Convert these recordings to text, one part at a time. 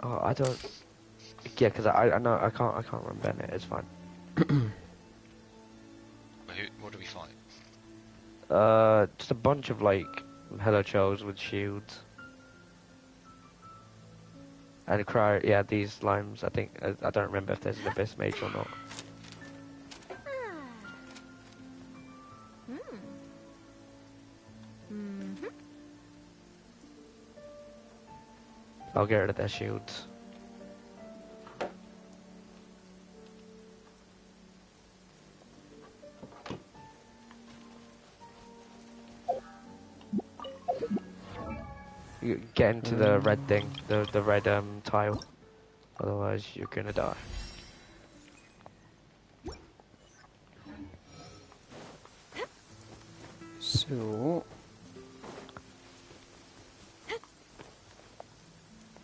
Oh, I don't. Yeah, because I know I can't remember it. It's fine. What do we fight? Just a bunch of like hello chos with shields. And cry, yeah, these slimes. I think I don't remember if there's an abyss mage or not. I'll get rid of their shields. You get into the red thing, the red tile. Otherwise, you're gonna die. So,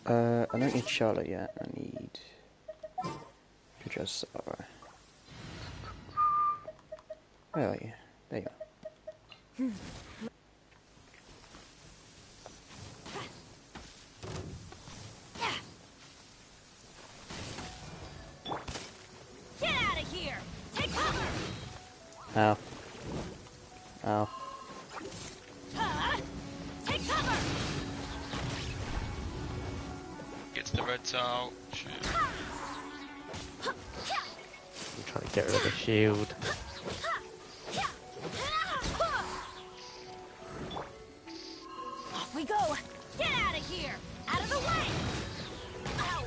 I don't need Charlotte yet. I need just Sarah. Where are you? There you are. Get out of here! Take cover! Ow. Ow. Take cover! Get to the red tile. Shit. I'm trying to get rid of the shield. Off we go! Get out of here! Out of the way! Ow!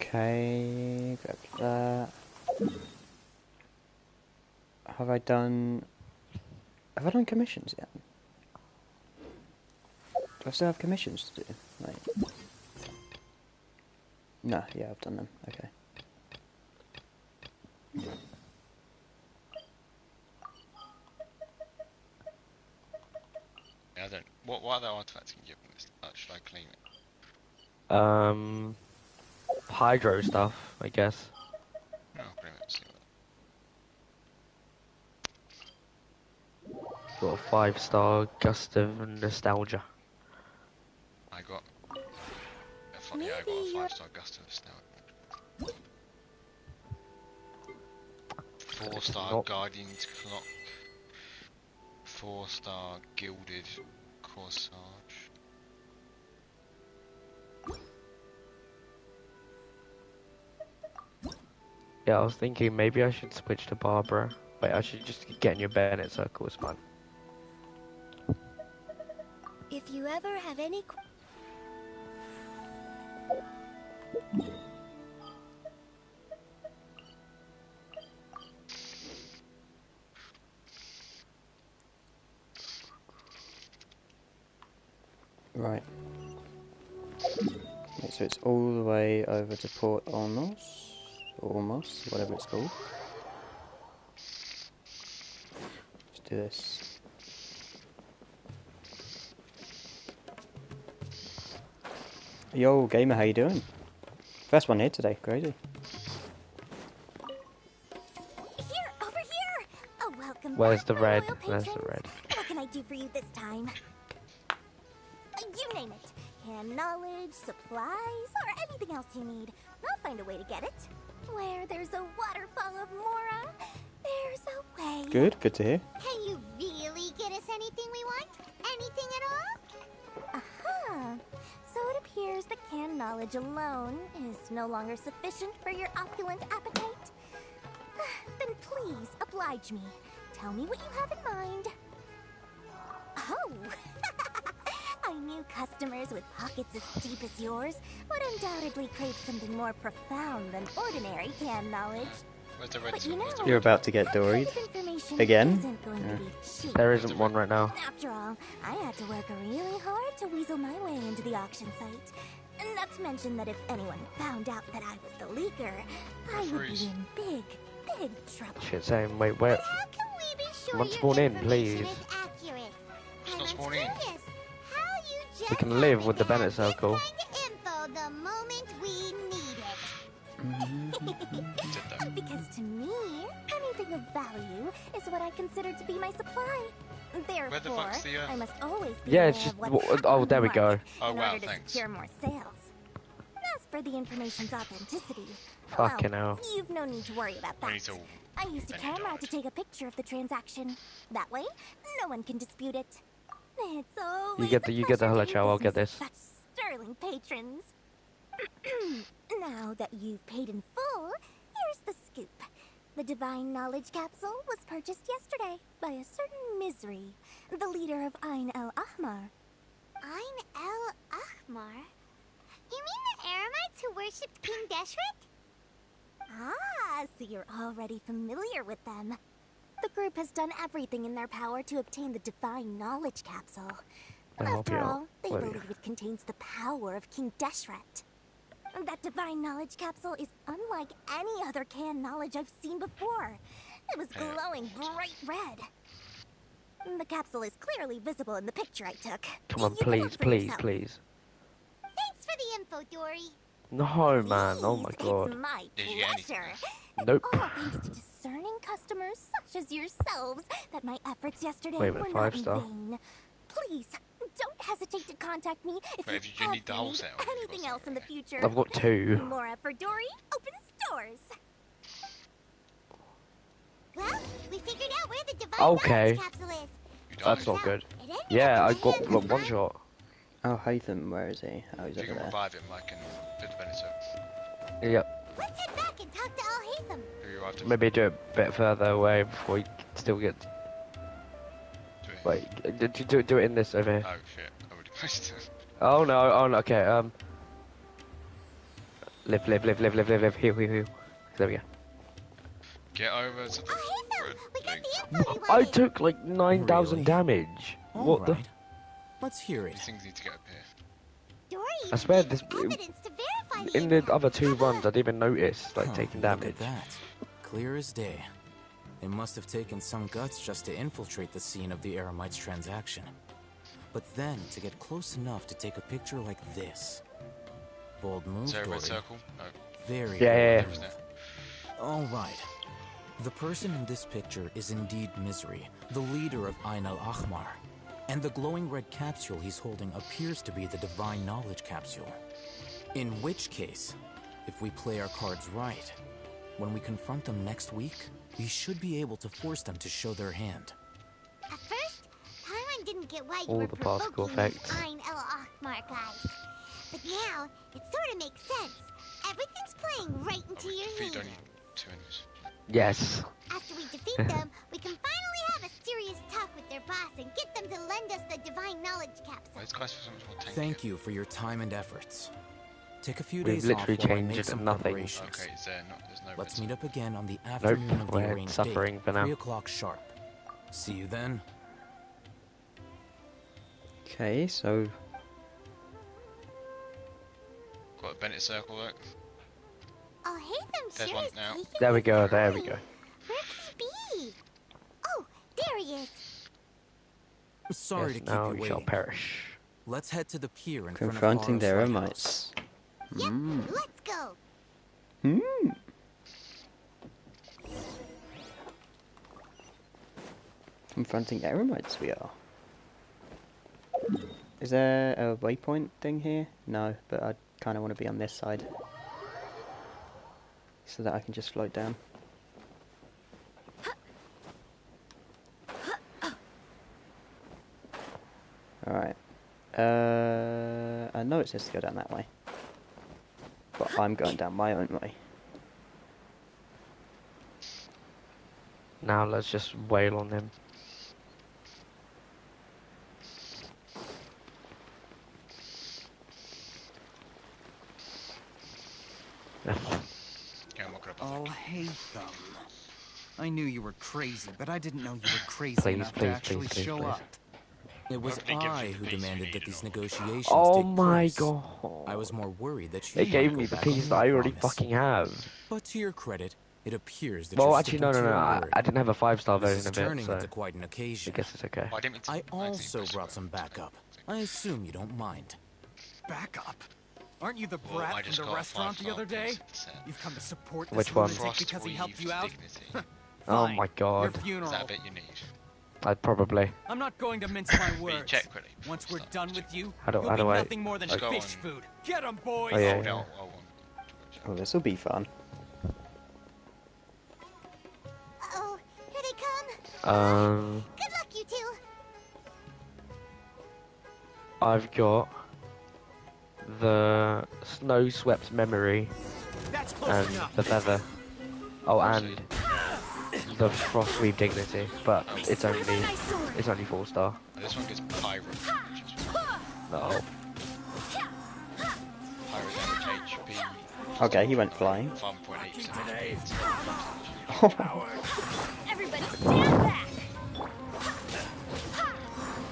Okay, grab that. Have I done commissions yet? Do I still have commissions to do? Wait. No, yeah, I've done them. Okay. Yeah, I don't. What other artifacts can you give me this? Should I claim it? Hydro stuff, I guess. No, I'll claim it. See what. Got a 5-star gust of nostalgia. I got. Yeah, I got a 5-star gust of snow. 4-star Not- Guardian's Clock. 4-star Gilded Corsage. Yeah, I was thinking maybe I should switch to Barbara. Wait, I should just get in your Bennett circle, it's fine. If you ever have any... Right. Okay, so it's all the way over to Port Ormos, Ormos, whatever it's called. Let's do this. Yo, gamer, how you doing? First one here today, crazy. Here, over here! Oh, welcome Where's back, the my red? loyal Where's the patrons. red? What can I do for you this time? You name it. Canned knowledge, supplies, or anything else you need. I'll find a way to get it. Where there's a waterfall of Mora, there's a way. Good to hear. Can you really get us anything we want? Anything at all? Aha. So it appears that canned knowledge alone is no longer sufficient for your opulent appetite. Then please, oblige me. Tell me what you have in mind. Oh! I knew customers with pockets as deep as yours would undoubtedly crave something more profound than ordinary canned knowledge. Where's the red But tile? you know, Where's the You're red about to get that kind doried. of information Again? isn't going to be cheap. There isn't one right now. After all, I had to work really hard to weasel my way into the auction site. And not to mention that if anyone found out that I was the leaker, I would Freeze. be in big trouble. Shit, saying, wait, where? How can we be sure One your spawn in, information please. is accurate? It's not spawning in. curious how you just We can live with the happen to Bennett have circle. this kind of info the moment we need Did it. that. Because to me, anything of value is what I consider to be my supply. Therefore, the fuck's the, I must always be Yeah, aware it's just. of what's hot Oh, on there the we go. market Oh, in wow, order to thanks. secure more sales. As for the information's authenticity, Fucking well, hell. you've no need to worry about We that. need to... I used a Then you camera died. to take a picture of the transaction. That way, no one can dispute it. It's always You get the a hello pleasure chow, I'll doing get business this. with such sterling patrons. Now that you've paid in full, here's the scoop. The Divine Knowledge Capsule was purchased yesterday by a certain Misery, the leader of Ain el Ahmar. Ain el Ahmar? You mean the Aramites who worshipped King Deshret? Ah, so you're already familiar with them. The group has done everything in their power to obtain the Divine Knowledge Capsule. I'll help After you out. all, they Where are you? believe it contains the power of King Deshret. That Divine Knowledge Capsule is unlike any other canned knowledge I've seen before. It was glowing bright red. The capsule is clearly visible in the picture I took. Come on, You can please, look for please, yourself. please. Thanks for the info, Dory. No, man. Oh my Please, god. It's my Did you get anything? pleasure. It's Nope. all thanks to discerning customers such as yourselves that my efforts yesterday Wait a minute, were not 5-star. in vain. Please, don't hesitate to contact me if Wait, you if you need the ever whole need set or you've got anything some else in the already? future. I've got 2. More effort, Dory. Opens doors. Well, we figured out where the Divine Okay. Knowledge Capsule is. You died. That's not good. It ended up Yeah, in I the got hands like of 1 Ain. shot. Oh, Hatham, where is he? Oh, he's If you over can there. revive him, I can do the benefit. Yep. Let's head back and talk to Al Hatham. Who you revived him? Maybe do it a bit further away before you still get. Do it. Wait, did you do it in this over here? Oh shit, I already pressed it. Oh no, okay, live, heal. There we go. Get over to the Al Hatham, red we got link. the info we I wanted. took like 9,000 Really? damage. What Alright. Let's hear it. These things need to get up here. Dory I even swear gave this- us evidence to verify the In the info. other 2 runs, I didn't even notice like Huh, taking look damage. at that. Clear as day. It must have taken some guts just to infiltrate the scene of the Eremites transaction. But then to get close enough to take a picture like this. Bold move, Is there a Dory. red circle? No. Very Yeah. bold move. All right. The person in this picture is indeed Misery, the leader of Ain al-Ahmar. And the glowing red capsule he's holding appears to be the Divine Knowledge Capsule. In which case, if we play our cards right, when we confront them next week, we should be able to force them to show their hand. At first, Tyrone didn't get why you All were the particle provoking these effects. Ain el Ahmar guys. But now, it sort of makes sense. Everything's playing right Oh, into we your defeat only hands. 2 enemies. Yes. After we defeat them, we can finally have a serious talk with their boss and get them to lend us the Divine Knowledge Capsule. Why is guys so much more tanky? Thank you for your time and efforts. Take a few We've days literally off while I changed make it to some nothing. preparations. Okay, is there not? There's no red Let's circle. meet up again on the afternoon of the we're arranged suffering date, for now. 3 o'clock sharp. See you then. Okay, so Got a Bennett circle, look. I'll hate them There's sure one is now. taking There we his go, there we time. go. Where could he be? Oh, there he is. Sorry Yes, to keep now you you shall waiting. perish. Let's head to the pier in confronting the front of Faro's lighthouse. Eremites. Yep, Hmm. let's go. Hmm. Confronting Eremites we are. Is there a waypoint thing here? No, but I kind of want to be on this side. So that I can just float down. Alright. I know it says to go down that way. But I'm going down my own way. Now let's just wail on him. Okay, I'm walking up. Oh, hey, Thumb. I knew you were crazy, but I didn't know you were crazy Please, enough please, to actually please, show please. up. It was Nobody gives I you the who piece you demanded need that at these all. negotiations Oh take my place. god. I was more worried that you It might gave go me the back on piece your that I already promise. fucking have. But to your credit, It appears that Well, you're actually, sticking to no. your I word. didn't have a 5-star This version is of it, turning so into quite an I occasion. guess it's okay. Oh, I didn't mean to. I accidentally also press brought the some button. backup. I assume you don't mind. Backup? Aren't you the Well, I brat just from the got a restaurant the 5-star other day? piece of the set. You've come to support this Which one? lunatic because he helped you Frostweave out? Dignity. Oh Fine. my Your god. Is funeral. that a bit you need? I'd probably. I'm not going to mince my But you words. check quickly. before Once we we're start. done with you, How do you'll be I- nothing more than Just go fish on. food. Get 'em, boys! Oh, yeah, Oh, yeah. no, oh, Oh, this will be fun. Uh-oh, here they come. Good luck, you two. I've got the snow-swept memory That's close and enough. the feather. Oh, and the frostweave dignity, but it's only 4-star. This one gets pyro, which is No. pyro damage HP. Okay, he went flying. 5.8%. Everybody stand back.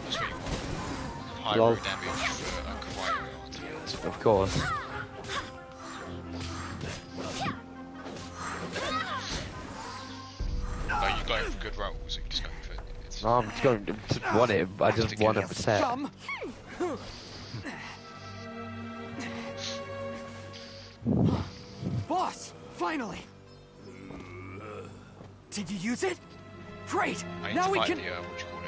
That's what you want. Pyro Lol. damage for a cryo. Of course. Oh, you going for good rolls, or you just going for it's No, I'm just going to just want it. I just want a set. Scum! Boss! Finally! Did you use it? Great! I need Now to we fight can... the what do you call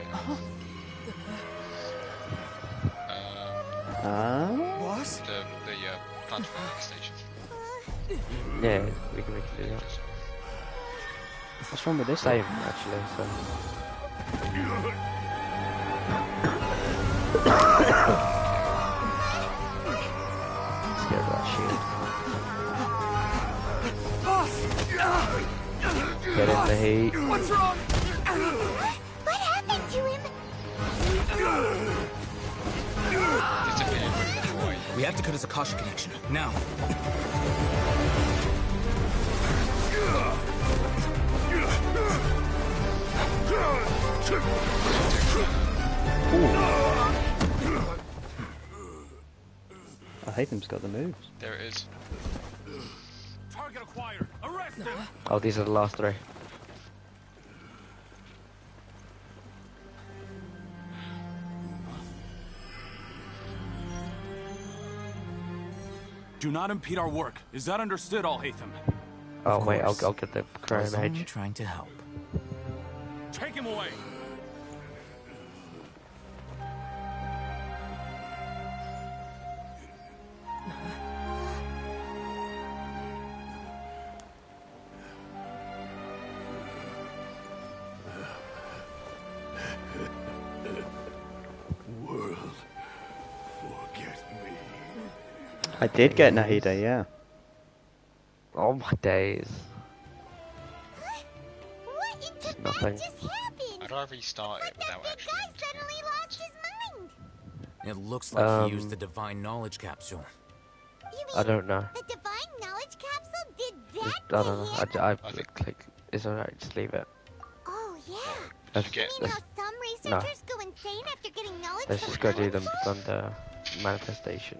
it? Boss? The platform station. Yeah, we can do that. What's wrong with this? Same, actually, so. Let's get that Boss! shield. Get in the heat. What's wrong? What happened to him? Disappear boy. We have to cut his Akasha connection. Now. Hatham's got the moves. There it is. Target acquired. Arrest him! Oh, these are the last 3. Do not impede our work. Is that understood, Alhaitham? Oh, wait, course. I'll get the I Cryo was only Mage. trying to help. Take him away. I did get Nahida, yeah. Oh my days. What in Just the nothing. just happened? How do I restart it That without big actually guy entering suddenly it? lost his mind. It looks like he used the divine knowledge capsule. You mean I don't know. the divine knowledge capsule did Just, that I to don't know. him? I I think- click. It's alright, just leave it. Oh yeah. Let's, get- You mean let's, how some researchers go insane after getting knowledge let's from just go do Alan the thunder manifestation.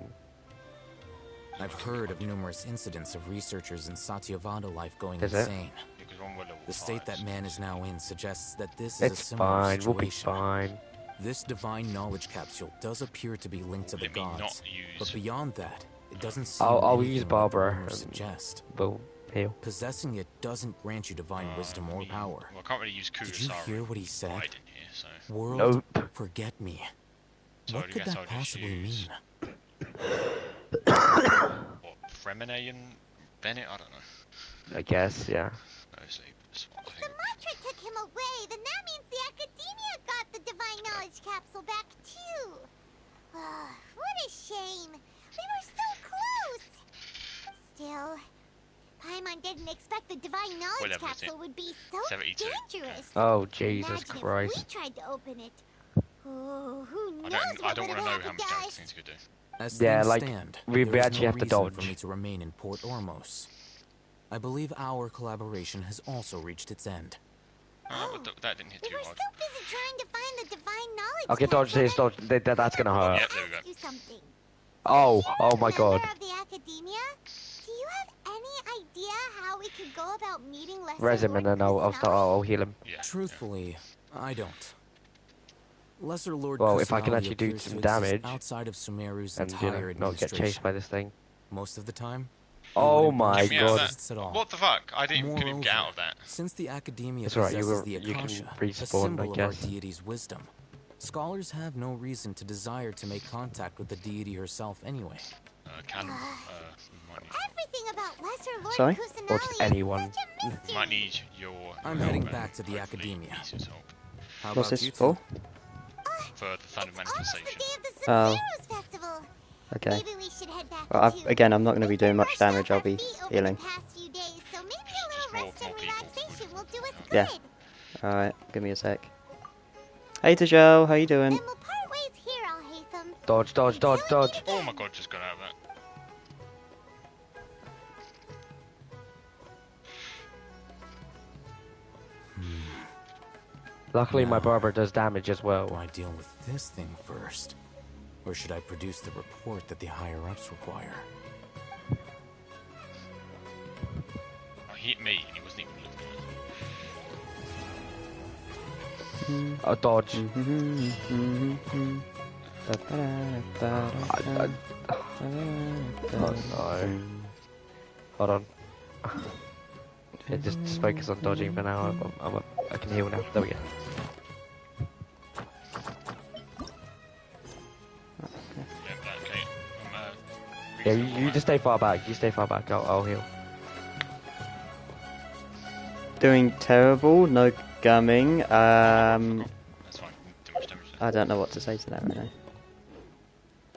I've heard of numerous incidents of researchers in Satyavada life going Is it? insane. Because one were level The state 5s. that man is now in suggests that this is a It's similar fine, situation. we'll be fine. This divine knowledge capsule does appear to be linked to the Let me not gods, but use- beyond that, it doesn't seem I'll anything use like Barbara the rumors and- suggest. We'll heal. Possessing it doesn't grant you divine wisdom or power. Well, I can't really use Did you Kurosari. hear what he said? I didn't hear, so. World, Nope. forget me. So What I could guess that I'll just possibly use- mean? What, Fremine and Bennett? I don't know. I guess, yeah. No, swap The thing. mantra took him away, then that means the Academia got the divine knowledge capsule back too. What a shame. We were so close. Still, Paimon didn't expect the divine knowledge Whatever, capsule would be so 72. dangerous. Oh, Jesus Imagine Christ. if we tried to open it. Oh, who knows I don't what want to know would how have much happened damage to things us. could do. As Yeah, things like, stand, we there is actually no have to reason for dodge. me to remain in Port Ormos. I believe our collaboration has also reached its end. But that didn't hit We too were hard. so busy trying to find the divine knowledge Okay, dodge capsule this, dodge. That's gonna hurt. Yep, there we go. ask you something. Oh, You're oh a my god. member of the Academia? Do you have any idea how we could go about meeting res him and then I'll heal him. Yeah. Truthfully, I don't. Lesser Lord Well, if I can Kusanali actually do appears some to exist damage outside of Sumeru's and entire not get chased administration. by this thing. Most of the time, Oh wouldn't my Get me out of god. exists at all. that. What the fuck? I couldn't even get Moreover, out of that. Since the Academia It's alright, possesses the you can Akasha, a respawn, symbol I of our guess. deity's wisdom, scholars have no reason to desire to make contact with the deity herself anyway. We might need, Everything about Lesser Lord Sorry? Kusanali Or just anyone. is such a mystery. might need your. I'm help, heading man. back to the Hopefully Academia. Lisa's help How What's about this you two? for? for the Thunder It's almost the Manifestation. day of the Oh. Sumeru's festival. Okay. Maybe we should head back Well, too. again, I'm not going to be We've doing been much rushed damage. off I'll our be feet over healing. the past few days, so maybe a Just little more rest and people relaxation will do us Yeah. good. Alright, give me a sec. Hey Tajel, how you doing? Then we'll part ways here, Al-Haytham. Dodge, dodge, dodge, dodge. Oh my god, just got out of that. Luckily, my Now, barber does damage as Do well. I deal with this thing first? Or should I produce the report that the higher-ups require? Oh, he hit me and he wasn't even looking at A dodge. Oh no. Hold on. Yeah, just focus on dodging for now. I can heal now. There we go. Yeah, okay. Yeah, you just stay far back. You stay far back. I'll heal. Doing terrible, no gumming. That's fine. Too much damage. I don't know what to say to that right now.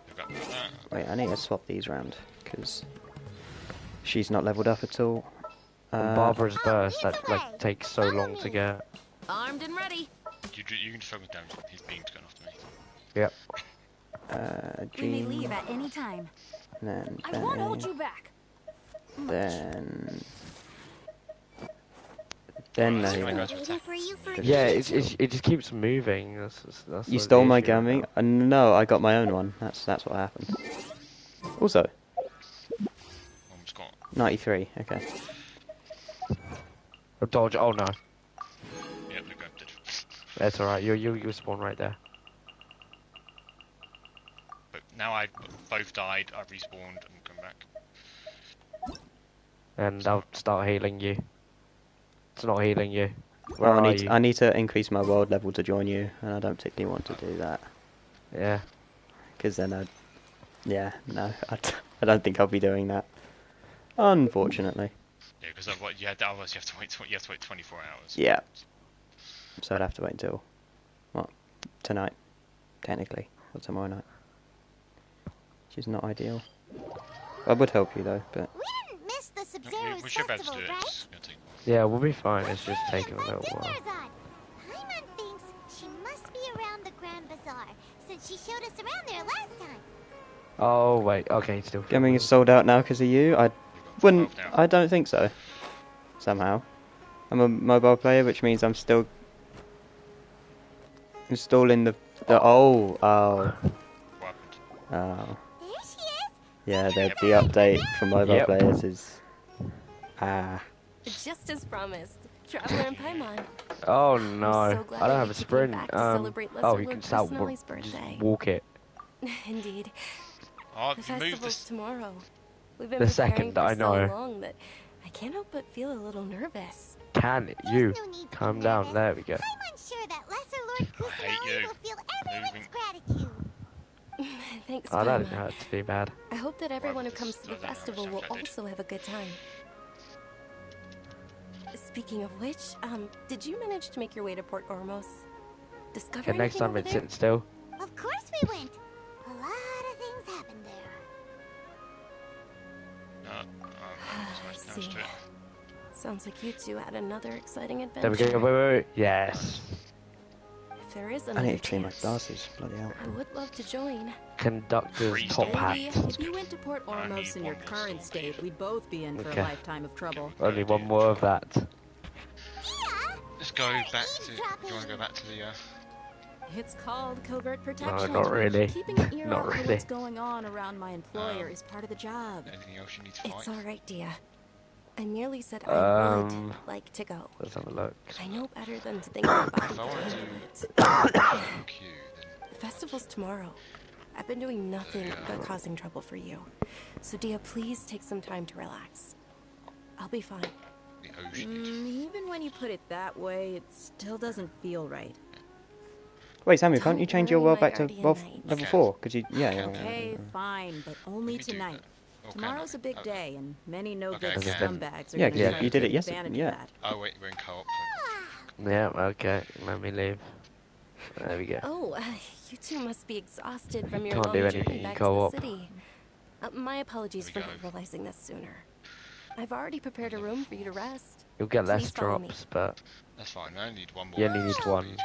We've got that. Wait, I need to swap these round because she's not leveled up at all. And Barbara's burst that like takes so long to get. Armed and ready. You can just focus damage. His beam's going after me. Yep. We may Jean, leave at any time. then I won't hold Benny, you back. then Alright, let's Naheem. go to Waiting for you for Yeah, it just keeps moving. That's You what stole the my issue is gumming? now. No, I got my own one. That's what happened. Also, Almost got. 93. Okay. A dodge. Oh no, Yep, they grabbed it. that's all right. You spawn right there. But now I both died. I respawned and come back. And I'll start healing you. It's not healing you. Where Well, are you? I need to increase my world level to join you, and I don't particularly want to do that. Yeah. Because then yeah, no, I don't think I'll be doing that. Unfortunately. Yeah, because otherwise you have to wait. You have to wait 24 hours. Yeah. So I'd have to wait until, what, tonight, technically, or tomorrow night. Which is not ideal. I would help you though, but We didn't miss the We Sub-Zero's should be able to festival, do it. right? It's gonna take. Yeah, we'll be fine. It's just Hey, taking a and little while. Dindarzad. Paimon thinks she must be around the Grand Bazaar, since she showed us around there last time. Oh wait. Okay, still. Gaming is sold out now because of you. I wouldn't. 12 now. I don't think so. Somehow, I'm a mobile player, which means I'm still installing the. Oh. What happened? Oh. There she is. Yeah, the update for mobile Yep. players is. Just as promised. Traveler and Paimon. Oh I'm no, so glad I don't that have we a came sprint. back to celebrate Lesser Oh, you Lord can start Kusanali's just birthday. walk it. Indeed. Oh, The you moved festival's this. tomorrow. We've been The preparing second, for I so know. long that I can't help but feel a little nervous. Can you There's no need to calm be down? nervous. There we go. Paimon's sure that Lesser Lord I hate Kusanali you. will feel everyone's Moving. gratitude. Thanks, Oh, that didn't Paimon. hurt too bad. I hope that everyone who comes to the I don't know how much festival will damage I did. also have a good time. Speaking of which, did you manage to make your way to Port Ormos? Discover Okay, next anything time over it's there? sitting still. Of course we went. A lot of things happened there. No, I so much damage see. to it. Sounds like you two had another exciting There we adventure. go. Wait. Yes. If there is I another need to clean my chance, glasses. Bloody hell. I would love to join. Conductor's Freeze top don't Maybe hat. if you went to Port I need Ormos in your one more current storm state, bead. we'd both be in for Okay. a lifetime of trouble. Only one more of that. Let's go back to. Do you want to go back to the? It's called covert protection. not really. Keeping an ear Not out for really. what's going on around my employer Um, is part of the job. Anything else you need to fight? It's all right, Dia. I merely said I would Um, like to go. let's have a look. I know better than to think my body If I could wanted handle to it. book you, then The festival's tomorrow. I've been doing nothing but causing trouble for you. So Dia, please take some time to relax. I'll be fine. the ocean. Even when you put it that way, it still doesn't feel right. Wait, Samuel, can't Don't you change your worry, world my back to guardian knight. level Okay. 4? Could you? Yeah, yeah. Okay, fine, but only Let me do tonight. that. Okay, Tomorrow's a big okay. day, and many no-good Okay, okay. scumbags are Yeah, going to yeah, try you to did it take yesterday, advantage yeah. of that. Oh wait, we're in co-op. Yeah, okay. Let me leave. There we go. Oh, you two must be exhausted from your Can't long do journey anything in back to co-op. the city. My apologies for There we not go. realizing this sooner. I've already prepared a room for you to rest. You'll get less Please follow me. drops, but That's fine. I only need one more. you only need speed. one. You're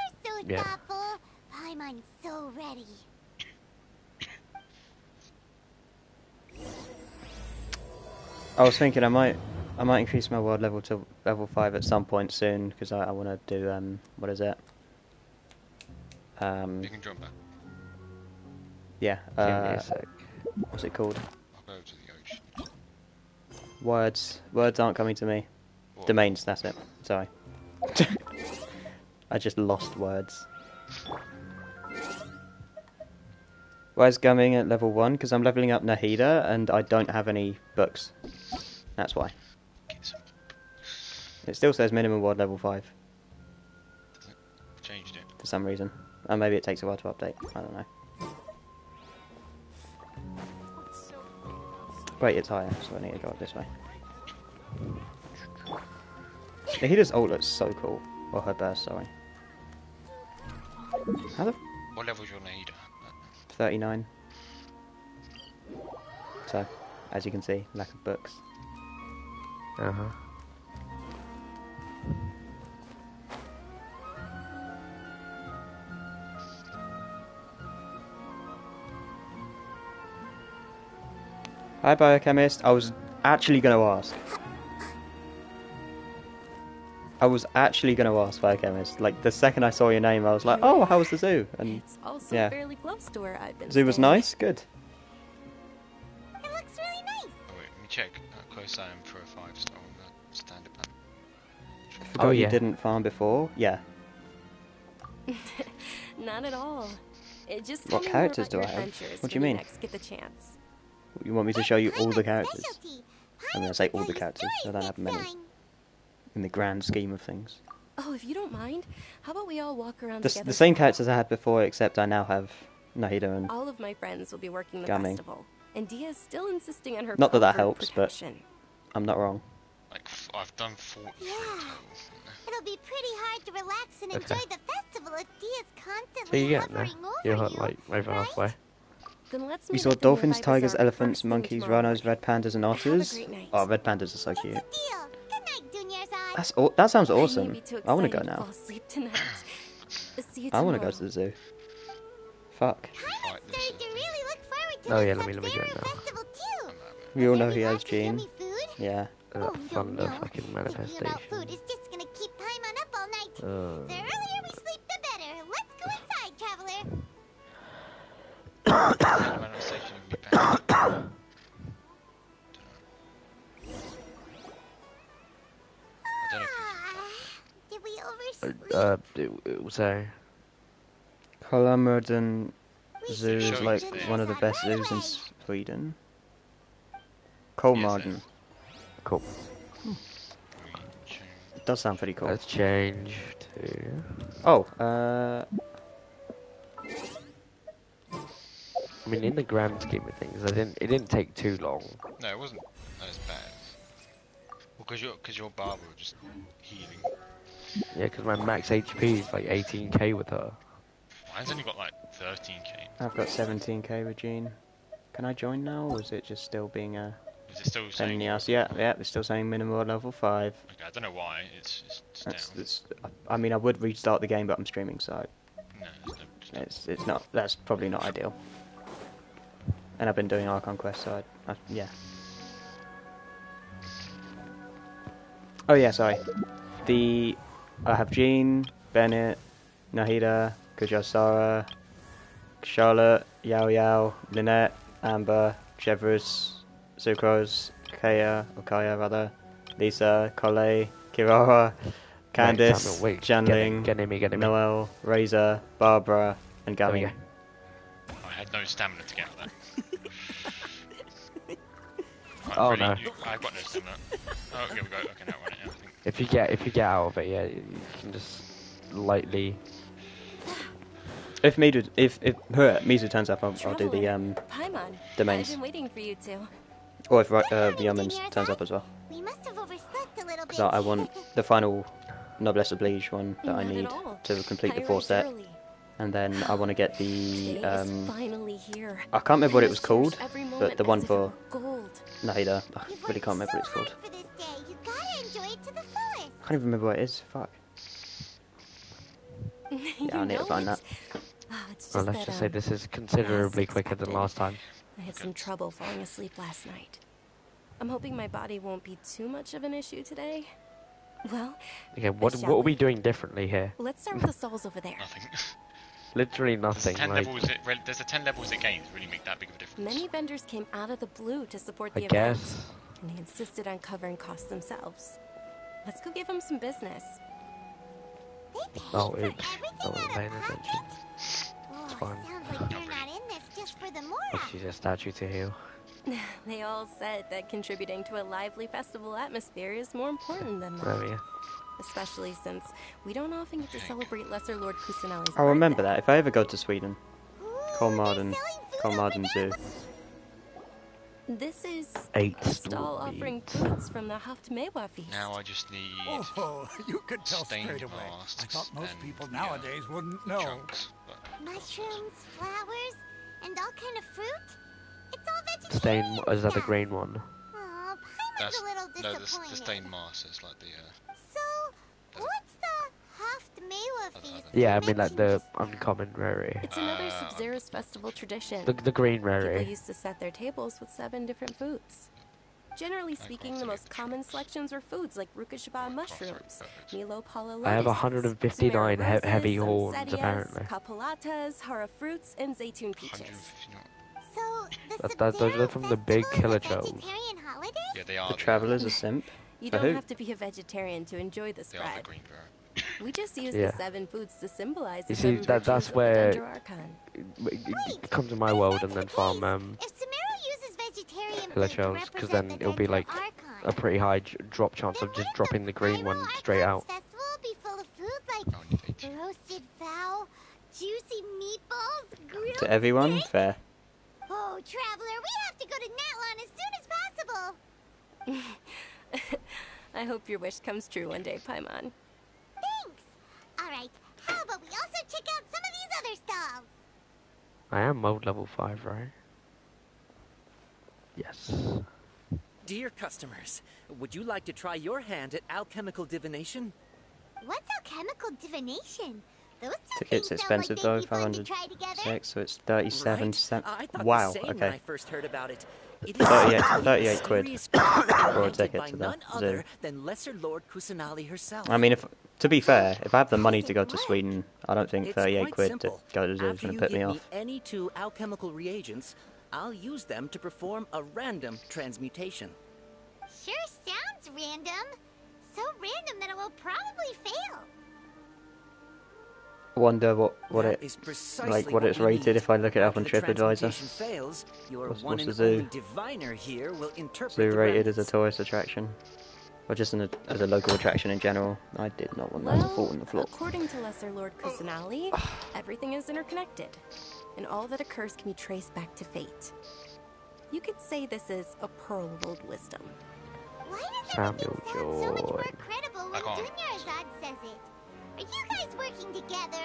so Yeah. thoughtful. I'm so ready. I was thinking I might increase my world level to level 5 at some point soon because I want to do what is it? You can jump back. Yeah. Give me a sec. What's it called? I'll go to the ocean. Words aren't coming to me. What? Domains. That's it. Sorry. I just lost words. Where's coming at level 1? Because I'm leveling up Nahida and I don't have any books. That's why. Get some. It still says minimum world level 5 Changed it. for some reason. And maybe it takes a while to update. I don't know. Wait, it's higher, so I need to go up this way. Nahida's ult looks so cool. Or her burst, sorry. How the... What level's your need? 39. So, as you can see, lack of books. Uh-huh. Hi, biochemist. I was actually going to ask. Biochemist. Like, the second I saw your name, I was like, oh, how was the zoo? And It's also yeah. fairly close to where I've been zoo was staying. nice? Good. It looks really nice. Oh wait, let me check how close I am for a 5-star on the standard pan. Forgot Oh, you yeah. didn't farm before? Yeah. Not at all. It just What tell me more characters about do your I have? adventures What do you when mean? next get the chance. You want me to show you all the Paimon's characters? specialty. I mean, I Paimon say can all the tell you characters. I stories don't have next many. time. In the grand scheme of things. Oh, if you don't mind, how about we all walk around The together? same tomorrow? characters I had before, except I now have Nahida and... All of my friends will be working the Gaming. festival, and Dia's still insisting on her Not that that covert helps, but- protection. I'm not wrong. Like, I've done 43 Yeah. total. It'll be pretty hard to relax and Okay. enjoy the festival if Dia's So constantly you get there. hovering over You're you. like over right? halfway. Then let's We meet saw at the dolphins, nearby tigers, bazaar elephants, first thing monkeys, tomorrow rhinos, morning. red pandas, and Have a otters. great night. Oh, red pandas are so It's cute. a deal. Good night, Junior's Eye. That sounds I may awesome. be too I want to go excited now. fall asleep tonight. See you I want to tomorrow. go to the zoo. Fuck. I'm Fight this, starting to really look forward to Oh, the yeah, let me Sub-Zero join now. festival too. We all know With he has lots of Jean. yummy food. Yeah. Oh, Thunder no. fucking Thinking about manifestation. food is just gonna keep Paimon up all night. The earlier we sleep, the better. Let's go inside, traveler. Manifestation can be better. I don't know if Did we oversleep? It was a... Kolmården We Zoo should is show like you one of the best right zoos in away. Sweden. Yes, Kolmården. Cool. we It does sound pretty cool. Let's change to... Oh, I mean, in the grand scheme of things, it didn't take too long. No, it wasn't as bad. Well, because your barber was just healing. Yeah, because my max HP is like 18k with her. Mine's only got like 13k. I've got 17k with Jean. Can I join now, or is it just still being a Is it still pain in saying? the ass? Yeah, it's still saying minimum level 5. Okay, I don't know why. It's down. I mean, I would restart the game, but I'm streaming, so No, it's not. That's probably not ideal. And I've been doing Archon Quest, so yeah. Oh yeah, sorry. I have Jean, Bennett, Nahida, Kajasara, Charlotte, Yao Yao, Lynette, Amber, Chevrolet, Sucrose, Kaya rather, Lisa, Kole, Kirara, Candice, Samuel, wait, Janling, get near me, Noel, Razor, Barbara, and There we Gavin. go. I had no stamina to get out there. Oh, no. I've got no stamina. Oh, okay, we go. Okay, now we're on it. I think. If you get out of it, yeah, you can just lightly. If Mizu turns up, I'll do the Paimon, domains. I've been waiting for you two. Or if Yeomans turns up as well. We must have overslept a little bit. So I want the final Noblesse Oblige one that I Not at need all. to complete the I 4 arrived set. early. And then I want to get Day the is finally here. I can't remember what I it was must cherish called, every but moment the one as if it for were gold. Nahida. I You've really can't remember what it's worked called. so hard for this day. You gotta enjoy it to the fullest. I can't even remember what it is. Fuck. Yeah, I need to find that. Oh, it's Well, just let's that, just say this is considerably quicker than expected. last time. I had some trouble falling asleep last night. I'm hoping my body won't be too much of an issue today. Well, Okay, what shall are we we? doing differently here? Let's start with the stalls over there. Nothing. Literally There's nothing. 10 Like, levels. There's a 10 levels it gains. Really make that big of a difference. Many vendors came out of the blue to support I the event, guess. and they insisted on covering costs themselves. Let's go give them some business. They paid Oh, for oops. everything I wasn't out paying of attention. pocket. Oh, fine. sounds like you're not in this just for the Mora. She's a statue to heal. They all said that contributing to a lively festival atmosphere is more important than There we that. go. Especially since we don't often get to celebrate Lesser Lord Kusanali's I'll remember birthday. that if I ever go to Sweden. Ooh, Kolmarden, they're selling food Kolmarden over there. Zoo. This is 8 a stall offering foods from the Haftmewa feast. Now I just need Oh, you could tell stained straight away. masks I thought most and, people yeah, nowadays wouldn't know. chunks. But Mushrooms, flowers, and all kind of fruit. It's all vegetarian Stain, is that the stuff. green one? Aw, Paimon's that's a little no, disappointed. the stained mask is like the So, what's the Haftmewa feast? Yeah, I you mean like mentioned the just now? uncommon rarity. It's another Sub-Zero's festival tradition. The green People rarity. used to set their tables with 7 different foods. Generally speaking, the most common selections were foods like Rukashaba mushrooms, Milo Pala I have lotuses, 159 Sumeru roses, heavy horns, Sunsettias, apparently. Kapalatas, Hara fruits, and Zaytun peaches. 159. So, the Those are Sub-Zero from the big festival killer is a chows. vegetarian holiday? Yeah, they are. The Traveller's a simp. You For don't who? have to be a vegetarian to enjoy the They are the spread. green variety. We just use Yeah. the 7 foods to symbolize You the see, 7 virtues that's of where- the Dendro Archon. Come to my world and then farm If Sumeru uses vegetarian killer food to chows, because represent then the it'll be Dendro like Archon, a pretty high drop chance then of just wouldn't dropping the green one Pyro straight Archon's out. festival be full of food like I only need 18. roasted fowl, juicy meatballs, grilled To everyone, steak? fair. Oh, Traveler, we have to go to Natlan as soon as possible. I hope your wish comes true one day, Paimon. Thanks. All right, how about we also check out some of these other stalls? I am mode level 5, right? Yes. Dear customers, would you like to try your hand at alchemical divination? What's alchemical divination? Those two Tickets things sound expensive like though, they'd be fun to try together. 506, so it's 37 Right? cents. I thought Wow, the same when okay. I first heard about it. It is 38 quid mysterious for a invented ticket by to the none zoo. other than Lesser Lord Kusanali herself. I mean, to be fair, if I have the money to go to Sweden, I don't think It's 38 quite quid simple. to go to the zoo is After going you to put give me me off. any 2 alchemical reagents, I'll use them to perform a random transmutation. Sure sounds random. So random that it will probably fail. Wonder what That it is precisely like what it's we rated need. if I look it up on After the TripAdvisor. transmutation fails, your What's one the and zoo? only diviner here will interpret Zoo the rated as a remedies. tourist attraction, or just as a local attraction in general. I did not want that to fall on the floor. According to Lesser Lord Kusanali, everything is interconnected, and all that occurs can be traced back to fate. You could say this is a pearl of old wisdom. Why does Samuel everything sound so much more Joy. credible when Dunyarzad says it? Are you guys working together?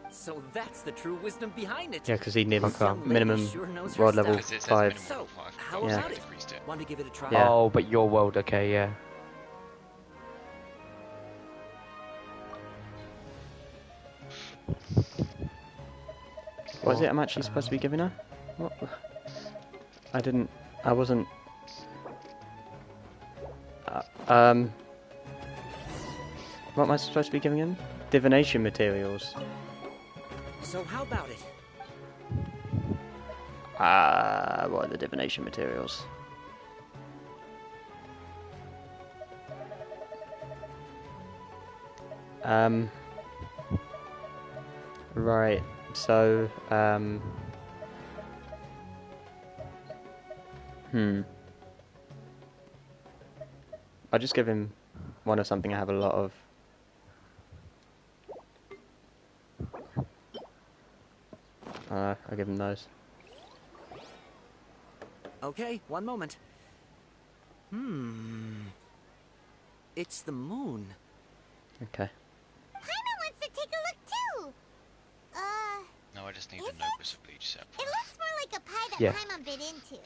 So that's the true wisdom behind it. Yeah, because he needed This young lady minimum sure knows her rod level stuff. It says 5. minimum So, level 5. how Yeah. about it? Increased it. Want to give it a try? Yeah. Oh, but your world, okay, yeah. What is it I'm actually supposed to be giving her? What? I wasn't... What am I supposed to be giving him? Divination materials. So how about it? What are the divination materials? Right. So, I'll just give him one of something I have a lot of. I'll give him those. Okay, one moment. It's the moon. Okay. Paimon wants to take a look too. No, I just need Is the it? Nobus of each set. It looks more like a pie that Yeah. Paimon bit into.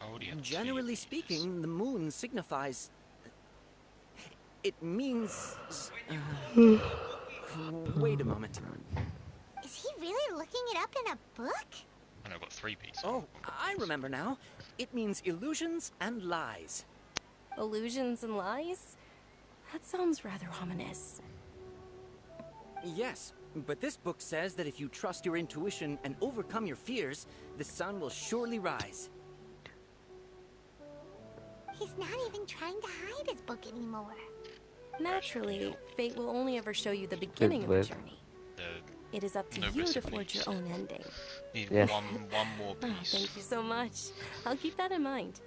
I already have two Generally of these. speaking, the moon signifies. It means. Wait a moment. Is he really looking it up in a book? And I've got 3 pieces. Oh, I remember now. It means illusions and lies. Illusions and lies? That sounds rather ominous. Yes, but this book says that if you trust your intuition and overcome your fears, the sun will surely rise. He's not even trying to hide his book anymore. Naturally, fate will only ever show you the beginning of the journey. It is up to you Nobus to of forge each your own ending. Need Yeah. one more Oh, piece. thank you so much. I'll keep that in mind.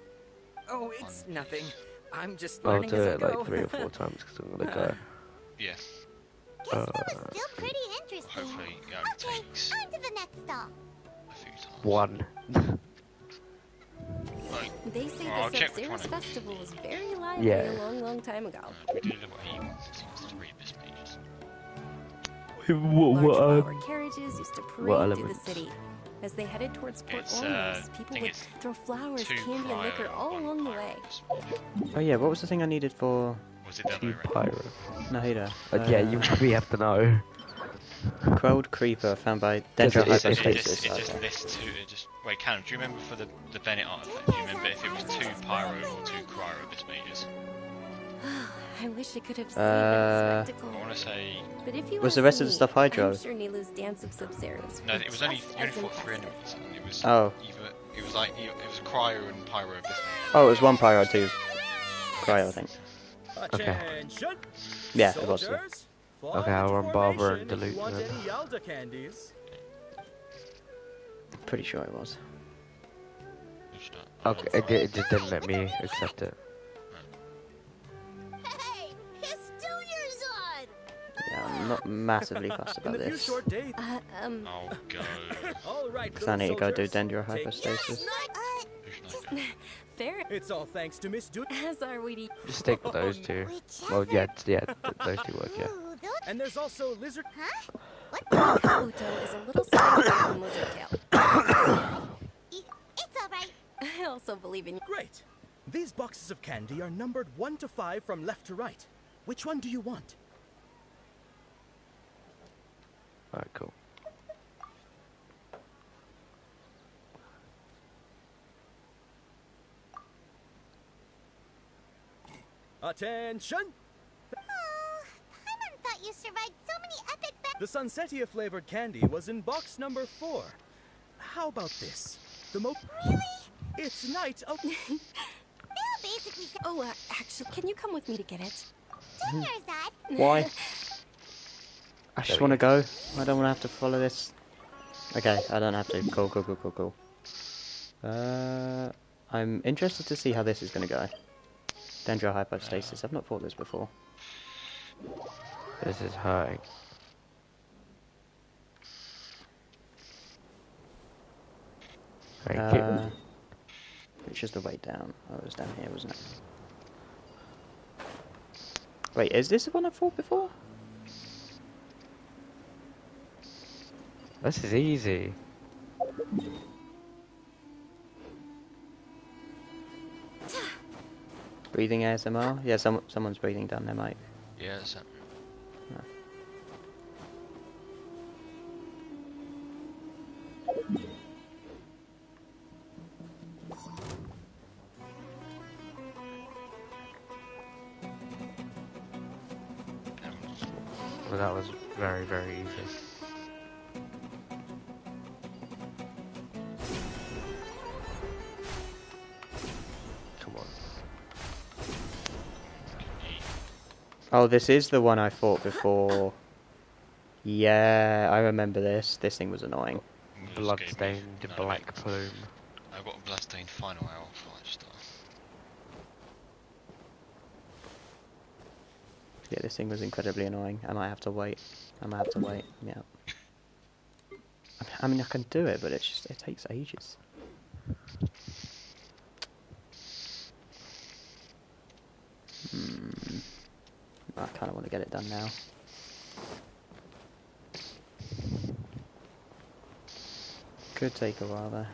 Oh, it's nothing. I'm just I'll learning do as I it go. like 3 or 4 times because I'm gonna go. Yeah. Guess that was still pretty interesting. Hopefully it only Okay, takes on to the next stall. a few times. 1. Right. They say Well, I'll the check which Sub-Zero one it Festival was very lively Yeah. a long, long time ago. We did it what he wants. It's 3 best pages. Large flower carriages used to what parade through the elements? city. As they headed towards Port It's, Ormuz, I people think would it's throw flowers, 2 candy, and liquor cryo, all 1 along the pyro way. this morning. Oh yeah, what was the thing I needed for Was it the other way around? Pyro. Nahida? Yeah, you we have to know. Quelled creeper found by Because it is- dendrohypostasis. It just Okay. lists 2. It just wait, Callum, do you remember for the Bennett artifact? Do you remember if it was 2 pyro or 2 cryo mages? I wish I could have seen that I spectacle. want to say But if you Was the ask rest of the me, stuff Hydro? I'm sure Nilu's dance of Sub-Zeros no. was It was only just you only as fought 3 impressive. enemies. And it was Oh. either it was like it was cryo and pyro of this. Oh, it was 1 pyro, 2 cryo, I think. Okay. Attention. Yeah, it was. Soldiers, fall Okay, I'll into run Barber formation and if you delete want them. any Yalda candies. Pretty sure it was. Okay, it just didn't let me accept it. Hey, it's Junior's on! Yeah, I'm not massively fussed In about a few this. short days. Oh go. All right, Because I need to go do soldiers, dendrohypostasis. Fair. It's all thanks to Miss Du. As are we. Just stick with those 2. Well, yeah, those 2 work, yeah. And there's also lizard. Huh? Uto is a little spicier than Lizard Tail. It's alright. I also believe in. Great. These boxes of candy are numbered 1 to 5 from left to right. Which one do you want? Alright, cool. Attention! Oh, Paimon thought you survived so many epic The Sunsetia flavored candy was in box number 4. How about this? The most. Really? It's night of. They'll basically say, Oh, actually, can you come with me to get it? Junior's on. Why? I just want to go. I don't want to have to follow this. Okay, I don't have to. Cool. I'm interested to see how this is going to go. Dendrohypostasis. I've not fought this before. This is hurting. Thank you. Which is the way down? Oh, it was down here, wasn't it? Wait, is this the one I fought before? This is easy. Breathing ASMR? Yeah, someone's breathing down there, mate. Yeah, that's it. Well, that was very, very easy. Come on. Oh, this is the one I fought before. Yeah, I remember this. This thing was annoying. Bloodstained No, black plume. I've got a bloodstained final hour fight star. Yeah, this thing was incredibly annoying. I might have to wait. Yeah. I mean, I can do it, but it takes ages. I kind of want to get it done now. Could take a while there.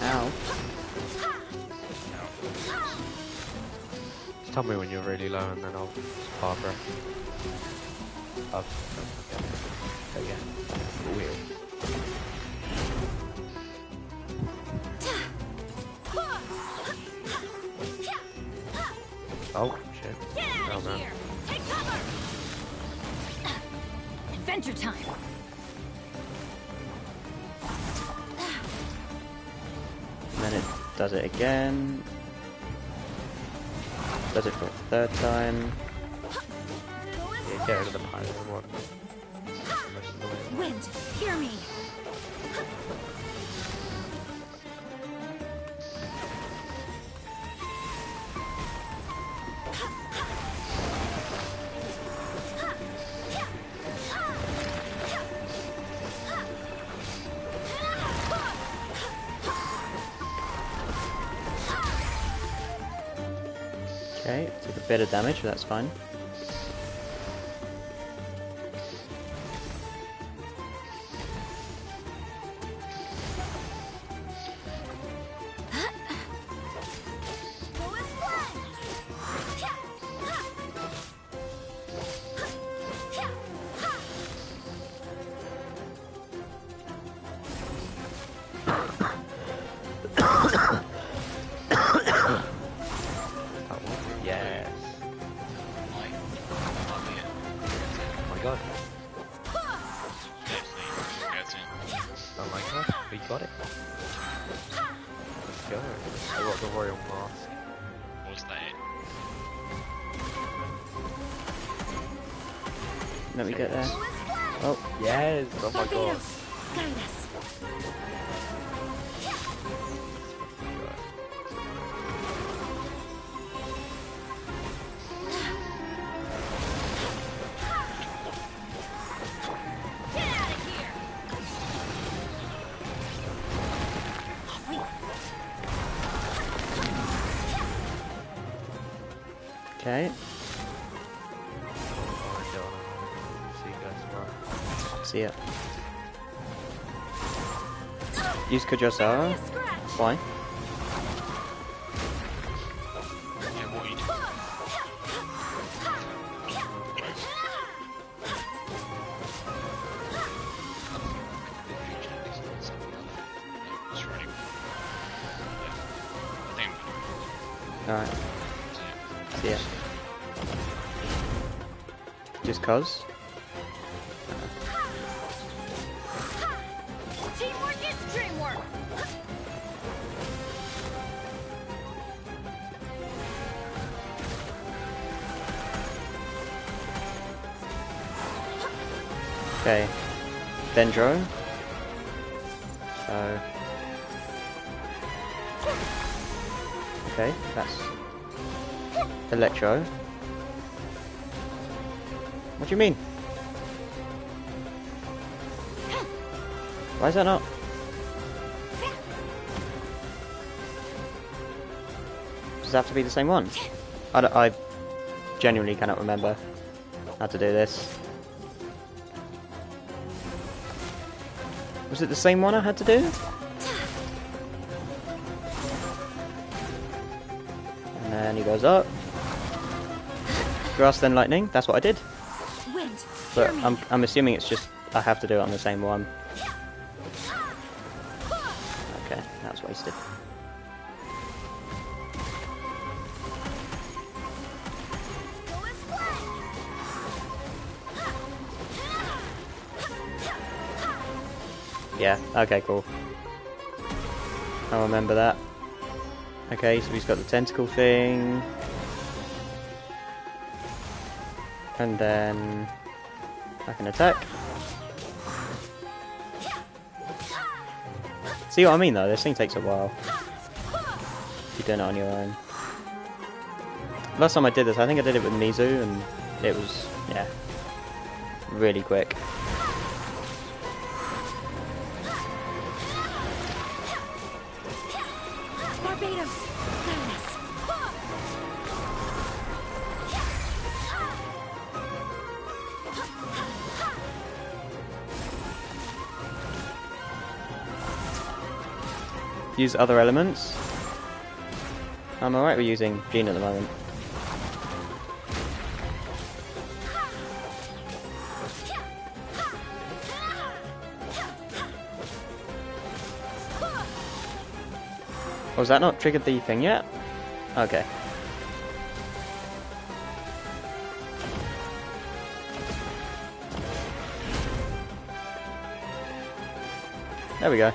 Ow. Just tell me when you're really low and then I'll Barbara. Again. Weird. Oh shit. Oh man. Take cover! Adventure time! And then it does it again. Does it for a third time. Yeah, get rid of the pilot one. Wind, hear me! Okay, took a bit of damage, but that's fine. Yes. Oh my god. Oh my god, we got it. Let's go. I got the royal mask. Was that it? Let me get there. Oh, Yes! Oh my god. Guide us. okay. See you guys tomorrow. See ya. Use Kujosara. Why? Yeah, what you do? It's really cool. Yeah. I think Alright. that's it. See ya. Just cause? Teamwork is dreamwork! Okay. Dendro. So. Okay, that's Electro. What do you mean? Why is that not? Does it have to be the same one? I genuinely cannot remember how to do this. Was it the same one I had to do? And then he goes up. Grass then lightning, that's what I did. Wind, But hear me. I'm assuming it's just I have to do it on the same one. Okay, that was wasted. Yeah, okay, cool. I'll remember that. Okay, so he's got the tentacle thing. And then I can attack. See what I mean though? This thing takes a while. If you're doing it on your own. Last time I did this, I think I did it with Mizu, and it was, yeah, really quick. Use other elements. I'm alright with using Gene at the moment. Oh, has that not triggered the thing yet? Okay. There we go.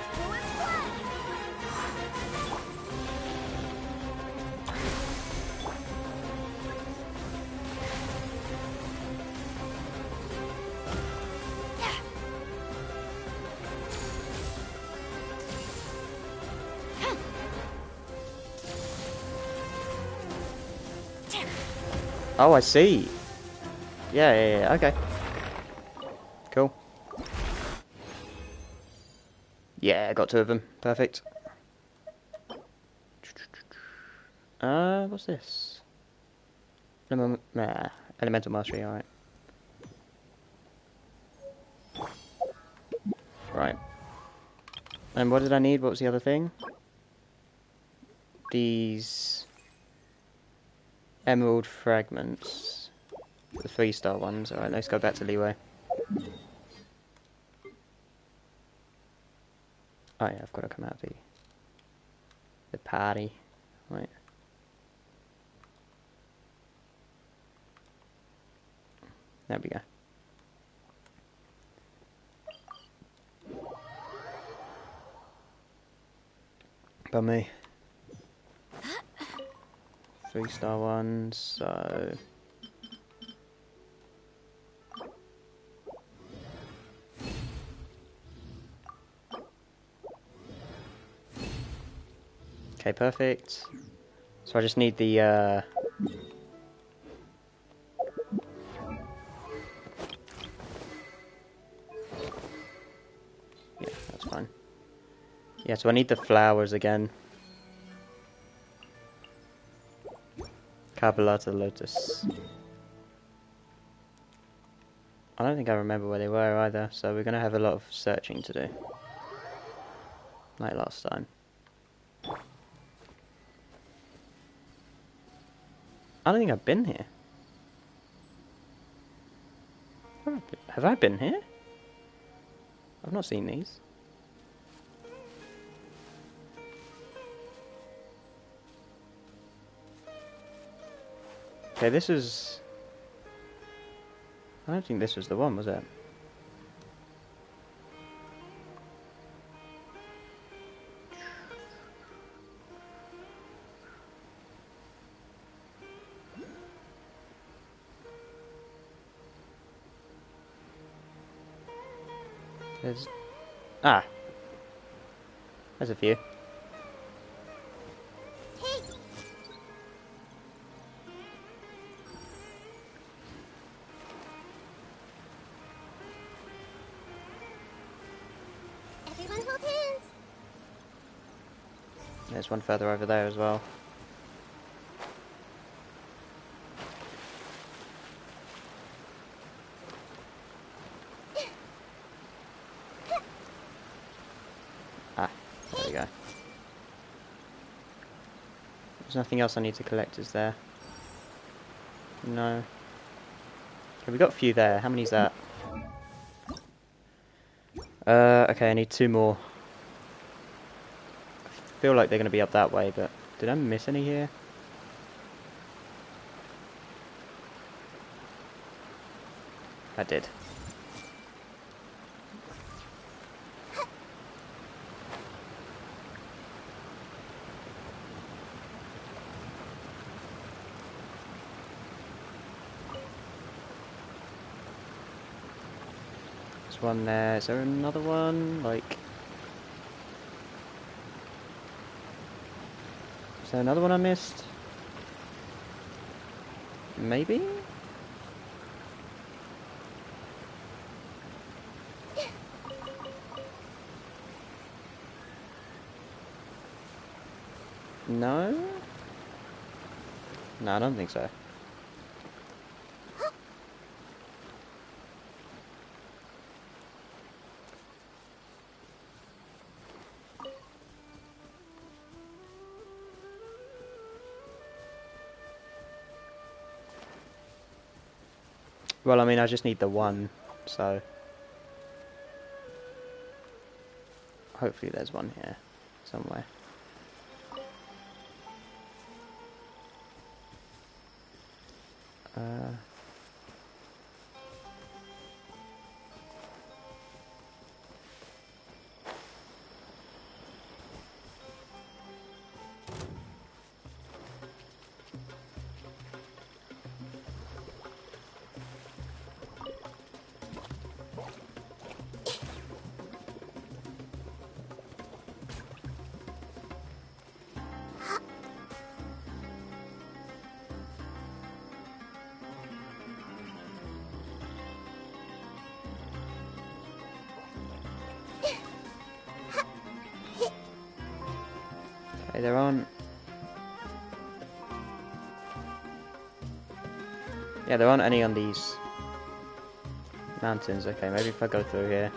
Oh, I see. Yeah, okay. Cool. Yeah, got 2 of them. Perfect. What's this? Elemental Mastery, alright. Right. And what did I need? What was the other thing? These emerald fragments. The 3-star ones. Alright, let's go back to Leeway. Oh yeah, I've got to come out of the party. Right. There we go. By me. 3-star ones, so... Okay, perfect. So I just need the, yeah, that's fine. Yeah, so I need the flowers again. Carbolata Lotus. I don't think I remember where they were either, so we're going to have a lot of searching to do. Like last time. I don't think I've been here. Have I been here? I've not seen these. Okay, this is... I don't think this was the one, was it? There's... Ah! There's a few. Everyone hold hands. There's one further over there as well. Ah, there we go. There's nothing else I need to collect, is there? No. Okay, we got a few there. How many's that? Okay, I need 2 more. I feel like they're going to be up that way, but did I miss any here? I did. There's one there. Is there another one? Like... Is there another one I missed? Maybe? No? No, I don't think so. Well, I mean, I just need the one, so... Hopefully there's one here, somewhere. Okay, there aren't... Yeah, there aren't any on these mountains. Okay, maybe if I go through here.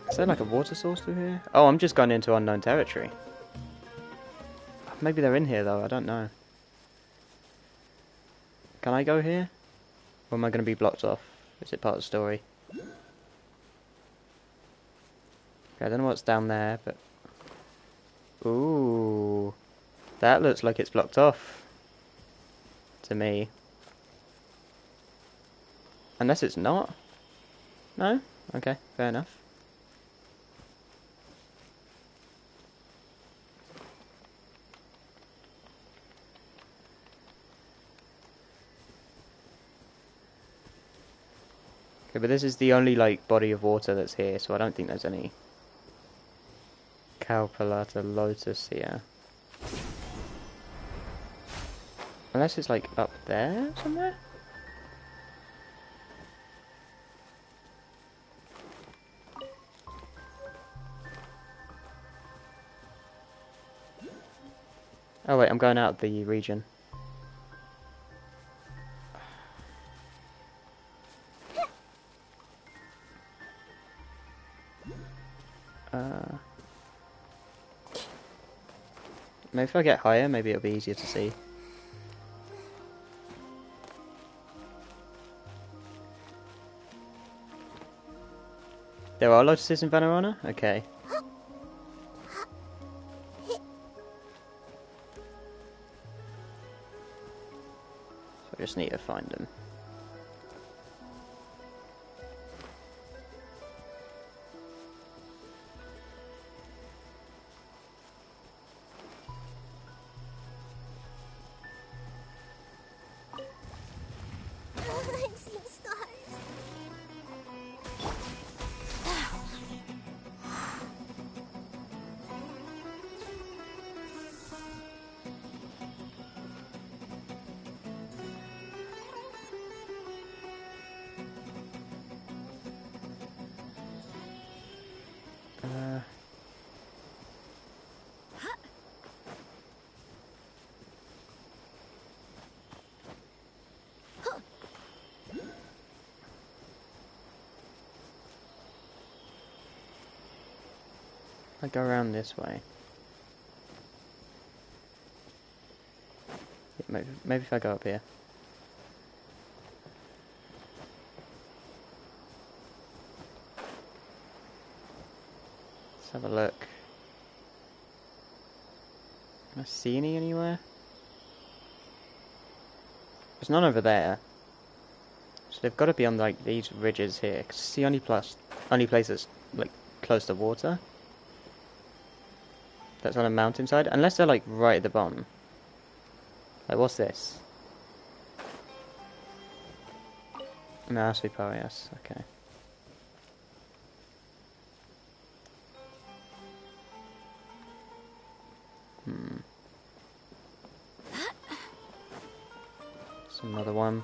Is there like a water source through here? Oh, I'm just going into unknown territory. Maybe they're in here though, I don't know. Can I go here? Or am I going to be blocked off? Is it part of the story? Okay, I don't know what's down there, but... Ooh. That looks like it's blocked off. To me. Unless it's not. No? Okay, fair enough. Okay, but this is the only, like, body of water that's here, so I don't think there's any Calpalata Lotus here. Unless it's, like, up there somewhere? Oh wait, I'm going out of the region. Maybe if I get higher, maybe it'll be easier to see. There are lotuses in Vanarana? Okay. So I just need to find them. I'm seeing stars. I go around this way. Yeah, maybe if I go up here. Let's have a look. Can I see any anywhere? There's none over there. So they've got to be on like these ridges here. 'Cause it's the only place that's like close to water. That's on a mountainside, unless they're like right at the bottom. Like, what's this? Mastery power, yes, okay. It's another one.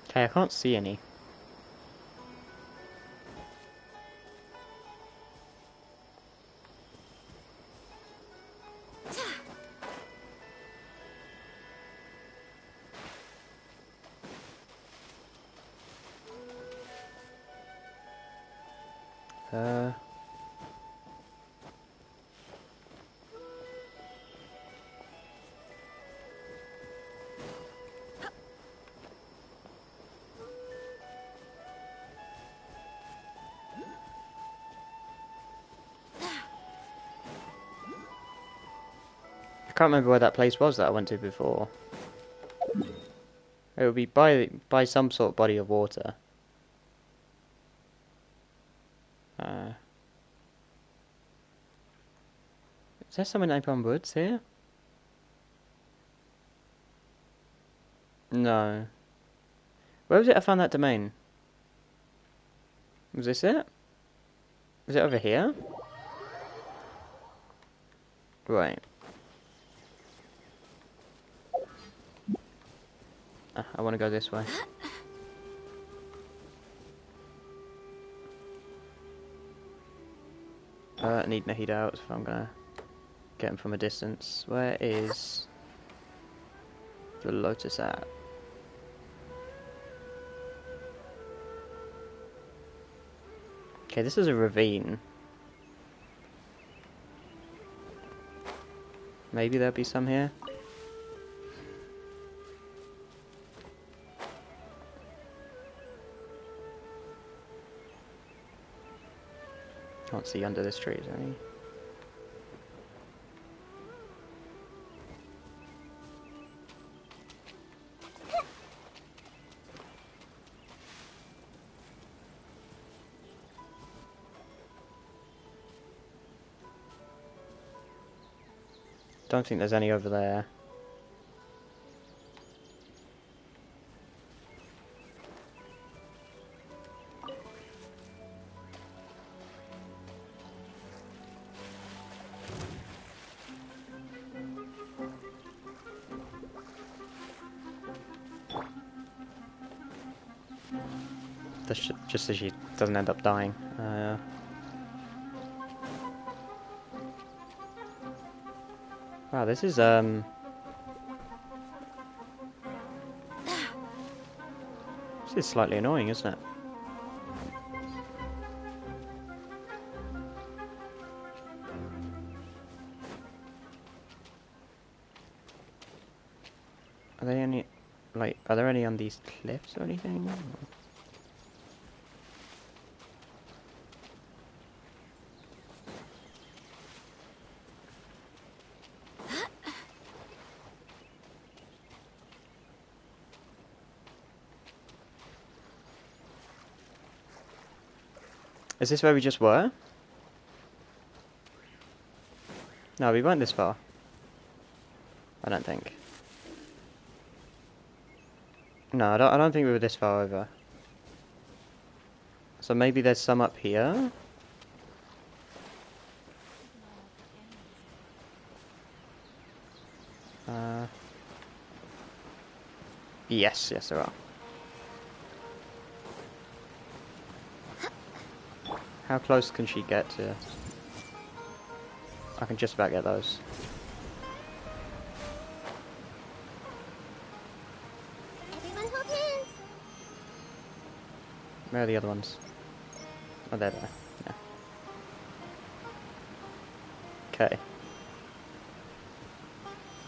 Okay, I can't see any. I can't remember where that place was that I went to before. It would be by some sort of body of water. Is there someone named on Woods here? No. Where was it I found that domain? Was this it? Was it over here? Right. I want to go this way. I need Nahida out if I'm gonna get him from a distance. Where is the Lotus at? Okay, this is a ravine. Maybe there'll be some here. Can't see under this tree, is there any? Don't think there's any over there. Just so she doesn't end up dying. Wow, this is this is slightly annoying, isn't it? Are they any, like, are there any on these cliffs or anything? Is this where we just were? No, we weren't this far. I don't think. No, I don't think we were this far over. So maybe there's some up here? Yes, there are. How close can she get to? I can just about get those. Everyone hold hands. Where are the other ones? Oh, they're there. Yeah. Okay.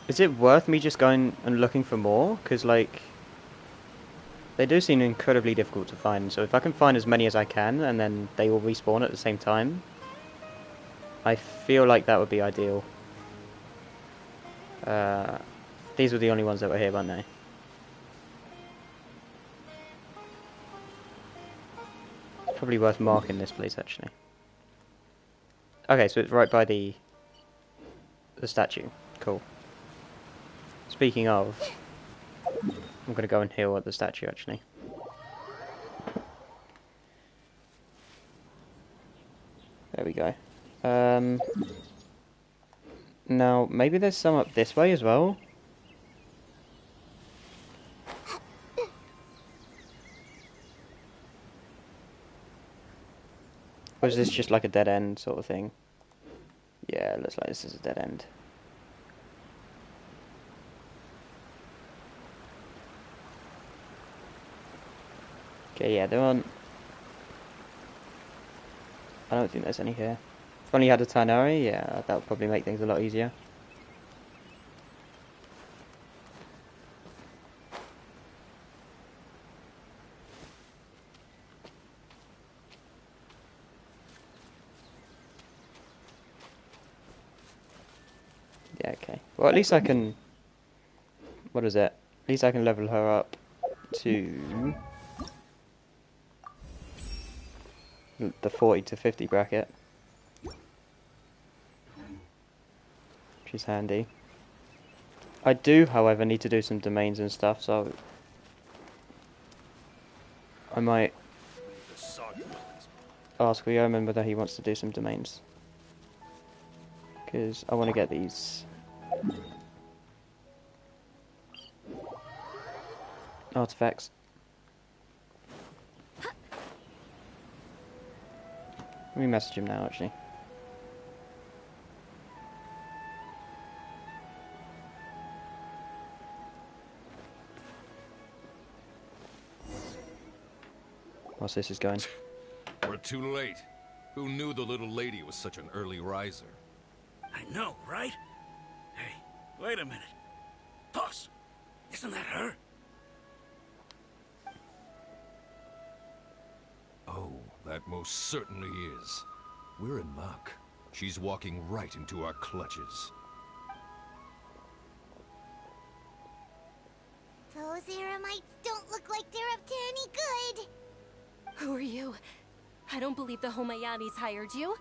Is it worth me just going and looking for more? Because, like, they do seem incredibly difficult to find. So if I can find as many as I can, and then they all respawn at the same time, I feel like that would be ideal. These were the only ones that were here, weren't they? It's probably worth marking this place, actually. Okay, so it's right by the statue. Cool. Speaking of, I'm going to go and heal at the statue, actually. There we go. Now, maybe there's some up this way as well. Or is this just like a dead end sort of thing? Yeah, it looks like this is a dead end. Okay, yeah, there aren't... I don't think there's any here. If only you had a Tanari, yeah, that would probably make things a lot easier. Yeah, okay. Well, at least I can... What is it? At least I can level her up to... the 40 to 50 bracket. Which is handy. I do, however, need to do some domains and stuff, so... I might ask Ryo whether he wants to do some domains. Because I want to get these... artifacts. Let me message him now, actually. Whilst this is going. We're too late. Who knew the little lady was such an early riser? I know, right? Hey, wait a minute. Boss, isn't that her? Oh, that most certainly is. We're in luck. She's walking right into our clutches. Those Eremites don't look like they're up to any good. Who are you? I don't believe the Homayanis hired you.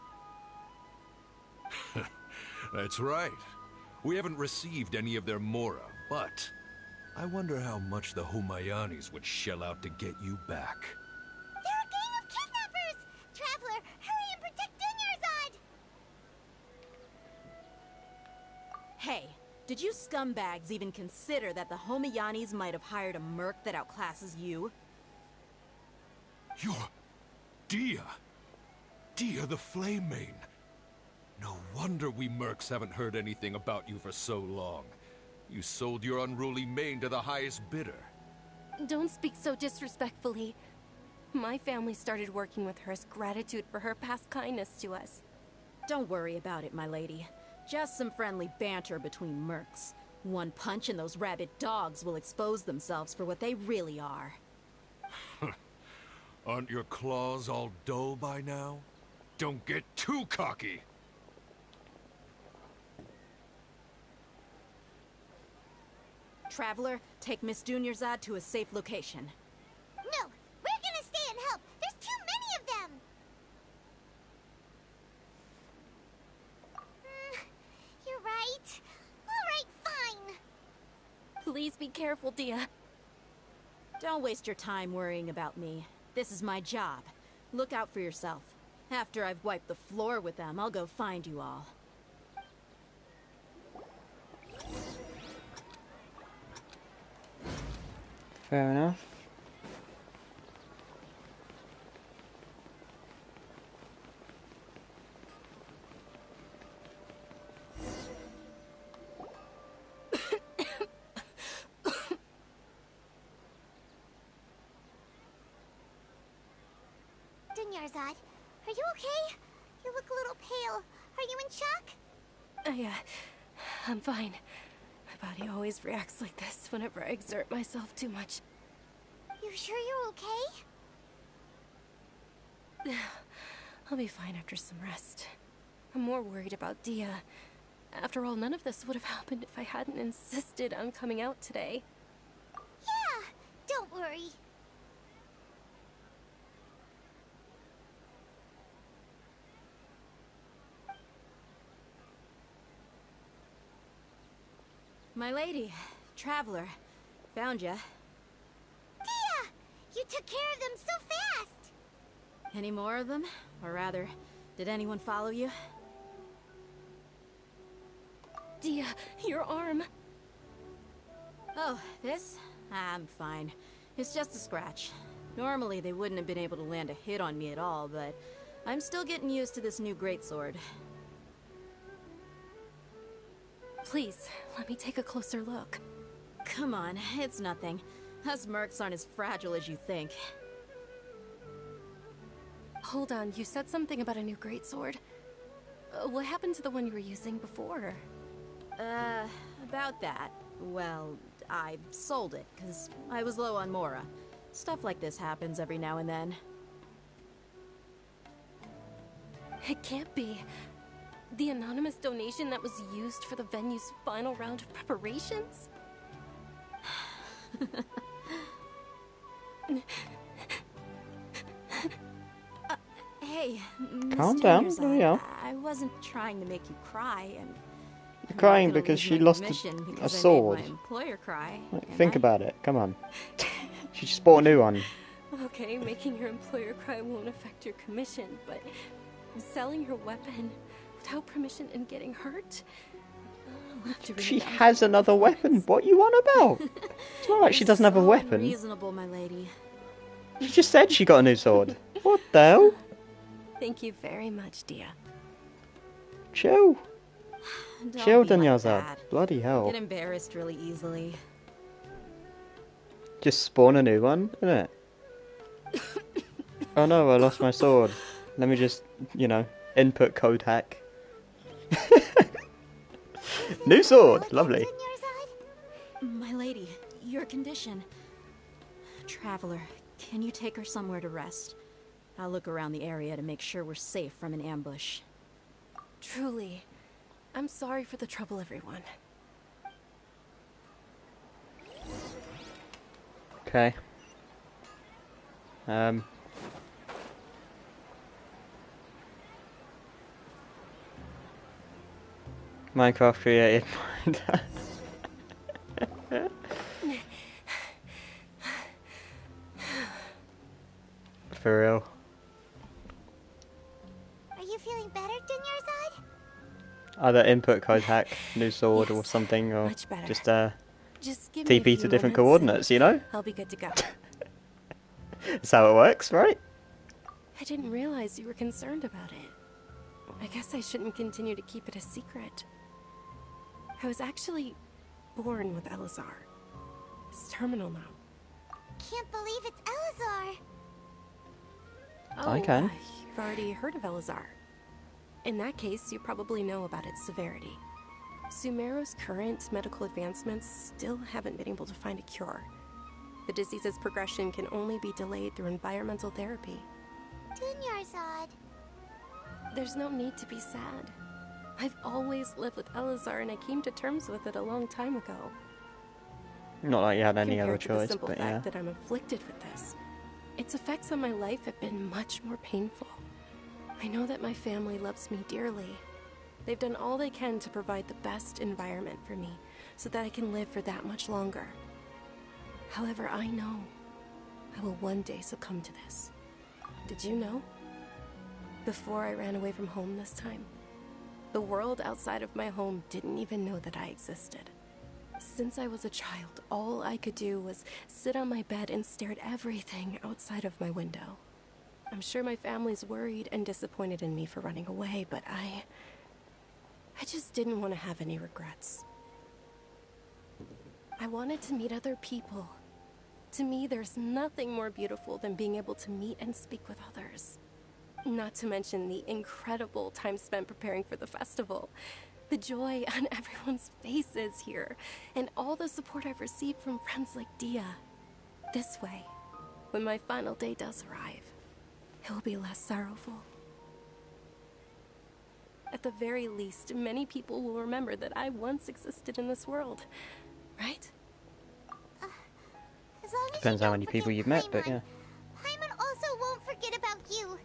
That's right. We haven't received any of their Mora, but I wonder how much the Homayanis would shell out to get you back. They're a gang of kidnappers! Traveler, hurry and protect Dunyarzad! Hey, did you scumbags even consider that the Homayanis might have hired a merc that outclasses you? You're... Dia! Dia the Flame Mane! No wonder we mercs haven't heard anything about you for so long. You sold your unruly mane to the highest bidder. Don't speak so disrespectfully. My family started working with her as gratitude for her past kindness to us. Don't worry about it, my lady. Just some friendly banter between mercs. One punch and those rabid dogs will expose themselves for what they really are. Aren't your claws all dull by now? Don't get too cocky! Traveler, take Miss Dunyarzad to a safe location. No, we're gonna stay and help. There's too many of them. You're right. All right, fine. Please be careful, Dia. Don't waste your time worrying about me. This is my job. Look out for yourself. After I've wiped the floor with them, I'll go find you all. Fair enough. Dunyarzad, are you okay? You look a little pale. Are you in shock? I'm fine. My body always reacts like this whenever I exert myself too much. You sure you're okay? I'll be fine after some rest. I'm more worried about Dia. After all, none of this would have happened if I hadn't insisted on coming out today. Yeah, don't worry. My lady, traveler, found ya. Dia! You took care of them so fast! Any more of them? Or rather, did anyone follow you? Dia, your arm. Oh, this? I'm fine. It's just a scratch. Normally they wouldn't have been able to land a hit on me at all, but I'm still getting used to this new greatsword. Please, let me take a closer look. Come on, it's nothing. Us mercs aren't as fragile as you think. Hold on, you said something about a new greatsword. What happened to the one you were using before? About that. Well, I sold it, because I was low on Mora. Stuff like this happens every now and then. It can't be. The anonymous donation that was used for the venue's final round of preparations? Hey, Calm Mr. down. Mirzad, Oh, yeah. I wasn't trying to make you cry, and You're crying I'm not gonna because lose she my lost commission a because I sword. made my employer cry. Like, am think I? about it. Come on. She just bought a new one. Okay, making your employer cry won't affect your commission, but selling your weapon without permission and getting hurt? I'll have to She reevaluate has another weapon. What you on about? It's not like she You're doesn't have a so weapon. Unreasonable, my lady. She just said she got a new sword. What the hell? Thank you very much, Dia. Chill. Don't Chill, be like Dunyarzad. that. Bloody I hell. get embarrassed really easily. Just spawn a new one, innit? Oh no, I lost my sword. Let me just, you know, input code hack. New sword! Lovely. My lady, your condition. Traveler, can you take her somewhere to rest? I'll look around the area to make sure we're safe from an ambush. Truly. I'm sorry for the trouble, everyone. Okay. Minecraft created. For real. Are you feeling better, Dunyarzad? Either input code hack, new sword, or Yes, something, or much better. just give me a TP few to different moments coordinates, you know? I'll be good to go. That's how it works, right? I didn't realize you were concerned about it. I guess I shouldn't continue to keep it a secret. I was actually born with Elazar. It's terminal now. Can't believe it's Elazar. I can. You've already heard of Elazar. In that case, you probably know about its severity. Sumeru's current medical advancements still haven't been able to find a cure. The disease's progression can only be delayed through environmental therapy. Dunyarzad. There's no need to be sad. I've always lived with Elazar, and I came to terms with it a long time ago. Not like you had any other Compared to the choice, simple but fact yeah. that I'm afflicted with this, its effects on my life have been much more painful. I know that my family loves me dearly. They've done all they can to provide the best environment for me, so that I can live for that much longer. However, I know I will one day succumb to this. Did you know? Before I ran away from home this time, the world outside of my home didn't even know that I existed. Since I was a child, all I could do was sit on my bed and stare at everything outside of my window. I'm sure my family's worried and disappointed in me for running away, but I just didn't want to have any regrets. I wanted to meet other people. To me, there's nothing more beautiful than being able to meet and speak with others. Not to mention the incredible time spent preparing for the festival. The joy on everyone's faces here, and all the support I've received from friends like Dia. This way, when my final day does arrive, it will be less sorrowful. At the very least, many people will remember that I once existed in this world, right? As long as Depends you how don't many forget people you've met, but Paimon. yeah. Paimon also won't forget about you.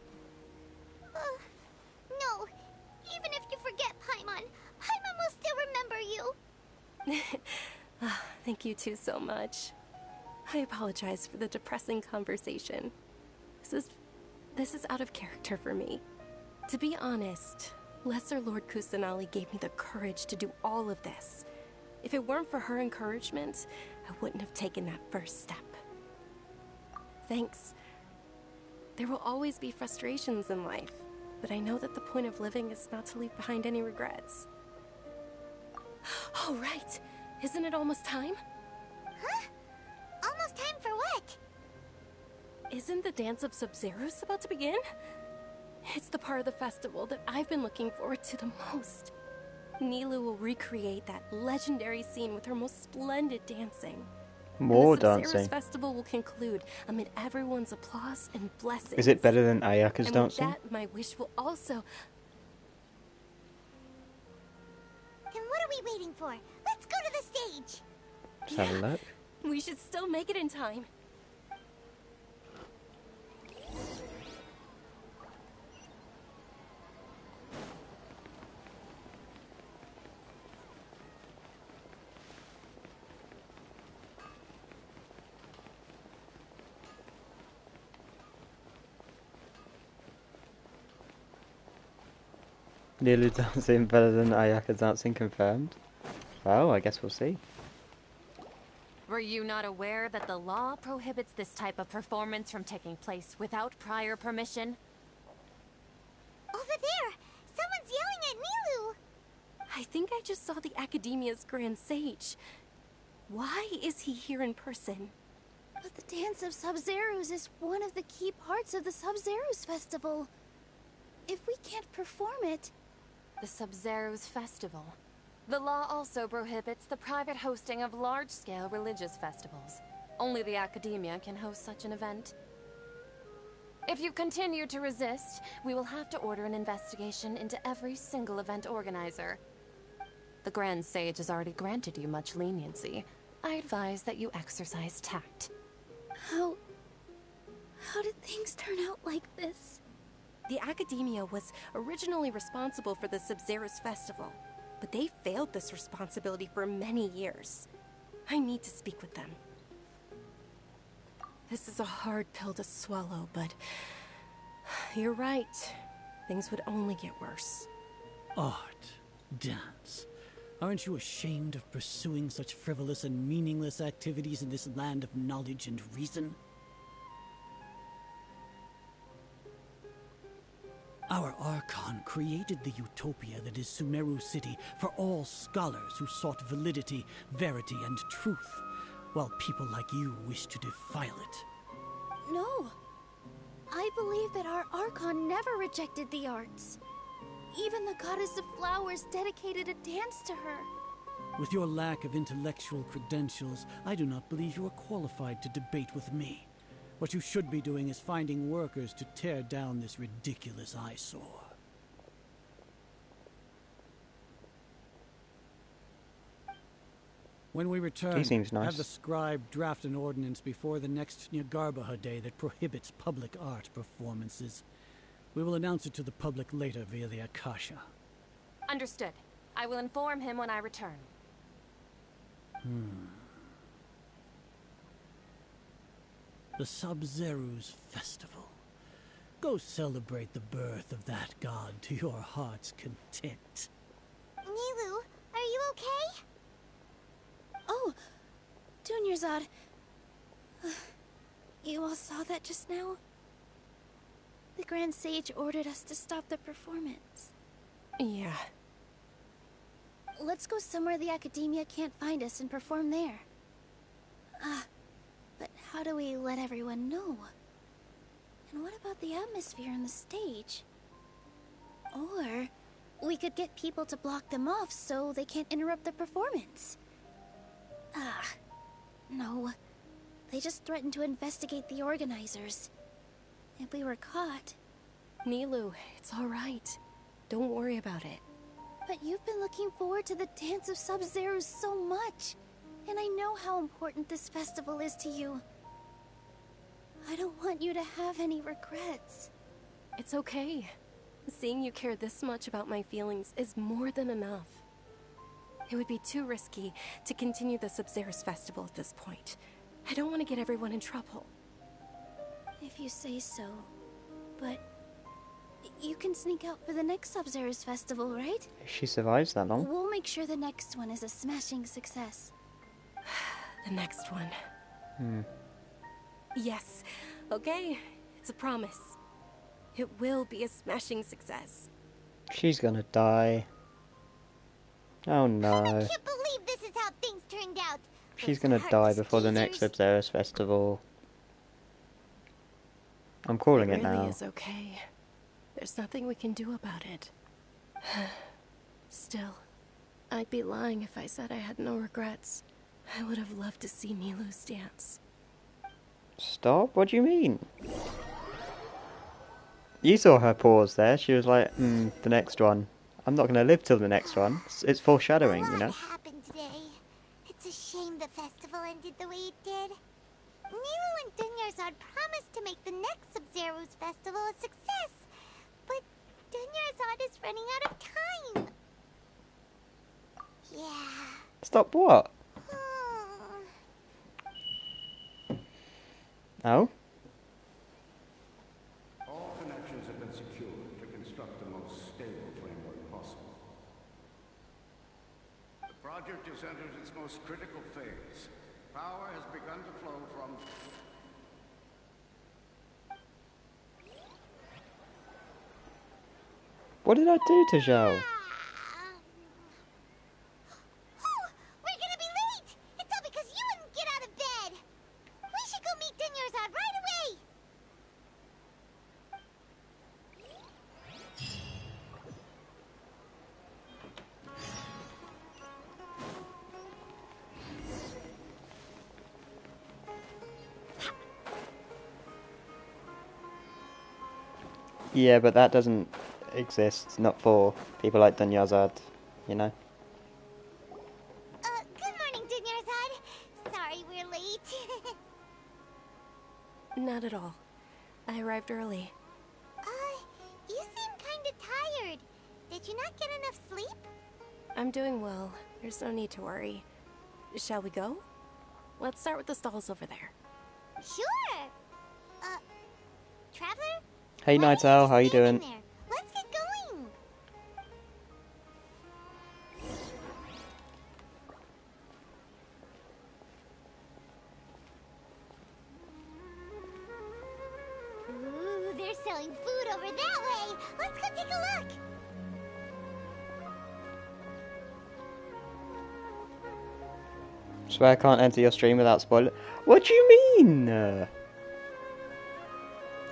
No, even if you forget Paimon, Paimon will still remember you. Thank you two so much. I apologize for the depressing conversation. This is out of character for me. To be honest, Lesser Lord Kusanali gave me the courage to do all of this. If it weren't for her encouragement, I wouldn't have taken that first step. Thanks. There will always be frustrations in life, but I know that the point of living is not to leave behind any regrets. Oh, right. Isn't it almost time? Huh? Almost time for what? Isn't the Dance of Sub-Zerus about to begin? It's the part of the festival that I've been looking forward to the most. Nilu will recreate that legendary scene with her most splendid dancing. More and the Sub-Zerus dancing. festival will conclude amid everyone's applause and blessings. Is it better than Ayaka's and dancing? with that, my wish will also... Then what are we waiting for? Let's go to the stage! Let's have a look. We should still make it in time. Nilu dancing better than Ayaka dancing confirmed? Well, I guess we'll see. Were you not aware that the law prohibits this type of performance from taking place without prior permission? Over there! Someone's yelling at Nilu! I think I just saw the Academia's Grand Sage. Why is he here in person? But the Dance of Sub-Zerus is one of the key parts of the Sub-Zerus festival. If we can't perform it... The Sub-Zerus Festival. The law also prohibits the private hosting of large-scale religious festivals. Only the Academia can host such an event. If you continue to resist, we will have to order an investigation into every single event organizer. The Grand Sage has already granted you much leniency. I advise that you exercise tact. How did things turn out like this? The Academia was originally responsible for the Sub-Zerus Festival, but they failed this responsibility for many years. I need to speak with them. This is a hard pill to swallow, but you're right. Things would only get worse. Art, dance. Aren't you ashamed of pursuing such frivolous and meaningless activities in this land of knowledge and reason? Our Archon created the utopia that is Sumeru City for all scholars who sought validity, verity, and truth, while people like you wish to defile it. No. I believe that our Archon never rejected the arts. Even the goddess of flowers dedicated a dance to her. With your lack of intellectual credentials, I do not believe you are qualified to debate with me. What you should be doing is finding workers to tear down this ridiculous eyesore. When we return, He seems nice. have the scribe draft an ordinance before the next Nyargarbaha Day that prohibits public art performances. We will announce it to the public later via the Akasha. Understood. I will inform him when I return. The Sub-Zerus Festival. Go celebrate the birth of that god to your heart's content. Nilu, are you okay? Oh, Dunyarzad. You all saw that just now? The Grand Sage ordered us to stop the performance. Yeah. Let's go somewhere the Academia can't find us and perform there. But how do we let everyone know? And what about the atmosphere on the stage? Or we could get people to block them off so they can't interrupt the performance. No. They just threatened to investigate the organizers. If we were caught... Nilu, it's alright. Don't worry about it. But you've been looking forward to the Dance of Sub-Zero so much. And I know how important this festival is to you. I don't want you to have any regrets. It's okay. Seeing you care this much about my feelings is more than enough. It would be too risky to continue the Sub-Zero's festival at this point. I don't want to get everyone in trouble. If you say so. But you can sneak out for the next Sub-Zero's festival, right? If she survives that long. We'll make sure the next one is a smashing success. The next one. Yes. Okay. It's a promise. It will be a smashing success. She's gonna die. Oh no. I can't believe this is how things turned out. She's gonna die before the next Sub-Zero's festival. I'm calling it now. It really is okay. There's nothing we can do about it. Still, I'd be lying if I said I had no regrets. I would have loved to see Nilu's dance. Stop? What do you mean? You saw her pause there. She was like, the next one. I'm not going to live till the next one. It's foreshadowing, you know? What happened today? It's a shame the festival ended the way it did. Nilu and Dunyarzad promised to make the next Sub-Zero's festival a success. But Dunyarzad is running out of time. Yeah. Stop what? Oh? All connections have been secured to construct the most stable framework possible. The project has entered its most critical phase. Power has begun to flow from... What did I do to Zhao? We're gonna be late! It's all because you wouldn't get out of bed! We should go meet Dunyarzad right away! Yeah, but that doesn't exist. Not for people like Dunyarzad, you know? Good morning, Dunyarzad. Sorry we're late. Not at all. I arrived early. You seem kinda tired. Did you not get enough sleep? I'm doing well. There's no need to worry. Shall we go? Let's start with the stalls over there. Sure! Traveler? Hey Night Owl, how you doing? Let's get going! Ooh, they're selling food over that way! Let's go take a look! Swear I can't enter your stream without spoiler. What do you mean?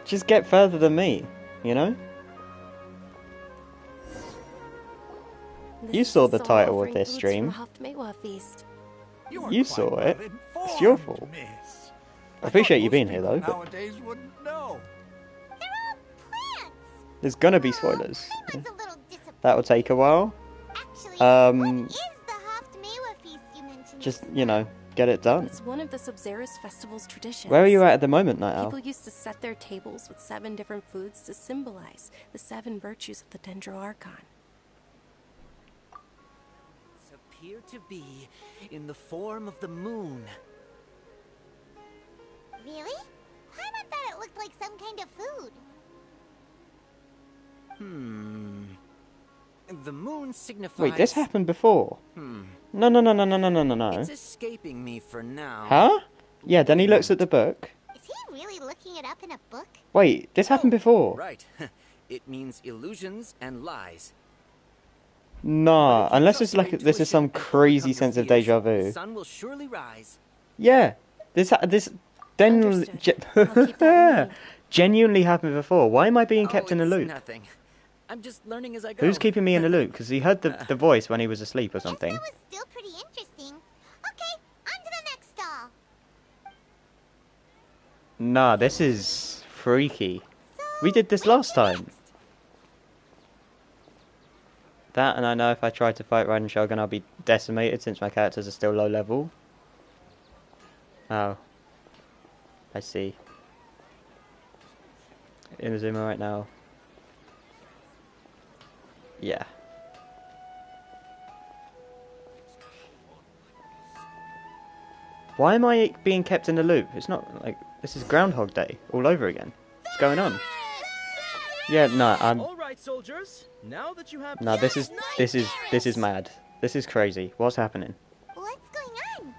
Just get further than me, you know? You saw the title of this stream. You saw it. It's your fault. I appreciate you being here though, but Nowadays wouldn't know. there's gonna be spoilers. That will take a while. Just, you know, get it done. It's one of the Sub-Zero's festival's traditions. Where are you at the moment, Night Owl? People used to set their tables with 7 different foods to symbolize the 7 virtues of the Dendro Archon. Appear to be in the form of the moon. Really? I thought it looked like some kind of food. The moon signifies... Wait, this happened before. No. It's escaping me for now. Huh? Yeah, then he looks at the book. Is he really looking it up in a book? Wait, this happened before. Right. It means illusions and lies. Nah, unless it's like this is some crazy sense of deja vu. The sun will genuinely happened before. Why am I being kept Oh, in a it's loop? nothing. I'm just learning as I go. Who's keeping me in a loop? Because he heard the voice when he was asleep or something. That was still pretty interesting. Okay, on to the next stall. Nah, this is freaky. We did this last time. That, and I know if I try to fight Raiden Shogun, I'll be decimated since my characters are still low level. Oh. I see. Inazuma right now. Yeah. Why am I being kept in a loop? It's not like this is Groundhog Day all over again. What's going on? Yeah, no, I'm. All right, soldiers. Now that you have. No, this is mad. This is crazy. What's happening? What's going on?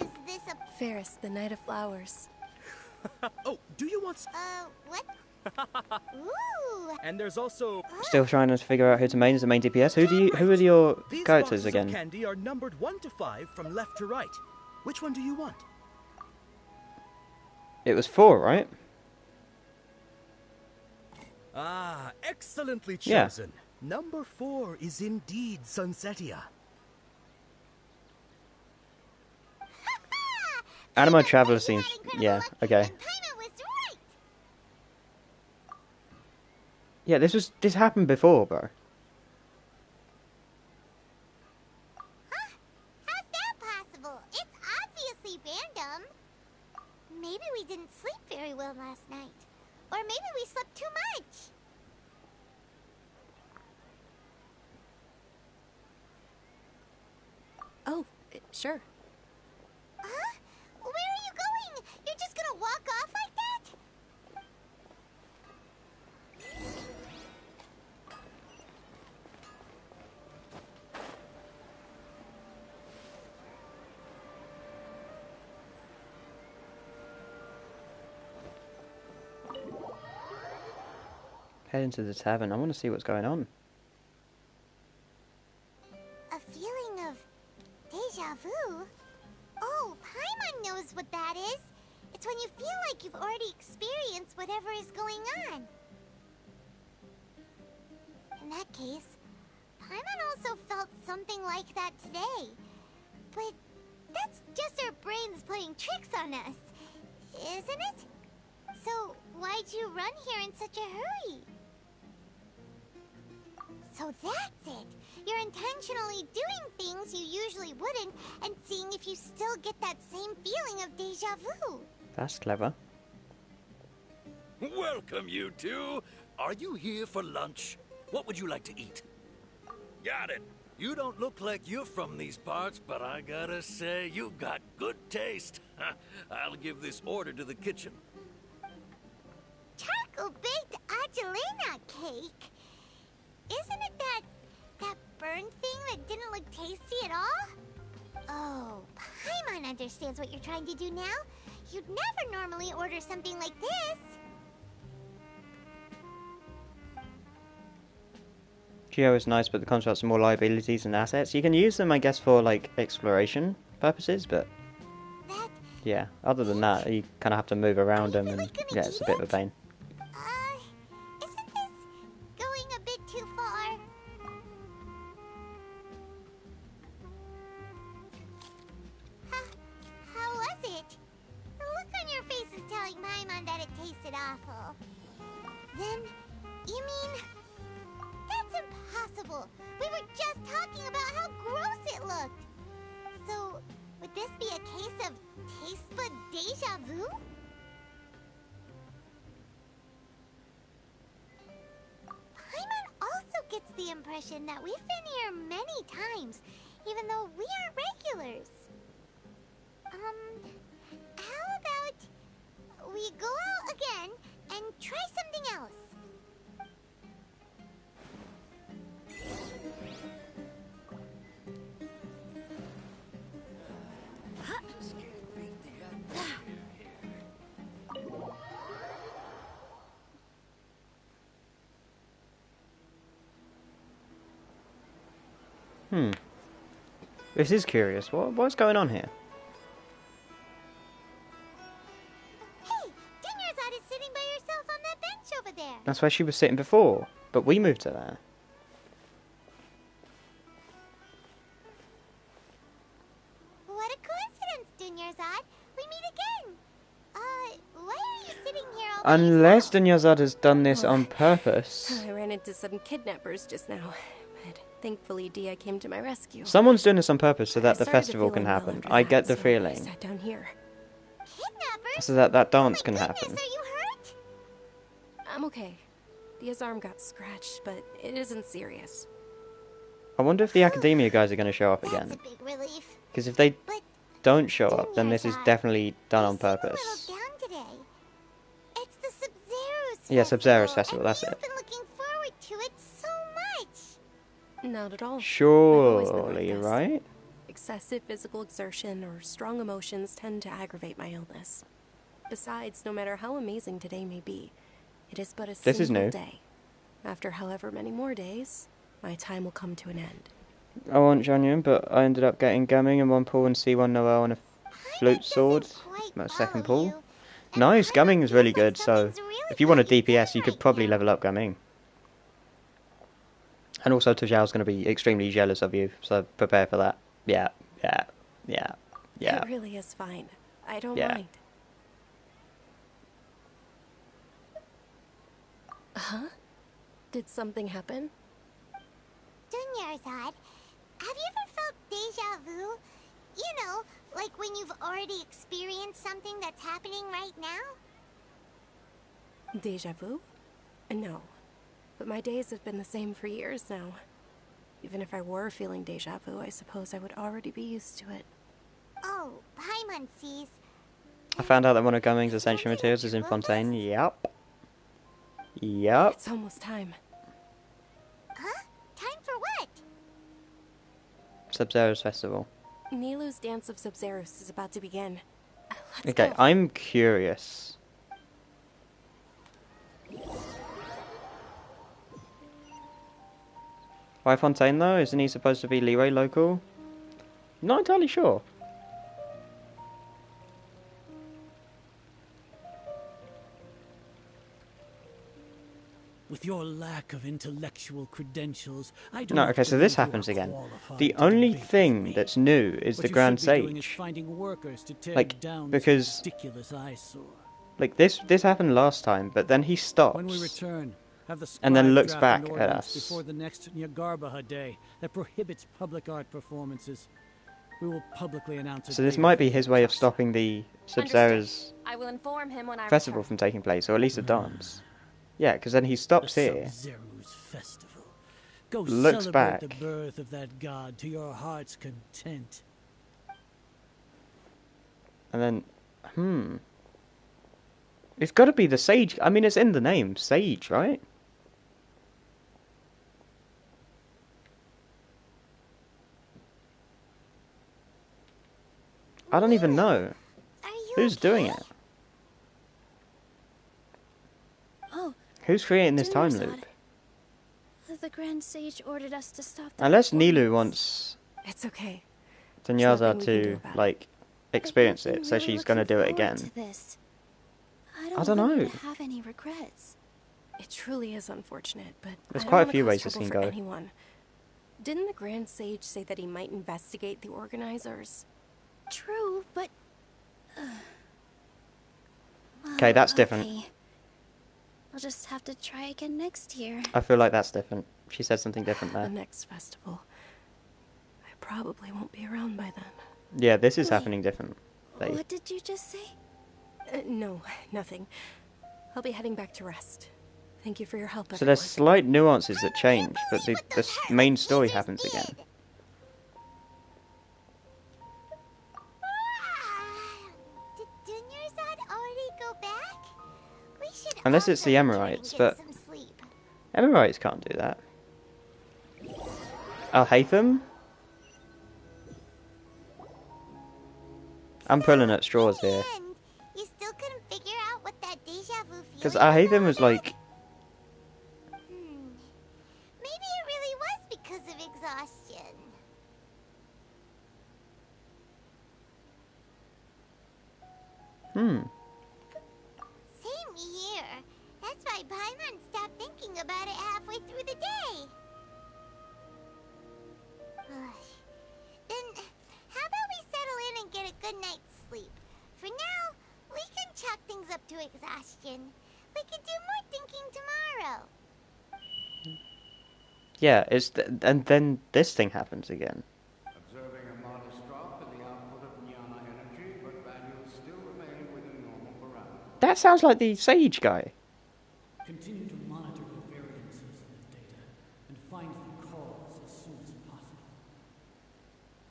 Is this a Ferris, the Night of Flowers. Oh, do you want? What? Ooh. And there's also. Still trying to figure out who to main as the main DPS. Who are your These characters boxes of again? candy are numbered 1 to 5 from left to right. Which one do you want? It was 4, right? Ah, excellently Yeah. chosen. Number 4 is indeed Sunsetia. Animo Traveler seems. Yeah, okay. Yeah, this happened before, bro. How's that possible? It's obviously random. Maybe we didn't sleep very well last night. Or maybe we slept too much. Oh, sure. Huh? Where are you going? You're just gonna walk off like that? Head into the tavern. I want to see what's going on. A feeling of deja vu? Oh, Paimon knows what that is. It's when you feel like you've already experienced whatever is going on. In that case, Paimon also felt something like that today. But that's just our brains playing tricks on us, isn't it? So why'd you run here in such a hurry? So that's it. You're intentionally doing things you usually wouldn't and seeing if you still get that same feeling of deja vu. That's clever. Welcome, you two. Are you here for lunch? What would you like to eat? Got it. You don't look like you're from these parts, but I gotta say, you got good taste. I'll give this order to the kitchen. Charcoal-baked Angelina cake? Isn't it that burn thing that didn't look tasty at all? Oh, Paimon understands what you're trying to do now. You'd never normally order something like this. Geo is nice, but the constructs are more liabilities than assets. You can use them, I guess, for like exploration purposes, but yeah, other than that, you kind of have to move around them, and yeah, it's a bit of a pain. Isn't this going a bit too far? How was it? The look on your face is telling Paimon that it tasted awful. Then, you mean... That's impossible! We were just talking about how gross it looked! So, would this be a case of taste bud deja vu? Paimon also gets the impression that we've been here many times, even though we aren't regulars. How about we go out again and try something else? This is curious. What's going on here? Hey, Dinyarzad is sitting by yourself on That's where she was sitting before, but we moved her there. What a coincidence, Dunyarzad. We meet again. Why are you sitting here all by Unless yourself? Dunyarzad has done this on purpose. I ran into some kidnappers just now, but thankfully Dia came to my rescue. Someone's doing this on purpose so I that the started to festival feel can unwell happen. after I that, get the so I feeling. sat down here. Kidnappers? So that dance can Goodness, happen. are you hurt? I'm okay. Dia's arm got scratched, but it isn't serious. I wonder if the academia guys are going to show up again. That's a big relief. Because if they But don't show up, then this is Dunyarzad, definitely done on you seem a purpose. little down today. It's the Sub-Zero's Yeah, Sub-Zero's festival, festival, that's and it. you've been looking forward to it so much. Not at all. Surely, right? Excessive physical exertion or strong emotions tend to aggravate my illness. Besides, no matter how amazing today may be, it is but a This is single new. day. After however many more days, my time will come to an end. I want Jonyon, but I ended up getting Gumming in one pool and C1 Noel and a flute sword. My second pool. Nice, Gumming is really good, so if you want a DPS, you could probably level up Gumming. And also Tajal's going to be extremely jealous of you, so prepare for that. Yeah. It really is fine. I don't mind. Huh? Did something happen? Dunyarzad, have you ever felt deja vu? You know, like when you've already experienced something that's happening right now? Deja vu? No. But my days have been the same for years now. Even if I were feeling deja vu, I suppose I would already be used to it. Oh, Paimon sees. I found out that one of Gumming's essential materials is in Fontaine. Yep. It's almost time. Huh? Time for what? Sub-Zero's festival. Nilu's Dance of Sub-Zeros is about to begin. Okay, I'm curious. Why Fontaine though? Isn't he supposed to be Leeway local? Not entirely sure. With your lack of intellectual credentials, I don't No, okay, so this happens again. The only thing that's new is the Grand Sage. Like, because like this happened last time, but then he stops. When we return, have the and then scribe looks draft back an at ordinance us. before the next Nyagarbaha Day that prohibits public art performances. We will publicly announce it So this later. might be his way of stopping the Sub-Zero's I will inform him when I festival return. from taking place, or at least a dance. Yeah, because then he stops here, Sub-Zero's festival. Go looks celebrate back, the birth of that god to your heart's content. and then, it's got to be the Sage. I mean, it's in the name, Sage, right? I don't even know. Who's doing it? Oh, Who's creating this time Dunyarzad. loop? The Grand Sage ordered us to stop the Unless performance. Nilu wants It's okay. Dunyarzad to, like, experience it, so she's gonna do it again. To this. I I don't don't know. want to have any regrets. It truly is unfortunate, but There's I don't quite a wanna few cause ways this trouble can for go. anyone. Didn't the Grand Sage say that he might investigate the organizers? True, but Okay, that's different. okay. I'll just have to try again next year. I feel like that's different. She said something different The there. next festival. I probably won't be around by then. Yeah, this is happening different. What did you just say? No, nothing. I'll be heading back to rest. Thank you for your help, So there's slight nuances that change, but the main story happens again. Did Dunyarzad already go back? We should Unless it's the Emirites, but some sleep. Emirites can't do that. Al-Haytham? I'm pulling at straws here. You still couldn't figure out what that deja vu Because feeling Al-Haytham was like... Maybe it really was because of exhaustion. Hmm. Same here. That's why Paimon stopped thinking about it halfway through the day. Then, how about we settle in and get a good night's sleep? For now, we can chalk things up to exhaustion. We can do more thinking tomorrow. Yeah, and then this thing happens again. Observing a modest drop in the output of jnana energy, but values still remain within normal parameters. That sounds like the Sage guy. Continue to monitor the variances in the data and find the cause as soon as possible.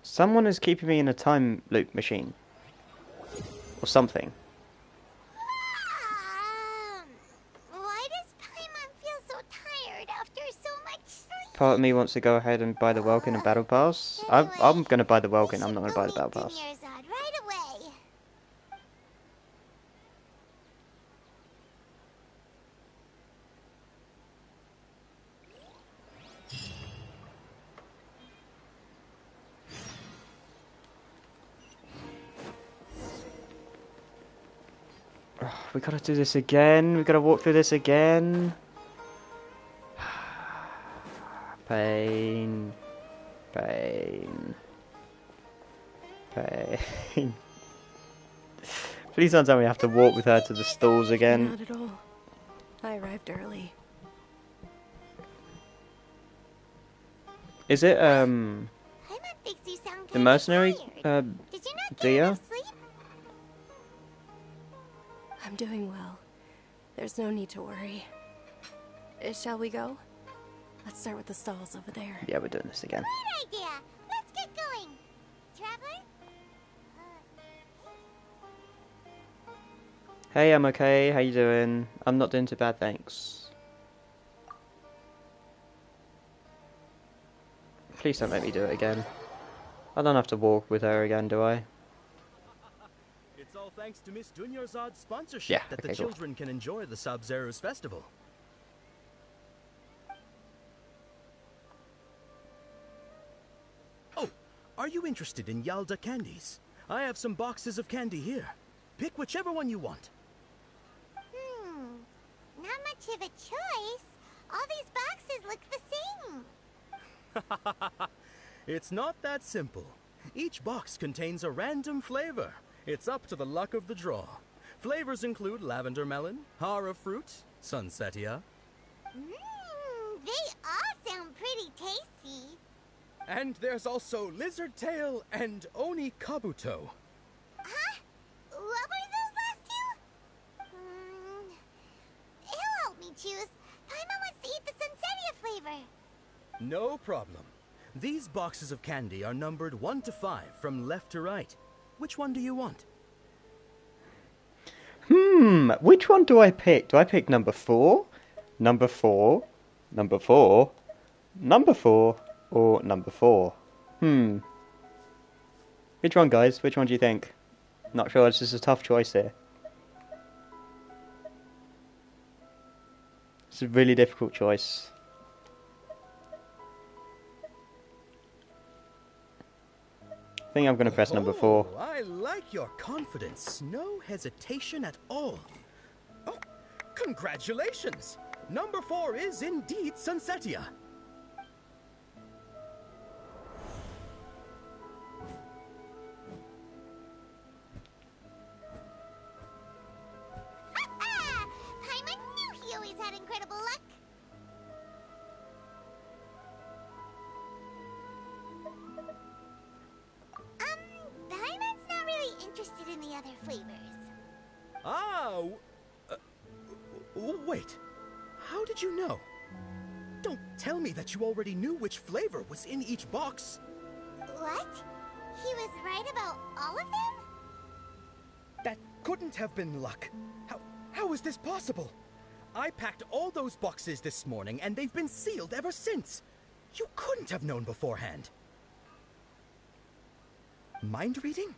Someone is keeping me in a time loop machine. Or something. Why does Paimon feel so tired after so much sleep? Part of me wants to go ahead and buy the Welkin and Battle Pass. I'm going to buy the Welkin, I'm not going to buy the Battle Pass. Right away. We gotta do this again. We gotta walk through this again. Pain. Pain. Pain. Please don't tell me I have to walk with her to the stalls again. Not at all. I arrived early. Is it, the mercenary, Dia? I'm doing well. There's no need to worry. Shall we go? Let's start with the stalls over there. Yeah, we're doing this again. Great idea. Let's get going. Traveler? Hey, I'm okay. How you doing? I'm not doing too bad, thanks. Please don't make me do it again. I don't have to walk with her again, do I? It's all thanks to Miss Dunyarzad's sponsorship that the children can enjoy the Sub-Zero's festival. Oh, are you interested in Yalda candies? I have some boxes of candy here. Pick whichever one you want. Not much of a choice. All these boxes look the same. It's not that simple. Each box contains a random flavor. It's up to the luck of the draw. Flavors include lavender melon, hara fruit, sunsetia. They all sound pretty tasty. And there's also lizard tail and oni kabuto. Huh? What were those last two? He'll help me choose. Paimon wants to eat the sunsetia flavor. No problem. These boxes of candy are numbered 1 to 5 from left to right. Which one do you want? Which one do I pick? Do I pick number 4? Number 4? Number 4? Number 4? Or number 4? Which one, guys? Which one do you think? Not sure, it's just a tough choice here. It's a really difficult choice. I think I'm going to press number 4. I like your confidence. No hesitation at all. Oh, congratulations! Number 4 is indeed Sunsetia. Paimon knew he always had incredible luck. Paimon's not really interested in the other flavors. Wait. How did you know? Don't tell me that you already knew which flavor was in each box. What? He was right about all of them? That couldn't have been luck. How is this possible? I packed all those boxes this morning and they've been sealed ever since. You couldn't have known beforehand. Mind reading?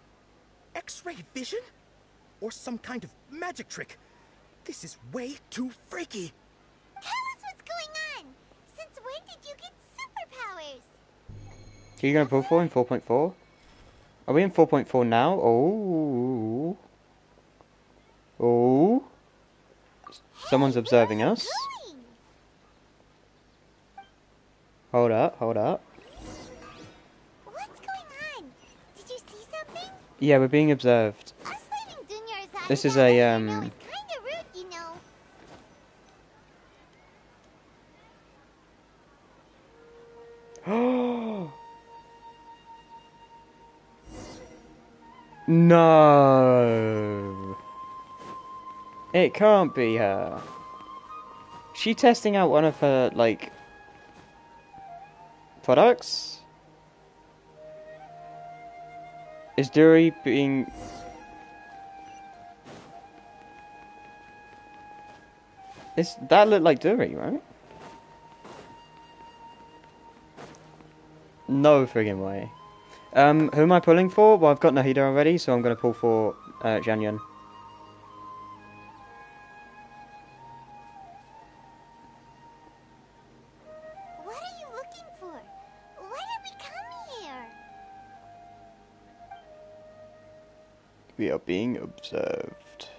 X-ray vision? Or some kind of magic trick? This is way too freaky. Tell us what's going on. Since when did you get superpowers? Are you going to pull 4 in 4.4? Are we in 4.4 now? Oh. Oh. Someone's observing us. Hold up, hold up. What's going on? Did you see something? Yeah, we're being observed. Us leaving Dunyar's house This is without a, letting you know is kinda rude, you know. No. It can't be her. She testing out one of her, like, products? Is Duri being... That looked like Duri, right? No friggin' way. Who am I pulling for? Well, I've got Nahida already, so I'm going to pull for Janyan. What are you looking for? Why did we come here? We are being observed.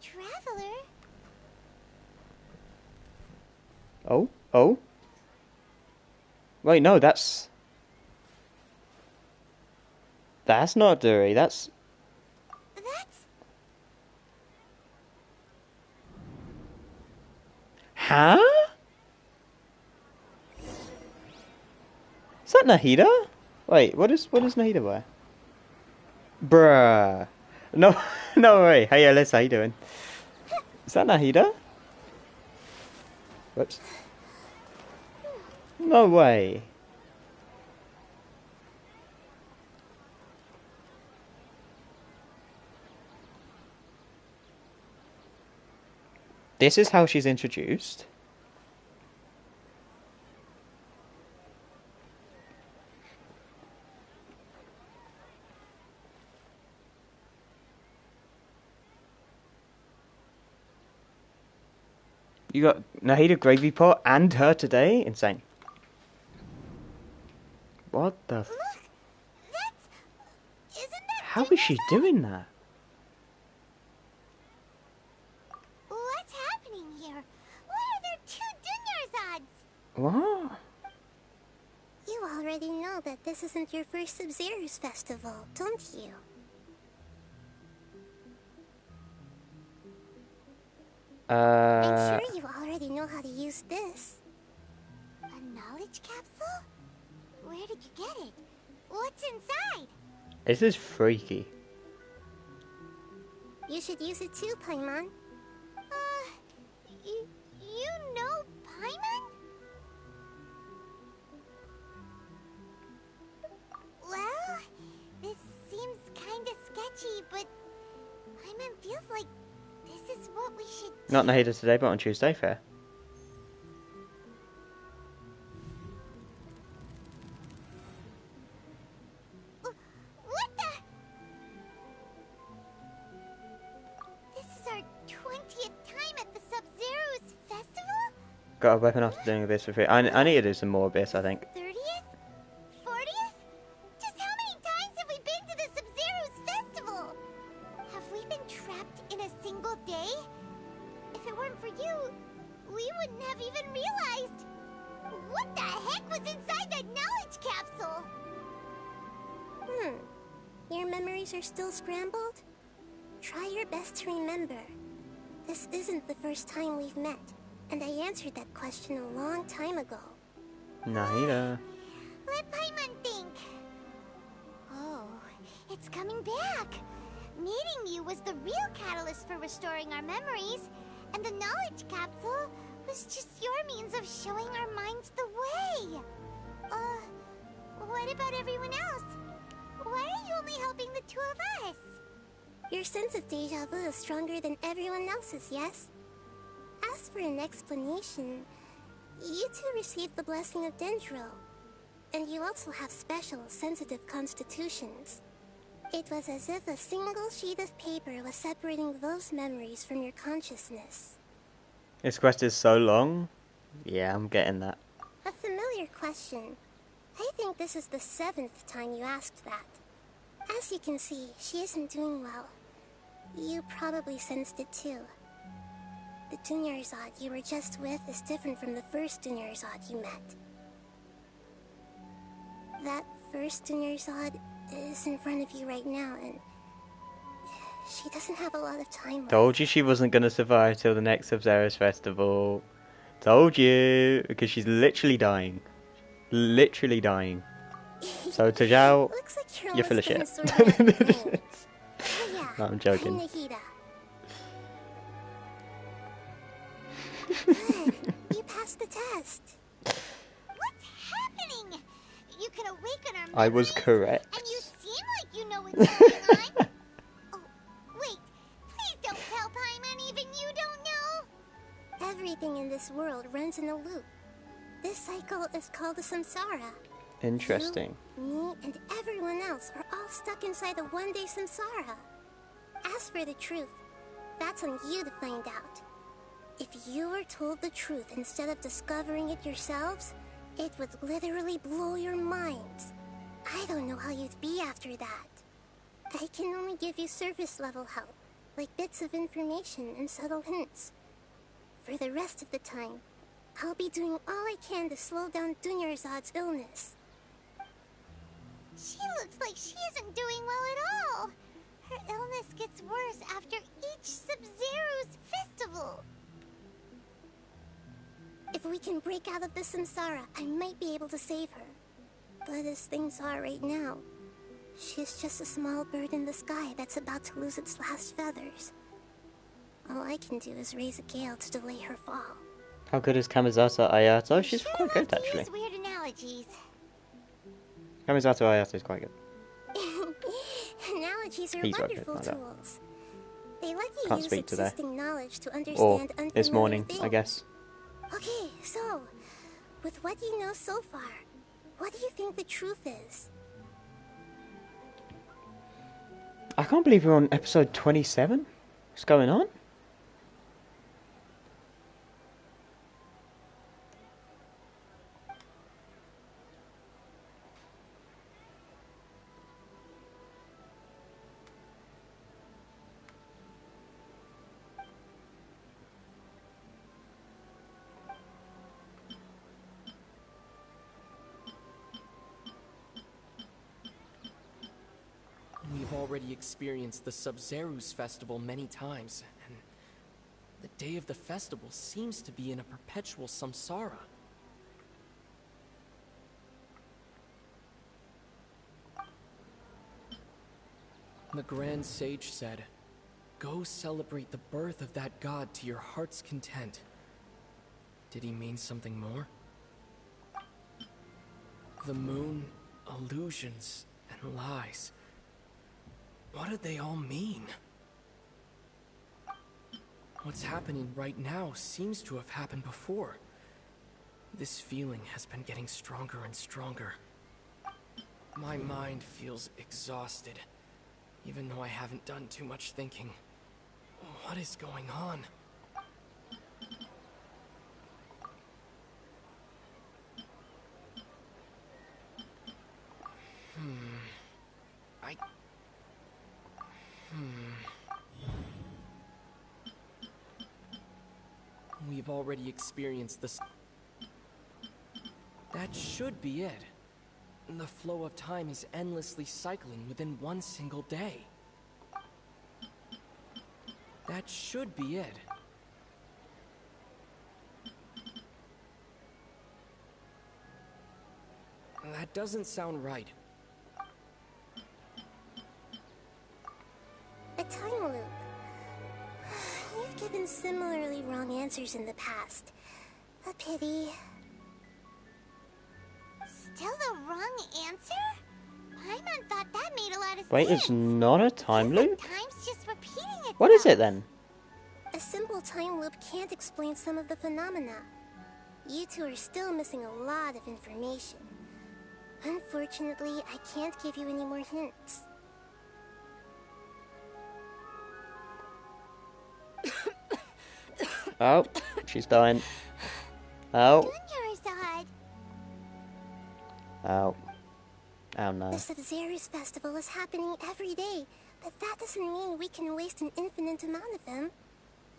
Traveler? Oh? Oh? Wait, no, that's not Duri, that's... Huh? Is that Nahida? Wait, what does Nahida wear? Bruh. No, no way. Hey Alice, how you doing? Is that Nahida? Whoops. No way. This is how she's introduced? You got Nahida Gravy Pot and her today? Insane. What the f... How is she doing that? What's happening here? Why are there 2 Dunyarzad's? What? You already know that this isn't your first Sub-Zero's festival, don't you? I'm sure you already know how to use this. A knowledge capsule? Where did you get it? What's inside? This is freaky. You should use it too, Paimon. You know Paimon? Well, this seems kinda sketchy, but Paimon feels like this is what we should do. Not Nahida today, but on Tuesday, fair. What the? This is our 20th time at the Sub-Zero's festival? Got a weapon after doing this for free. I need to do some more Abyss, I think. 30th? 40th? Just how many times have we been to the Sub-Zero's festival? Have we been trapped in a single day? If it weren't for you, we wouldn't have even realized. What the heck was inside that knowledge capsule? Your memories are still scrambled? Try your best to remember. This isn't the first time we've met, and I answered that question a long time ago. Nahida. Let Paimon think. Oh, it's coming back. Meeting you was the real catalyst for restoring our memories, and the knowledge capsule was just your means of showing our minds the way. What about everyone else? Why are you only helping the 2 of us? Your sense of deja vu is stronger than everyone else's, yes? As for an explanation, you 2 received the blessing of Dendro, and you also have special, sensitive constitutions. It was as if a single sheet of paper was separating those memories from your consciousness. This quest is so long. Yeah, I'm getting that. A familiar question. I think this is the 7th time you asked that. As you can see, she isn't doing well. You probably sensed it too. The Dunyarzad you were just with is different from the first Dunyarzad you met. That first Dunyarzad is in front of you right now, and she doesn't have a lot of time left. Told you she wasn't going to survive till the next Sub-Zero's festival. Told you, because she's literally dying. Literally dying. So, Tajao, Looks like you're you're full of almost shit. done sorting out your brain. Oh yeah, No, I'm joking. I'm Nahida. Good, you passed the test. What's happening? You can awaken our memories, I was correct. and you seem like you know what's going on. Oh, wait, please don't tell Paimon even you don't know. Everything in this world runs in a loop. This cycle is called a samsara. Interesting. You, me, and everyone else are all stuck inside a one-day samsara. As for the truth, that's on you to find out. If you were told the truth instead of discovering it yourselves, it would literally blow your minds. I don't know how you'd be after that. I can only give you surface-level help, like bits of information and subtle hints. For the rest of the time, I'll be doing all I can to slow down Dunyarzad's illness. She looks like she isn't doing well at all. Her illness gets worse after each Sub-Zero's festival. If we can break out of the samsara, I might be able to save her. But as things are right now, she's just a small bird in the sky that's about to lose its last feathers. All I can do is raise a gale to delay her fall. How good is Kamisato Ayato? She's quite good, actually. Use weird analogies. Kamisato Ayato is quite good. Analogies are He's quite good, wonderful no doubt. tools. They let you Can't use speak today. existing knowledge to Or understand unfamiliar this morning, things. I guess. Okay, so, with what you know so far, what do you think the truth is? I can't believe we're on episode 27. What's going on? We've already experienced the Sub-Zero's festival many times, and the day of the festival seems to be in a perpetual samsara. The Grand Sage said, "Go celebrate the birth of that god to your heart's content." Did he mean something more? The moon, illusions, and lies. What do they all mean? What's happening right now seems to have happened before. This feeling has been getting stronger and stronger. My mind feels exhausted, even though I haven't done too much thinking. What is going on? We've already experienced this. That should be it. The flow of time is endlessly cycling within one single day. That should be it. That doesn't sound right. A time loop. You've given similarly wrong answers in the past. A pity. Still the wrong answer? Paimon thought that made a lot of sense. Wait, it's not a time loop? Time's just repeating itself. What is it then? A simple time loop can't explain some of the phenomena. You two are still missing a lot of information. Unfortunately, I can't give you any more hints. Oh, she's dying. Oh. Dunyarzad. Oh. Oh no. The Sub-Zero's festival is happening every day, but that doesn't mean we can waste an infinite amount of them.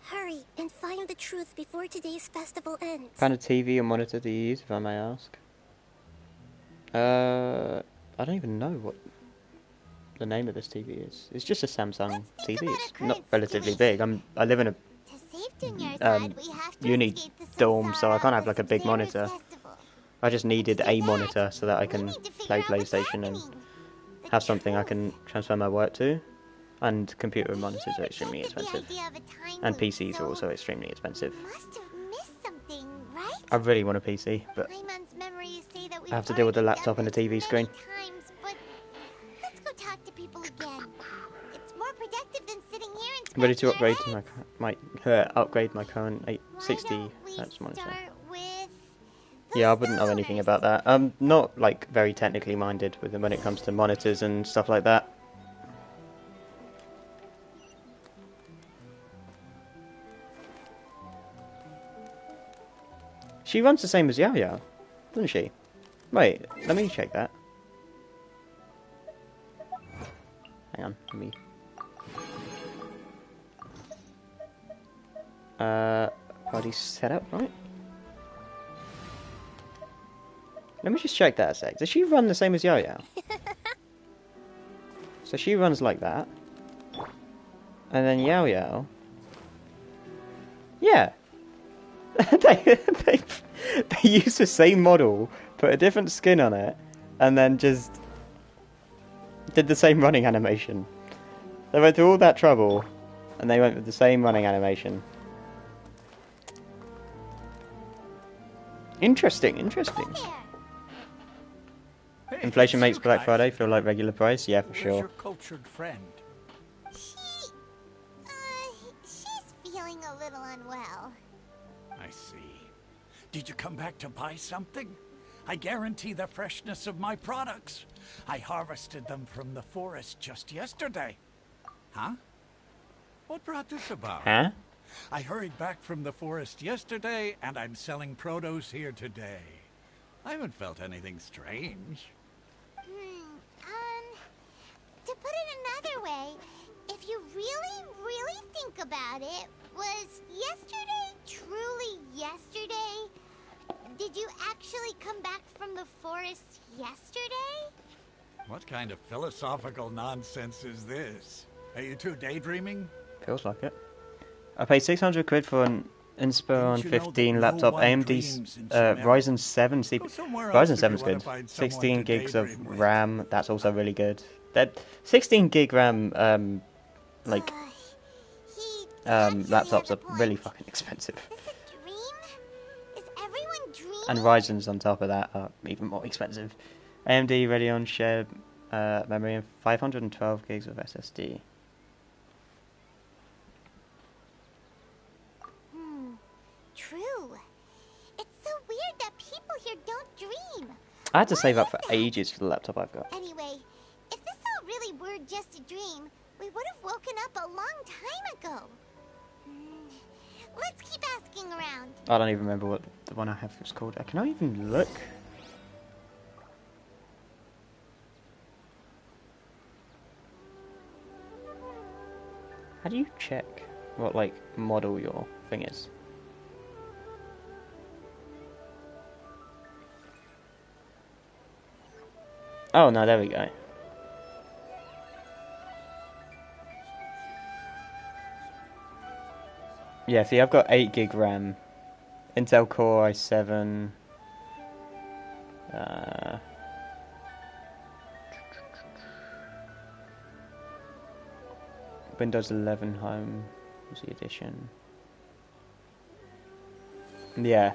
Hurry and find the truth before today's festival ends. What kind of TV or monitor do you use, if I may ask? I don't even know what the name of this TV is. It's just a Samsung TV. It's not relatively big. I live in a uni dorm, so I can't have like a big monitor. I just needed a monitor so that I can play PlayStation and have something I can transfer my work to. And computer monitors are extremely expensive. And PCs are also extremely expensive. I really want a PC, but I have to deal with the laptop and the TV screen. Let's go talk to people again. It's more productive than sitting here and I'm ready to upgrade my current 860 Hz monitor. Yeah, I wouldn't know anything about that. I'm not like very technically minded with them when it comes to monitors and stuff like that. She runs the same as Yao Yao, doesn't she? Wait, let me check that. Hang on, let me... party setup, right? Let me just check that a sec. Does she run the same as Yao Yao? So she runs like that. And then Yao Yao... Yeah! they use the same model, put a different skin on it, and then just did the same running animation. They went through all that trouble, and they went with the same running animation. Interesting, interesting. Hey, Inflation makes Black Friday feel like regular price? Yeah, for Where's sure. your cultured friend? She's feeling a little unwell. I see. Did you come back to buy something? I guarantee the freshness of my products. I harvested them from the forest just yesterday. Huh? What brought this about? Huh? I hurried back from the forest yesterday, and I'm selling produce here today. I haven't felt anything strange. To put it another way, if you really think about it, was yesterday truly yesterday? Did you actually come back from the forest yesterday? What kind of philosophical nonsense is this? Are you two daydreaming? Feels like it. I paid 600 quid for an Inspiron 15 laptop, AMD's Ryzen 7 CPU. Ryzen 7's good. 16 gigs of RAM, that's also really good. That 16 gig RAM laptops are really fucking expensive. And Ryzen's on top of that are even more expensive. AMD Radeon shared memory and 512 gigs of SSD. True. It's so weird that people here don't dream. I had to save up for ages for the laptop I've got. Anyway, if this all really were just a dream, we would have woken up a long time ago. Let's keep asking around. I don't even remember what the one I have is called. Can I even look? How do you check what like model your thing is? Oh no, there we go. Yeah, see, I've got 8 gig RAM, Intel Core i7, Windows 11 Home was the edition. Yeah.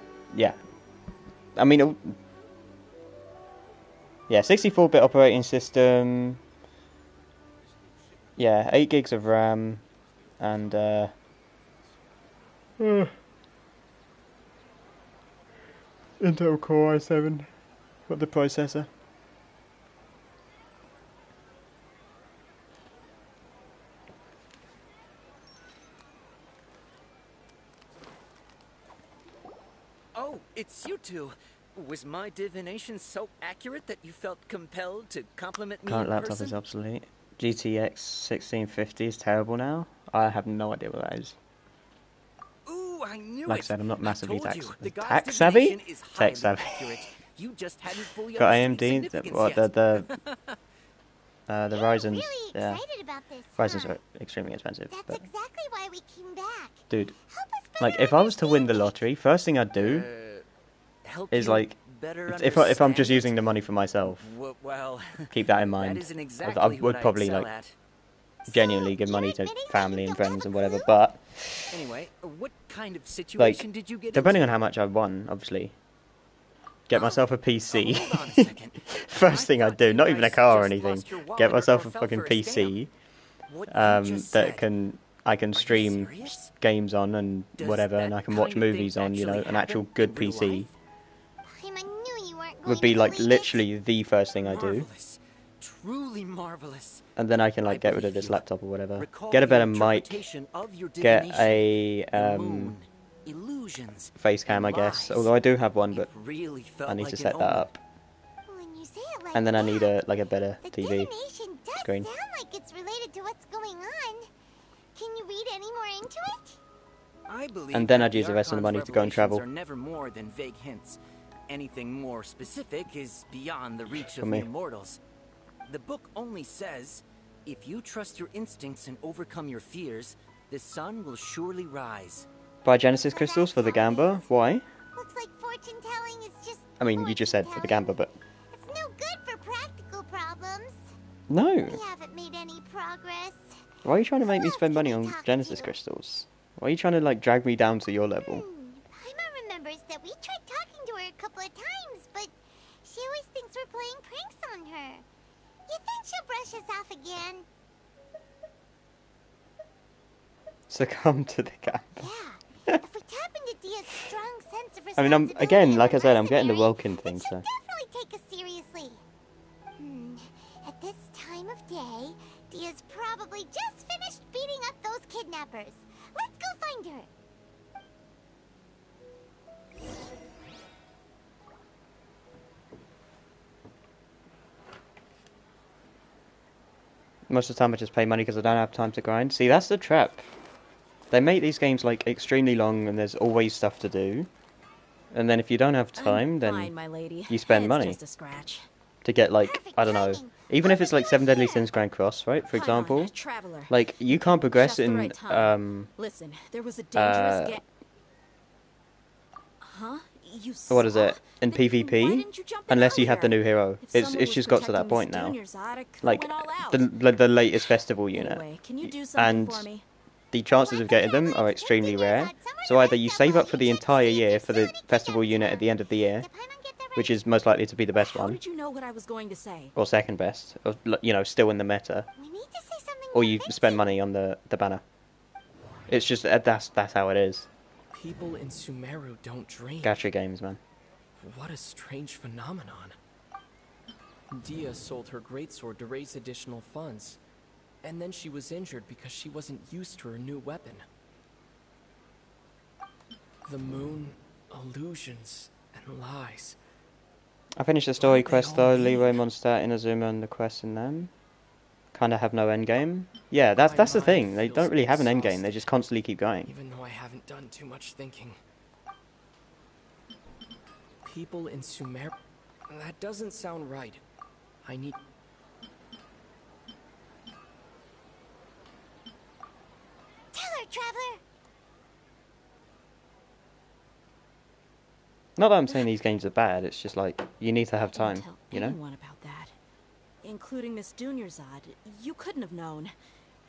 I mean, yeah, 64-bit operating system. Yeah, 8 gigs of RAM, and Intel Core i7 for the processor. Oh, it's you two. Was my divination so accurate that you felt compelled to compliment me Current in laptop person? is obsolete. GTX 1650 is terrible now. I have no idea what that is. I knew Like I it. said, I'm not massively I told you, the god's tax savvy. divination is highly Tech savvy. accurate. You just hadn't fully Got understood AMD. significance What yet. the Ryzen's? Really Yeah, excited about this, Ryzen's huh? are extremely expensive. That's But exactly why we came back. dude, like if I was to win the lottery, first thing I'd do Help is you like better if I'm just understand using it? the money for myself. Well, Keep that in that mind. isn't I exactly would what I probably excel like at. genuinely give money to family and friends and whatever. But Anyway, what kind of situation like, did you get depending on into? how much I won, obviously, get myself a PC. Hold on a second. First thing I'd do, not even a guys car or just anything, lost your wallet get or myself a fell fucking for a PC What you just that said. I can stream serious? games on and Does whatever, and that I can kind watch of thing movies on. You know, actually an actual happen good in real PC life? Paimon knew you weren't going would be to like believe literally the first thing I do. Marvelous. Truly marvelous. And then I can like I get rid of believe this you. laptop or whatever. Recall Get a the better mic. interpretation of your Get divination. a The moon, illusions, face cam, I and guess. lies. Although I do have one, but Really felt I need like to an set that omen. up. When you say it like And then I that, need a better the TV divination does screen. sound like it's related to what's going on. Can you read any more into it? I believe And then that I'd use the rest of the money to go and revelations travel. are never more than vague hints. Anything more specific is beyond the reach For of me. mere mortals. The book only says, if you trust your instincts and overcome your fears, the sun will surely rise. Buy Genesis crystals for the Gamba. Why? Looks like fortune telling is just I mean, you just said for the Gamba, but it's no good for practical problems. no. We haven't made any progress. Why are you trying to make me spend money on Genesis crystals? Why are you trying to like drag me down to your level? Paimon remembers that we tried talking to her a couple of times, but she always thinks we're playing pranks on her. You think she'll brush us off again? Succumb to the Gamba. If we tap into Dia's strong sense of I mean, I'm again, like I said, I'm getting the Welkin thing, so definitely take us seriously. At this time of day, Dia's probably just finished beating up those kidnappers. Let's go find her. most of the time I just pay money because I don't have time to grind. See, that's the trap. They make these games like extremely long, and there's always stuff to do. And then if you don't have time, then fine, my lady. you spend It's money just a scratch. to get like, I don't know, even if it's like 7 Deadly Sins Grand Cross, right? For example, Traveler. like you can't progress Just the in right time. Listen, there was a dangerous Huh? You what is saw? it in PvP? Unless you have the new hero, it's just got to that point now. Like the latest festival unit, Anyway, can you do something and for me? the chances of getting them are extremely rare. So either you save up for the entire year for the festival unit at the end of the year, which is most likely to be the best How one, did you know what I was going to say? or second best, or you know, still in the meta, or you spend money on the banner. It's just that's how it is. People in Sumeru don't dream. Gacha games, man. What a strange phenomenon. Dia sold her greatsword to raise additional funds, and then she was injured because she wasn't used to her new weapon. The moon, illusions, and lies. I finished the story quest though. Leroy, Mondstadt, Inazuma, and the quests in them. Kind of have no end game. Yeah, that's the thing. They don't really have an end game. They just constantly keep going. Even though I haven't done too much thinking. People in Sumeru. That doesn't sound right. I need. Tell her, Traveler. Not that I'm saying these games are bad. It's just like you need to have time. You know. Anyone about that, including Miss Dunyarzad. You couldn't have known.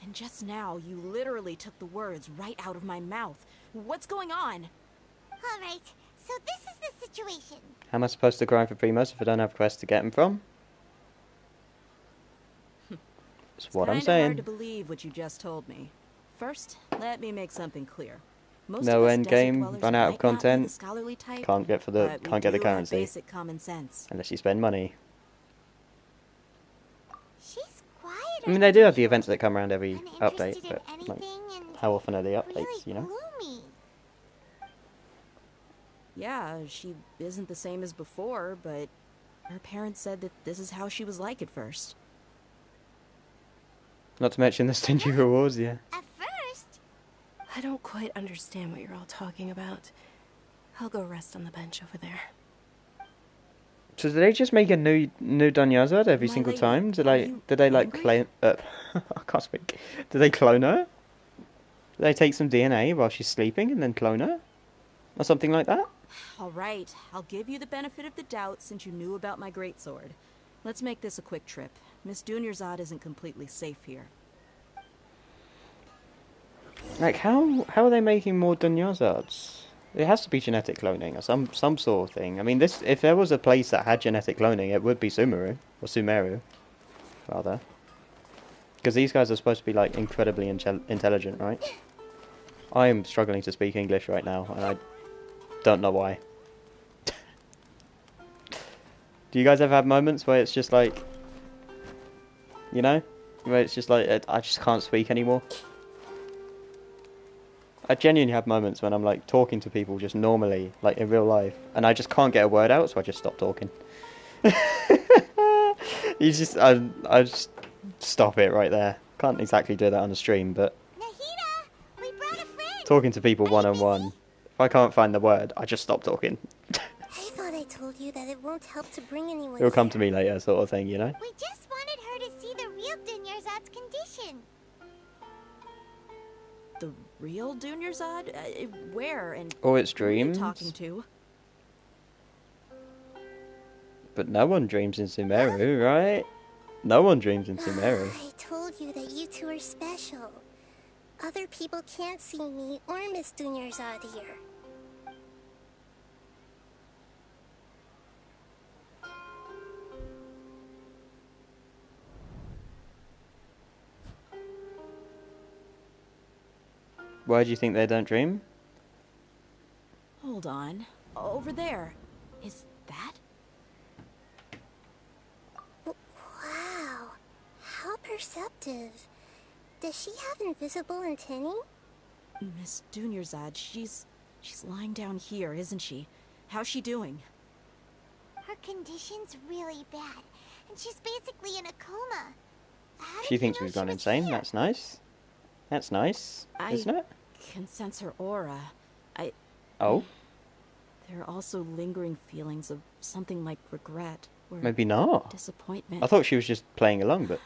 And just now, you literally took the words right out of my mouth. What's going on? All right, so this is the situation. How am I supposed to grind for Primos if I don't have quests to get them from? That's what I'm Kinda saying. hard to believe what you just told me. First, let me make something clear. Most No of us end desert game, dwellers run out of might not be the content. scholarly type, Can't get but we can't get the do have currency basic common sense. unless you spend money. She's quiet. I mean, they do have the events that come around every update, but like, how often are the updates? You know. Gloomy. Yeah, she isn't the same as before, but her parents said that this is how she was like at first. Not to mention the stingy rewards, yeah. At first, I don't quite understand what you're all talking about. I'll go rest on the bench over there. So do they just make a new Dunyazad every single time? Do they like clone? I can't speak. Do they clone her? Do they take some DNA while she's sleeping and then clone her, or something like that? All right, I'll give you the benefit of the doubt since you knew about my greatsword. Let's make this a quick trip. Miss Dunyarzad isn't completely safe here. Like how are they making more Dunyazads? It has to be genetic cloning or some sort of thing. I mean, if there was a place that had genetic cloning, it would be Sumeru, or Sumeru, rather. Because these guys are supposed to be like incredibly intelligent, right? I am struggling to speak English right now, and I don't know why. Do you guys ever have moments where it's just like, you know, where it's just like I just can't speak anymore? I genuinely have moments when I'm like talking to people just normally, like in real life, and I just can't get a word out, so I just stop talking. I just stop it right there. Can't exactly do that on the stream, but talking to people one-on-one, if I can't find the word, I just stop talking. I thought I told you that it won't help to bring anyone It'll come to me later, sort of thing, you know? We just wanted her to see the real Dunyarzad's condition. The real Dunyarzad? Where and Or its who are you dreams. talking to? But no one dreams in Sumeru, right? No one dreams in Sumeru. I told you that you two are special. Other people can't see me or Miss Dunyarzad here. Why do you think they don't dream? Hold on. Over there. Is that? Wow. How perceptive. Does she have invisible antennae? Miss Dunyarzad, she's lying down here, isn't she? How's she doing? Her condition's really bad, and she's basically in a coma. She thinks we've gone insane. That's nice. That's nice, isn't it? I can sense her aura. Oh? There are also lingering feelings of something like regret or Maybe not. disappointment. I thought she was just playing along, but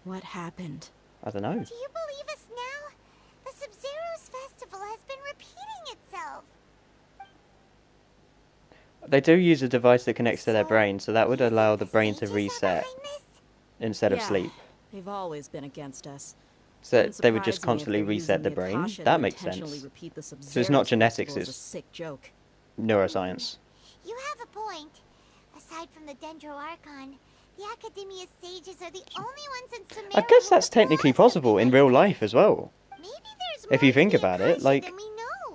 What happened? I don't know. Do you believe us now? The Sub-Zero's festival has been repeating itself. They do use a device that connects to their brain, so that would allow the brain to reset instead of Yeah, sleep. They've always been against us. So Wouldn't they would just surprise me if constantly they're reset using the brain. Akasha That to makes intentionally sense. repeat the So it's Sub-Zero's not genetics, festival as a it's sick joke. neuroscience. You have a point. Aside from the Dendro Archon, the Academia's sages are the only ones in Sumeru. I guess that's technically possible in real life as well. If you think about it, like,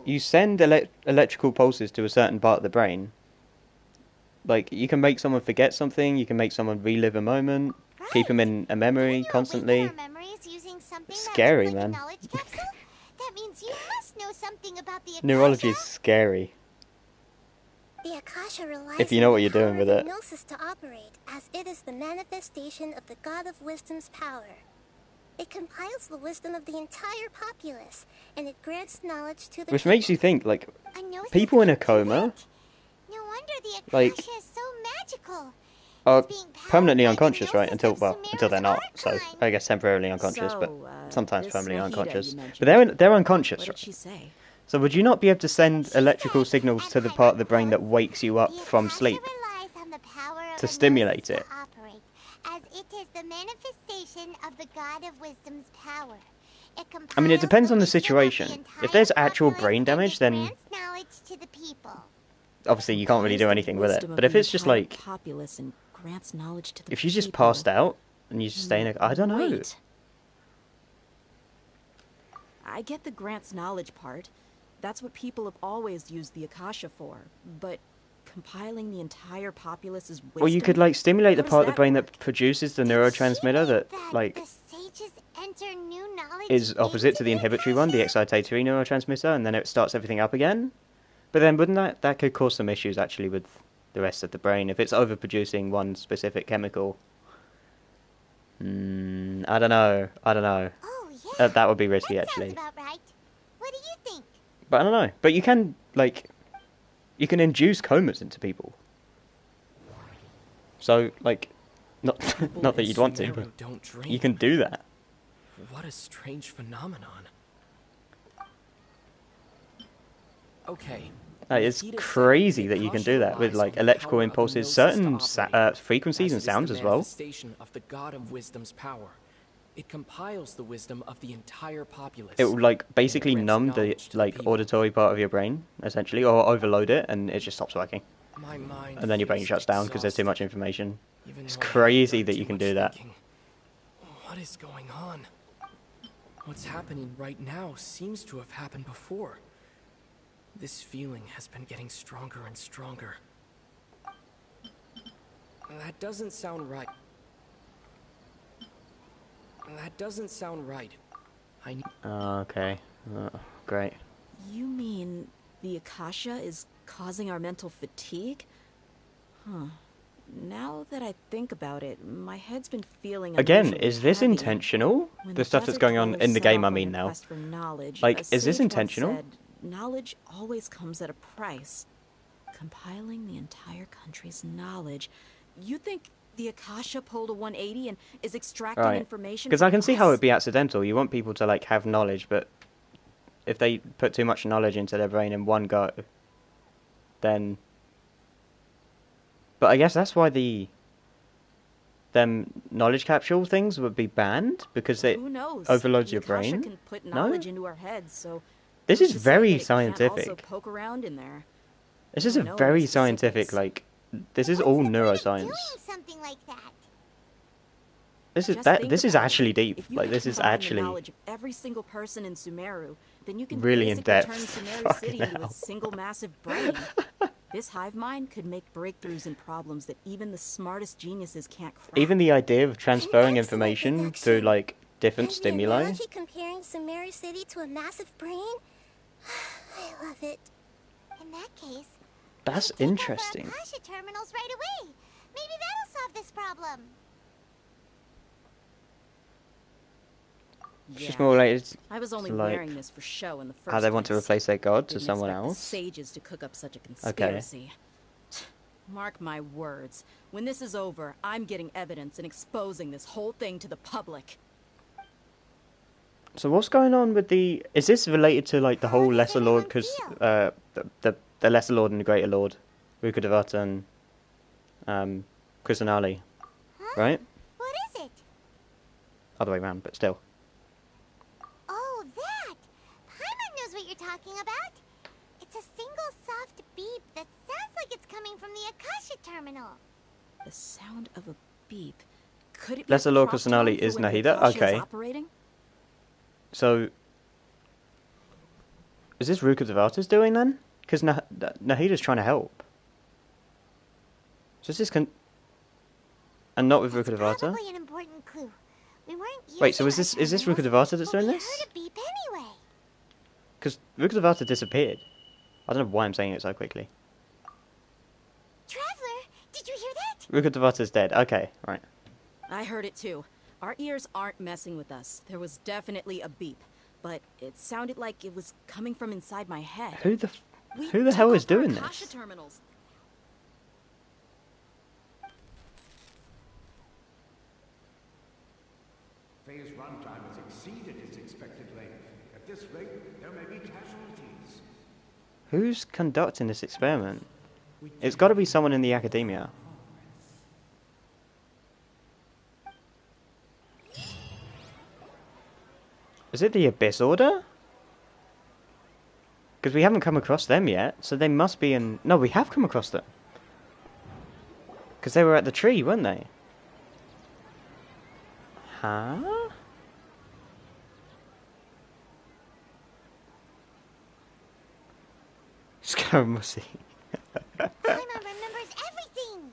you send electrical pulses to a certain part of the brain. Like, you can make someone forget something, you can make someone relive a moment, keep them in a memory constantly. Scary, man. That means you must know something about the Akasha. Neurology is scary. The Akasha relies If you know on what the you're doing power with of it. the Gnosis to operate, as it is the manifestation of the God of Wisdom's power. It compiles the wisdom of the entire populace, and it grants knowledge to the Which makes you think, like, Gnosis people in a can do coma, it. No wonder the Akasha like, is so magical. are permanently unconscious, right? Until they're not. So I guess temporarily unconscious, but sometimes this permanently Nahida unconscious. you But they're unconscious, What right? did she say? So would you not be able to send electrical signals to the part of the brain that wakes you up from sleep to stimulate it? Operate, as it is the manifestation of the God of Wisdom's power. I mean, it depends on the situation. If there's actual brain damage, then Knowledge to the people. obviously you can't really do anything with it. But if it's just like, populace and grants knowledge to the if you just people. passed out and you just stay in a, I don't know. Wait. I get the grants knowledge part. That's what people have always used the Akasha for. But compiling the entire populace's wisdom... Or you could like stimulate the How does part of the that brain that produces the neurotransmitter that like is opposite to the inhibitory one, the excitatory neurotransmitter, and then it starts everything up again. But then wouldn't that could cause some issues actually with the rest of the brain if it's overproducing one specific chemical? I don't know. Oh, yeah. That would be risky That actually. sounds about right. What do you But I don't know. But you can, like, you can induce comas into people. So, like, not People not that in you'd want to, Sumeru but don't dream. you can do that. What a strange phenomenon. Okay. It's crazy that you can do that with, like, electrical impulses, certain frequencies and sounds as well. Manifestation of the God of Wisdom's power. It compiles the wisdom of the entire populace. It will, like, basically numb the, like, auditory part of your brain, essentially, or overload it, and it just stops working. My mind And then your brain feels shuts down because there's too much exhausted. information. Even It's when I crazy haven't that done you too can much do that. thinking. What is going on? What's happening right now seems to have happened before. This feeling has been getting stronger and stronger. That doesn't sound right. That doesn't sound right. I need... Okay. Great. You mean the Akasha is causing our mental fatigue? Huh. Now that I think about it, my head's been feeling Again, unusually is this heavy. intentional? When The stuff that's desert going on dwellers in the set game, off I on mean, their now. quest for knowledge, Like, a is this sage once intentional? said, knowledge always comes at a price. Compiling the entire country's knowledge. You think the Akasha pulled a 180 and is extracting Right. information Because from I can see how us? it'd be accidental. You want people to, like, have knowledge, but if they put too much knowledge into their brain in one go, then... But I guess that's why them knowledge capsule things would be banned, because it Who knows? overloads The your Akasha brain. can put No? knowledge into our heads, so This who's is to say very that it can't also scientific. poke around in there? This is Don't a know very any scientific, specifics. like... This is all neuroscience. Doing something like that. This is Just that. think This is about it. actually deep. If you Like, could this is combine the actually knowledge of every single person in Sumeru, then you can really in basically depth. turn Sumeru Fucking City into hell. a single massive brain. This hive mind could make breakthroughs in problems that even the smartest geniuses can't crack. Even the idea of transferring information through, like, different The stimuli. analogy comparing Sumeru City to a massive brain? I love it. In that case, That's interesting. Akasha terminals right away. Maybe that'll solve this problem. It's just more related I was only to, like, wearing this for show in the first how they want to place. replace their god to Didn't someone expect the else. sages to cook up such a Okay. conspiracy. Mark my words. When this is over, I'm getting evidence and exposing this whole thing to the public. So what's going on with the... Is this related to, like, the whole Lesser Lord? Because the Lesser Lord and the Greater Lord, Rukkhadevata and Kusanali, right? What is it? Other way around, but still. Oh, that! Paimon knows what you're talking about. It's a single soft beep that sounds like it's coming from the Akasha terminal. The sound of a beep. Could it be Lesser a Lord prop Kusanali tone for is when the Nahida? Akasha is Okay. operating? So... Is this Rukkhadevata's doing then? Because Nahida's trying to help. So is this and not with Rukkhadevata? Probably an important clue. We weren't Wait, so using is our this terminals, Rukkhadevata that's but doing we this? heard a beep anyway. Because Rukkhadevata disappeared. I don't know why I'm saying it so quickly. Traveler, did you hear that? Rukkhadevata's dead. Okay, right. I heard it too. Our ears aren't messing with us. There was definitely a beep, but it sounded like it was coming from inside my head. Who the We hell took is off our doing Akasha this? terminals. Phase runtime has exceeded its expected length. At this rate, there may be casualties. Who's conducting this experiment? It's got to be someone in the academia. Is it the Abyss Order? Because we haven't come across them yet, so they must be in... No, we have come across them. Because they were at the tree, weren't they? Huh? Scaramucci. Paimon remembers everything.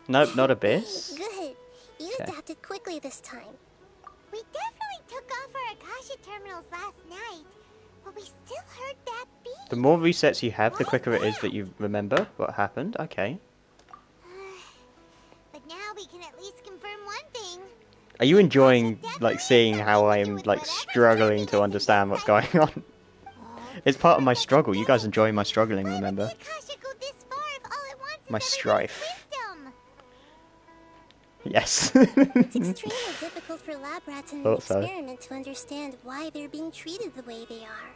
Nope, not Abyss. Good. You Okay. adapted quickly this time. We definitely took off our Akasha terminals last night, but we still heard that beep. The more resets you have, the quicker it is that you remember what happened. Okay. But now we can at least confirm one thing. Are you enjoying, like, seeing how I am, like, struggling to understand what's going on? It's part of my struggle. You guys enjoy my struggling, remember? My strife. Yes. It's extremely difficult for lab rats in an Thought so. experiment to understand why they're being treated the way they are.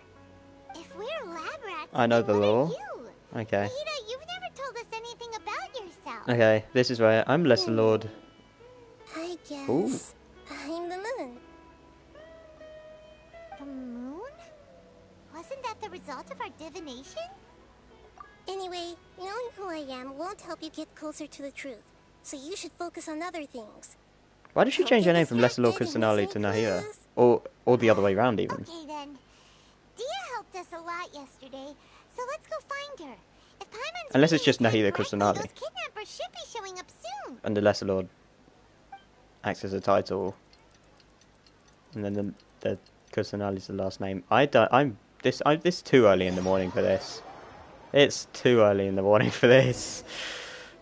If we're lab rats, I know then the what law. are you? Okay. Nahida, you've never told us anything about yourself. Okay, this is where I'm Lesser Lord. I guess Ooh. I'm the moon. The moon? Wasn't that the result of our divination? Anyway, knowing who I am won't help you get closer to the truth. So you should focus on other things. Why did she change her name from Lesser Lord Kusanali to Nahida? Or the other way around, even? Okay then. Dia helped us a lot yesterday, so let's go find her. If Paimon's Unless it's just reading Nahida the time correctly, Kusanali. those kidnappers should be showing up soon. And the Lesser Lord acts as a title. And then the Kusanali's the last name. This is too early in the morning for this. It's too early in the morning for this.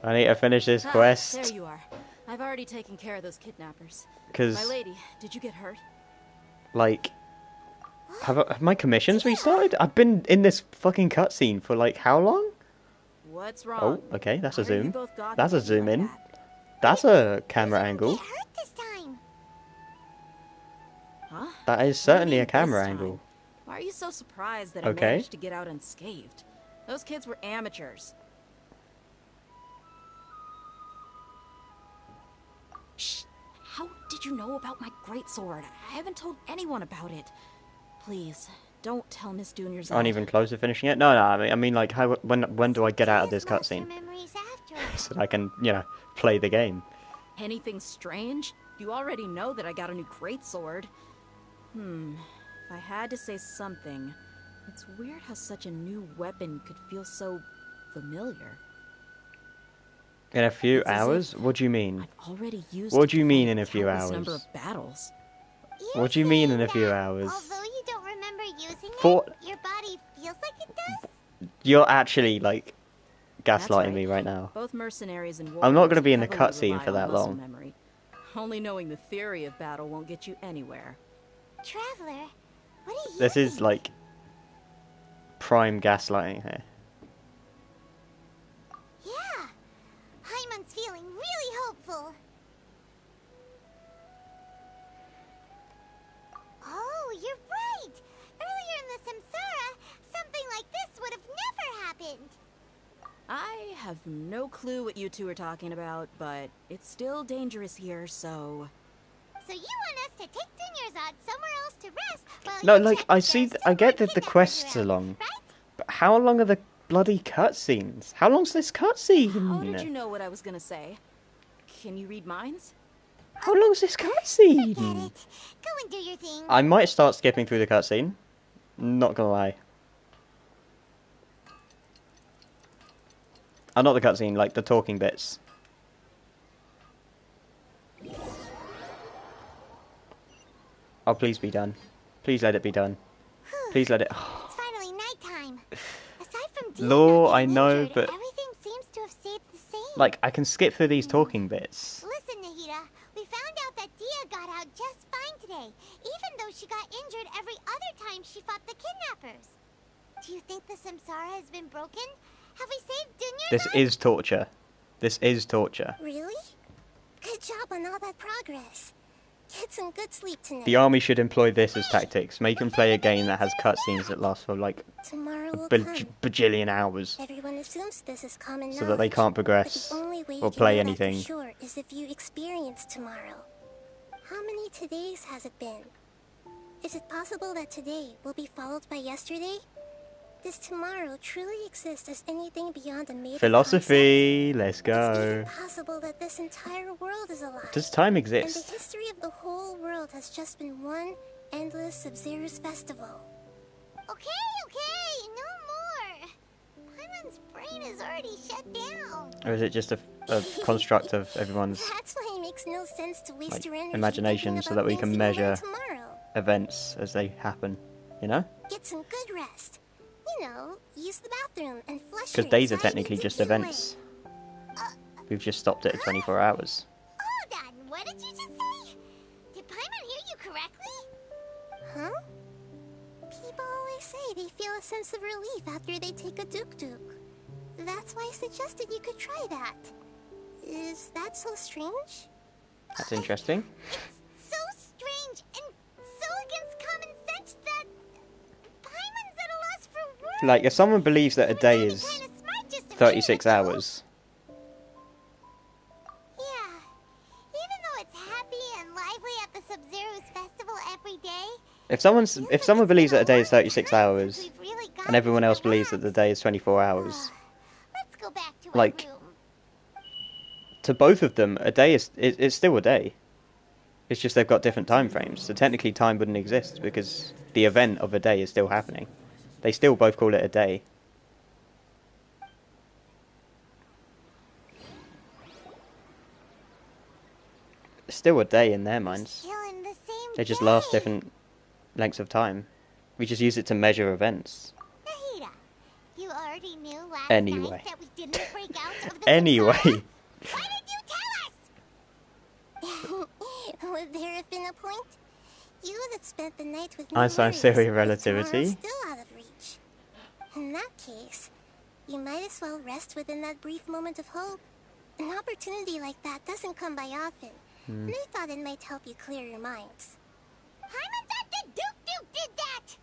I need to finish this quest. There you are. I've already taken care of those kidnappers. 'Cause- My lady, did you get hurt? Like, have my commissions restarted? I've been in this fucking cutscene for like how long? What's wrong? Oh, okay, that's a Why are you zoom. both gawking That's a at me zoom like in. that? That's a camera angle. Huh? That is What do you certainly mean a camera this time? angle. Why are you so surprised that I Okay. managed to get out unscathed? Those kids were amateurs. Shh! How did you know about my greatsword? I haven't told anyone about it. Please, don't tell Miss Junior's. Aren't even close to finishing it. No, I mean like how when do I get out of this cutscene so that I can play the game? Anything strange? You already know that I got a new greatsword. If I had to say something, it's weird how such a new weapon could feel so familiar. In a few It's as hours? if What do you mean? Already used What it do you to mean fight in a few countless number hours? of battles. What do you mean in a few hours? Although you don't remember using For it, your body feels like it does. You're actually like That's gaslighting right. me right now. Both mercenaries and I'm not going to warriors be in the heavily cutscene rely for on that muscle long. memory. Only knowing the theory of battle won't get you anywhere. Traveler, what are you This is like prime gaslighting here. Yeah, Hyman's feeling really hopeful. Oh, you're right. Earlier in the Samsara, something like this would have never happened. I have no clue what you two are talking about, but it's still dangerous here, so... So you want us to take Dunyarzad somewhere else to rest while No, you like check I if see, there's I get still that the more quests kidnappers are around, long, right? but how long are the bloody cutscenes? How long's this cutscene? How did you know what I was gonna say? Can you read minds? How long's this cutscene? Go and do your thing. I might start skipping through the cutscene. Not gonna lie. Not the cutscene, like the talking bits. Oh, please be done. Please let it be done. Please let it. It's finally nighttime. Aside from Dia Law, not I getting know, injured, but everything seems to have stayed the same. like I can skip through these talking bits. Listen, Nahida, we found out that Dia got out just fine today, even though she got injured every other time she fought the kidnappers. Do you think the Samsara has been broken? Have we saved Dunyarzad? This is torture. This is torture. Really? Good job on all that progress. Get some good sleep tonight. The army should employ this as tactics. Make them play a game that has cutscenes that last for like Tomorrow a will come. bajillion hours, Everyone assumes this is common knowledge. so that they can't progress But the only way or you can play know anything. that for sure is if you experience tomorrow. How many todays has it been? Is it possible that today will be followed by yesterday? Does tomorrow truly exist as anything beyond a made-up Philosophy. Let's It's go. even possible that this entire world is alive. Does time And the exist? history of the whole world has just been one endless Sub-Zero's festival. Okay, no more. Paimon's brain is already shut down. Or is it just a construct of everyone's That's why it makes no sense to waste like your energy imagination, thinking so about that we things can you measure tomorrow. events as they happen? You know? Get some good rest. You know, use the bathroom and flush Because your days are anxiety technically to just get away. events. We've just stopped it at 24 hours. Hold on, what did you just say? Did Paimon hear you correctly? Huh? People always say they feel a sense of relief after they take a duk-duk. That's why I suggested you could try that. Is that so strange? That's interesting. So strange and so against common sense that Paimon's at a loss for words. Like, if someone believes that a day is 36 hours, Yeah. Even though it's happy and lively at the Sub-Zero's festival every day, if someone believes that a day is 36 hours, and everyone else believes that the day is 24 hours, let's go back to like, to both of them, a day is it's still a day. It's just they've got different time frames. So technically time wouldn't exist because the event of a day is still happening. They still both call it a day. It's still a day in their minds. They just last different lengths of time. We just use it to measure events. Nahida, you already knew last Anyway. night that we didn't break out of the Anyway. Why did you tell us? Would there have been a point? You that spent the night with me. Einstein's theory of relativity. Still out of reach. In that case, you might as well rest within that brief moment of hope. An opportunity like that doesn't come by often, and I thought it might help you clear your minds. Paimon thought the Duke did that!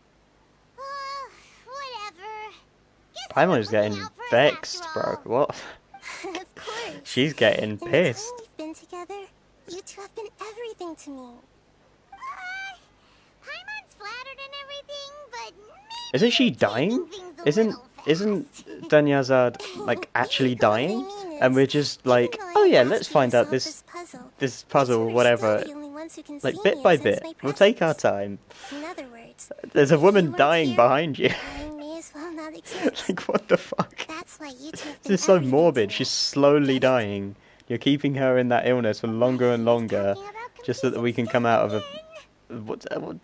Whatever. Paimon's getting vexed, bro. What? Of course. She's getting In the pissed. time we've been together, you two have been everything to me. Paimon's flattered and everything, but Isn't she dying? Isn't Dunyazad like actually dying? And we're just like, oh yeah, let's find out this puzzle, whatever. Like bit by bit, we'll take our time. In other words, There's a woman dying behind you. I may as well not exist. Like what the fuck? That's why you two have been This is so everything to morbid. me. She's slowly dying. You're keeping her in that illness for longer and longer, just so that we can come out of a.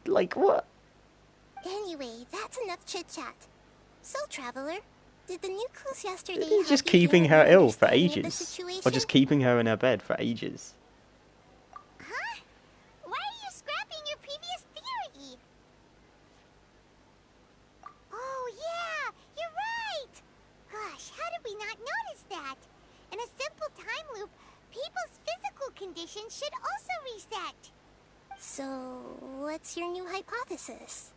Like what? Anyway, that's enough chit chat. So, traveler, did the new clues yesterday He's help just you keeping gain her an ill for understanding of the ages, situation? or just keeping her in her bed for ages. Huh? Why are you scrapping your previous theory? Oh yeah, you're right. Gosh, how did we not notice that? In a simple time loop, people's physical conditions should also reset. So, what's your new hypothesis?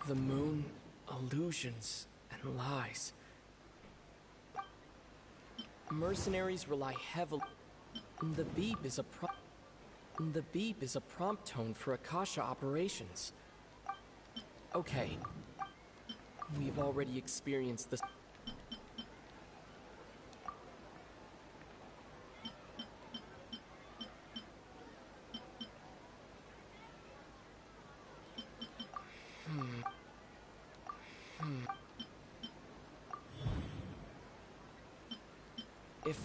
The moon, illusions, and lies. Mercenaries rely heavily. The beep is a prompt tone for Akasha operations. Okay. We've already experienced this. If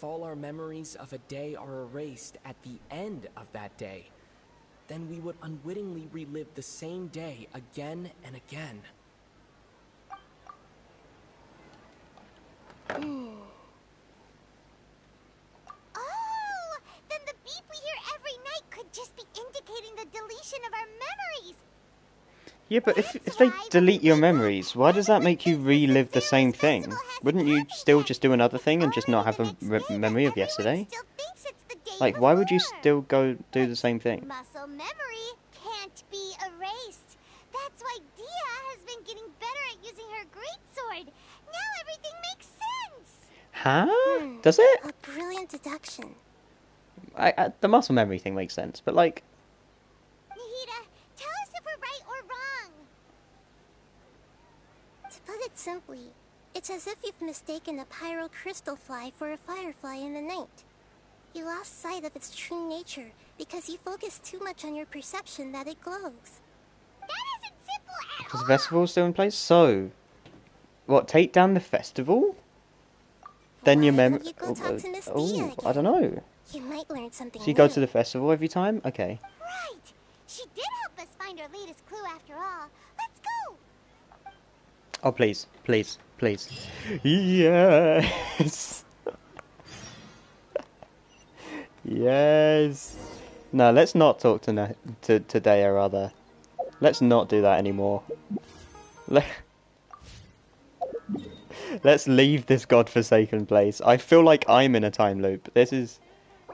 all our memories of a day are erased at the end of that day, then we would unwittingly relive the same day again and again. Oh, then the beep we hear every night could just be indicating the deletion of our memories. Yeah, but if they delete your memories, why does that make you relive the same thing? Wouldn't you still just do another thing and just not have a memory of yesterday? Like, why would you still go do the same thing? Muscle memory can't be erased. That's why Dia has been getting better at using her greatsword. Now everything makes sense. Huh? Does it? A brilliant deduction. The muscle memory thing makes sense, but like, Nahida, tell us if we're right or wrong. To put it simply, it's as if you've mistaken a pyro crystal fly for a firefly in the night. You lost sight of its true nature because you focused too much on your perception that it glows. That isn't simple at is the festival still in place? So, what? Take down the festival? Then your memory. You go talk to Miss Dia again. I don't know. You might learn something So you go new. to the festival every time? Okay. Right. She did help us find our latest clue after all. Let's go. Oh please, please, please. Yes. Yes. No, let's not talk to Dea, rather. Let's not do that anymore. Let's leave this godforsaken place. I feel like I'm in a time loop. This is...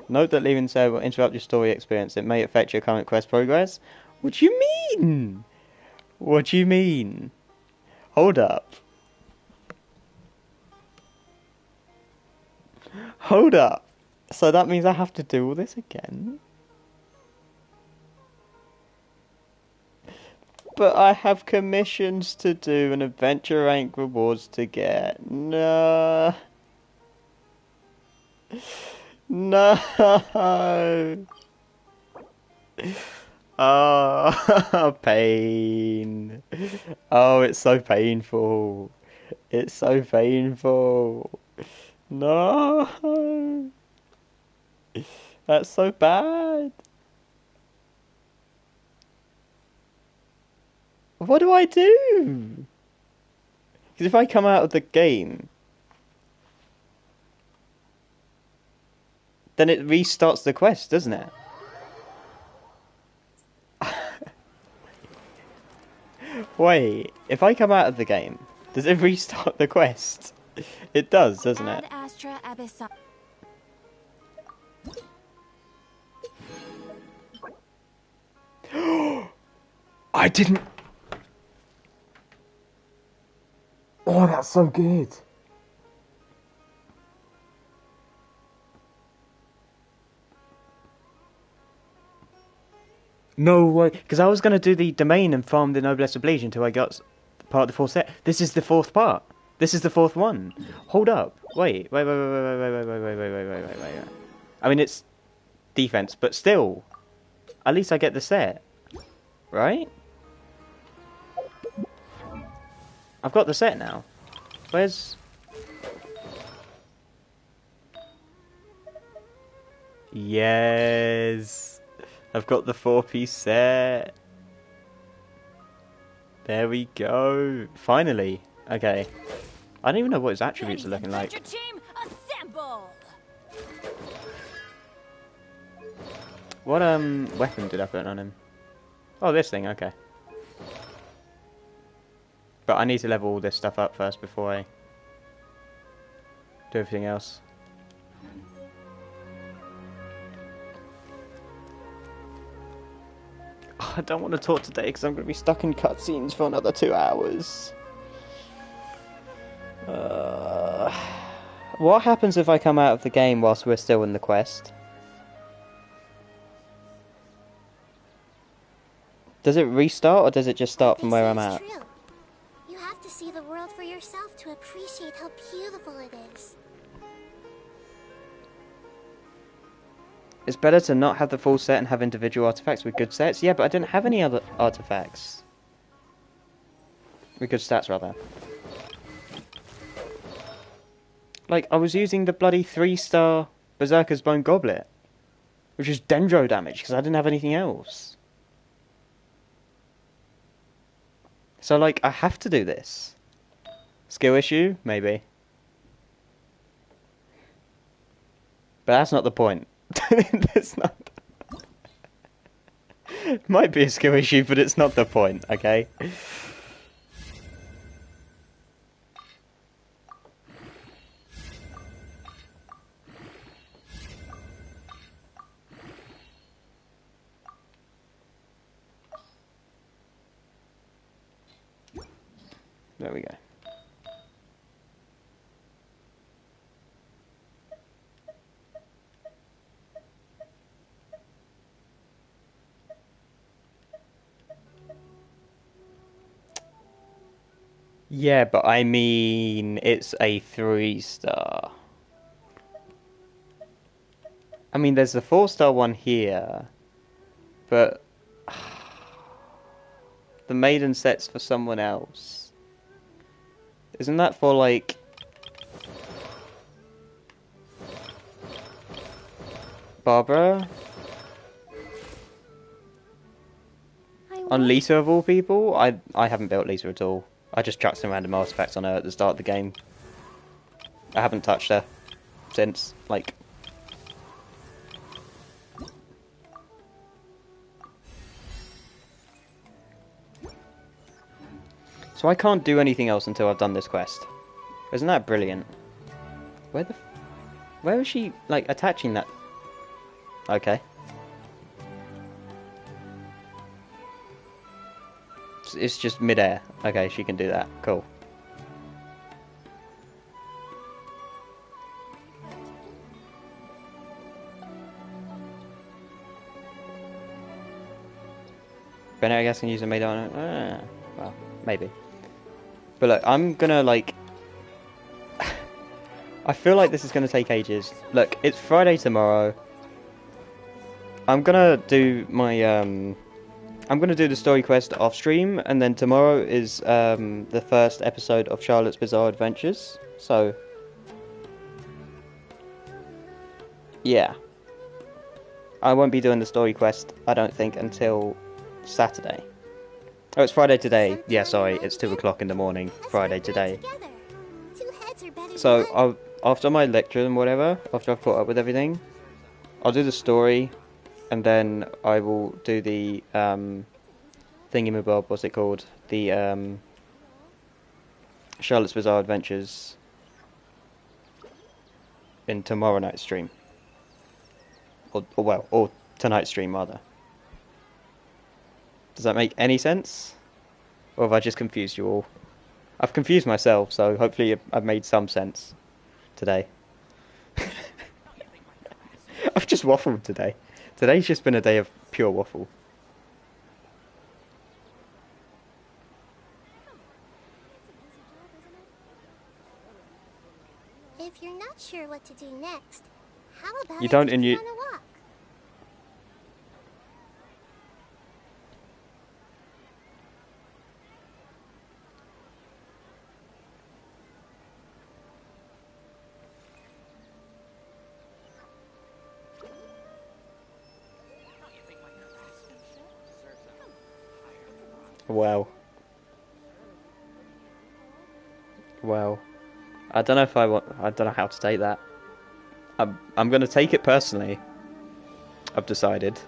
Note that leaving so will interrupt your story experience. It may affect your current quest progress. What do you mean? What do you mean? Hold up. Hold up. So that means I have to do all this again? But I have commissions to do and adventure rank rewards to get. No. No. Oh, pain. Oh, it's so painful. It's so painful. No. That's so bad. What do I do? Because if I come out of the game, then it restarts the quest, doesn't it? Wait, if I come out of the game, does it restart the quest? It does, doesn't it? Astra Abyssal. I didn't... Oh, that's so good. No way, because I was going to do the domain and farm the Noblesse Oblige until I got part of the fourth set. This is the fourth part. This is the fourth one. Hold up. Wait. I mean, it's defense, but still. At least I get the set. Right? I've got the set now. Where's... Yes. I've got the 4-piece set. There we go. Finally. Okay. I don't even know what his attributes are looking like. Team, assemble! What weapon did I put on him? Oh, this thing, okay. But I need to level all this stuff up first before I do everything else. I don't want to talk today because I'm going to be stuck in cutscenes for another 2 hours. What happens if I come out of the game whilst we're still in the quest? Does it restart or does it just start from where I'm at? True. You have to see the world for yourself to appreciate how beautiful it is. It's better to not have the full set and have individual artifacts with good sets. Yeah, but I didn't have any other artifacts. With good stats, rather. Like, I was using the bloody 3-star Berserker's Bone Goblet. Which is Dendro damage, because I didn't have anything else. So, like, I have to do this. Skill issue? Maybe. But that's not the point. That's not... Might be a skill issue, but it's not the point, okay? There we go. Yeah, but I mean, it's a 3-star. I mean, there's a 4-star one here, but the maiden set's for someone else. Isn't that for, like... Barbara? On Lisa of all people? I haven't built Lisa at all. I just chucked some random artifacts on her at the start of the game. I haven't touched her since, like... So I can't do anything else until I've done this quest. Isn't that brilliant? Where is she, like, attaching that? Okay. It's just mid-air. Okay, she can do that. Cool. Bennett, I guess, can use a made on it. Well, maybe. But look, I'm gonna, like... I feel like this is gonna take ages. Look, it's Friday tomorrow. I'm gonna do my, I'm gonna do the story quest off stream, and then tomorrow is, the first episode of Charlotte's Bizarre Adventures. So... yeah. I won't be doing the story quest, I don't think, until Saturday. Oh, it's Friday today. Yeah, sorry, it's 2 o'clock in the morning, Friday today. So, after my lecture and whatever, after I've caught up with everything, I'll do the story, and then I will do the, thingamabob, what's it called? The, Charlotte's Bizarre Adventures in tomorrow night's stream. Or tonight's stream, rather. Does that make any sense? Or have I just confused you all? I've confused myself, so hopefully I've made some sense today. I've just waffled today. Today's just been a day of pure waffle. If you're not sure what to do next, how about You don't I take you in on a walk? Wow. Wow. I don't know if I don't know how to take that. I'm gonna take it personally. I've decided.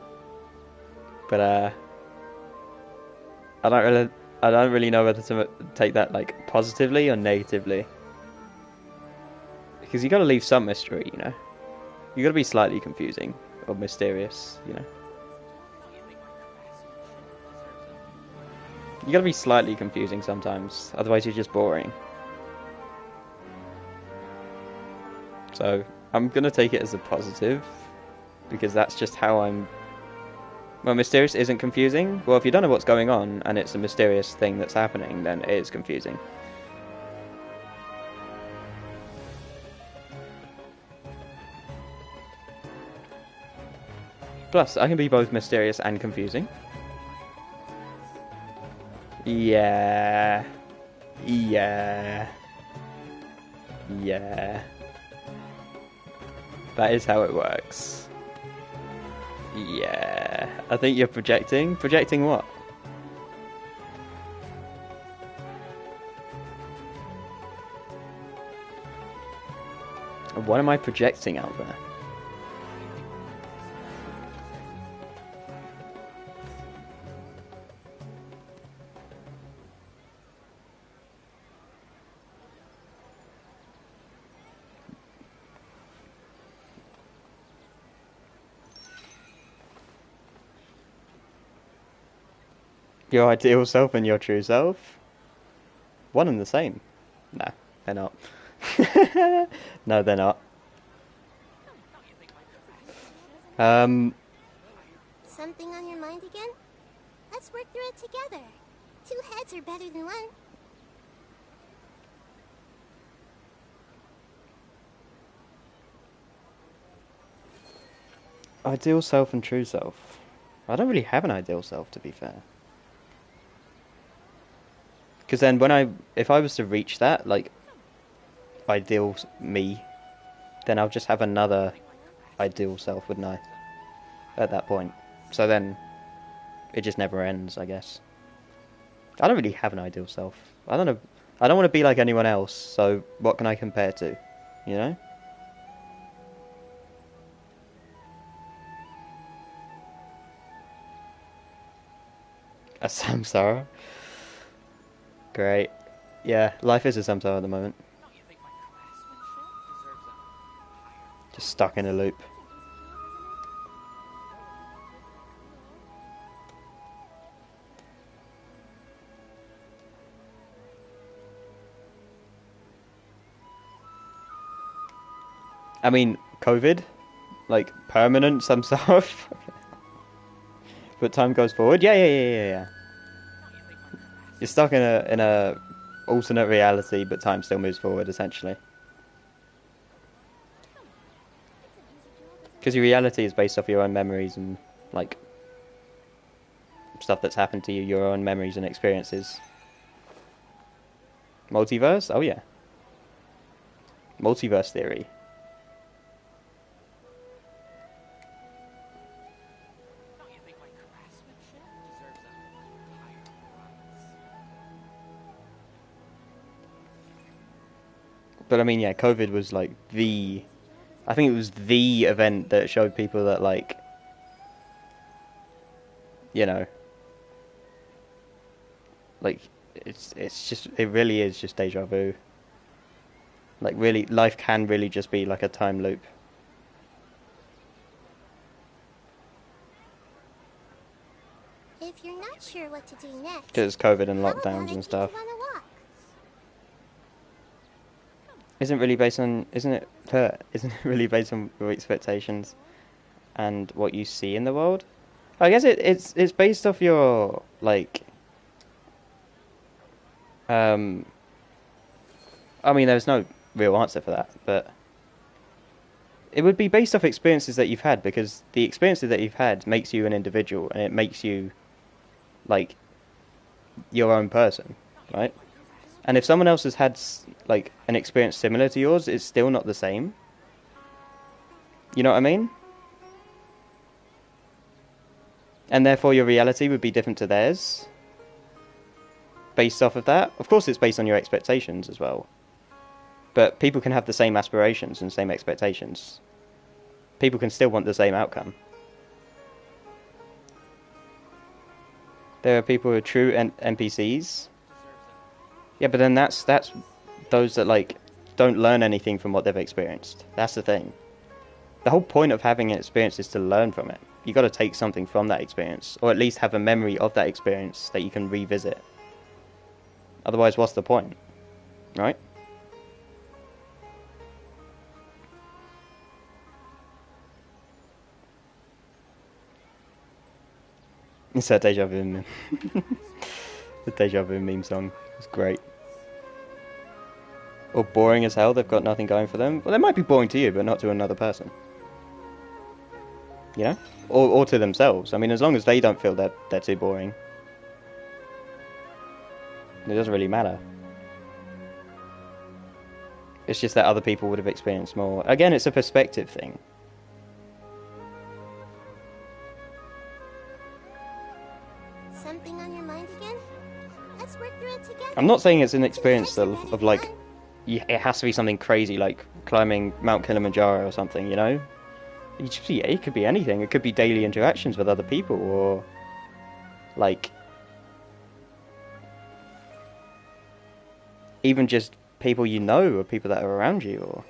But I don't really know whether to take that, like, positively or negatively. Because you gotta leave some mystery, you know? You gotta be slightly confusing or mysterious, you know? You gotta be slightly confusing sometimes, otherwise you're just boring. So, I'm gonna take it as a positive, because that's just how I'm... Well, mysterious isn't confusing. Well, if you don't know what's going on, and it's a mysterious thing that's happening, then it is confusing. Plus, I can be both mysterious and confusing. Yeah. Yeah. Yeah. That is how it works. Yeah. I think you're projecting. Projecting what? What am I projecting out there? Your ideal self and your true self? One and the same. No, they're not. No, they're not. Something on your mind again? Let's work through it together. 2 heads are better than 1. Ideal self and true self. I don't really have an ideal self, to be fair. Because then if I was to reach that, like, ideal me, then I'll just have another ideal self, wouldn't I? At that point. So then, it just never ends, I guess. I don't really have an ideal self. I don't know. I don't want to be like anyone else, so what can I compare to? You know? A samsara? Great. Yeah, life is a samsara at the moment. Just stuck in a loop. I mean, COVID, like permanent samsara. But time goes forward. Yeah. You're stuck in a alternate reality, but time still moves forward, essentially. Because your reality is based off your own memories and like stuff that's happened to you, your own memories and experiences. Multiverse? Oh yeah. Multiverse theory. But I mean, yeah, COVID was like I think it was the event that showed people that, like, you know, like, it really is just deja vu. Like, really, life can really just be like a time loop. If you're not sure what to do next, Because COVID and how about lockdowns I and take stuff. you on a walk? Isn't it really based on your expectations and what you see in the world? I guess it's based off your, like, I mean, there's no real answer for that, but it would be based off experiences that you've had, because the experiences that you've had makes you an individual, and it makes you, like, your own person, right? And if someone else has had, like, an experience similar to yours, it's still not the same. You know what I mean? And therefore your reality would be different to theirs, based off of that. Of course it's based on your expectations as well. But people can have the same aspirations and same expectations. People can still want the same outcome. There are people who are true NPCs. Yeah, but then that's those that, like, don't learn anything from what they've experienced. That's the thing. The whole point of having an experience is to learn from it. You got to take something from that experience, or at least have a memory of that experience that you can revisit. Otherwise, what's the point, right? It's that deja vu meme. The deja vu meme song was great. Or boring as hell, they've got nothing going for them. Well, they might be boring to you, but not to another person. You know? Or to themselves. I mean, as long as they don't feel that they're too boring, it doesn't really matter. It's just that other people would have experienced more. Again, it's a perspective thing. Something on your mind again? Let's work through it together. I'm not saying it's an experience of like, it has to be something crazy like climbing Mount Kilimanjaro or something, you know? It could be anything. It could be daily interactions with other people, or like even just people you know, or people that are around you, or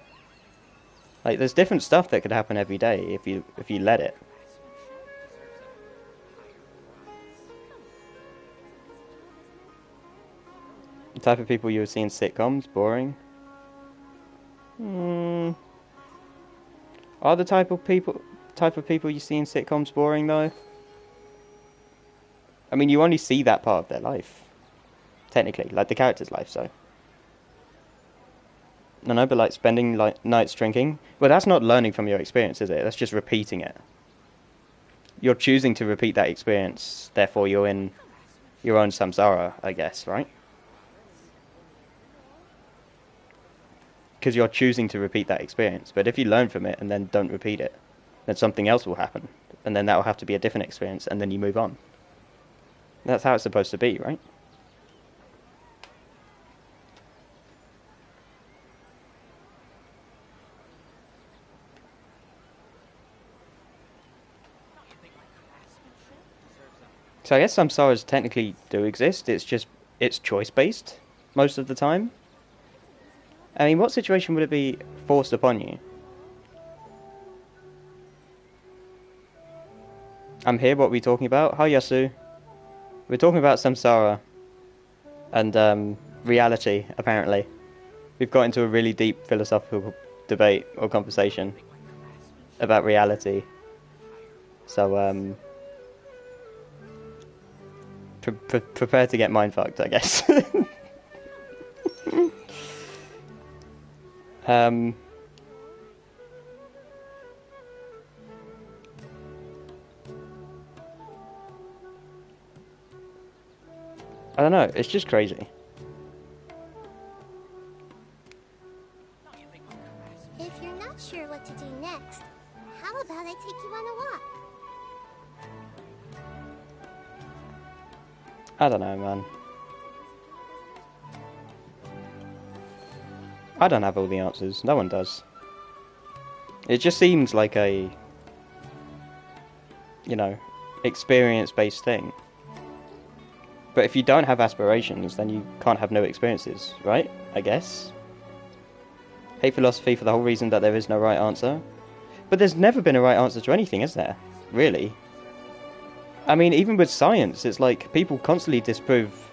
like there's different stuff that could happen every day if you let it. The type of people you would see in sitcoms, boring. Are the type of people you see in sitcoms boring though? I mean, you only see that part of their life, technically, like the character's life. So, no, but like spending like nights drinking. Well, that's not learning from your experience, is it? That's just repeating it. You're choosing to repeat that experience, therefore you're in your own samsara, I guess, right? Because you're choosing to repeat that experience. But if you learn from it and then don't repeat it, then something else will happen, and then that will have to be a different experience, and then you move on. That's how it's supposed to be, right? So I guess samsaras technically do exist. It's just it's choice-based most of the time. I mean, what situation would it be forced upon you? I'm here, what are we talking about? Hi, Yasu. We're talking about samsara and reality, apparently. We've got into a really deep philosophical debate or conversation about reality. So, prepare to get mindfucked, I guess. I don't know, it's just crazy. If you're not sure what to do next, how about I take you on a walk? I don't know, man. I don't have all the answers. No one does. It just seems like a, you know, experience-based thing. But if you don't have aspirations, then you can't have no experiences, right? I guess. Hate philosophy for the whole reason that there is no right answer. But there's never been a right answer to anything, is there? Really? I mean, even with science, it's like people constantly disprove.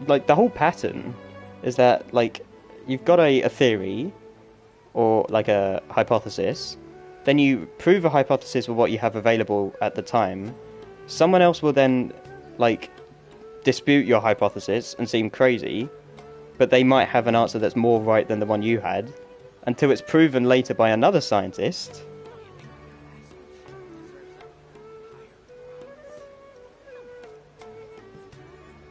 Like, the whole pattern is that, like, you've got a theory, or like a hypothesis, then you prove a hypothesis with what you have available at the time. Someone else will then, like, dispute your hypothesis and seem crazy, but they might have an answer that's more right than the one you had, until it's proven later by another scientist.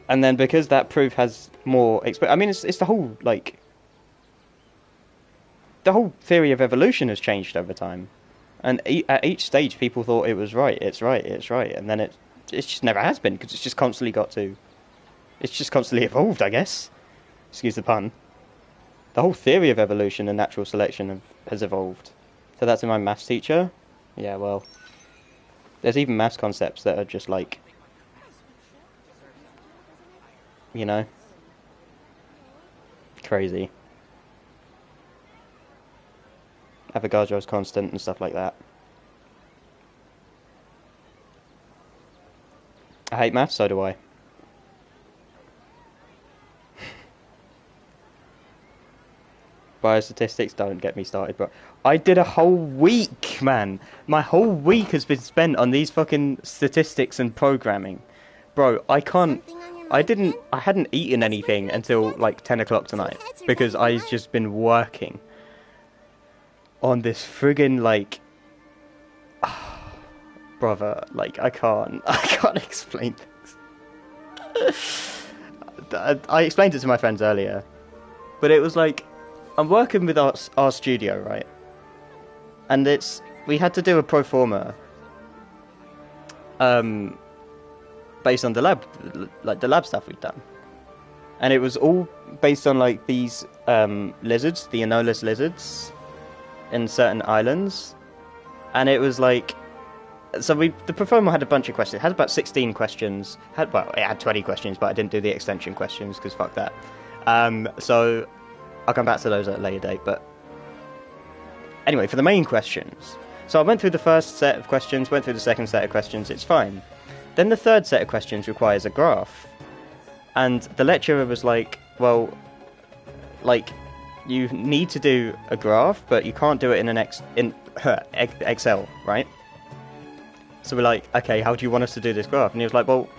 And then because that proof has more I mean, it's the whole, like, the whole theory of evolution has changed over time. And at each stage, people thought it was right, it's right, it's right. And then it just never has been, because it's just constantly it's just constantly evolved, I guess. Excuse the pun. The whole theory of evolution and natural selection has evolved. So that's in my maths teacher? Yeah, well, there's even maths concepts that are just like, you know, crazy. Avogadro's constant and stuff like that. I hate maths, so do I. Biostatistics, don't get me started, but I did a whole week, man. My whole week has been spent on these fucking statistics and programming. Bro, I hadn't eaten anything until like 10 o'clock tonight, because I've just been working on this friggin', like, brother, like, I can't explain this. I explained it to my friends earlier, but it was like, I'm working with our studio, right? And we had to do a pro forma, based on the lab, like the lab stuff we've done. And it was all based on like these lizards, the Anolis lizards, in certain islands. And it was like, so the pro forma had a bunch of questions. It had about 16 questions. It had 20 questions, but I didn't do the extension questions because fuck that. So I'll come back to those at a later date, but anyway, for the main questions. So I went through the first set of questions, went through the second set of questions, it's fine. Then the third set of questions requires a graph. And the lecturer was like, well, like, you need to do a graph, but you can't do it in Excel, right? So we're like, okay, how do you want us to do this graph? And he was like, well,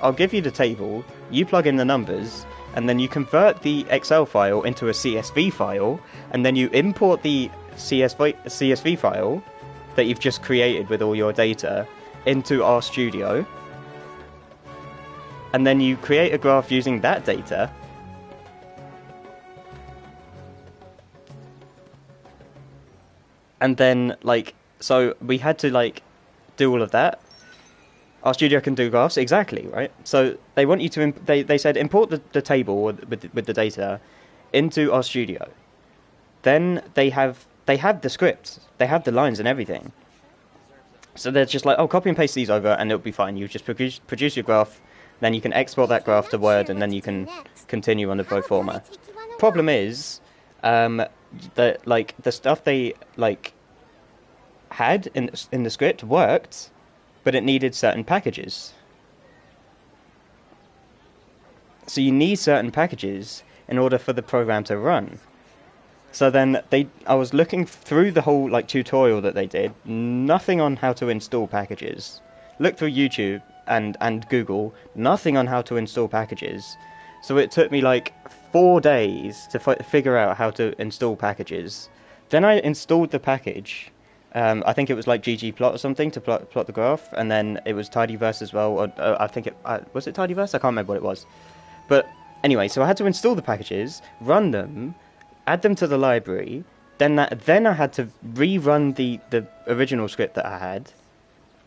I'll give you the table, you plug in the numbers, and then you convert the Excel file into a CSV file, and then you import the CSV file that you've just created with all your data into RStudio, and then you create a graph using that data, and then, like, so we had to, like, do all of that. RStudio can do graphs, exactly, right? So they want you to, they said import the table with the data into RStudio. Then they have the script, they have the lines and everything. So they're just like, oh, copy and paste these over and it'll be fine. You just produce your graph Then you can export that graph to Word, and then you can continue on the pro forma. Problem is, that like the stuff they like had in the script worked, but it needed certain packages. So you need certain packages in order for the program to run. So then I was looking through the whole like tutorial that they did, nothing on how to install packages. Looked through YouTube and Google, nothing on how to install packages. So it took me like 4 days to figure out how to install packages. Then I installed the package. I think it was like ggplot or something to plot the graph, and then it was tidyverse as well. Or, I think it was it tidyverse. I can't remember what it was. But anyway, so I had to install the packages, run them, add them to the library. Then I had to rerun the original script that I had,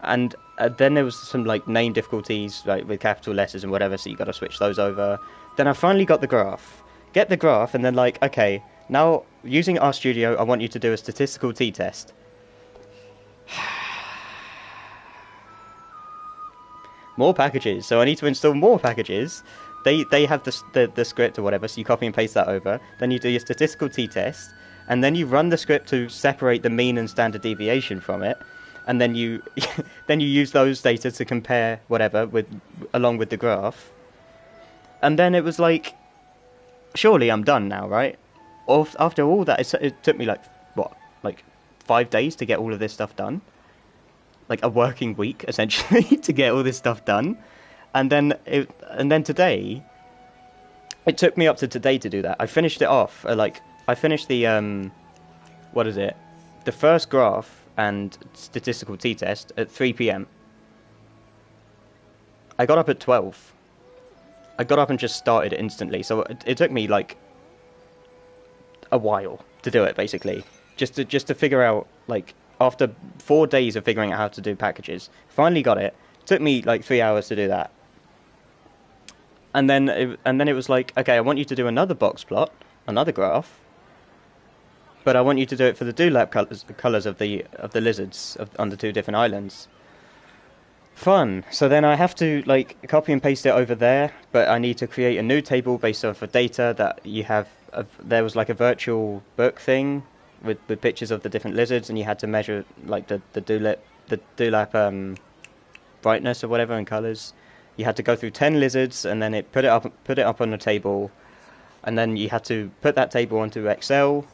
and then there was some like name difficulties like with capital letters and whatever. So you got to switch those over. Then I finally got the graph. Get the graph, and then like, okay, now using RStudio, I want you to do a statistical t-test. More packages, so I need to install more packages. They have the script or whatever, so you copy and paste that over. Then you do your statistical t-test, and then you run the script to separate the mean and standard deviation from it, and then you then you use those data to compare whatever along with the graph. And then it was like, surely I'm done now, right? After all that, it took me like what, like 5 days to get all of this stuff done. Like a working week essentially to get all this stuff done. And then today, it took me up to today to do that. I finished it off. I finished the what is it? The first graph and statistical t-test at 3 p.m. I got up at 12. I got up and just started it instantly. So it took me like a while to do it, basically, just to figure out, like, after 4 days of figuring out how to do packages, finally got it. Took me like 3 hours to do that. And then it was like, okay, I want you to do another box plot, another graph, but I want you to do it for the dewlap colors of the lizards on the 2 different islands. Fun. So then I have to like copy and paste it over there, but I need to create a new table based off of data that you have. There was like a virtual book thing with pictures of the different lizards, and you had to measure like the dewlap brightness or whatever in colors. You had to go through 10 lizards, and then put it up on the table, and then you had to put that table onto Excel,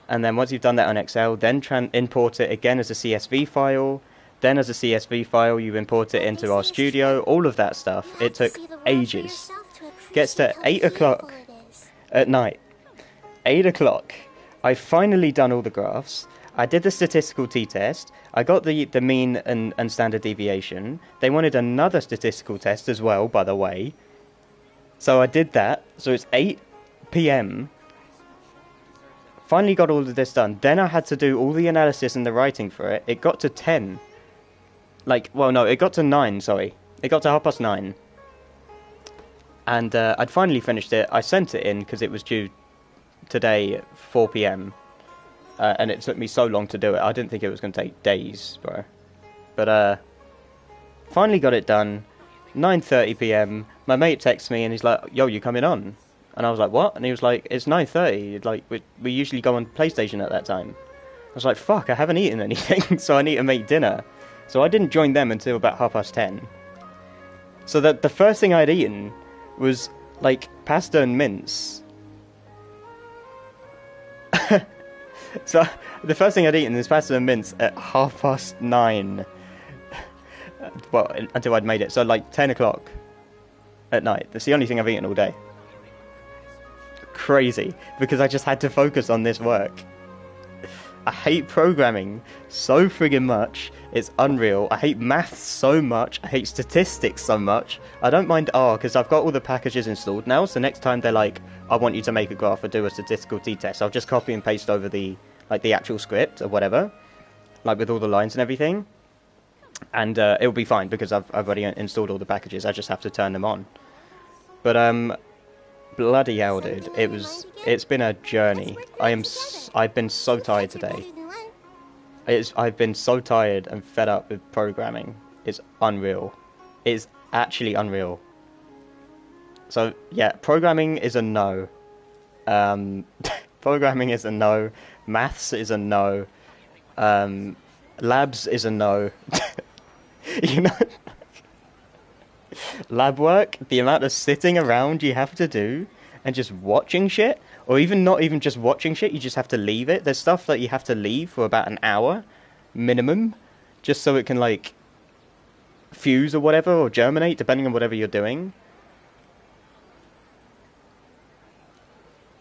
and then once you've done that on Excel, then import it again as a CSV file. Then as a CSV file, you import it into RStudio. All of that stuff. It took ages. Gets to 8 o'clock at night. 8 o'clock. I've finally done all the graphs. I did the statistical t-test. I got the mean and standard deviation. They wanted another statistical test as well, by the way. So I did that. So it's 8 p.m. Finally got all of this done. Then I had to do all the analysis and the writing for it. It got to 10. Like, well, no, it got to 9, sorry. It got to 9:30. And I'd finally finished it. I sent it in because it was due today at 4 p.m. And it took me so long to do it. I didn't think it was going to take days, bro. But finally got it done. 9:30 p.m. My mate texts me and he's like, yo, you coming on? And I was like, what? And he was like, it's 9:30. Like, we usually go on PlayStation at that time. I was like, fuck, I haven't eaten anything, so I need to make dinner. So I didn't join them until about 10:30. So the first thing I'd eaten was, like, pasta and mince. So the first thing I'd eaten is pasta and mince at 9:30. Well, until I'd made it. So, like, 10 o'clock at night. That's the only thing I've eaten all day. Crazy. Because I just had to focus on this work. I hate programming so friggin' much, it's unreal. I hate maths so much, I hate statistics so much. I don't mind R, because I've got all the packages installed now, so next time they're like, I want you to make a graph or do a statistical t-test, I'll just copy and paste over the actual script or whatever, like with all the lines and everything. And it'll be fine, because I've already installed all the packages, I just have to turn them on. But bloody hell, dude, it's been a journey. I've been so tired today. I've been so tired and fed up with programming. It's unreal. It's actually unreal. So yeah, programming is a no. Programming is a no. Maths is a no. Labs is a no. You know, lab work, the amount of sitting around you have to do and just watching shit, or even not even just watching shit, you just have to leave it. There's stuff that you have to leave for about an hour minimum, just so it can like fuse or whatever, or germinate, depending on whatever you're doing.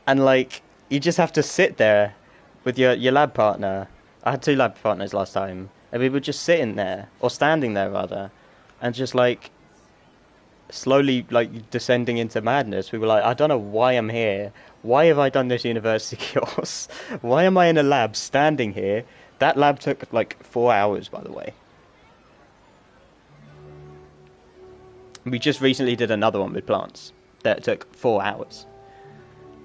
And like, you just have to sit there with your lab partner. I had 2 lab partners last time, and we were just sitting there, or standing there rather, and just like slowly like descending into madness. We were like, I don't know why I'm here. Why have I done this university course? Why am I in a lab standing here? That lab took like 4 hours, by the way. We just recently did another one with plants that took 4 hours.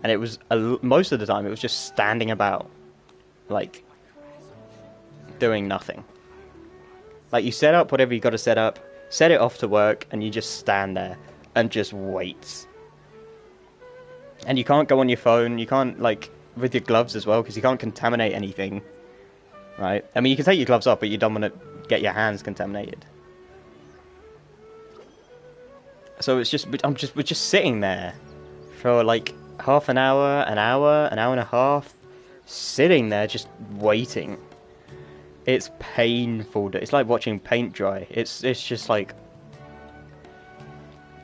And it was, most of the time, it was just standing about, like, doing nothing. Like, you set up whatever you got to set up, set it off to work, and you just stand there and just wait. And you can't go on your phone, you can't, like, with your gloves as well, because you can't contaminate anything, right? I mean, you can take your gloves off, but you don't want to get your hands contaminated. So it's just, we're just sitting there for, like, half an hour, an hour and a half, sitting there just waiting. It's painful. It's like watching paint dry. It's just like,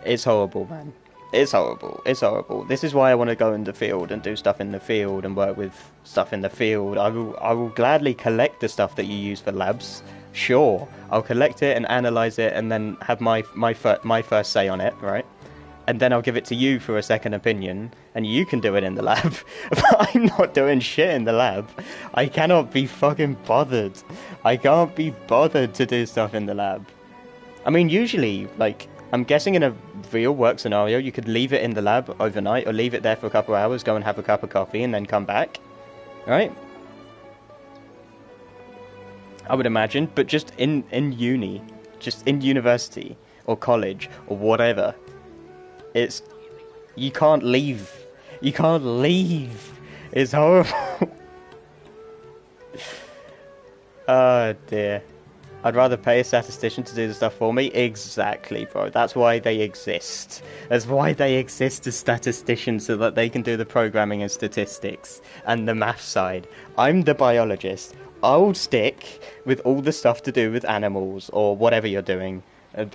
it's horrible, man. It's horrible. It's horrible. This is why I want to go in the field and do stuff in the field and work with stuff in the field. I will gladly collect the stuff that you use for labs. Sure, I'll collect it and analyze it and then have my first say on it, right? And then I'll give it to you for a second opinion, and you can do it in the lab. But I'm not doing shit in the lab. I cannot be fucking bothered. I can't be bothered to do stuff in the lab. I mean, usually, like, I'm guessing in a real work scenario, you could leave it in the lab overnight, or leave it there for a couple of hours, go and have a cup of coffee, and then come back. Right? I would imagine, but just in uni, just in university, or college, or whatever, it's, you can't leave. You can't leave. It's horrible. Oh dear. I'd rather pay a statistician to do the stuff for me. Exactly, bro. That's why they exist. That's why they exist as statisticians, so that they can do the programming and statistics and the math side. I'm the biologist. I'll stick with all the stuff to do with animals or whatever you're doing.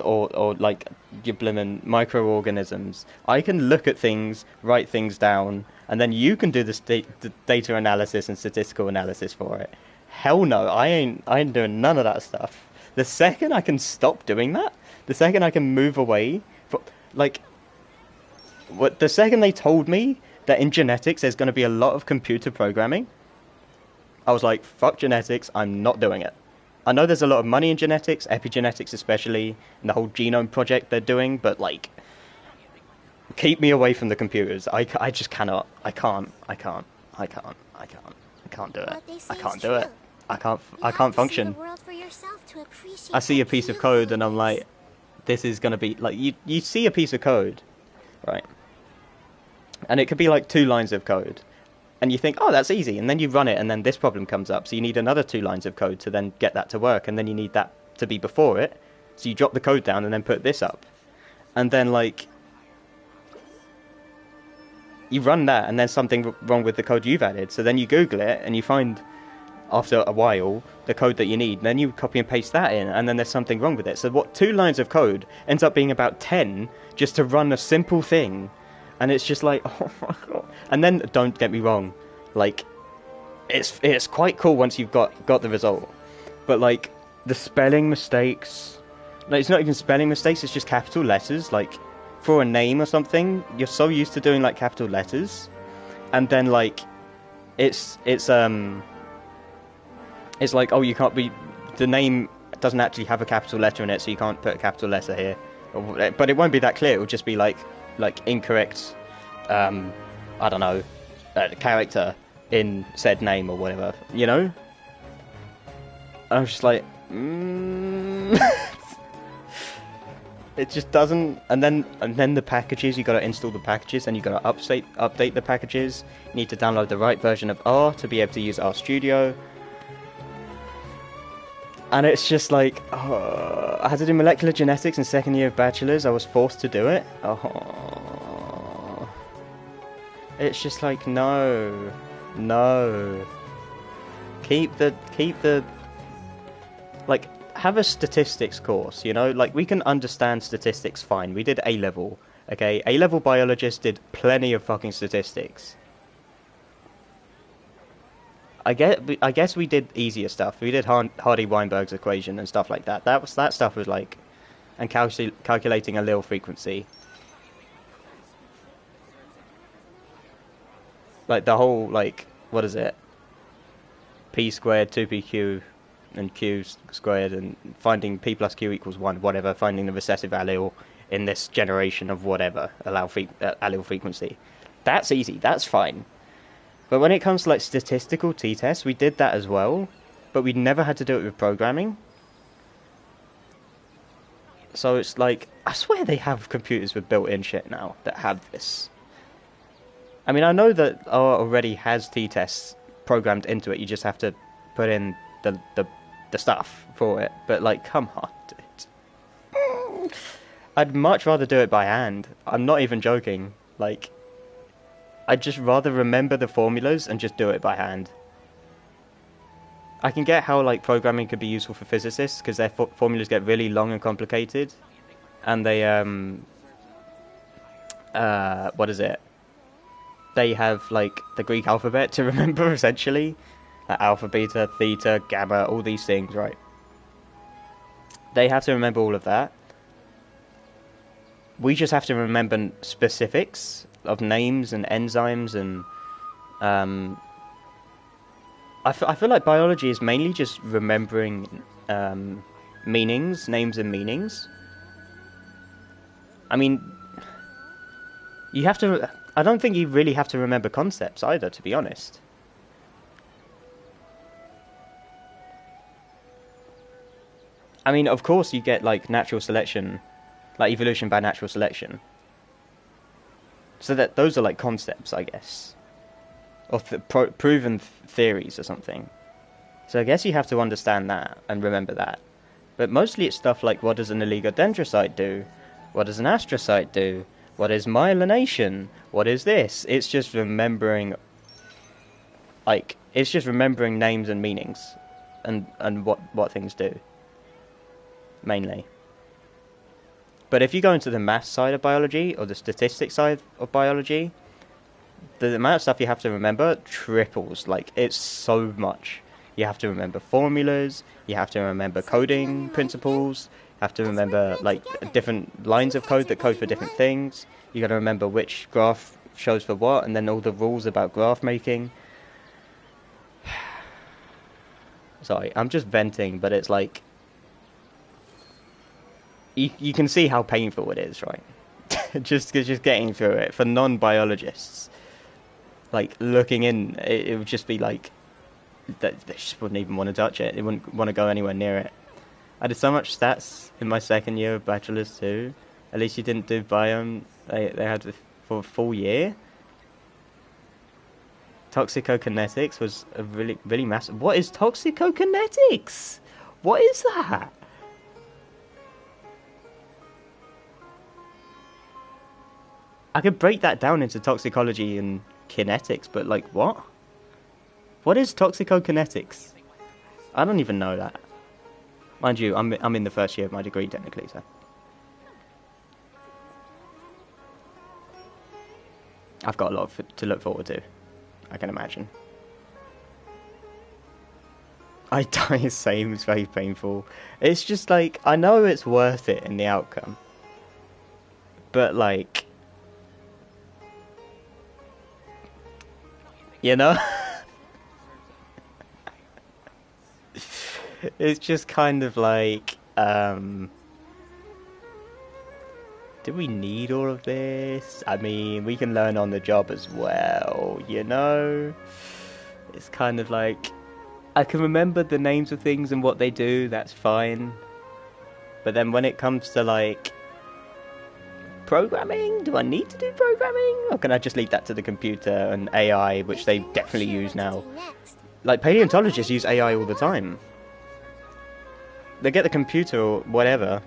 Or like your blimmin' microorganisms. I can look at things, write things down, and then you can do the data analysis and statistical analysis for it. Hell no, I ain't doing none of that stuff. The second I can stop doing that, the second I can move away, the second they told me that in genetics there's going to be a lot of computer programming, I was like, fuck genetics, I'm not doing it. I know there's a lot of money in genetics, epigenetics especially, and the whole genome project they're doing, but like, keep me away from the computers. I just cannot. I can't do it. I can't do it. I can't function. I see a piece of code and I'm like, this is gonna be like, you see a piece of code, right? And it could be like 2 lines of code. And you think, oh, that's easy. And then you run it, and then this problem comes up. So you need another 2 lines of code to then get that to work. And then you need that to be before it. So you drop the code down and then put this up. And then, like, you run that, and there's something wrong with the code you've added. So then you Google it, and you find, after a while, the code that you need. And then you copy and paste that in, and then there's something wrong with it. So what 2 lines of code ends up being about 10 just to run a simple thing. And it's just like, oh my god. And then, don't get me wrong, like, it's quite cool once you've got the result. But like, the spelling mistakes, like, it's not even spelling mistakes, it's just capital letters. Like, for a name or something, you're so used to doing like capital letters, and then like, it's like, oh, you can't be, the name doesn't actually have a capital letter in it, so you can't put a capital letter here. But it won't be that clear. It'll just be like incorrect, I don't know, character in said name or whatever, you know? I was just like, It just doesn't. And then the packages, you got to install the packages, and you got to update the packages. You need to download the right version of R to be able to use RStudio. And it's just like, I had to do molecular genetics in second year of bachelor's. I was forced to do it. It's just like, no. Keep the like, have a statistics course, you know? Like, we can understand statistics fine. We did A-level, okay? A-level biologists did plenty of fucking statistics. I guess we did easier stuff. We did Hardy-Weinberg's equation and stuff like that. That stuff was like, and calculating allele frequency. Like the whole, like, what is it? P squared, 2pq, and q squared, and finding p plus q equals 1, whatever. Finding the recessive allele in this generation of whatever allele frequency. That's easy. That's fine. But when it comes to like statistical t-tests, we did that as well, but we never had to do it with programming. So it's like, I swear they have computers with built-in shit now that have this. I mean, I know that R already has t-tests programmed into it. You just have to put in the stuff for it. But like, come on, dude. I'd much rather do it by hand. I'm not even joking. Like, I'd just rather remember the formulas and just do it by hand. I can get how like programming could be useful for physicists because their formulas get really long and complicated, and they what is it? They have like the Greek alphabet to remember essentially, alpha, beta, theta, gamma, all these things, right? They have to remember all of that. We just have to remember specifics of names and enzymes, and I feel like biology is mainly just remembering meanings, names and meanings. I mean, you have to. I don't think you really have to remember concepts either, to be honest. I mean, of course you get like natural selection, like evolution by natural selection. So that those are like concepts, I guess, or proven theories or something. So I guess you have to understand that and remember that. But mostly it's stuff like, what does an oligodendrocyte do? What does an astrocyte do? What is myelination? What is this? It's just remembering, like, it's just remembering names and meanings, and what things do, mainly. But if you go into the math side of biology, or the statistics side of biology, the amount of stuff you have to remember triples. Like, it's so much. You have to remember formulas, you have to remember coding principles, you have to remember, like, different lines of code that code for different things. You gotta remember which graph shows for what, and then all the rules about graph making. Sorry, I'm just venting, but it's like, you can see how painful it is, right? just getting through it for non-biologists. Like, looking in, it would just be like, they just wouldn't even want to touch it. They wouldn't want to go anywhere near it. I did so much stats in my second year of bachelor's too. At least you didn't do biome. They had for a full year. Toxicokinetics was a really massive. What is toxicokinetics? What is that? I could break that down into toxicology and kinetics, but like, what? What is toxicokinetics? I don't even know that. Mind you, I'm in the first year of my degree technically, so I've got a lot to look forward to, I can imagine. I die same, it's very painful. It's just like, I know it's worth it in the outcome, but like, you know? It's just kind of like, do we need all of this? I mean, we can learn on the job as well, you know? It's kind of like, I can remember the names of things and what they do, that's fine. But then when it comes to like, programming? Do I need to do programming? Or can I just leave that to the computer and AI, which they definitely use now? Like, paleontologists use AI all the time. They get the computer or whatever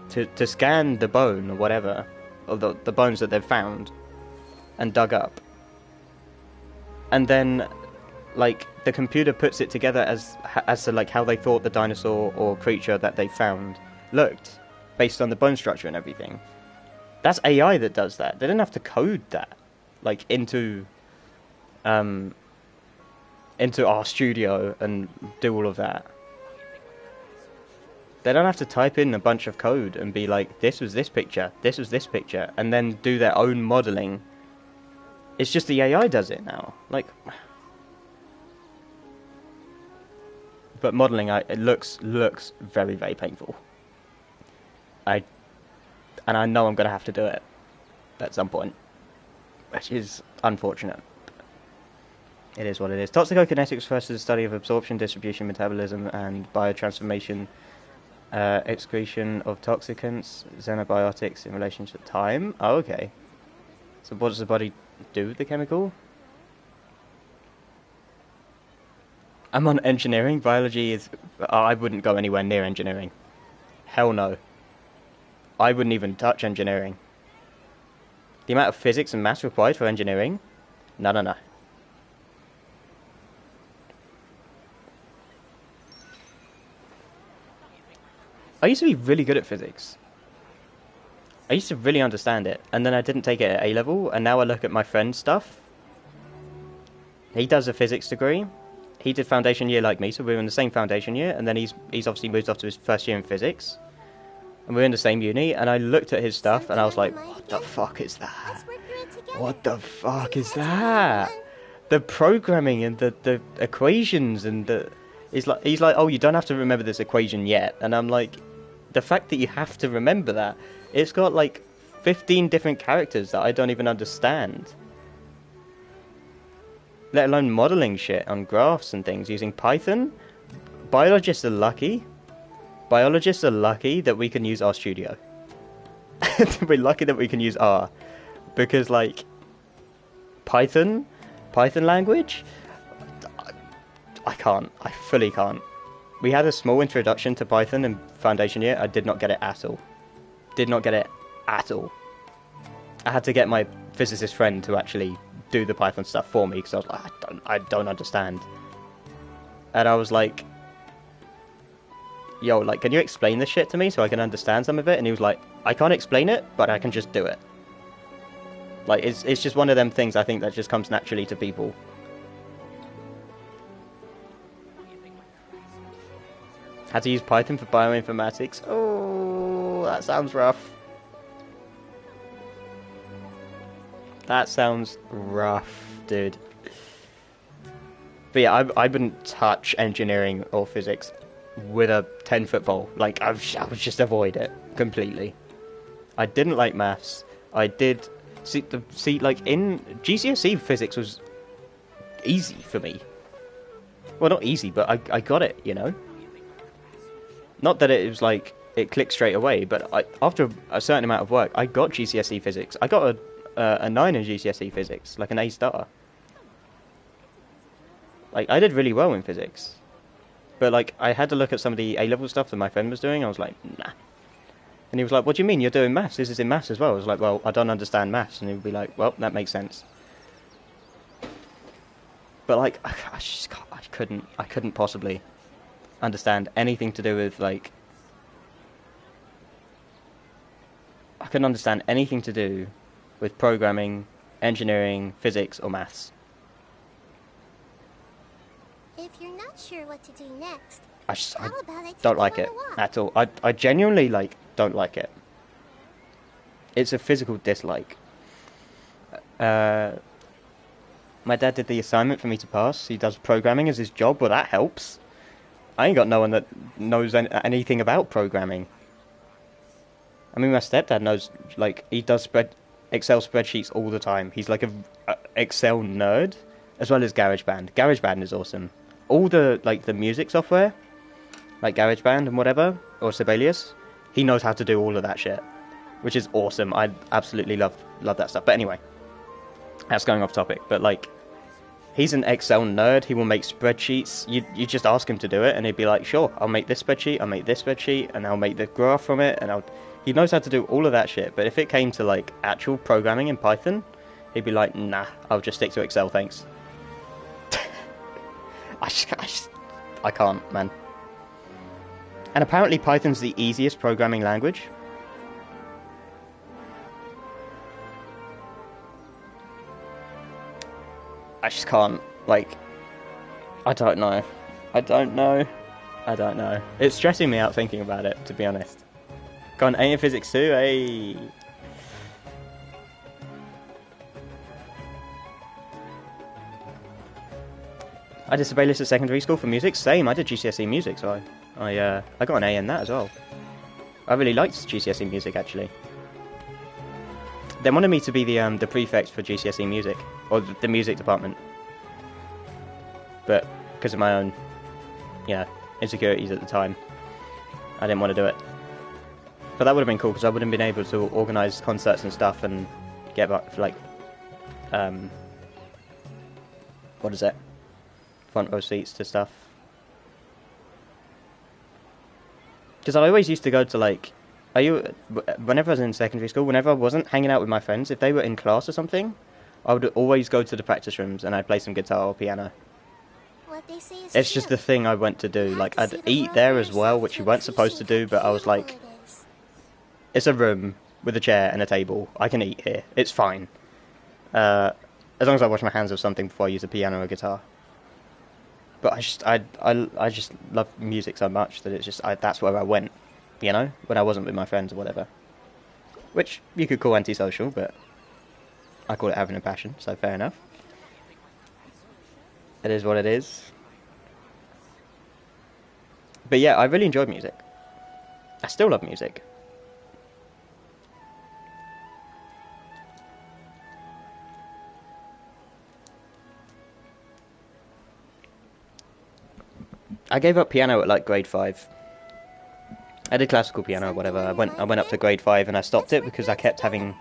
to scan the bone or whatever, or the bones that they've found and dug up. And then, like, the computer puts it together as to, like, how they thought the dinosaur or creature that they found looked, based on the bone structure and everything. That's AI that does that. They didn't have to code that, like, into our studio and do all of that. They don't have to type in a bunch of code and be like, this was this picture, this was this picture, and then do their own modelling. It's just the AI does it now. Like, but modelling, it looks very, very painful. And I know I'm going to have to do it at some point, which is unfortunate. It is what it is. Toxicokinetics refers to the study of absorption, distribution, metabolism, and biotransformation, excretion of toxicants, xenobiotics in relation to time. Oh, okay. So what does the body do with the chemical? I'm on engineering. Biology is... I wouldn't go anywhere near engineering. Hell no. I wouldn't even touch engineering. The amount of physics and maths required for engineering? No, no, no. I used to be really good at physics. I used to really understand it, and then I didn't take it at A level, and now I look at my friend's stuff. He does a physics degree. He did foundation year like me, so we were in the same foundation year, and then he's obviously moved off to his first year in physics. And we're in the same uni, and I looked at his stuff, and I was like, what the fuck is that? What the fuck is that? The programming and the equations and the... He's like, oh, you don't have to remember this equation yet. And I'm like, the fact that you have to remember that, it's got like 15 different characters that I don't even understand. Let alone modelling shit on graphs and things using Python. Biologists are lucky. Biologists are lucky that we can use RStudio. We're lucky that we can use R. Because, like, Python language, I can't. I fully can't. We had a small introduction to Python in foundation year. I did not get it at all. Did not get it at all. I had to get my physicist friend to actually do the Python stuff for me because I was like, I don't understand. And I was like, yo, like, can you explain this shit to me so I can understand some of it? And he was like, I can't explain it, but I can just do it. Like, it's just one of them things I think that just comes naturally to people. Had to use Python for bioinformatics. Oh, that sounds rough. That sounds rough, dude. But yeah, I wouldn't touch engineering or physics with a 10-foot pole. Like, I would just avoid it completely. I didn't like maths. I did... See, like, in GCSE, physics was easy for me. Well, not easy, but I got it, you know? Not that it was like, it clicked straight away, but after a certain amount of work, I got GCSE physics. I got a 9 in GCSE physics, like an A star. Like, I did really well in physics. But, like, I had to look at some of the A-level stuff that my friend was doing, I was like, nah. And he was like, what do you mean, you're doing maths? This is in maths as well. I was like, well, I don't understand maths. And he would be like, well, that makes sense. But, like, I couldn't possibly understand anything to do with, like... I couldn't understand anything to do with programming, engineering, physics, or maths. If you're not sure what to do next, I don't like it at all. I genuinely, like, don't like it. It's a physical dislike. My dad did the assignment for me to pass. He does programming as his job, well, that helps. I ain't got no one that knows anything about programming. I mean, my stepdad knows, like, he does Excel spreadsheets all the time. He's like a Excel nerd, as well as GarageBand. GarageBand is awesome. All the, like, the music software, like GarageBand and whatever, or Sibelius, he knows how to do all of that shit. which is awesome. I absolutely love that stuff. But anyway, that's going off topic. But like, he's an Excel nerd. He will make spreadsheets. You just ask him to do it, and he'd be like, sure, I'll make this spreadsheet, I'll make this spreadsheet, and I'll make the graph from it, and he knows how to do all of that shit. But if it came to like actual programming in Python, he'd be like, nah, I'll just stick to Excel, thanks. I can't, man. And apparently Python's the easiest programming language. I just can't, like, I don't know. It's stressing me out thinking about it, to be honest. Got an A in physics too, hey. I did Sibelius at secondary school for music. Same, I did GCSE music, so I got an A in that as well. I really liked GCSE music, actually. They wanted me to be the prefect for GCSE music, or the music department. But because of my own, insecurities at the time, I didn't want to do it. But that would have been cool, because I would have been able to organise concerts and stuff and get like, what is it? Front row seats to stuff. Because I always used to go to like, whenever I was in secondary school, whenever I wasn't hanging out with my friends, if they were in class or something, I would always go to the practice rooms and I'd play some guitar or piano. What they say is It's just the thing I went to do. Like, I'd eat there as well, which you weren't supposed to do, but I was like, it's a room with a chair and a table. I can eat here. It's fine. As long as I wash my hands with something before I use a piano or guitar. But I just love music so much that it's just, that's where I went, you know, when I wasn't with my friends or whatever. Which you could call antisocial, but I call it having a passion, so fair enough. It is what it is. But yeah, I really enjoyed music. I still love music. I gave up piano at like grade 5. I did classical piano or whatever. I went up to grade 5 and I stopped it because I kept having,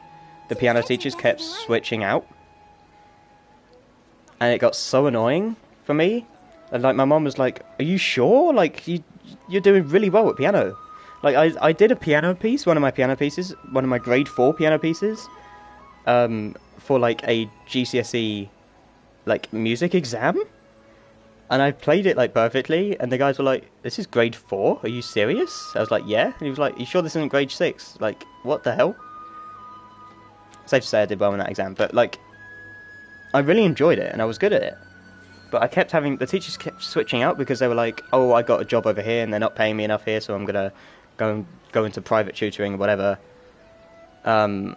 the piano teachers kept switching out. And it got so annoying for me. And like my mom was like, are you sure? Like you're doing really well at piano. Like I did a piano piece, one of my grade 4 piano pieces, for like a GCSE like music exam. And I played it like perfectly, and the guys were like, this is grade 4? Are you serious? I was like, yeah. And he was like, you sure this isn't grade 6? Like, what the hell? Safe to say I did well in that exam, but like, I really enjoyed it, and I was good at it. But the teachers kept switching out because they were like, oh, I got a job over here, and they're not paying me enough here, so I'm gonna go into private tutoring or whatever. And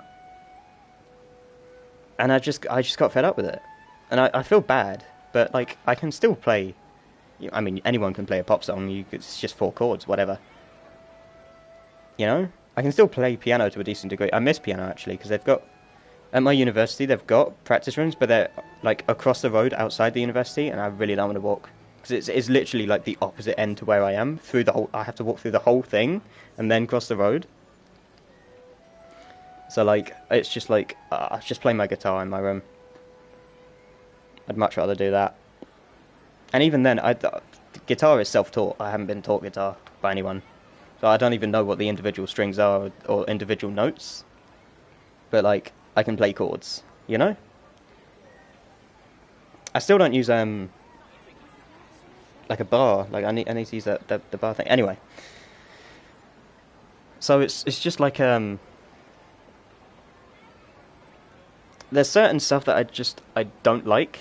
I just got fed up with it. And I feel bad. But, like, I can still play, I mean, anyone can play a pop song, it's just 4 chords, whatever. You know? I can still play piano to a decent degree. I miss piano, actually, because at my university, they've got practice rooms, but they're, like, across the road outside the university, and I really don't want to walk. Because it's literally, like, the opposite end to where I am, I have to walk through the whole thing, and then cross the road. So, like, it's just, like, I just play my guitar in my room. I'd much rather do that. And even then, guitar is self-taught. I haven't been taught guitar by anyone. So I don't even know what the individual strings are or individual notes. But, like, I can play chords, you know? I still don't use, like a bar. Like, I need to use the bar thing. Anyway. So it's just like, there's certain stuff that I don't like.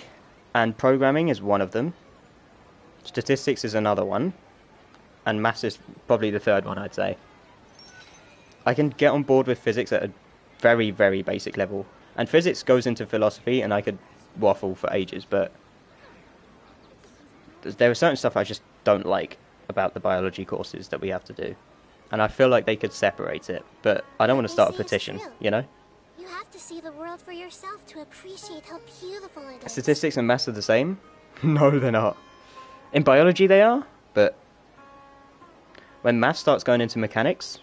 And programming is one of them. Statistics is another one. And maths is probably the third one, I'd say. I can get on board with physics at a very, very basic level. And physics goes into philosophy, and I could waffle for ages, but there are certain stuff I just don't like about the biology courses that we have to do. And I feel like they could separate it, but I don't want to start a petition, you know? You have to see the world for yourself to appreciate how beautiful it is. Statistics and maths are the same? No, they're not. In biology they are, but when maths starts going into mechanics,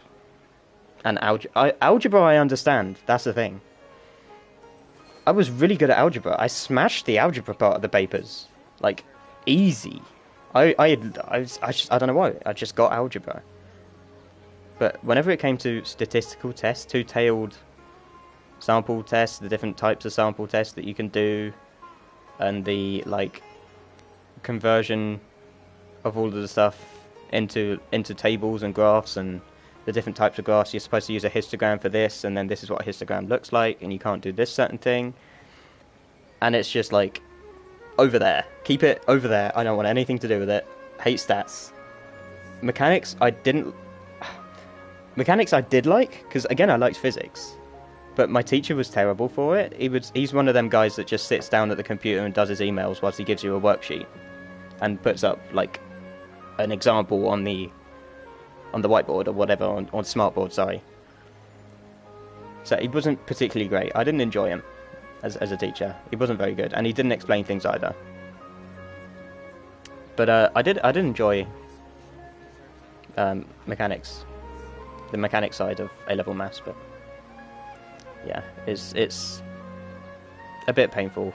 And algebra I understand. That's the thing. I was really good at algebra. I smashed the algebra part of the papers, like easy. I don't know why. I just got algebra. But whenever it came to statistical tests, two-tailed sample tests, the different types of sample tests that you can do, and the like conversion of all of the stuff into tables and graphs, and the different types of graphs, you're supposed to use a histogram for this, and then this is what a histogram looks like, and you can't do this certain thing. And it's just like, over there. Keep it over there. I don't want anything to do with it. Hate stats. Mechanics, I did like, because again, I liked physics. But my teacher was terrible for it. He's one of them guys that just sits down at the computer and does his emails whilst he gives you a worksheet. And puts up, like, an example on the whiteboard or whatever, on smartboard, sorry. So he wasn't particularly great. I didn't enjoy him as a teacher. He wasn't very good, and he didn't explain things either. But I did enjoy mechanics, the mechanics side of A-level maths. But yeah, it's a bit painful.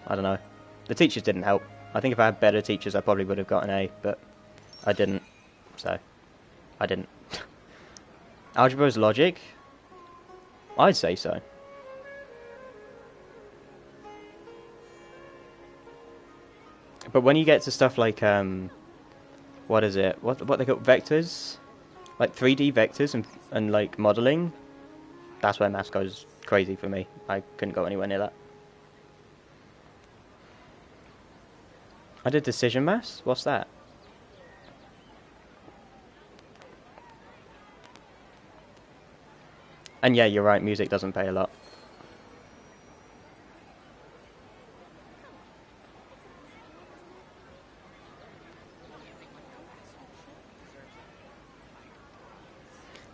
I don't know. The teachers didn't help. I think if I had better teachers, I probably would have got an A, but I didn't. So I didn't. Algebra's logic? I'd say so. But when you get to stuff like, what is it? What they call vectors? Like 3D vectors and like modeling, that's where maths goes crazy for me. I couldn't go anywhere near that. I did decision maths? What's that? And yeah, you're right, music doesn't pay a lot.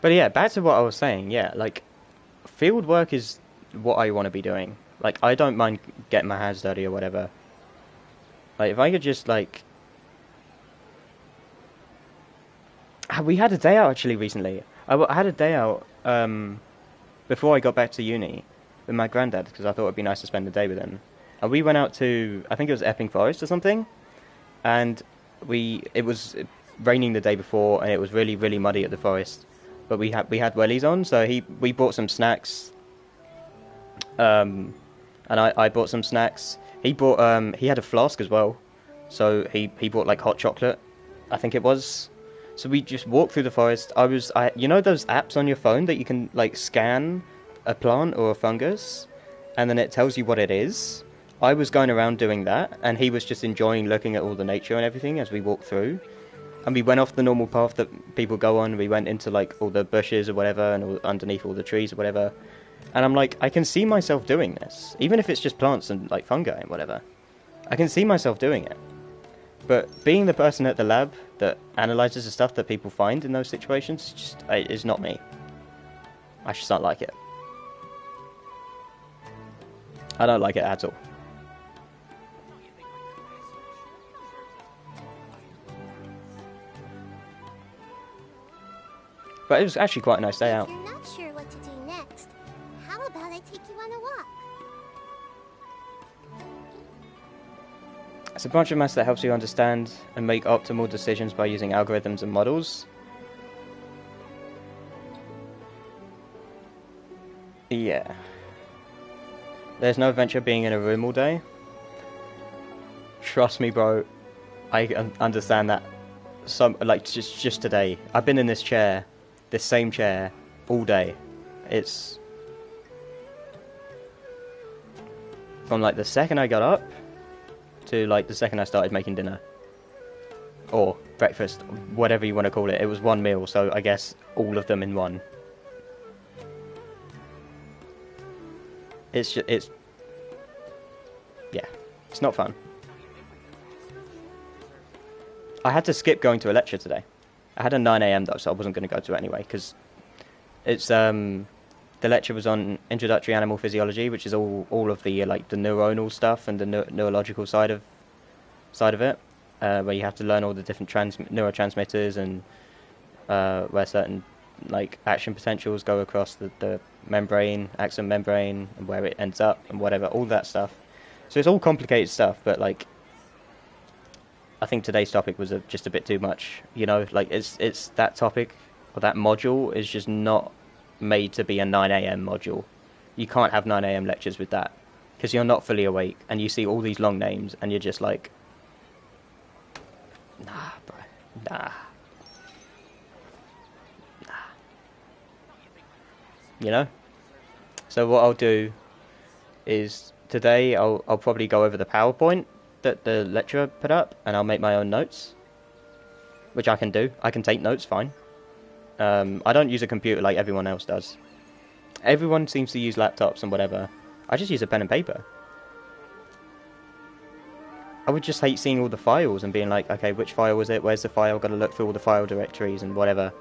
But yeah, back to what I was saying, yeah, like, field work is what I want to be doing. Like, I don't mind getting my hands dirty or whatever. Like, if I could just, like... We had a day out, actually, recently. I had a day out, before I got back to uni, with my granddad, because I thought it'd be nice to spend the day with him. And we went out to, I think it was Epping Forest or something, and it was raining the day before, and it was really, really muddy at the forest. But we had wellies on, so we bought some snacks, and I bought some snacks. He bought he had a flask as well, so he bought like hot chocolate, I think it was. So we just walked through the forest. You know those apps on your phone that you can like scan a plant or a fungus, and then it tells you what it is? I was going around doing that, and he was just enjoying looking at all the nature and everything as we walked through. And we went off the normal path that people go on. We went into like all the bushes or whatever, and underneath all the trees or whatever. And I'm like, I can see myself doing this, even if it's just plants and like fungi and whatever. I can see myself doing it. But being the person at the lab that analyzes the stuff that people find in those situations is not me. I just don't like it. I don't like it at all. But it was actually quite a nice day out. If you're not sure what to do next, how about I take you on a walk? It's a branch of maths that helps you understand and make optimal decisions by using algorithms and models. Yeah. There's no adventure being in a room all day. Trust me, bro. I understand that. Just today, I've been in this chair, this same chair, all day. It's from like the second I got up to like the second I started making dinner or breakfast, whatever you want to call it. It was one meal, so I guess all of them in one. It's yeah, it's not fun. I had to skip going to a lecture today. I had a 9 AM though, so I wasn't going to go to it anyway, because it's the lecture was on introductory animal physiology, which is all of the like the neuronal stuff and the neurological side of it, where you have to learn all the different neurotransmitters and where certain like action potentials go across the membrane, axon membrane, and where it ends up, and whatever, all that stuff. So it's all complicated stuff, but like, I think today's topic was just a bit too much. You know, like it's that topic or that module is just not made to be a 9 a.m. module. You can't have 9 a.m. lectures with that because you're not fully awake, and you see all these long names, and you're just like, nah, bro, nah. You know? So what I'll do is today I'll probably go over the PowerPoint that the lecturer put up, and I'll make my own notes, which I can do. I can take notes fine. I don't use a computer like everyone else does. Everyone seems to use laptops and whatever. I just use a pen and paper. I would just hate seeing all the files and being like, okay, which file was it? Where's the file? Got to look through all the file directories and whatever.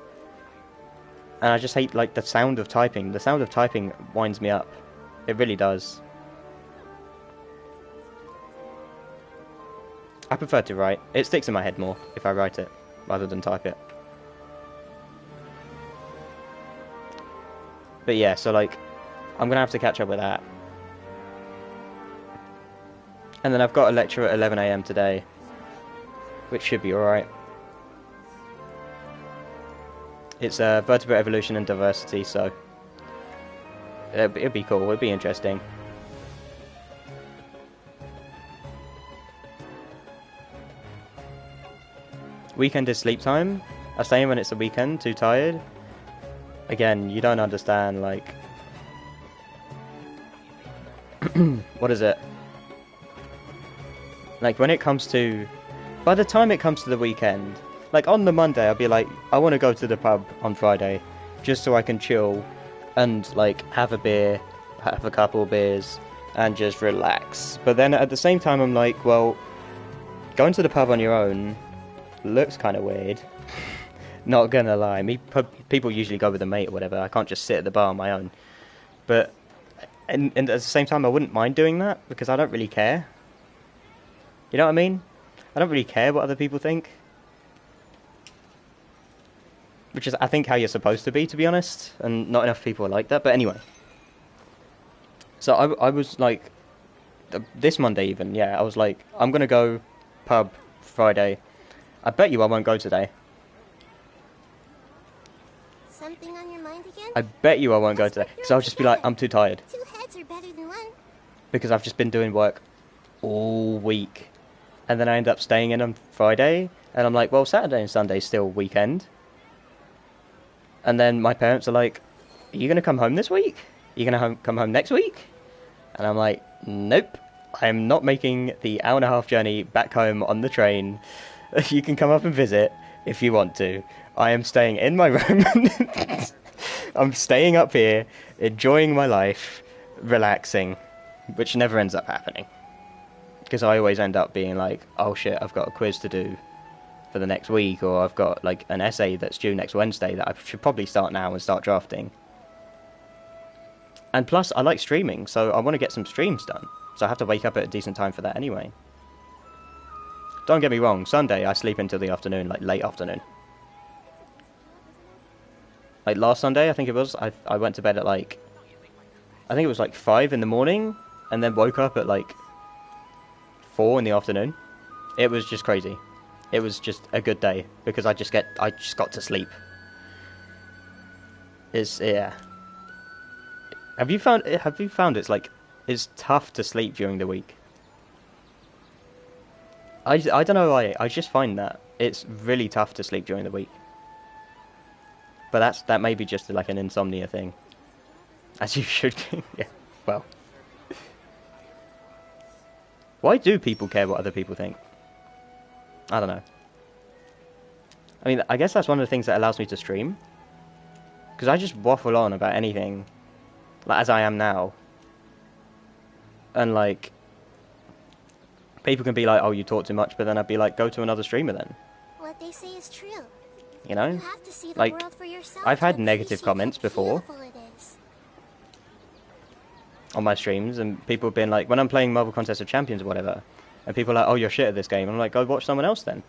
And I just hate, like, the sound of typing. The sound of typing winds me up. It really does. I prefer to write. It sticks in my head more if I write it, rather than type it. But yeah, so, like, I'm going to have to catch up with that. And then I've got a lecture at 11 a.m. today, which should be alright. It's vertebrate evolution and diversity, so it'd be cool, it'd be interesting. Weekend is sleep time. I stay in when it's the weekend, too tired. Again, you don't understand, like... what is it? Like, when it comes to... By the time it comes to the weekend... Like, on the Monday, I'll be like, I want to go to the pub on Friday, just so I can chill and, like, have a beer, have a couple of beers, and just relax. But then at the same time, I'm like, well, going to the pub on your own looks kind of weird. Not gonna lie. People usually go with a mate or whatever. I can't just sit at the bar on my own. But, and at the same time, I wouldn't mind doing that, because I don't really care. You know what I mean? I don't really care what other people think. Which is, I think, how you're supposed to be honest, and not enough people are like that. But anyway, so I was like, this Monday even, yeah, I was like, I'm gonna go pub Friday. I bet you I won't go today. Something on your mind again? I bet you I won't go today, because I'll just be like, I'm too tired. 2 heads are better than 1. Because I've just been doing work all week, and then I end up staying in on Friday, and I'm like, well, Saturday and Sunday's still weekend. And then my parents are like, are you going to come home this week? Are you going to come home next week? And I'm like, nope. I'm not making the hour-and-a-half journey back home on the train. You can come up and visit if you want to. I am staying in my room. I'm staying up here, enjoying my life, relaxing, which never ends up happening. Because I always end up being like, oh shit, I've got a quiz to do for the next week, or I've got like an essay that's due next Wednesday that I should probably start now and start drafting. And plus, I like streaming, so I want to get some streams done. So I have to wake up at a decent time for that anyway. Don't get me wrong, Sunday I sleep until the afternoon, like late afternoon. Like last Sunday, I think it was, I went to bed at like, I think it was like 5 in the morning, and then woke up at like 4 in the afternoon. It was just crazy. It was just a good day because I just got to sleep. Yeah. Have you found it's like it's tough to sleep during the week? I don't know why. I just find that it's really tough to sleep during the week. But that may be just like an insomnia thing. As you should. Yeah. Well. Why do people care what other people think? I don't know. I mean, I guess that's one of the things that allows me to stream. Because I just waffle on about anything, like as I am now. And like, people can be like, oh, you talk too much, but then I'd be like, go to another streamer then. What they say is true. You know? You have to see the like, world for yourself I've had to negative appreciate comments how before beautiful it is. On my streams, and people have been like, when I'm playing Marvel Contest of Champions or whatever, and people are like, oh, you're shit at this game. I'm like, go watch someone else then.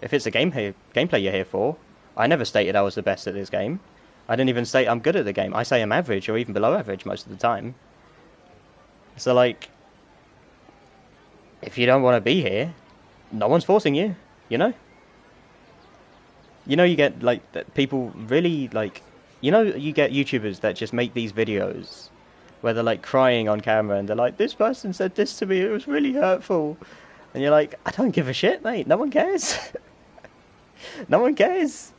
If it's a gameplay you're here for, I never stated I was the best at this game. I didn't even say I'm good at the game. I say I'm average or even below average most of the time. So, like, if you don't want to be here, no one's forcing you, you know? You know, you get, like, people really, like... You know, you get YouTubers that just make these videos where they're, like, crying on camera and they're like, this person said this to me, it was really hurtful. And you're like, I don't give a shit, mate. No one cares. No one cares.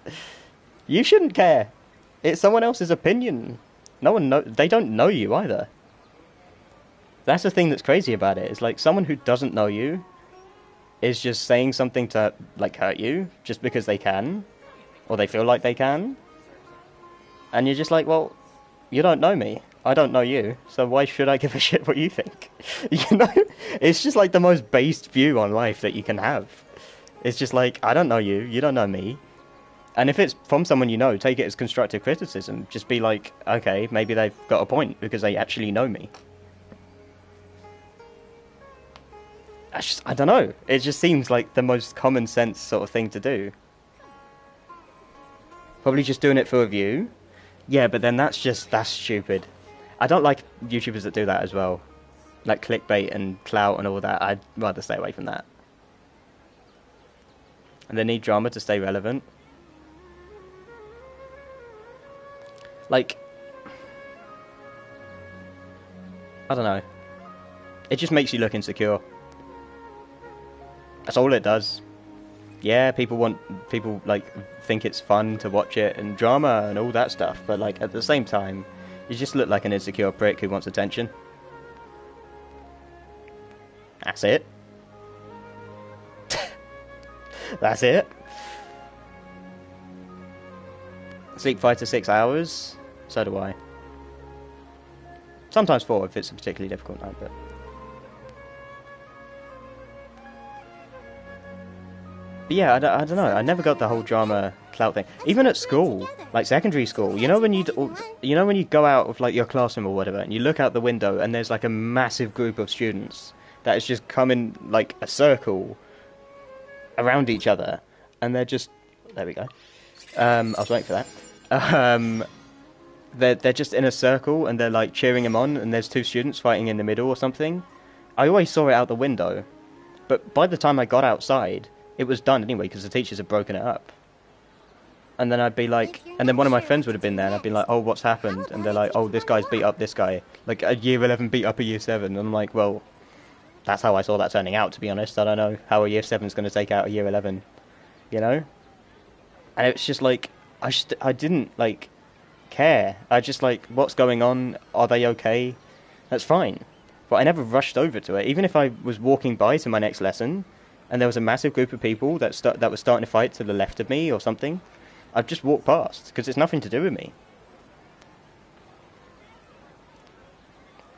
You shouldn't care. It's someone else's opinion. No one they don't know you either. That's the thing that's crazy about it. It's like someone who doesn't know you is just saying something to, like, hurt you just because they can. Or they feel like they can. And you're just like, well, you don't know me. I don't know you. So why should I give a shit what you think? You know? It's just like the most based view on life that you can have. It's just like, I don't know you. You don't know me. And if it's from someone you know, take it as constructive criticism. Just be like, okay, maybe they've got a point because they actually know me. I don't know. It just seems like the most common sense sort of thing to do. Probably just doing it for a view. Yeah, but then that's stupid. I don't like YouTubers that do that as well. Like clickbait and clout and all that. I'd rather stay away from that. And they need drama to stay relevant. Like, I don't know. It just makes you look insecure. That's all it does. Yeah, people like think it's fun to watch it and drama and all that stuff, but like at the same time, you just look like an insecure prick who wants attention. That's it. That's it. Sleep 5 to 6 hours. So do I. Sometimes 4 if it's a particularly difficult night, but... But yeah, I don't know. I never got the whole drama clout thing. Even at school, like secondary school, you know when you go out of like your classroom or whatever, and you look out the window, and there's like a massive group of students that is just coming like a circle around each other, and they're just there we go. I was waiting for that. They're just in a circle and they're like cheering him on, and there's 2 students fighting in the middle or something. I always saw it out the window, but by the time I got outside, it was done anyway because the teachers had broken it up. And then I'd be like, and then one of my friends would have been there, and I'd be like, oh, what's happened? And they're like, oh, this guy's beat up this guy, like a year 11 beat up a year 7. And I'm like, well, that's how I saw that turning out, to be honest. I don't know how a year 7's going to take out a year 11, you know? And it's just like, I didn't like care. I just like, what's going on? Are they okay? That's fine. But I never rushed over to it. Even if I was walking by to my next lesson and there was a massive group of people that was starting to fight to the left of me or something, I'd just walk past because it's nothing to do with me.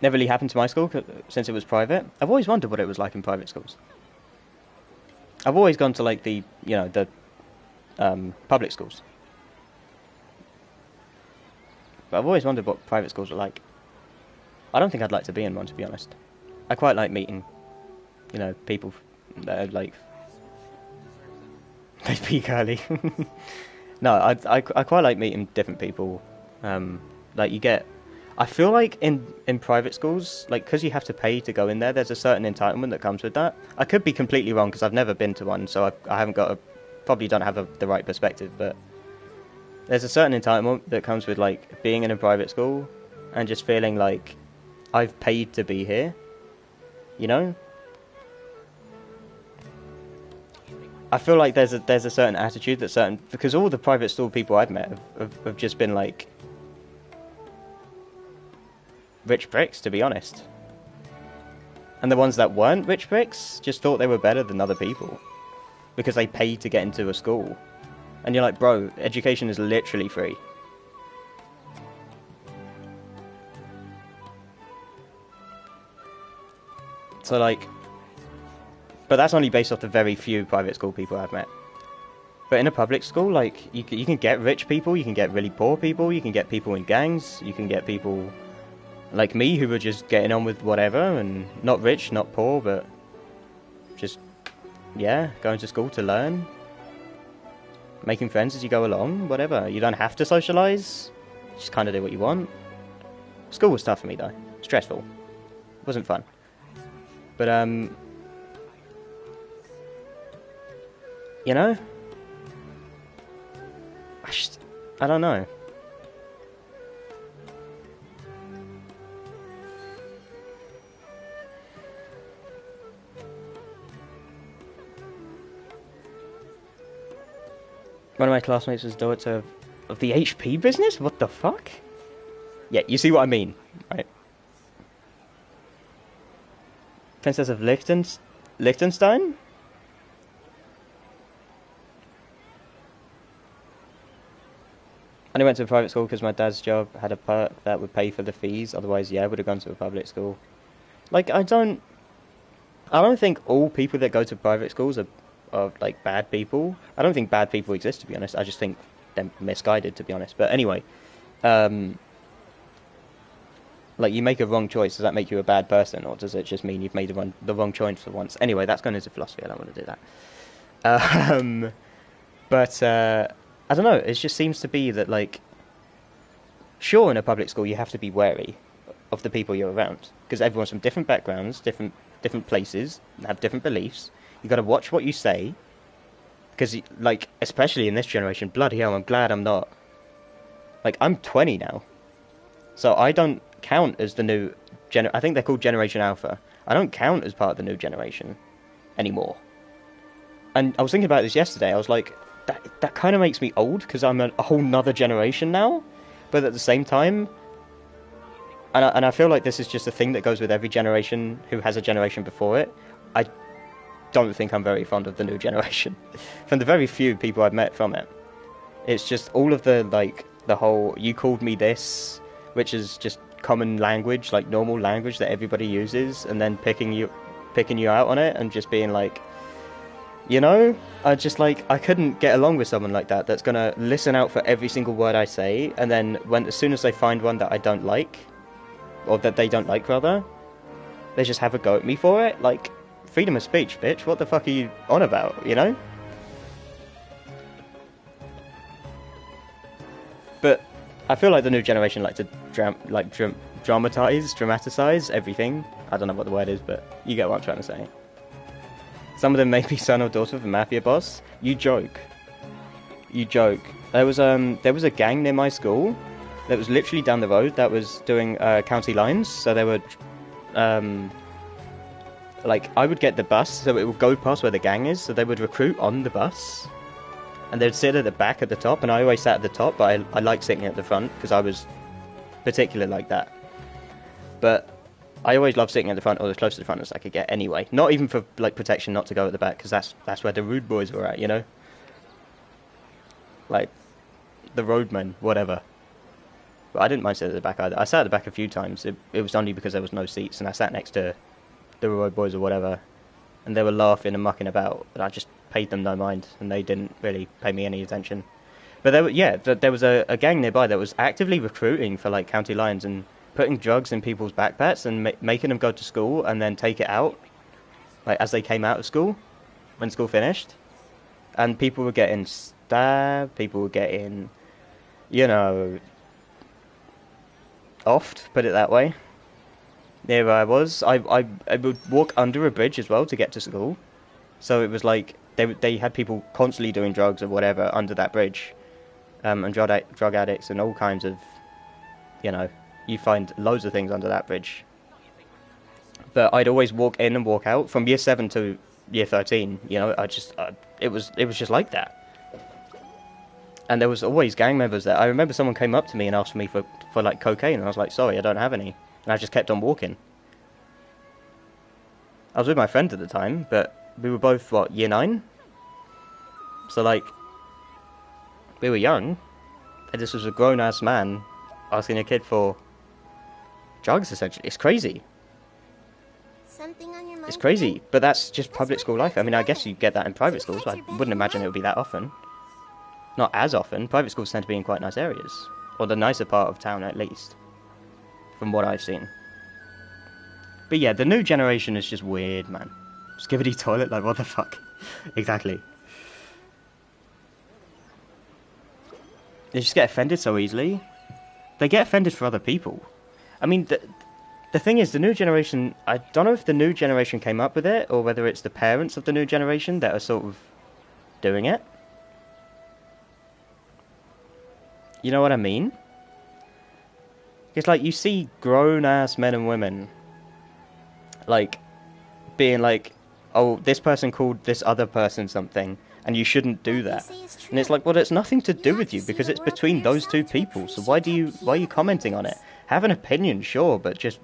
Never really happened to my school since it was private. I've always wondered what it was like in private schools. I've always gone to like the public schools. But I've always wondered what private schools are like. I don't think I'd like to be in one, to be honest. I quite like meeting, people that are like... They speak early. No, I quite like meeting different people. Like you get... I feel like in private schools, like, because you have to pay to go in there, there's a certain entitlement that comes with that. I could be completely wrong because I've never been to one, so I haven't got probably don't have the right perspective, but there's a certain entitlement that comes with like being in a private school and just feeling like I've paid to be here, you know? I feel like there's a certain attitude that because all the private school people I've met have just been like rich pricks, to be honest. And the ones that weren't rich pricks just thought they were better than other people because they paid to get into a school. And you're like, bro, education is literally free. So like, but that's only based off the very few private school people I've met. But in a public school, like, you can get rich people, you can get really poor people, you can get people in gangs, you can get people like me who were just getting on with whatever, and not rich, not poor, but just, yeah, going to school to learn. making friends as you go along, whatever. You don't have to socialise. Just kind of do what you want. School was tough for me though. Stressful. It wasn't fun. But you know, I don't know. One of my classmates was daughter of the HP business? What the fuck? Yeah, you see what I mean, right? Princess of Liechtenstein? I only went to a private school because my dad's job had a perk that would pay for the fees. Otherwise, yeah, I would have gone to a public school. Like, I don't think all people that go to private schools are like bad people. I don't think bad people exist, to be honest. I just think they're misguided, to be honest. But anyway, like, you make a wrong choice, does that make you a bad person, or does it just mean you've made the wrong choice for once? Anyway, that's going into philosophy. I don't want to do that. But I don't know. It just seems to be that, like, sure, in a public school you have to be wary of the people you're around because everyone's from different backgrounds, different places, and have different beliefs. You got to watch what you say, because, like, especially in this generation, bloody hell, I'm glad I'm not. Like, I'm 20 now, so I don't count as the new I think they're called Generation Alpha. I don't count as part of the new generation anymore. And I was thinking about this yesterday. I was like, that kind of makes me old because I'm a whole nother generation now. But at the same time, and I feel like this is just a thing that goes with every generation who has a generation before it. I don't think I'm very fond of the new generation. From the very few people I've met from it, it's just all of the, like, the whole "you called me this," which is just common language, like normal language that everybody uses, and then picking you out on it and just being like, you know, I couldn't get along with someone like that that's gonna listen out for every single word I say, and then as soon as they find one that I don't like, or that they don't like rather, they just have a go at me for it. Like, freedom of speech, bitch. What the fuck are you on about, you know? But I feel like the new generation like to dramatize everything. I don't know what the word is, but you get what I'm trying to say. Some of them may be son or daughter of a mafia boss. You joke. There was a gang near my school that was literally down the road that was doing county lines. So they would, like, I would get the bus, so it would go past where the gang is. So they would recruit on the bus, and they'd sit at the back at the top. And I always sat at the top, but I liked sitting at the front because I was particular like that. But I always loved sitting at the front, or as close to the front as I could get anyway. Not even for, like, protection, not to go at the back, because that's where the rude boys were at, you know? Like, the roadmen, whatever. But I didn't mind sitting at the back either. I sat at the back a few times. It was only because there was no seats, and I sat next to the road boys or whatever, and they were laughing and mucking about, and I just paid them no mind, and they didn't really pay me any attention. But there was a gang nearby that was actively recruiting for, like, county lines and putting drugs in people's backpacks and making them go to school and then take it out, like, as they came out of school, when school finished. And people were getting stabbed, people were getting, you know, offed, put it that way. There I was. I would walk under a bridge as well to get to school. So it was like, they had people constantly doing drugs or whatever under that bridge. And drug addicts and all kinds of, you know, you find loads of things under that bridge. But I'd always walk in and walk out from year 7 to year 13. You know, it was just like that. And there was always gang members there. I remember someone came up to me and asked me for like cocaine, and I was like, sorry, I don't have any. And I just kept on walking. I was with my friend at the time, but we were both, what, year 9? So, like, we were young, and this was a grown-ass man asking a kid for drugs, essentially. It's crazy. Something on your mind? It's crazy, but that's just public school life. I mean, I guess you get that in private schools, but I wouldn't imagine it would be that often. Not as often. Private schools tend to be in quite nice areas. Or the nicer part of town, at least. From what I've seen. But yeah, the new generation is just weird, man. Skibidi toilet, like, what the fuck? Exactly. They just get offended so easily. They get offended for other people. I mean, the thing is, the new generation, I don't know if the new generation came up with it, or whether it's the parents of the new generation that are sort of doing it. You know what I mean? It's like, you see grown-ass men and women, like, being like, oh, this person called this other person something, and you shouldn't do that. And it's like, well, it's nothing to do with you, because it's between those two people, so why are you commenting on it? Have an opinion, sure, but just,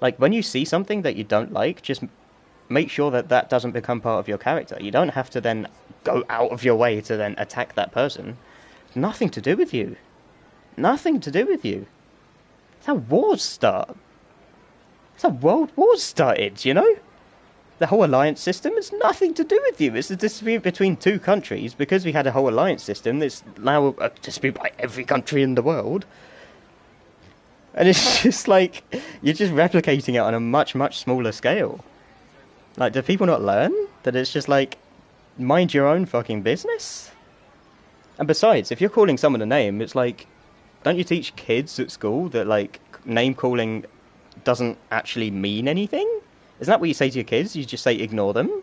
like, when you see something that you don't like, just make sure that that doesn't become part of your character. You don't have to then go out of your way to then attack that person. Nothing to do with you. Nothing to do with you. It's how wars start. It's how world wars started, you know? The whole alliance system has nothing to do with you. It's a dispute between two countries. Because we had a whole alliance system, it's now a dispute by every country in the world. And it's just like, you're just replicating it on a much, much smaller scale. Like, do people not learn that it's just like, mind your own fucking business? And besides, if you're calling someone a name, it's like, don't you teach kids at school that, like, name calling doesn't actually mean anything? Isn't that what you say to your kids? You just say ignore them?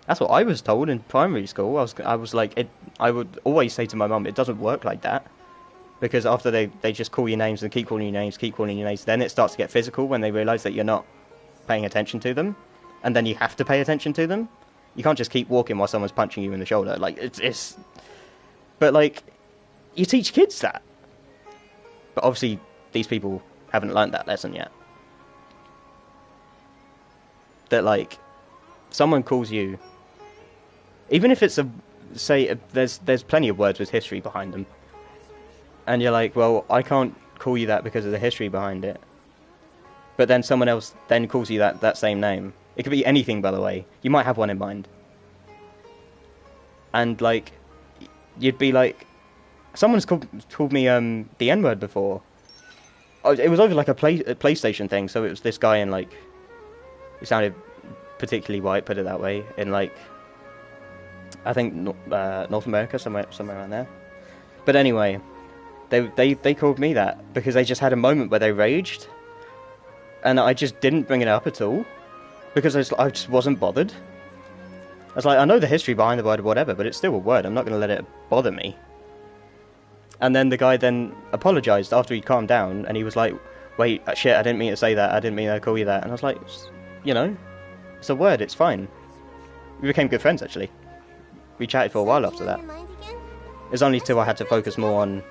That's what I was told in primary school. I was like, I would always say to my mum, it doesn't work like that. Because after they just call you names and keep calling you names, then it starts to get physical when they realise that you're not paying attention to them. And then you have to pay attention to them. You can't just keep walking while someone's punching you in the shoulder. Like, it's... But, like, you teach kids that. But obviously, these people haven't learnt that lesson yet. That, like, someone calls you... Even if it's a... Say, there's plenty of words with history behind them. And you're like, well, I can't call you that because of the history behind it. But then someone else then calls you that same name. It could be anything, by the way. You might have one in mind. And, like, you'd be like... Someone's called me the N-word before. It was over, like, a PlayStation thing, so it was this guy in, like... He sounded particularly white, put it that way, in, like... I think North America, somewhere around there. But anyway, they called me that because they just had a moment where they raged. And I just didn't bring it up at all. Because I just wasn't bothered. I was like, I know the history behind the word or whatever, but it's still a word. I'm not going to let it bother me. And then the guy then apologised after he'd calmed down, and he was like, wait, shit, I didn't mean to say that. I didn't mean to call you that. And I was like, you know, it's a word, it's fine. We became good friends, actually. We chatted for a while after that. It was only till I had to focus more on,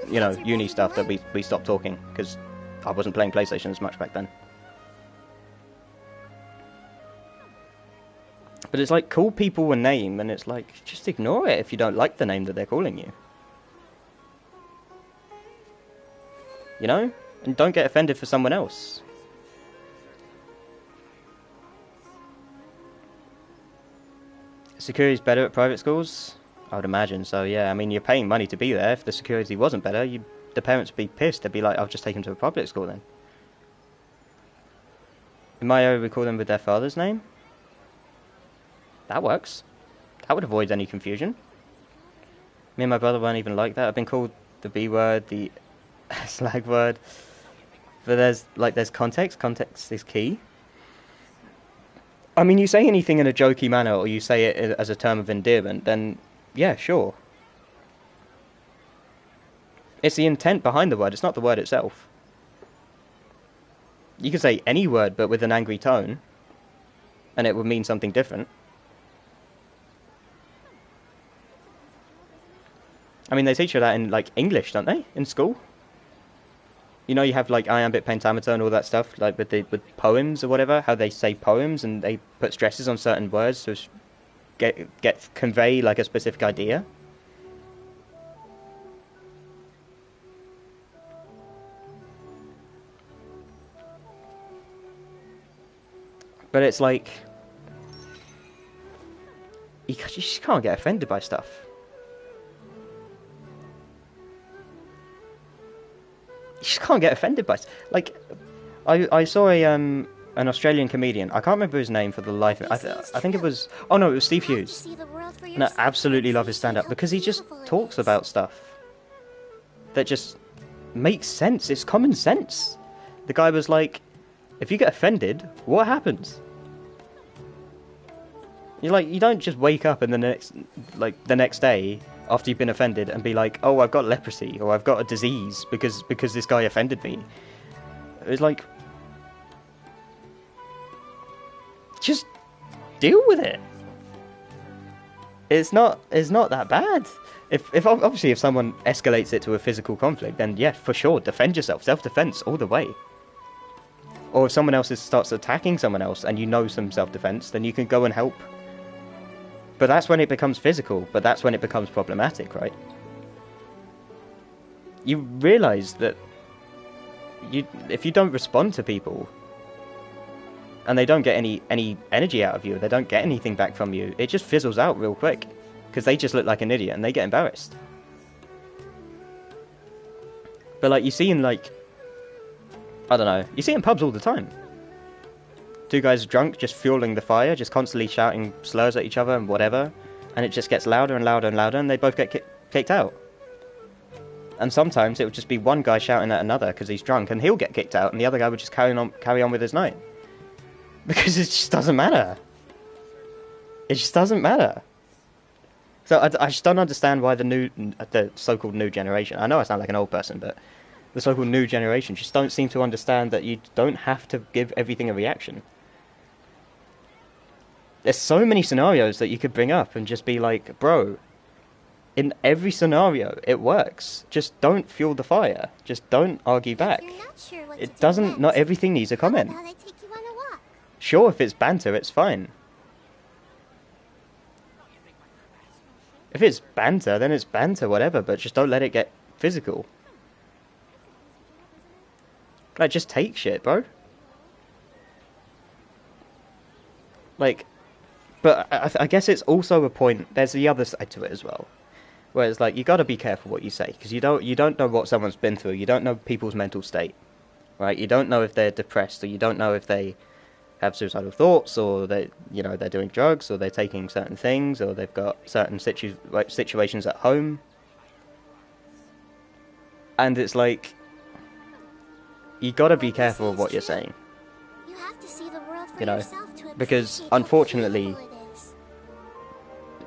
you know, uni stuff that we stopped talking, because I wasn't playing PlayStation as much back then. But it's like, call people a name, and it's like, just ignore it if you don't like the name that they're calling you. You know? And don't get offended for someone else. Security's better at private schools? I would imagine so, yeah. I mean, you're paying money to be there. If the security wasn't better, the parents would be pissed. They'd be like, I'll just take him to a public school then. In my area, we call them with their father's name. That works. That would avoid any confusion. Me and my brother weren't even like that. I've been called the B word, the slag word. But there's context. Context is key. I mean, you say anything in a jokey manner, or you say it as a term of endearment, then, yeah, sure. It's the intent behind the word, it's not the word itself. You can say any word, but with an angry tone, and it would mean something different. I mean, they teach you that in, like, English, don't they? In school? You know, you have, like, iambic pentameter and all that stuff, like, with poems or whatever, how they say poems, and they put stresses on certain words to convey, like, a specific idea. But it's like... You just can't get offended by stuff. You just can't get offended by... Like, I saw an Australian comedian. I can't remember his name for the life of it. I think it was... Oh no, it was Steve Hughes. And I absolutely love his stand-up because he just talks about stuff. that just makes sense. It's common sense. The guy was like, if you get offended, what happens? You're like, you don't just wake up and the next day after you've been offended and be like, oh, I've got leprosy or I've got a disease because this guy offended me. It's like, just deal with it. It's not that bad. If obviously if someone escalates it to a physical conflict, then yeah, for sure, defend yourself, self-defense all the way. Or if someone else starts attacking someone else and you know some self-defense, then you can go and help. But that's when it becomes physical, but that's when it becomes problematic, right? You realise that if you don't respond to people, and they don't get any energy out of you, they don't get anything back from you, it just fizzles out real quick. Because they just look like an idiot and they get embarrassed. But like, you see in like, I don't know, you see in pubs all the time. Two guys drunk, just fueling the fire, just constantly shouting slurs at each other and whatever. And it just gets louder and louder and louder and they both get kicked out. And sometimes it would just be one guy shouting at another because he's drunk and he'll get kicked out and the other guy would just carry on with his night. Because it just doesn't matter. It just doesn't matter. So I just don't understand why the so-called new generation, I know I sound like an old person, but the so-called new generation just don't seem to understand that you don't have to give everything a reaction. There's so many scenarios that you could bring up and just be like, bro, in every scenario it works. Just don't fuel the fire. Just don't argue back. It doesn't, not everything needs a comment. Sure, if it's banter, it's fine. If it's banter, then it's banter, whatever, but just don't let it get physical. Like, just take shit, bro. Like, but I guess it's also a point, there's the other side to it as well. Where it's like, you gotta be careful what you say, because you don't know what someone's been through, you don't know people's mental state, right? You don't know if they're depressed, or you don't know if they have suicidal thoughts, or they're doing drugs, or they're taking certain things, or they've got certain situations at home. And it's like, you gotta be careful of what you're saying. You have to see the world for You know, yourself to because appreciate how unfortunately, beautiful it is.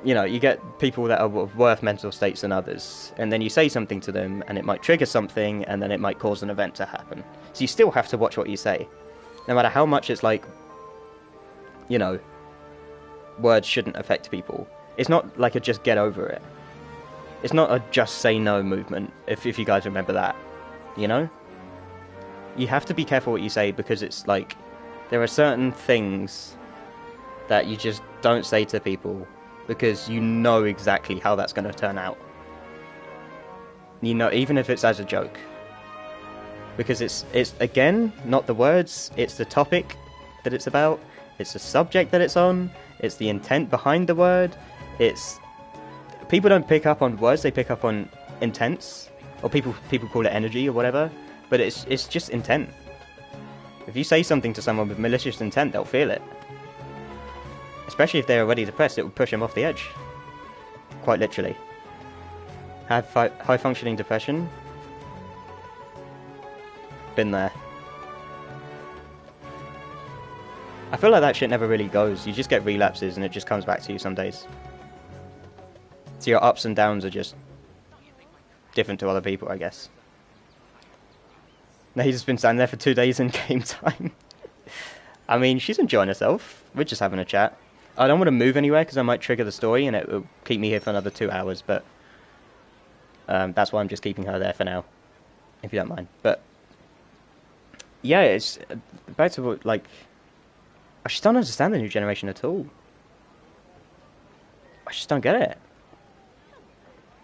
you know, you get people that are of worse mental states than others, and then you say something to them, and it might trigger something, and then it might cause an event to happen. So you still have to watch what you say. No matter how much it's like, you know, words shouldn't affect people. It's not like a just get over it. It's not a just say no movement, if you guys remember that, you know? You have to be careful what you say, because it's like, there are certain things that you just don't say to people, because you know exactly how that's going to turn out. You know, even if it's as a joke. Because it's again, not the words, it's the topic that it's about, it's the subject that it's on, it's the intent behind the word, it's... People don't pick up on words, they pick up on intents, or people call it energy or whatever, but it's just intent. If you say something to someone with malicious intent, they'll feel it. Especially if they're already depressed, it will push them off the edge. Quite literally. Have high-functioning depression. Been there. I feel like that shit never really goes. You just get relapses and it just comes back to you some days. So your ups and downs are just different to other people, I guess. Now he's just been standing there for 2 days in game time. I mean, she's enjoying herself. We're just having a chat. I don't want to move anywhere because I might trigger the story and it will keep me here for another 2 hours, but that's why I'm just keeping her there for now, if you don't mind. But yeah, it's back to what, like, I just don't understand the new generation at all. I just don't get it.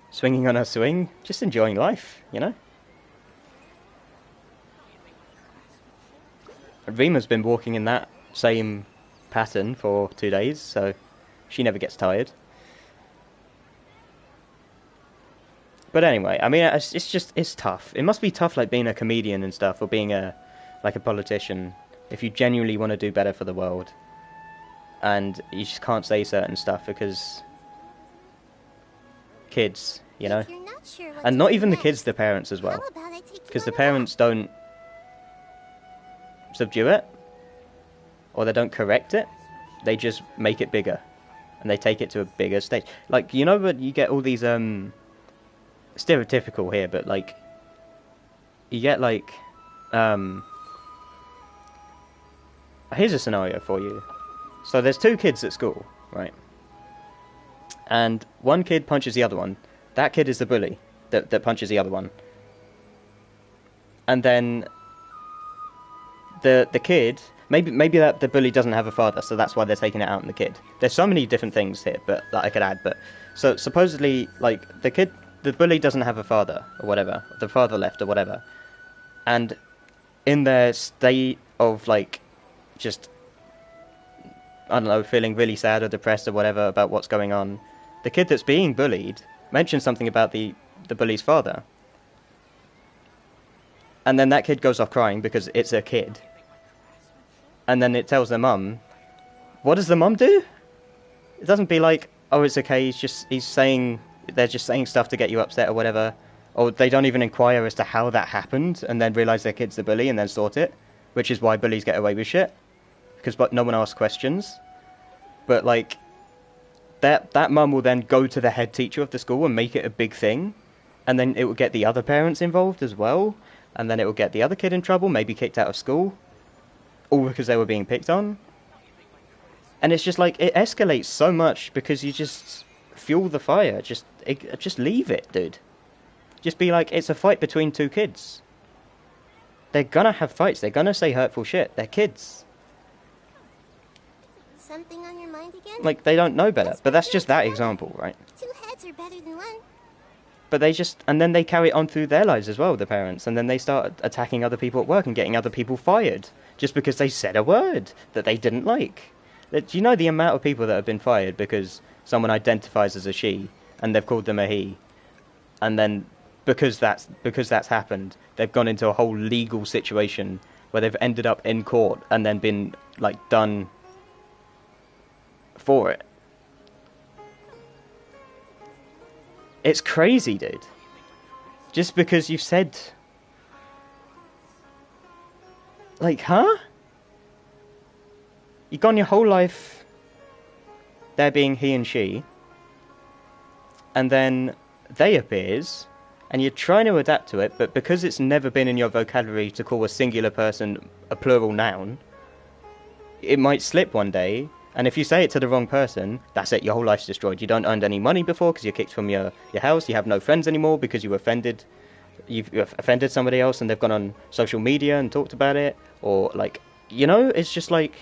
Swinging on her swing, just enjoying life, you know? Rima's been walking in that same pattern for 2 days, so she never gets tired. But anyway, I mean, it's tough. It must be tough, like, being a comedian and stuff, or being a politician, if you genuinely want to do better for the world, and you just can't say certain stuff because kids, you know? If you're not sure what And to not do even the next. kids, the parents as well. How about I take you Because the on a parents don't subdue it, or they don't correct it, they just make it bigger. And they take it to a bigger stage. Like, you know what, you get all these, stereotypical here, but like, you get like, here's a scenario for you. So there's two kids at school, right? And one kid punches the other one. That kid is the bully that punches the other one. And then the kid, maybe that the bully doesn't have a father, so that's why they're taking it out on the kid. There's so many different things here, but that I could add. But so supposedly, like the bully doesn't have a father or whatever. The father left or whatever. And in their state of like, just, I don't know, feeling really sad or depressed or whatever about what's going on, the kid that's being bullied mentions something about the bully's father. And then that kid goes off crying because it's a kid. And then it tells their mum. What does the mum do? It doesn't be like, oh, it's okay, they're just saying stuff to get you upset or whatever. Or they don't even inquire as to how that happened and then realise their kid's the bully and then sort it. Which is why bullies get away with shit. Because no one asks questions. But like, that mum will then go to the head teacher of the school and make it a big thing. And then it will get the other parents involved as well. And then it will get the other kid in trouble, maybe kicked out of school. All because they were being picked on. And it's just like, it escalates so much because you just fuel the fire. Just leave it, dude. Just be like, it's a fight between two kids. They're gonna have fights. They're gonna say hurtful shit. They're kids. Something on your mind again? Like, they don't know better. But that's just that example, right? Two heads are better than one. But and then they carry it on through their lives as well, the parents. And then they start attacking other people at work and getting other people fired. Just because they said a word that they didn't like. Do you know the amount of people that have been fired because someone identifies as a she and they've called them a he? And then because that's happened, they've gone into a whole legal situation where they've ended up in court and then been like done for it. It's crazy, dude. Just because you've said, like, huh? You've gone your whole life there being he and she, and then they appears, and you're trying to adapt to it, but because it's never been in your vocabulary to call a singular person a plural noun, it might slip one day, and if you say it to the wrong person, that's it, your whole life's destroyed. You don't earn any money before because you're kicked from your house, you have no friends anymore because you've offended somebody else and they've gone on social media and talked about it, or like, you know, it's just like,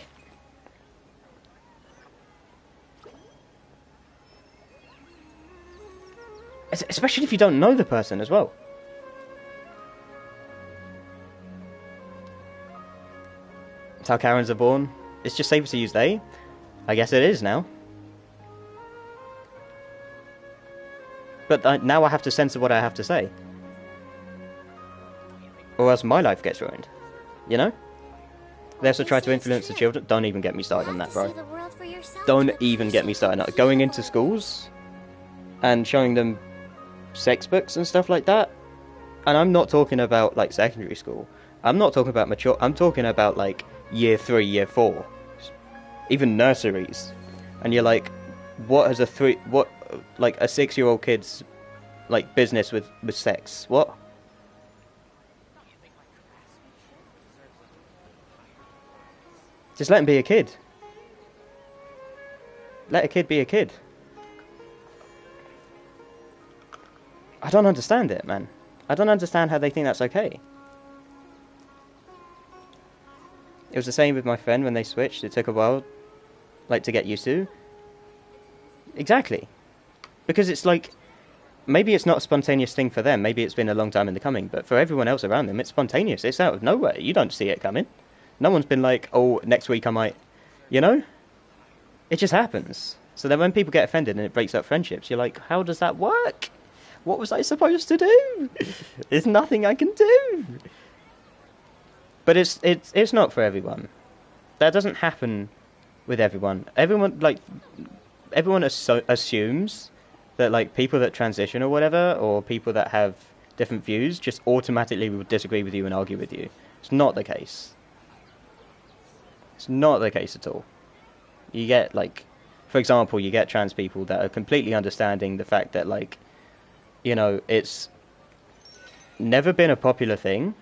especially if you don't know the person as well. That's how Karens are born. It's just safer to use they. I guess it is now. But now I have to censor what I have to say. Or else my life gets ruined. You know? They also try to influence the children. Don't even get me started on that, bro. Don't even get me started on that. Going into schools and showing them sex books and stuff like that. And I'm not talking about like secondary school. I'm not talking about mature. I'm talking about like year 3, year 4. Even nurseries. And you're like, what has a 6-year-old kid's like business with sex? What? Just let him be a kid. Let a kid be a kid. I don't understand it, man. I don't understand how they think that's okay. It was the same with my friend when they switched. It took a while, like, to get used to. Exactly. Because it's like, maybe it's not a spontaneous thing for them. Maybe it's been a long time in the coming. But for everyone else around them, it's spontaneous. It's out of nowhere. You don't see it coming. No one's been like, oh, next week I might, you know? It just happens. So then when people get offended and it breaks up friendships, you're like, how does that work? What was I supposed to do? There's nothing I can do. But it's not for everyone. That doesn't happen with everyone. Everyone assumes that like people that transition or whatever, or people that have different views, just automatically will disagree with you and argue with you. It's not the case. It's not the case at all. You get like, for example, you get trans people that are completely understanding the fact that like, you know, it's never been a popular thing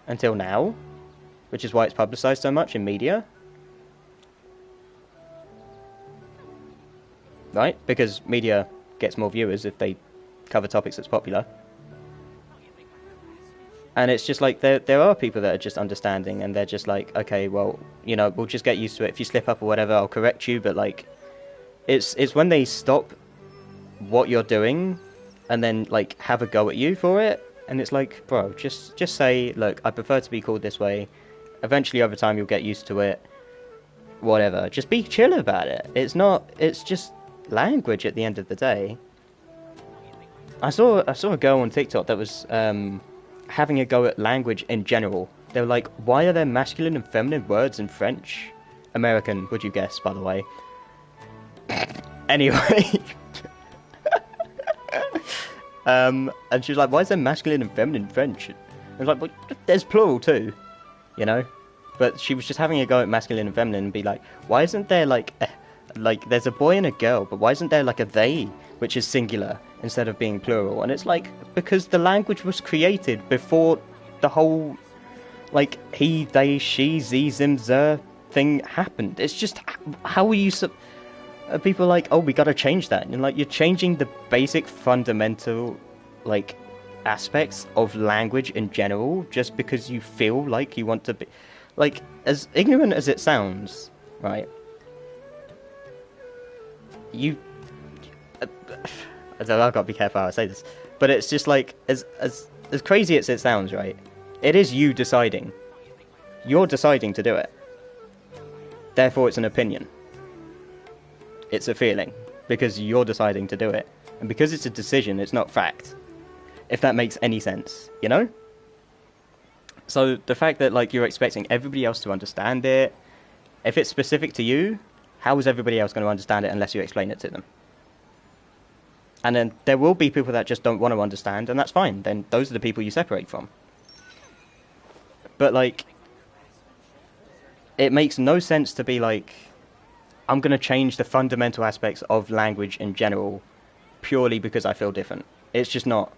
until now, which is why it's publicized so much in media. Right? Because media gets more viewers if they cover topics that's popular. And it's just like, there are people that are just understanding, and they're just like, okay, well, you know, we'll just get used to it. If you slip up or whatever, I'll correct you. But like, it's when they stop what you're doing and then like have a go at you for it, and it's like, bro, just say, look, I prefer to be called this way. Eventually over time you'll get used to it, whatever. Just be chill about it. It's just language at the end of the day. I saw a girl on TikTok that was having a go at language in general. They were like, why are there masculine and feminine words in French? American, would you guess, by the way. Anyway. And she was like, why is there masculine and feminine in French? I was like, well, there's plural too, you know? But she was just having a go at masculine and feminine and be like, why isn't there like there's a boy and a girl, but why isn't there like a they, which is singular, instead of being plural? And it's like, because the language was created before the whole, like, he, they, she, ze, zim, zer thing happened. It's just, how are you... people like, oh, we gotta change that. And like, you're changing the basic fundamental, like, aspects of language in general, just because you feel like you want to be... Like, as ignorant as it sounds, right? I've got to be careful how I say this, but it's just like, as crazy as it sounds, right? It is you deciding. You're deciding to do it. Therefore, it's an opinion. It's a feeling, because you're deciding to do it. And because it's a decision, it's not fact. If that makes any sense, you know? So, the fact that, like, you're expecting everybody else to understand it, if it's specific to you, how is everybody else going to understand it unless you explain it to them? And then there will be people that just don't want to understand, and that's fine. Then those are the people you separate from. But, like, it makes no sense to be like, I'm going to change the fundamental aspects of language in general purely because I feel different. It's just not...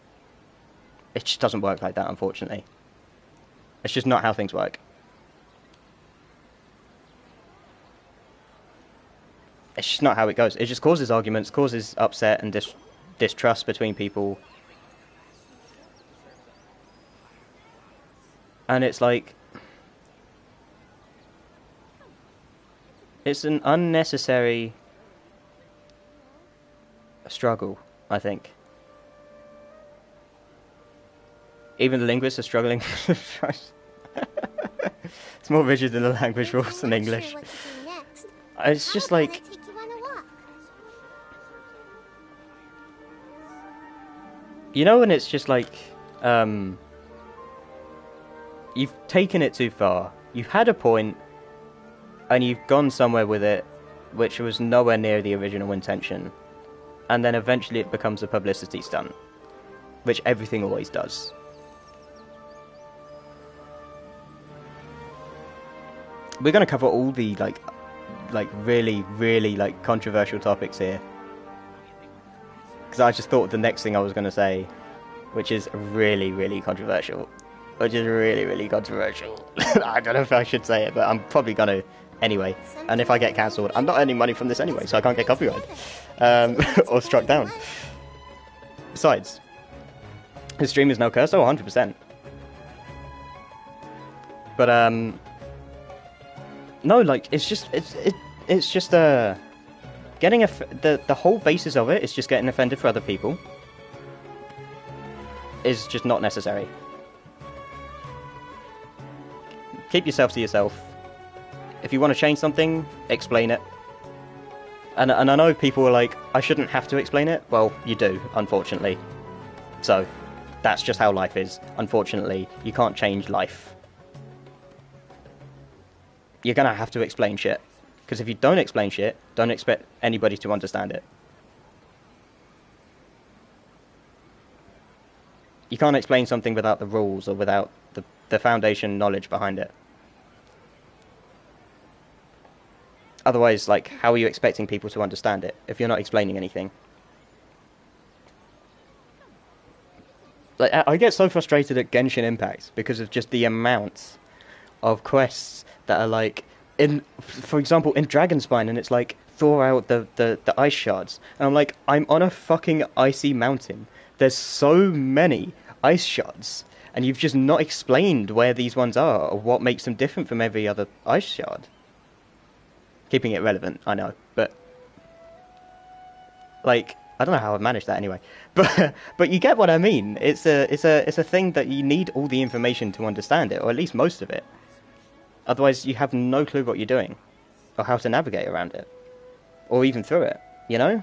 It just doesn't work like that, unfortunately. It's just not how things work. It's just not how it goes. It just causes arguments, causes upset and distrust between people. And it's like... It's an unnecessary struggle, I think. Even the linguists are struggling. It's more rigid than the language rules in English. It's just like... You know when it's just like... You've taken it too far. You've had a point, and you've gone somewhere with it, which was nowhere near the original intention. And then eventually it becomes a publicity stunt. Which everything always does. We're going to cover all the, like really, really, like, controversial topics here. Because I just thought the next thing I was going to say, which is really, really controversial. Which is really, really controversial. I don't know if I should say it, but I'm probably going to anyway. And if I get cancelled, I'm not earning money from this anyway, so I can't get copyright. Or struck down. Besides, his stream is now cursed. Oh, 100%. But, no, like, it's just getting the whole basis of it is just getting offended for other people is just not necessary. Keep yourself to yourself. If you want to change something, explain it. And I know people are like, I shouldn't have to explain it. Well, you do, unfortunately. So, that's just how life is. Unfortunately, you can't change life. You're gonna have to explain shit. Because if you don't explain shit, don't expect anybody to understand it. You can't explain something without the rules or without the foundation knowledge behind it. Otherwise, like, how are you expecting people to understand it if you're not explaining anything? Like, I get so frustrated at Genshin Impact because of just the amount of quests that are like, for example, in Dragonspine, and it's like, thaw out the ice shards. And I'm like, I'm on a fucking icy mountain. There's so many ice shards, and you've just not explained where these ones are or what makes them different from every other ice shard. Keeping it relevant, I know, but like, I don't know how I've managed that anyway. But you get what I mean. It's a thing that you need all the information to understand it, or at least most of it. Otherwise, you have no clue what you're doing, or how to navigate around it, or even through it. You know,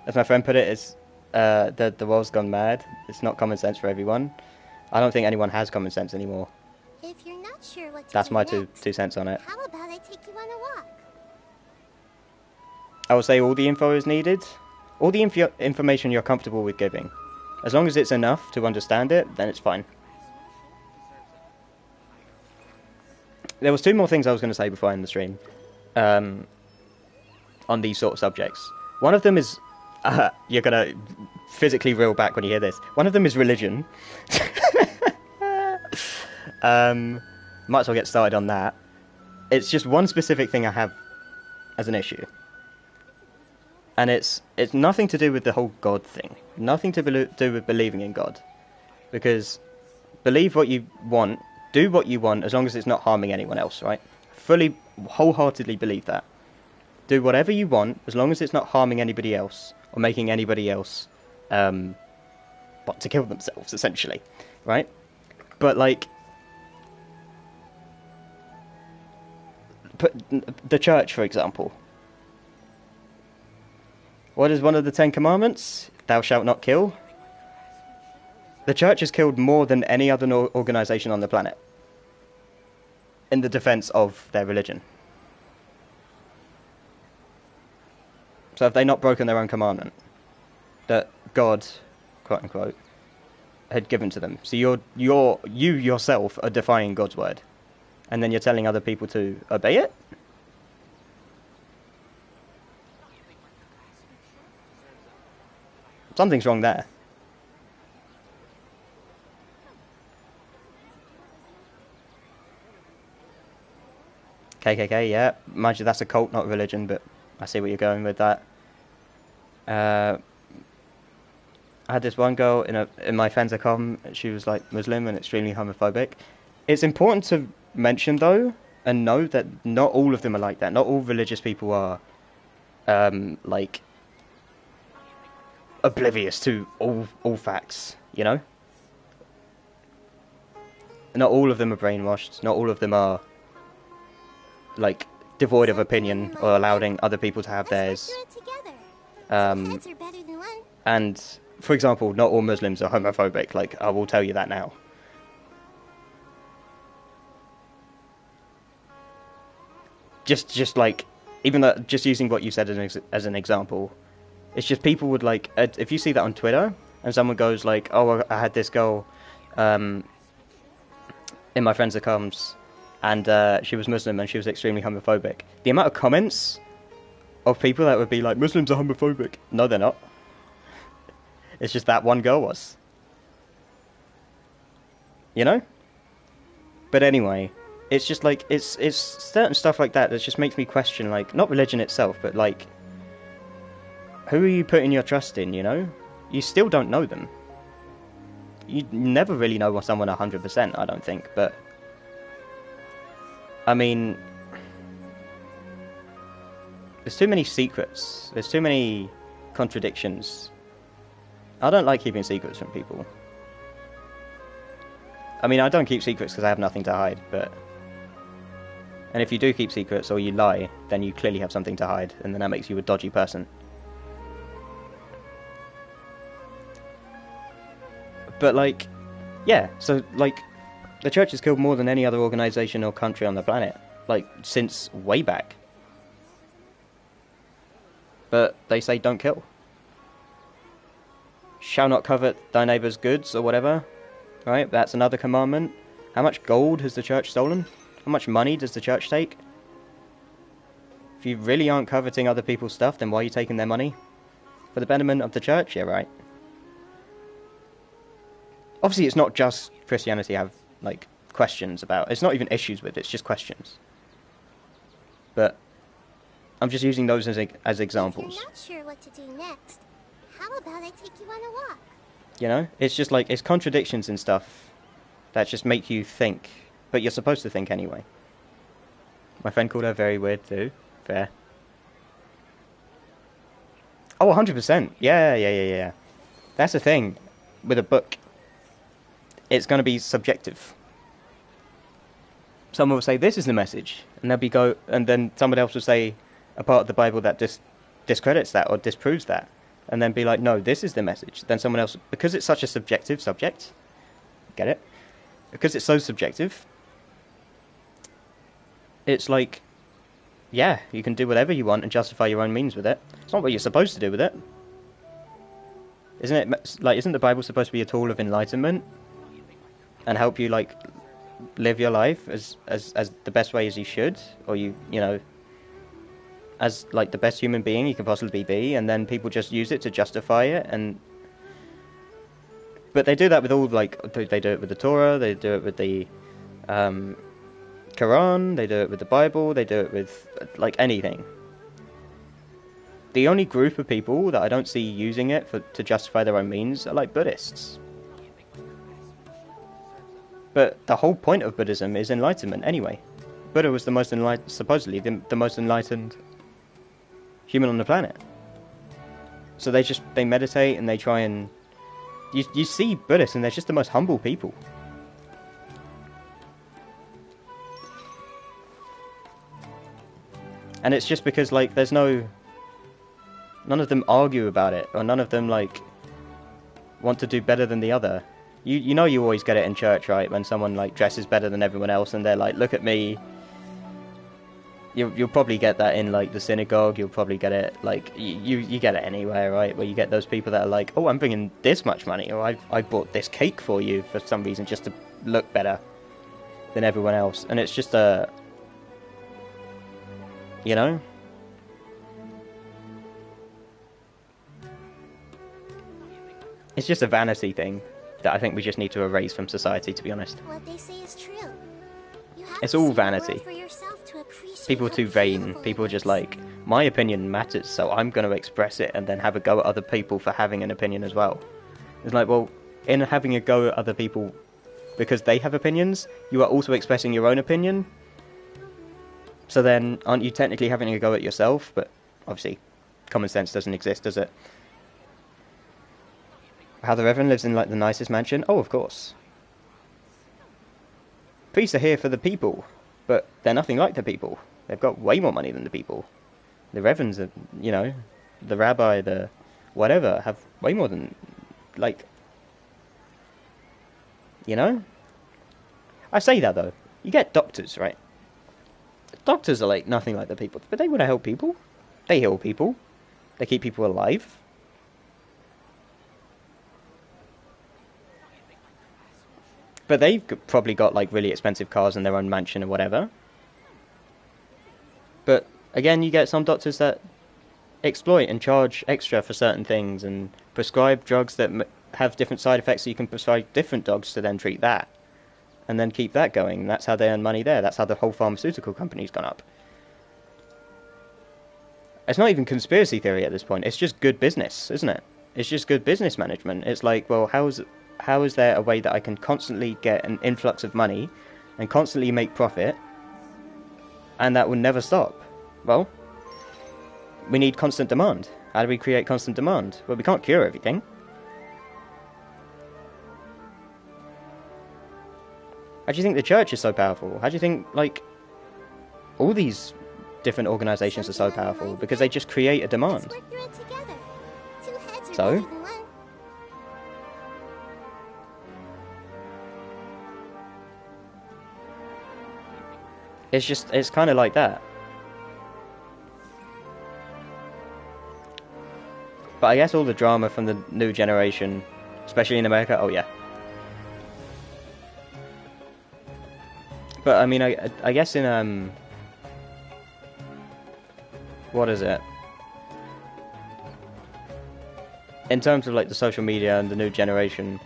as my friend put it, it's the world's gone mad. It's not common sense for everyone. I don't think anyone has common sense anymore. If you're not sure what to That's do my next, two cents on it. how about I take you on a walk? I would say all the info is needed. All the information you're comfortable with giving. As long as it's enough to understand it, then it's fine. There was two more things I was going to say before I end the stream. On these sort of subjects. One of them is... you're going to physically reel back when you hear this. One of them is religion. Might as well get started on that. It's just one specific thing I have as an issue. And it's nothing to do with the whole God thing. Nothing to do with believing in God. Because believe what you want, do what you want, as long as it's not harming anyone else, right? Fully, wholeheartedly believe that. Do whatever you want, as long as it's not harming anybody else, or making anybody else, want to kill themselves, essentially, right? But, like, put the church, for example. What is one of the 10 Commandments? Thou shalt not kill. The church has killed more than any other organisation on the planet in the defence of their religion. So have they not broken their own commandment that God, quote unquote, had given to them? So you yourself are defying God's word, and then you're telling other people to obey it? Something's wrong there. KKK, yeah. Mind you, that's a cult, not religion, but I see where you're going with that. I had this one girl in my Fenzicom. She was like Muslim and extremely homophobic. It's important to mention though, and know that not all of them are like that. Not all religious people are like oblivious to all facts, you know? Not all of them are brainwashed. Not all of them are like devoid of opinion or allowing other people to have theirs. And for example, not all Muslims are homophobic. Like, I will tell you that now. Just like, even though, just using what you said as an example, it's just people would like, if you see that on Twitter and someone goes like, oh, I had this girl in my friends that comes, and she was Muslim and she was extremely homophobic. The amount of comments of people that would be like, Muslims are homophobic. No, they're not. It's just that one girl was. You know? But anyway, it's just like, it's certain stuff like that that just makes me question, like, not religion itself, but like, who are you putting your trust in, you know? You still don't know them. You never really know someone 100%, I don't think, but I mean, there's too many secrets. There's too many contradictions. I don't like keeping secrets from people. I mean, I don't keep secrets because I have nothing to hide, but... And if you do keep secrets or you lie, then you clearly have something to hide, and then that makes you a dodgy person. But, like, yeah, so, like, the church has killed more than any other organisation or country on the planet, like, since way back. But they say don't kill. shall not covet thy neighbour's goods or whatever, right? That's another commandment. How much gold has the church stolen? How much money does the church take? If you really aren't coveting other people's stuff, then why are you taking their money? For the betterment of the church? Yeah, right. Obviously, it's not just Christianity have, like, questions about. It's not even issues with, it's just questions. But I'm just using those as examples. If you're not sure what to do next, how about I take you on a walk? You know? It's just like, it's contradictions and stuff that just make you think. But you're supposed to think anyway. My friend called her very weird too. Fair. Oh, 100%. Yeah. That's the thing with a book. It's going to be subjective. Someone will say, this is the message. And and then someone else will say a part of the Bible that discredits that or disproves that. And then be like, no, this is the message. Then someone else, because it's such a subjective subject, get it? Because it's so subjective, it's like, yeah, you can do whatever you want and justify your own means with it. It's not what you're supposed to do with it. Isn't it, like, isn't the Bible supposed to be a tool of enlightenment? And help you, like, live your life as the best way as you should? Or you know, as, like, the best human being you can possibly be, and then people just use it to justify it, and... But they do that with all, like, they do it with the Torah, they do it with the, Quran, they do it with the Bible, they do it with, like, anything. The only group of people that I don't see using it to justify their own means are, like, Buddhists. But the whole point of Buddhism is enlightenment anyway. Buddha was the most supposedly the most enlightened human on the planet. So they meditate and they try and... You see Buddhists and they're just the most humble people. And it's just because, like, there's none of them argue about it, or none of them, like, want to do better than the other. You know you always get it in church, right? When someone, like, dresses better than everyone else and they're like, look at me. You'll probably get that in, like, the synagogue. You'll probably get it, like, you get it anywhere, right? Where you get those people that are like, oh, I'm bringing this much money, or I bought this cake for you for some reason just to look better than everyone else. And it's just a... You know? It's just a vanity thing that I think we just need to erase from society, to be honest. What they say is true. It's all vanity. People are too vain. People are just like, my opinion matters, so I'm going to express it and then have a go at other people for having an opinion as well. It's like, well, in having a go at other people because they have opinions, you are also expressing your own opinion. So then, aren't you technically having a go at yourself? But obviously, common sense doesn't exist, does it? How the Reverend lives in, like, the nicest mansion? Oh, of course. Priests are here for the people, but they're nothing like the people. They've got way more money than the people. The Reverends are, you know, the rabbi, the whatever, have way more than, like, you know? I say that, though. You get doctors, right? Doctors are, like, nothing like the people, but they want to help people. They heal people. They keep people alive. But they've probably got, like, really expensive cars in their own mansion or whatever. But, again, you get some doctors that exploit and charge extra for certain things and prescribe drugs that have different side effects, so you can prescribe different drugs to then treat that. And then keep that going. That's how they earn money there. That's how the whole pharmaceutical company's gone up. It's not even conspiracy theory at this point. It's just good business, isn't it? It's just good business management. It's like, well, how is there a way that I can constantly get an influx of money and constantly make profit, and that will never stop? Well, we need constant demand. How do we create constant demand? Well, we can't cure everything. How do you think the church is so powerful? How do you think, like, all these different organizations are so powerful? Because they just create a demand. So? It's kind of like that. But I guess all the drama from the new generation, especially in America, oh yeah. But I mean, I guess in what is it? In terms of like the social media and the new generation,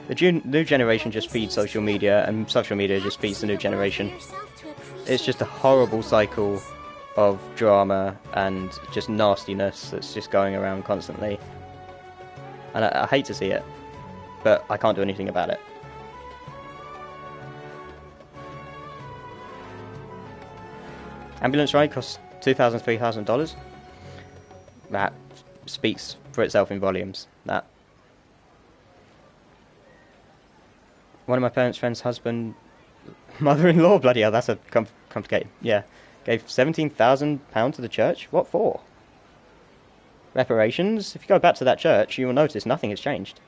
the new generation just feeds social media, and social media just feeds the new generation. It's just a horrible cycle of drama and just nastiness that's just going around constantly. And I hate to see it, but I can't do anything about it. Ambulance ride costs $2,000, $3,000. That speaks for itself in volumes. That. One of my parents' friend's husband, mother-in-law, bloody hell, that's a complicated. Yeah, gave £17,000 to the church. What for? Reparations? If you go back to that church, you will notice nothing has changed.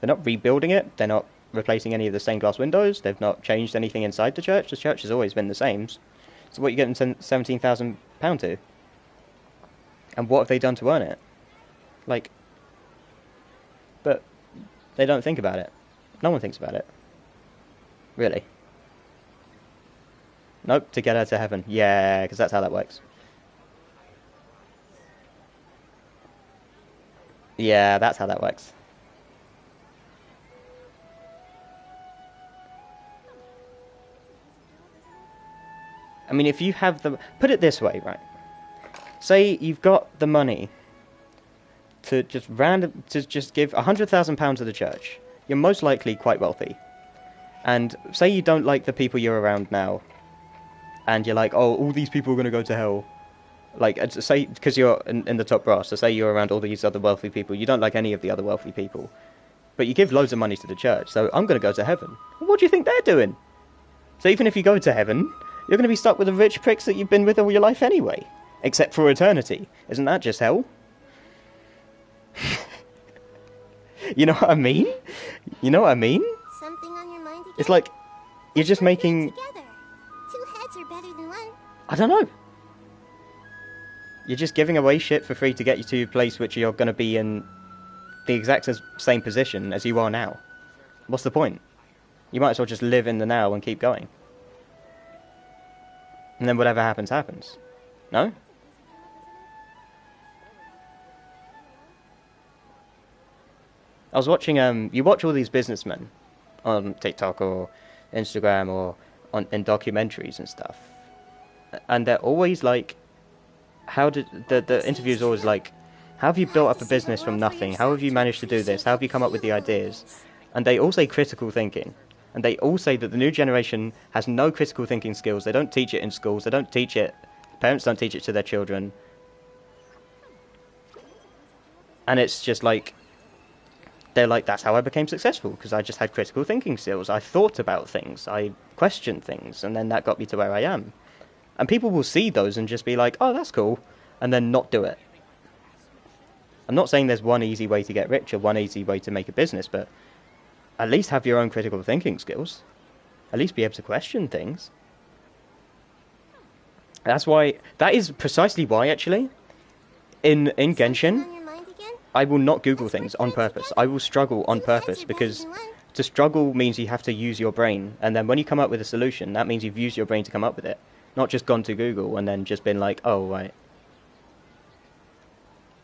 They're not rebuilding it. They're not replacing any of the stained glass windows. They've not changed anything inside the church. The church has always been the same. So what are you getting £17,000 to? And what have they done to earn it? Like, but they don't think about it. No one thinks about it. Really. Nope, to get her to heaven. Yeah, because that's how that works. Yeah, that's how that works. I mean, if you have the... Put it this way, right? Say you've got the money to just give £100,000 to the church. You're most likely quite wealthy. And say you don't like the people you're around now, and you're like, oh, all these people are going to go to hell. Like, say, because you're in the top brass, so say you're around all these other wealthy people, you don't like any of the other wealthy people, but you give loads of money to the church, so I'm going to go to heaven. What do you think they're doing? So even if you go to heaven, you're going to be stuck with the rich pricks that you've been with all your life anyway. Except for eternity. Isn't that just hell? You know what I mean? You know what I mean? Something on your mind again? It's like, you're just making... Together. Two heads are better than one. I don't know. You're just giving away shit for free to get you to a place which you're going to be in the exact same position as you are now. What's the point? You might as well just live in the now and keep going. And then whatever happens, happens. No? I was watching, you watch all these businessmen on TikTok or Instagram or in documentaries and stuff. And they're always like, how did, the interview's always like, how have you built up a business from nothing? How have you managed to do this? How have you come up with the ideas? And they all say critical thinking. And they all say that the new generation has no critical thinking skills. They don't teach it in schools. They don't teach it, parents don't teach it to their children. And it's just like, they're like, that's how I became successful, because I just had critical thinking skills. I thought about things, I questioned things, and then that got me to where I am. And people will see those and just be like, oh, that's cool, and then not do it. I'm not saying there's one easy way to get rich or one easy way to make a business, but at least have your own critical thinking skills. At least be able to question things. That's why, that is precisely why, actually, in Genshin, I will not Google things on purpose. I will struggle on purpose, because to struggle means you have to use your brain, and then when you come up with a solution, that means you've used your brain to come up with it. Not just gone to Google and then just been like, oh, right.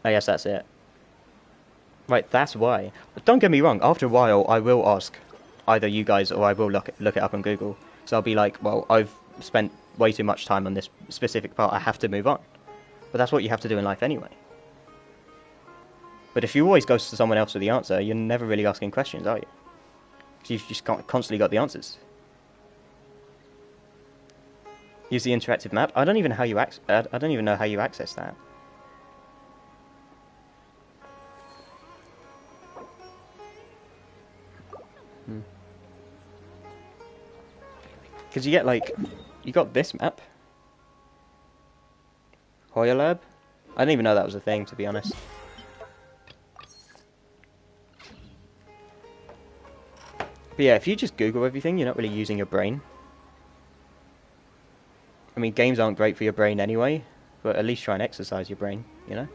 I guess that's it. Right, that's why. But don't get me wrong, after a while, I will ask either you guys or I will look it up on Google. So I'll be like, well, I've spent way too much time on this specific part, I have to move on. But that's what you have to do in life anyway. But if you always go to someone else for the answer, you're never really asking questions, are you? Because you've just constantly got the answers. Use the interactive map. I don't even know how you access that. Because you get like, you got this map. Hoya Lab. I didn't even know that was a thing, to be honest. But yeah, if you just Google everything, you're not really using your brain. I mean, games aren't great for your brain anyway, but at least try and exercise your brain, you know?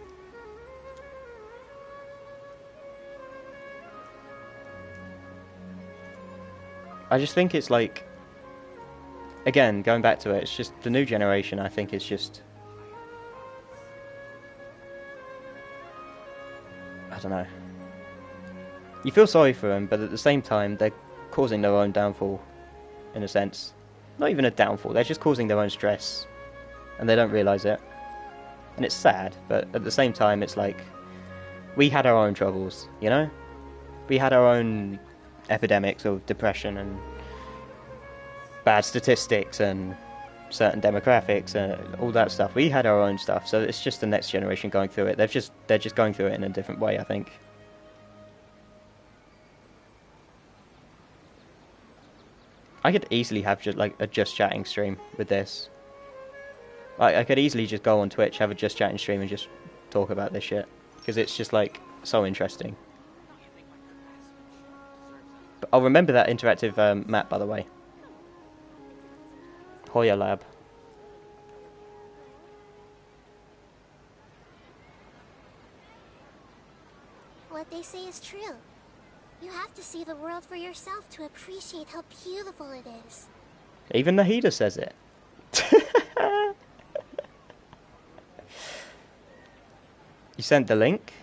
I just think it's like, again, going back to it, it's just the new generation. I think is just, I don't know. You feel sorry for them, but at the same time, they're causing their own downfall, in a sense. Not even a downfall, they're just causing their own stress, and they don't realise it. And it's sad, but at the same time, it's like, we had our own troubles, you know? We had our own epidemics of depression and bad statistics and certain demographics and all that stuff. We had our own stuff, so it's just the next generation going through it. They're just going through it in a different way, I think. I could easily have just like a just chatting stream with this. I could easily just go on Twitch, have a just chatting stream, and just talk about this shit because it's just like so interesting. But I'll remember that interactive map, by the way. Hoya Lab. What they say is true. You have to see the world for yourself to appreciate how beautiful it is. Even Nahida says it. You sent the link?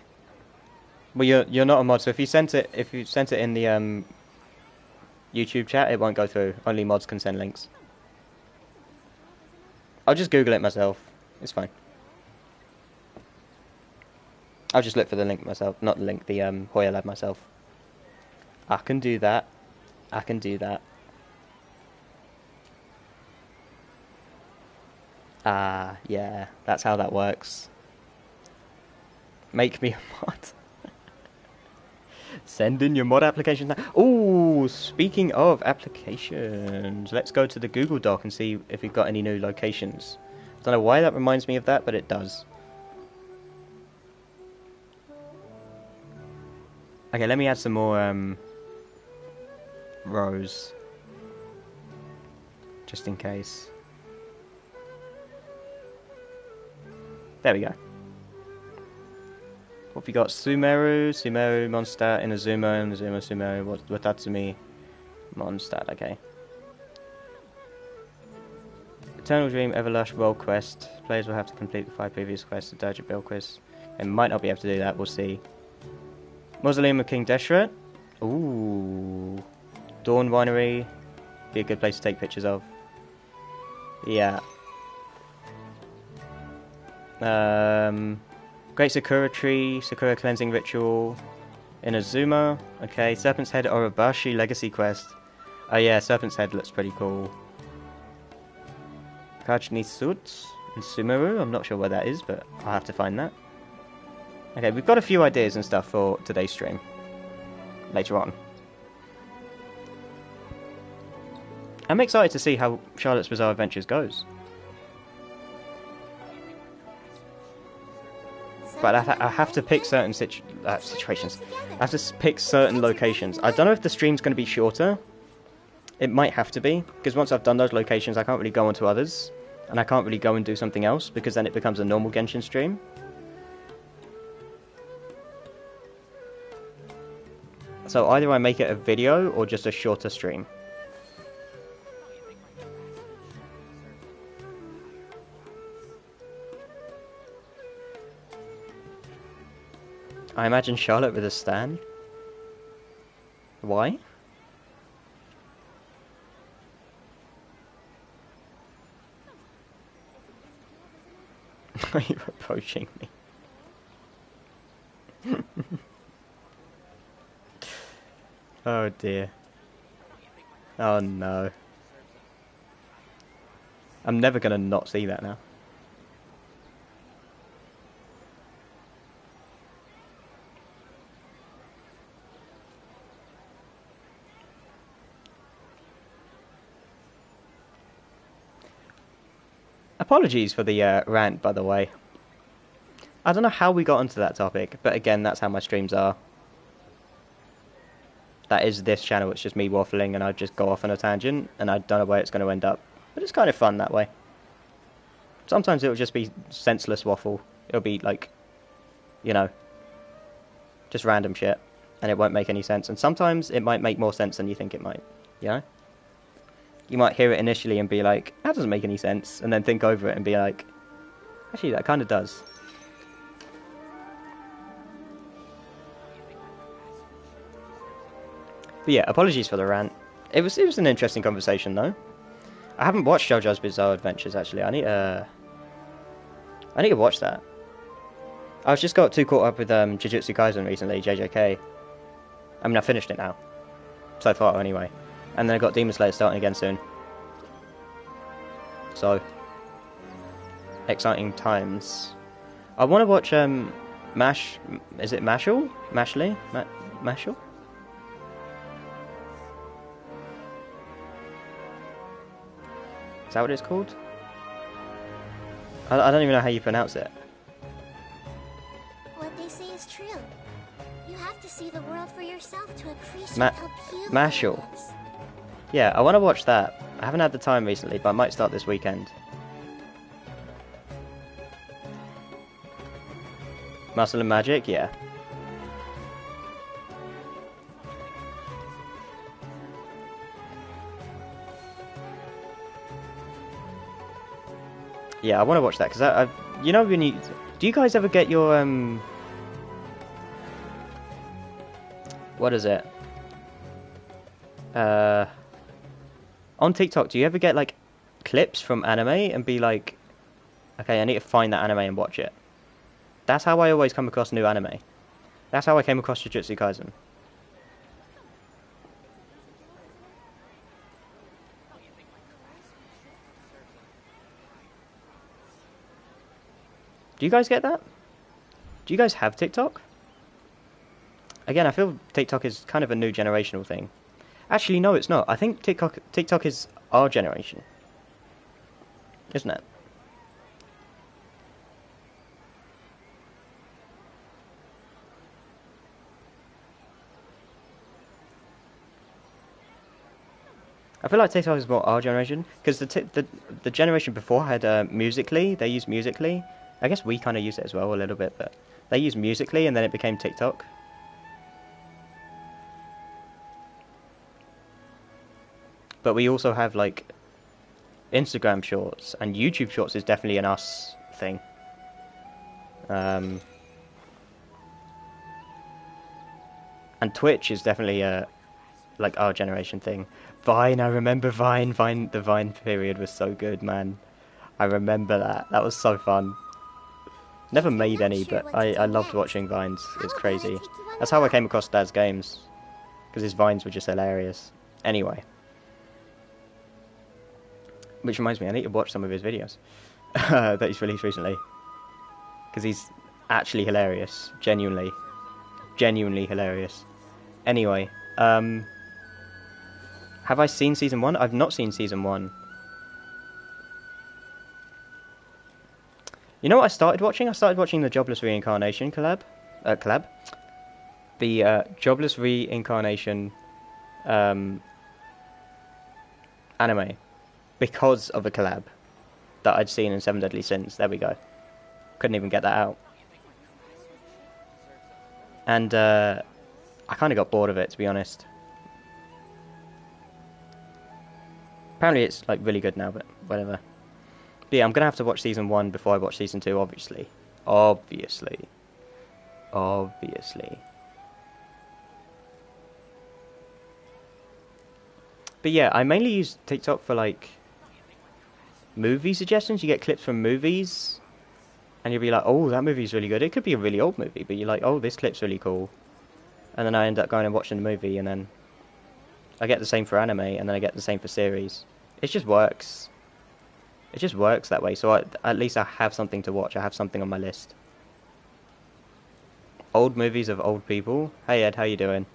Well, you're not a mod, so if you sent it in the YouTube chat, it won't go through. Only mods can send links. I'll just Google it myself. It's fine. I'll just look for the link myself, not the link, the Hoya Lab myself. I can do that. I can do that. Ah, yeah, that's how that works. Make me a mod. Send in your mod application now. Oh, speaking of applications, let's go to the Google Doc and see if we've got any new locations. I don't know why that reminds me of that, but it does. Okay, let me add some more rows, just in case. There we go. What have we got? Sumeru, Mondstadt, Inazuma, Sumeru, Watatsumi, Mondstadt, okay. Eternal Dream, Everlush, World Quest. Players will have to complete the 5 previous quests to dodge a Bill quiz. They might not be able to do that, we'll see. Mausoleum of King Deshret. Ooh. Dawn Winery. Be a good place to take pictures of. Yeah. Great Sakura Tree, Sakura Cleansing Ritual, Inazuma, okay, Serpent's Head Orobashi Legacy Quest. Oh yeah, Serpent's Head looks pretty cool. Kajnisut in Sumeru, I'm not sure where that is, but I'll have to find that. Okay, we've got a few ideas and stuff for today's stream, later on. I'm excited to see how Charlotte's Bizarre Adventures goes. But I have to pick certain situations. I have to pick certain locations. I don't know if the stream's going to be shorter. It might have to be, because once I've done those locations, I can't really go on to others. And I can't really go and do something else, because then it becomes a normal Genshin stream. So either I make it a video, or just a shorter stream. I imagine Charlotte with a stand. Why? Are you approaching me? Oh dear. Oh no. I'm never gonna not see that now. Apologies for the rant, by the way. I don't know how we got onto that topic, but again, that's how my streams are. That is this channel, it's just me waffling and I just go off on a tangent, and I don't know where it's going to end up. But it's kind of fun that way. Sometimes it'll just be senseless waffle. It'll be like, you know, just random shit, and it won't make any sense. And sometimes it might make more sense than you think it might, you know? You might hear it initially and be like, that doesn't make any sense, and then think over it and be like, actually, that kind of does. But yeah, apologies for the rant. It was an interesting conversation though. I haven't watched JoJo's Bizarre Adventures actually. I need to watch that. I was just got too caught up with Jujutsu Kaisen recently, JJK. I mean, I finished it now, so far anyway. And then I got Demon Slayer starting again soon. So exciting times. I want to watch Mash. Is it Mashal? Mashley? Mashal? Is that what it's called? I don't even know how you pronounce it. What they say is true. You have to see the world for yourself to appreciate how beautiful Mashal. it is. Yeah, I want to watch that. I haven't had the time recently, but I might start this weekend. Muscle and Magic, yeah. Yeah, I want to watch that because you know, when you do you guys ever get your what is it? On TikTok, do you ever get like clips from anime and be like, okay, I need to find that anime and watch it? That's how I always come across new anime. That's how I came across Jujutsu Kaisen. Do you guys get that? Do you guys have TikTok? Again, I feel TikTok is kind of a new generational thing. Actually, no, it's not. I think TikTok is our generation. Isn't it? I feel like TikTok is more our generation, because the generation before had Musically. They used Musically. I guess we kind of use it as well a little bit, but they used Musically and then it became TikTok. But we also have like Instagram Shorts, and YouTube Shorts is definitely an us thing. And Twitch is definitely like our generation thing. Vine, I remember Vine. The Vine period was so good, man. I remember that. That was so fun. Never made any, but I loved watching Vines. It's crazy. That's how I came across Dad's games, because his Vines were just hilarious. Anyway. Which reminds me, I need to watch some of his videos that he's released recently. Because he's actually hilarious. Genuinely hilarious. Anyway, have I seen Season 1? I've not seen Season 1. You know what I started watching? I started watching the Jobless Reincarnation collab. The Jobless Reincarnation anime. Because of a collab that I'd seen in Seven Deadly Sins. There we go. Couldn't even get that out. And I kind of got bored of it, to be honest. Apparently it's like really good now, but whatever. But yeah, I'm gonna have to watch Season 1 before I watch Season 2, obviously. Obviously. But yeah, I mainly use TikTok for like movie suggestions. You get clips from movies and you'll be like, oh, that movie's really good. It could be a really old movie, but you're like, oh, this clip's really cool. And then I end up going and watching the movie, and then I get the same for anime, and then I get the same for series. It just works. It just works that way, so at least I have something to watch. I have something on my list. Old movies of old people. Hey Ed, how you doing?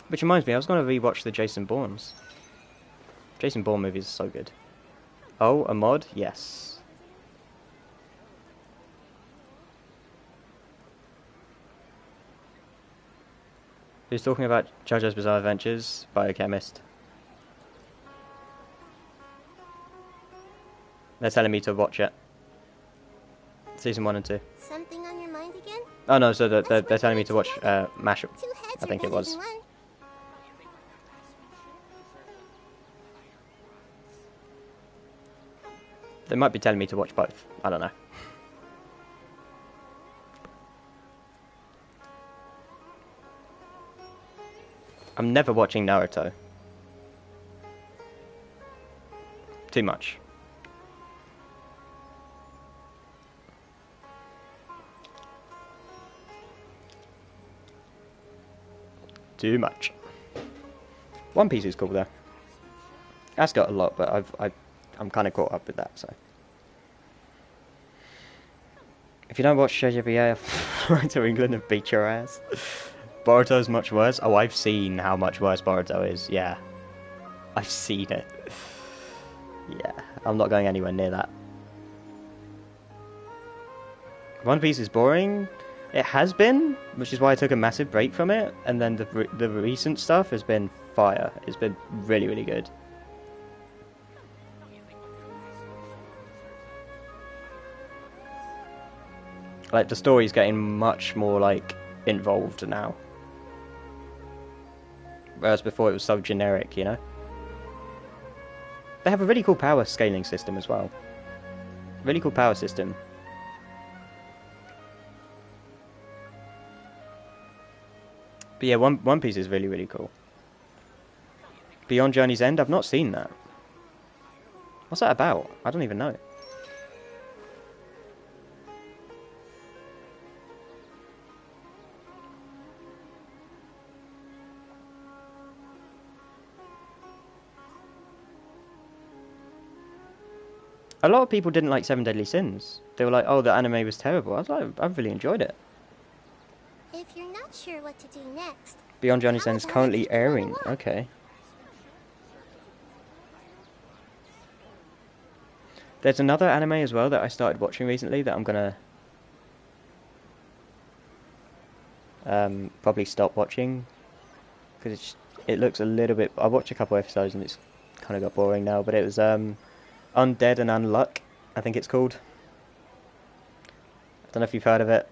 Which reminds me, I was going to rewatch the Jason Bournes. Jason Bourne movies are so good. Oh, a mod? Yes. Who's talking about JoJo's Bizarre Adventures? Biochemist. They're telling me to watch it. Season 1 and 2. Something on your mind again? Oh no, so they're telling me to watch Mashup. I think it was. They might be telling me to watch both. I don't know. I'm never watching Naruto. Too much. Too much. One Piece is cool though. That's got a lot, but I'm kind of caught up with that. So if you don't watch JJVA, I'll fly to England and beat your ass. Boruto's much worse. Oh, I've seen how much worse Boruto is. Yeah, I've seen it. Yeah, I'm not going anywhere near that. One Piece is boring. It has been, which is why I took a massive break from it. And then the recent stuff has been fire. It's been really, really good. Like, the story's getting much more, like, involved now. Whereas before it was so generic, you know? They have a really cool power scaling system as well. Really cool power system. But yeah, One Piece is really, really cool. Beyond Journey's End, I've not seen that. What's that about? I don't even know. A lot of people didn't like Seven Deadly Sins. They were like, oh, the anime was terrible. I was like, I really enjoyed it. If you're not sure what to do next, Beyond Journey's End is currently airing. Okay. There's another anime as well that I started watching recently that I'm gonna probably stop watching because it looks a little bit. I watched a couple episodes and it's kind of got boring now. But it was Undead and Unluck, I think it's called. I don't know if you've heard of it.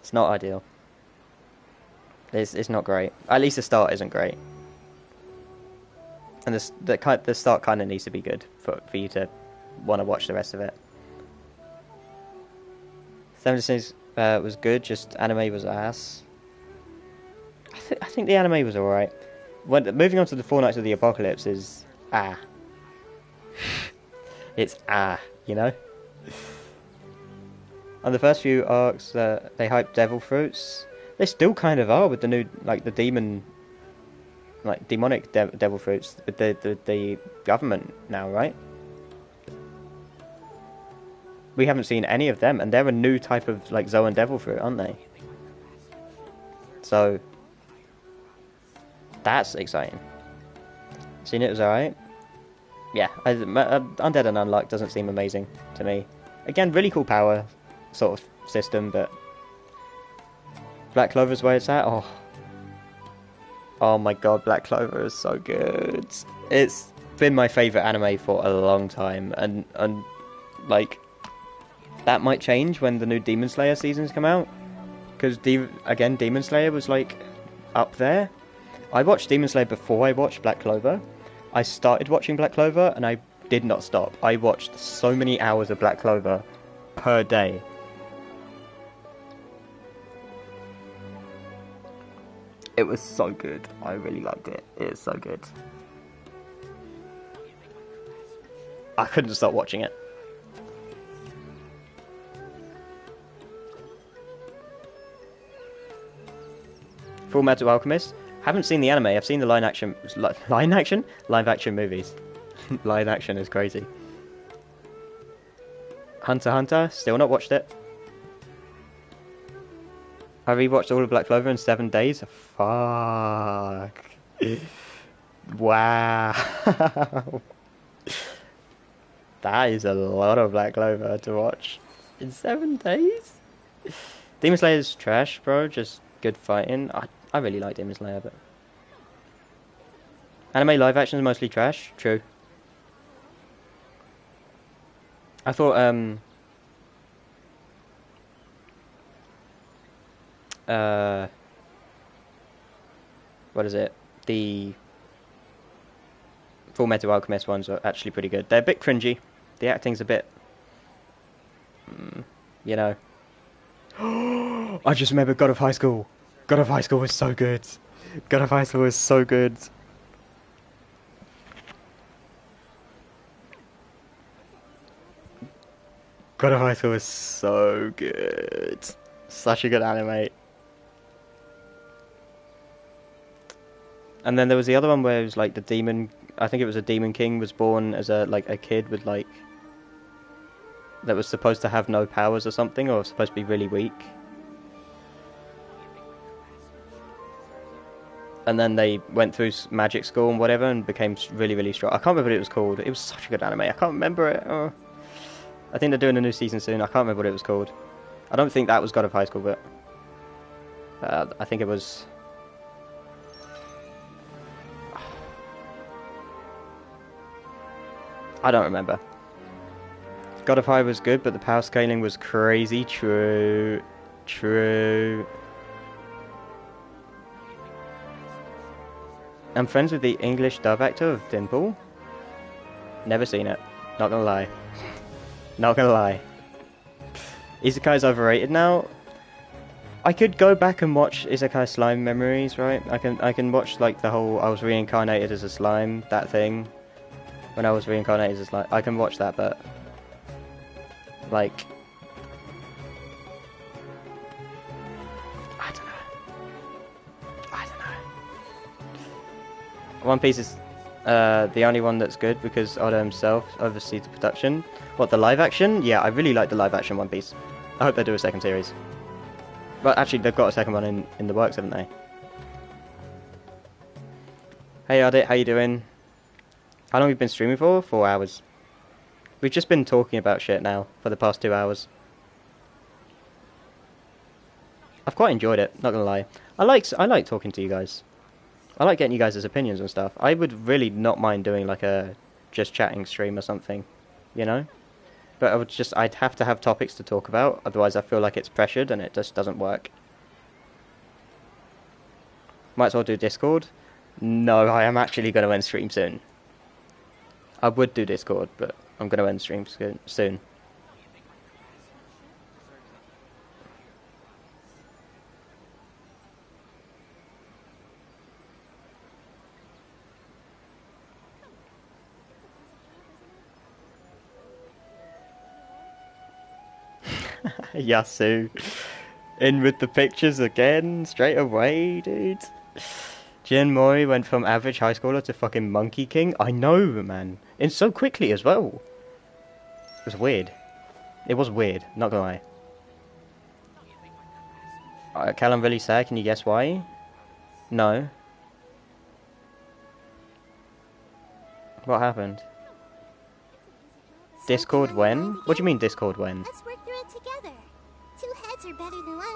It's not ideal. It's not great. At least the start isn't great. And the start kind of needs to be good for you to want to watch the rest of it. Seven Sins was good, just anime was ass. I think the anime was alright. Moving on to the Four Nights of the Apocalypse is it's you know? On the first few arcs, they hyped devil fruits. They still kind of are with the new, like, the demon, like, demonic devil fruits with the government now, right? We haven't seen any of them, and they're a new type of, like, Zoan devil fruit, aren't they? So that's exciting. Seen it was alright. Yeah, Undead and Unluck doesn't seem amazing to me. Again, really cool power sort of system, but Black Clover's where it's at. Oh my god, Black Clover is so good. It's been my favourite anime for a long time, and like, that might change when the new Demon Slayer seasons come out, because again, Demon Slayer was like up there. I watched Demon Slayer before I watched Black Clover. I started watching Black Clover and I did not stop. I watched so many hours of Black Clover per day. It was so good. I really liked it. It's so good. I couldn't stop watching it. Full Metal Alchemist. Haven't seen the anime. I've seen the live action movies. Live action is crazy. Hunter x Hunter. Still not watched it. I rewatched all of Black Clover in 7 days. Fuck. Wow. That is a lot of Black Clover to watch in 7 days. Demon Slayer's trash, bro. Just good fighting. I really like Demon Slayer, but anime live action is mostly trash. True. I thought what is it? The Full Metal Alchemist ones are actually pretty good. They're a bit cringy. The acting's a bit, you know. I just remember God of High School. God of High School was so good. God of High School was so good. God of High School was so good. Such a good anime. And then there was the other one where it was like the demon. I think it was a demon king was born as a kid with like that was supposed to have no powers or something, or supposed to be really weak. And then they went through magic school and whatever and became really, really strong. I can't remember what it was called. It was such a good anime. I can't remember it. Oh. I think they're doing a new season soon. I can't remember what it was called. I don't think that was God of High School, but I think it was. I don't remember. God of High was good, but the power scaling was crazy. True. True. I'm friends with the English dub actor of Dimple. Never seen it. Not gonna lie. Not gonna lie. Isekai's overrated now. I could go back and watch Isekai Slime Memories, right? I can watch like the whole I was reincarnated as a slime, that thing. When I was reincarnated as a slime. I can watch that, but like I don't know. One Piece is the only one that's good because Oda himself oversees the production. What, the live action? Yeah, I really like the live action One Piece. I hope they do a second series. But actually, they've got a second one in the works, haven't they? Hey Ardit, how you doing? How long have you been streaming for? 4 hours. We've just been talking about shit now for the past 2 hours. I've quite enjoyed it, not gonna lie. I like talking to you guys. I like getting you guys' opinions and stuff. I would really not mind doing like a just chatting stream or something, you know? But I'd have to have topics to talk about, otherwise I feel like it's pressured and it just doesn't work. Might as well do Discord. No, I am actually going to end stream soon. I would do Discord, but I'm going to end stream soon. Yasu. In with the pictures again, straight away, dude. Jin Mori went from average high schooler to fucking Monkey King. I know, man. And so quickly as well. It was weird. It was weird, not gonna lie. Cal, I'm really sad. Can you guess why? No. What happened? Discord when? What do you mean Discord when? Let's work through it together. 2 heads are better than 1.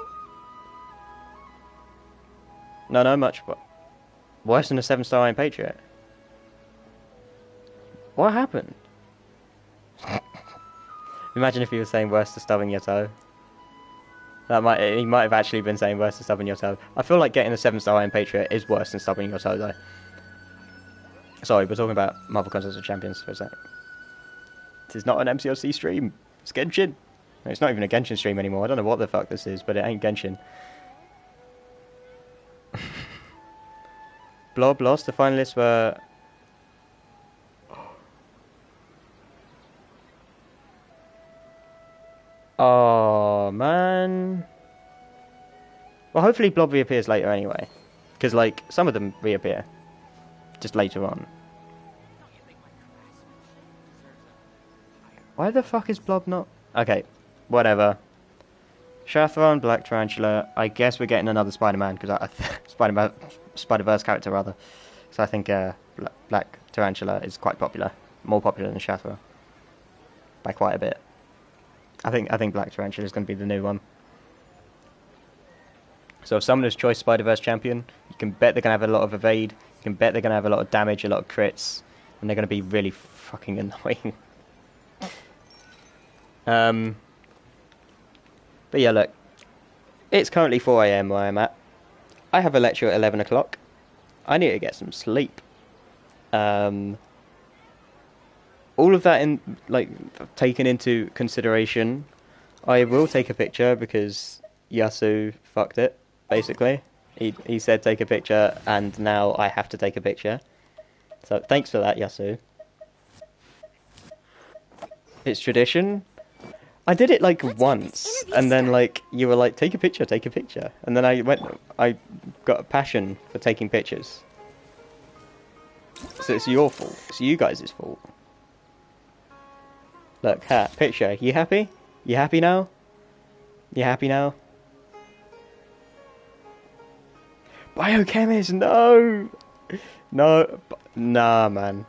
No, much worse than a 7-star Iron Patriot. What happened? Imagine if he was saying worse than stubbing your toe. He might have actually been saying worse than stubbing your toe. I feel like getting a 7-star Iron Patriot is worse than stubbing your toe, though. Sorry, we're talking about Marvel Contest of Champions for a sec. This is not an MCOC stream. It's Genshin. It's not even a Genshin stream anymore. I don't know what the fuck this is, but it ain't Genshin. Blob lost. The finalists were... Oh, man. Well, hopefully Blob reappears later anyway. Because, like, some of them reappear. Just later on. Why the fuck is Blob not... Okay, whatever. Shathron, Black Tarantula. I guess we're getting another Spider-Man, because Spider-Verse character, rather. So I think Black Tarantula is quite popular. More popular than Shathron. By quite a bit. I think Black Tarantula is going to be the new one. So if Summoner's Choice Spider-Verse champion, you can bet they're going to have a lot of evade, you can bet they're going to have a lot of damage, a lot of crits, and they're going to be really fucking annoying. But yeah, look, it's currently 4 AM where I'm at. I have a lecture at 11 o'clock. I need to get some sleep. All of that taken into consideration, I will take a picture because Yasu fucked it, basically. He said take a picture, and now I have to take a picture. So thanks for that, Yasu. It's tradition. I did it like once, and then like you were like, take a picture, and then I got a passion for taking pictures. So it's your fault. It's you guys' fault. Look, picture. You happy? You happy now? You happy now? Biochemist, no! No, nah, man.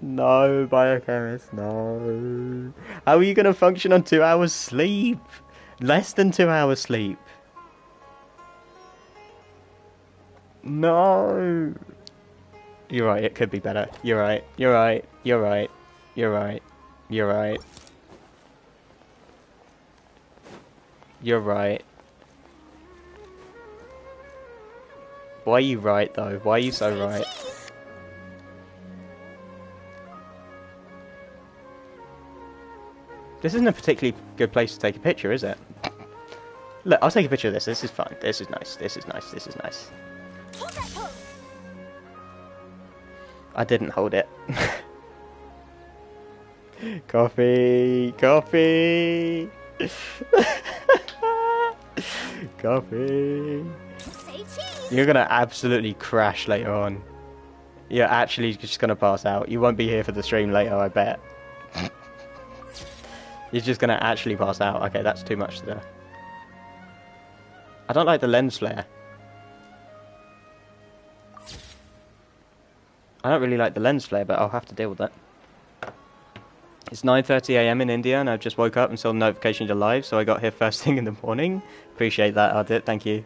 No, biochemist, no. How are you gonna function on 2 hours sleep? Less than 2 hours sleep. No. You're right, it could be better. You're right, you're right, you're right, you're right, you're right. You're right. Why are you right, though? Why are you so right? This isn't a particularly good place to take a picture, is it? Look, I'll take a picture of this. This is fine. This is nice. This is nice. This is nice. I didn't hold it. Coffee! Coffee! Coffee! You're gonna absolutely crash later on. You're actually just gonna pass out. You won't be here for the stream later, I bet. You're just gonna actually pass out. Okay, that's too much there. I don't like the lens flare. I don't really like the lens flare, but I'll have to deal with that. It's 9:30 AM in India, and I've just woke up and saw the notification you're live, so I got here first thing in the morning. Appreciate that, Ardit. Thank you.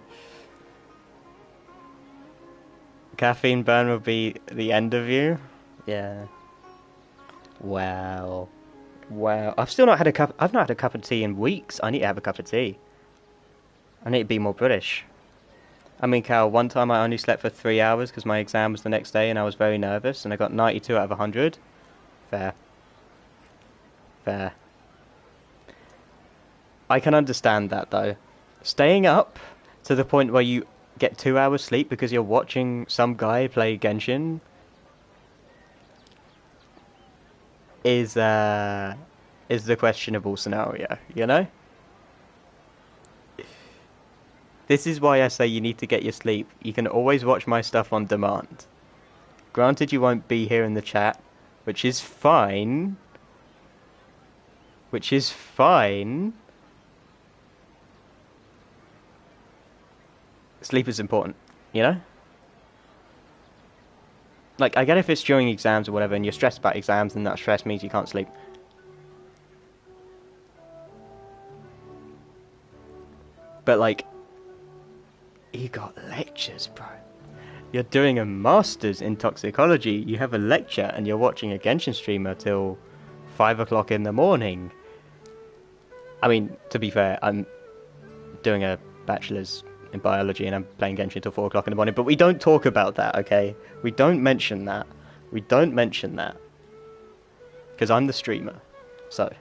Caffeine burn will be the end of you? Yeah. Wow. Wow. I've not had a cup of tea in weeks. I need to have a cup of tea. I need to be more British. I mean, Cal, one time I only slept for 3 hours because my exam was the next day and I was very nervous, and I got 92 out of 100. Fair. Fair. I can understand that, though. Staying up to the point where you get 2 hours sleep because you're watching some guy play Genshin is the questionable scenario, you know? This is why I say you need to get your sleep. You can always watch my stuff on demand. Granted, you won't be here in the chat, which is fine. Which is fine. Sleep is important, you know? Like, I get if it's during exams or whatever and you're stressed about exams and that stress means you can't sleep. But, like, you got lectures, bro. You're doing a master's in toxicology. You have a lecture and you're watching a Genshin streamer till 5 o'clock in the morning. I mean, to be fair, I'm doing a bachelor's in biology and I'm playing Genshin till 4 o'clock in the morning. But we don't talk about that, okay? We don't mention that. We don't mention that. Because I'm the streamer. So.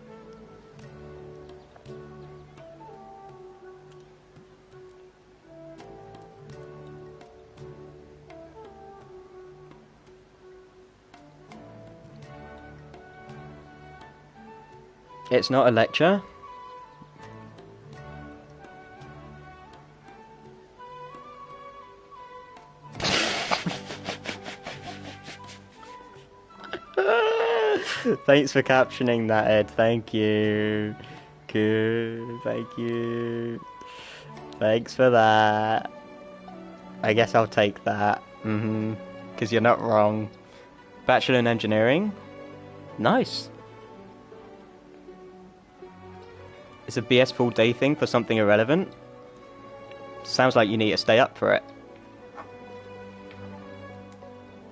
It's not a lecture. Thanks for captioning that, Ed. Thank you. Good. Thank you. Thanks for that. I guess I'll take that. Because you're not wrong. Bachelor in Engineering. Nice. It's a BS full day thing for something irrelevant. Sounds like you need to stay up for it.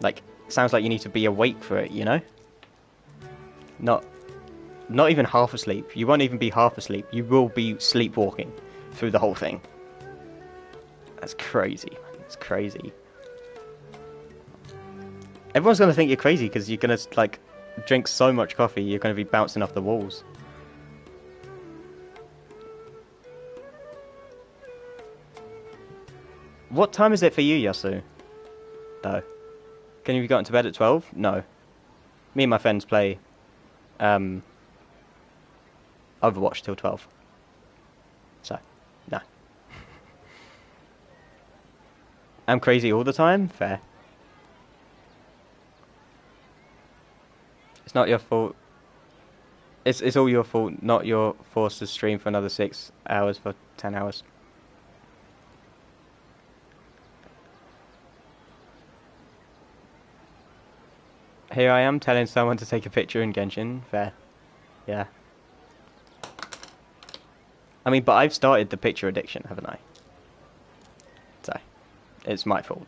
Like, sounds like you need to be awake for it, you know? Not even half asleep. You won't even be half asleep. You will be sleepwalking through the whole thing. That's crazy, man. It's crazy. Everyone's gonna think you're crazy because you're gonna, like, drink so much coffee, you're gonna be bouncing off the walls. What time is it for you, Yasu? Though. Can you be gotten to bed at 12? No. Me and my friends play Overwatch till 12. So, no. I'm crazy all the time? Fair. It's not your fault. It's all your fault, not your forced to stream for another 6 hours for 10 hours. Here I am telling someone to take a picture in Genshin. Fair. Yeah. I mean, but I've started the picture addiction, haven't I? So, it's my fault.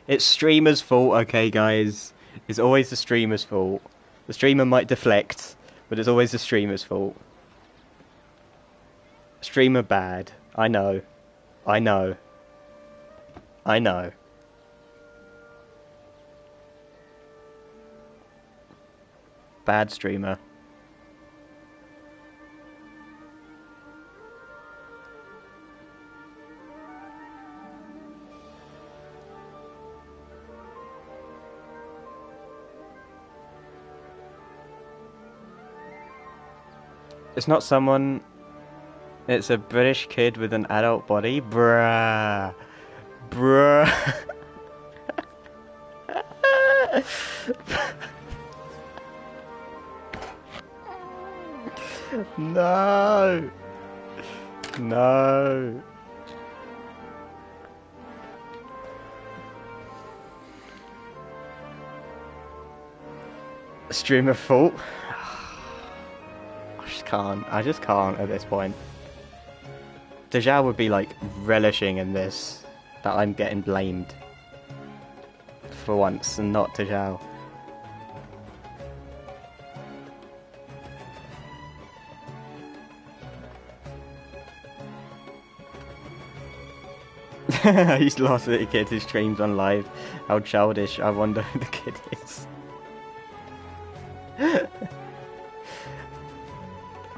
It's streamer's fault, okay, guys? It's always the streamer's fault. The streamer might deflect, but it's always the streamer's fault. Streamer bad. I know. I know. I know. Bad streamer. It's not someone... It's a British kid with an adult body? Bruh. Bruh. No. No. Streamer fault? I just can't at this point. Dejao would be like relishing in this, that I'm getting blamed for once and not Dejao. I used to laugh at the kid who streams on live. How childish, I wonder who the kid is.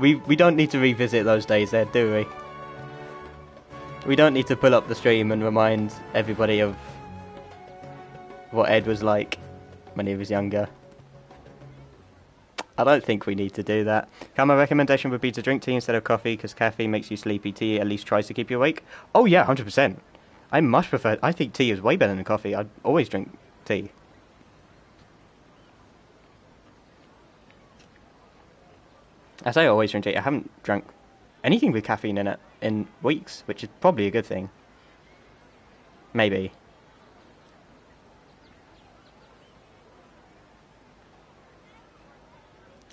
We don't need to revisit those days there, do we? We don't need to pull up the stream and remind everybody of what Ed was like when he was younger. I don't think we need to do that. My recommendation would be to drink tea instead of coffee because caffeine makes you sleepy. Tea at least tries to keep you awake. Oh yeah, 100%. I much prefer... I think tea is way better than coffee. I'd always drink tea. I say I always drink tea. I haven't drunk anything with caffeine in it in weeks, which is probably a good thing. Maybe.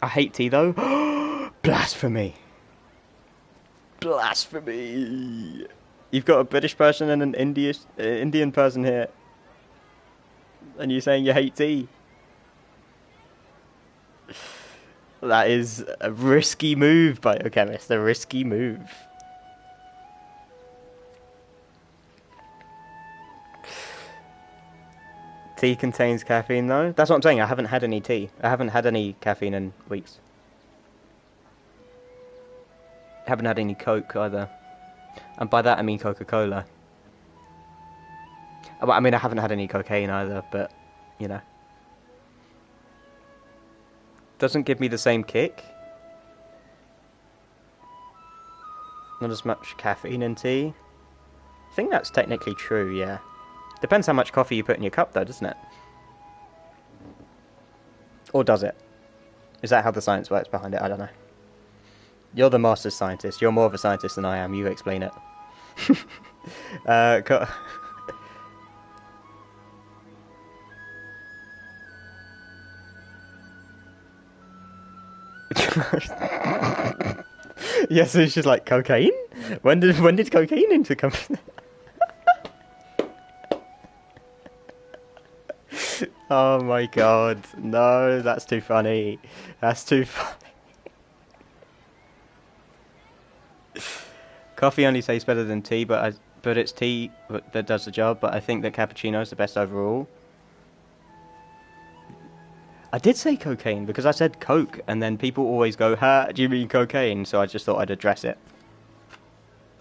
I hate tea though. Blasphemy. Blasphemy. You've got a British person and an Indian person here. And you're saying you hate tea. That is a risky move, biochemist. A risky move. Tea contains caffeine, though. That's what I'm saying. I haven't had any tea. I haven't had any caffeine in weeks. Haven't had any Coke either. And by that I mean Coca-Cola. I mean, I haven't had any cocaine either, but, you know. Doesn't give me the same kick. Not as much caffeine in tea. I think that's technically true, yeah. Depends how much coffee you put in your cup though, doesn't it? Or does it? Is that how the science works behind it? I don't know. You're the master scientist. You're more of a scientist than I am. You explain it. Yeah, so it's just like cocaine. When did cocaine into come? Oh my god, no, that's too funny. That's too funny. Coffee only tastes better than tea, but it's tea that does the job. But I think that cappuccino is the best overall. I did say cocaine because I said coke, and then people always go, "Ha, do you mean cocaine?" So I just thought I'd address it.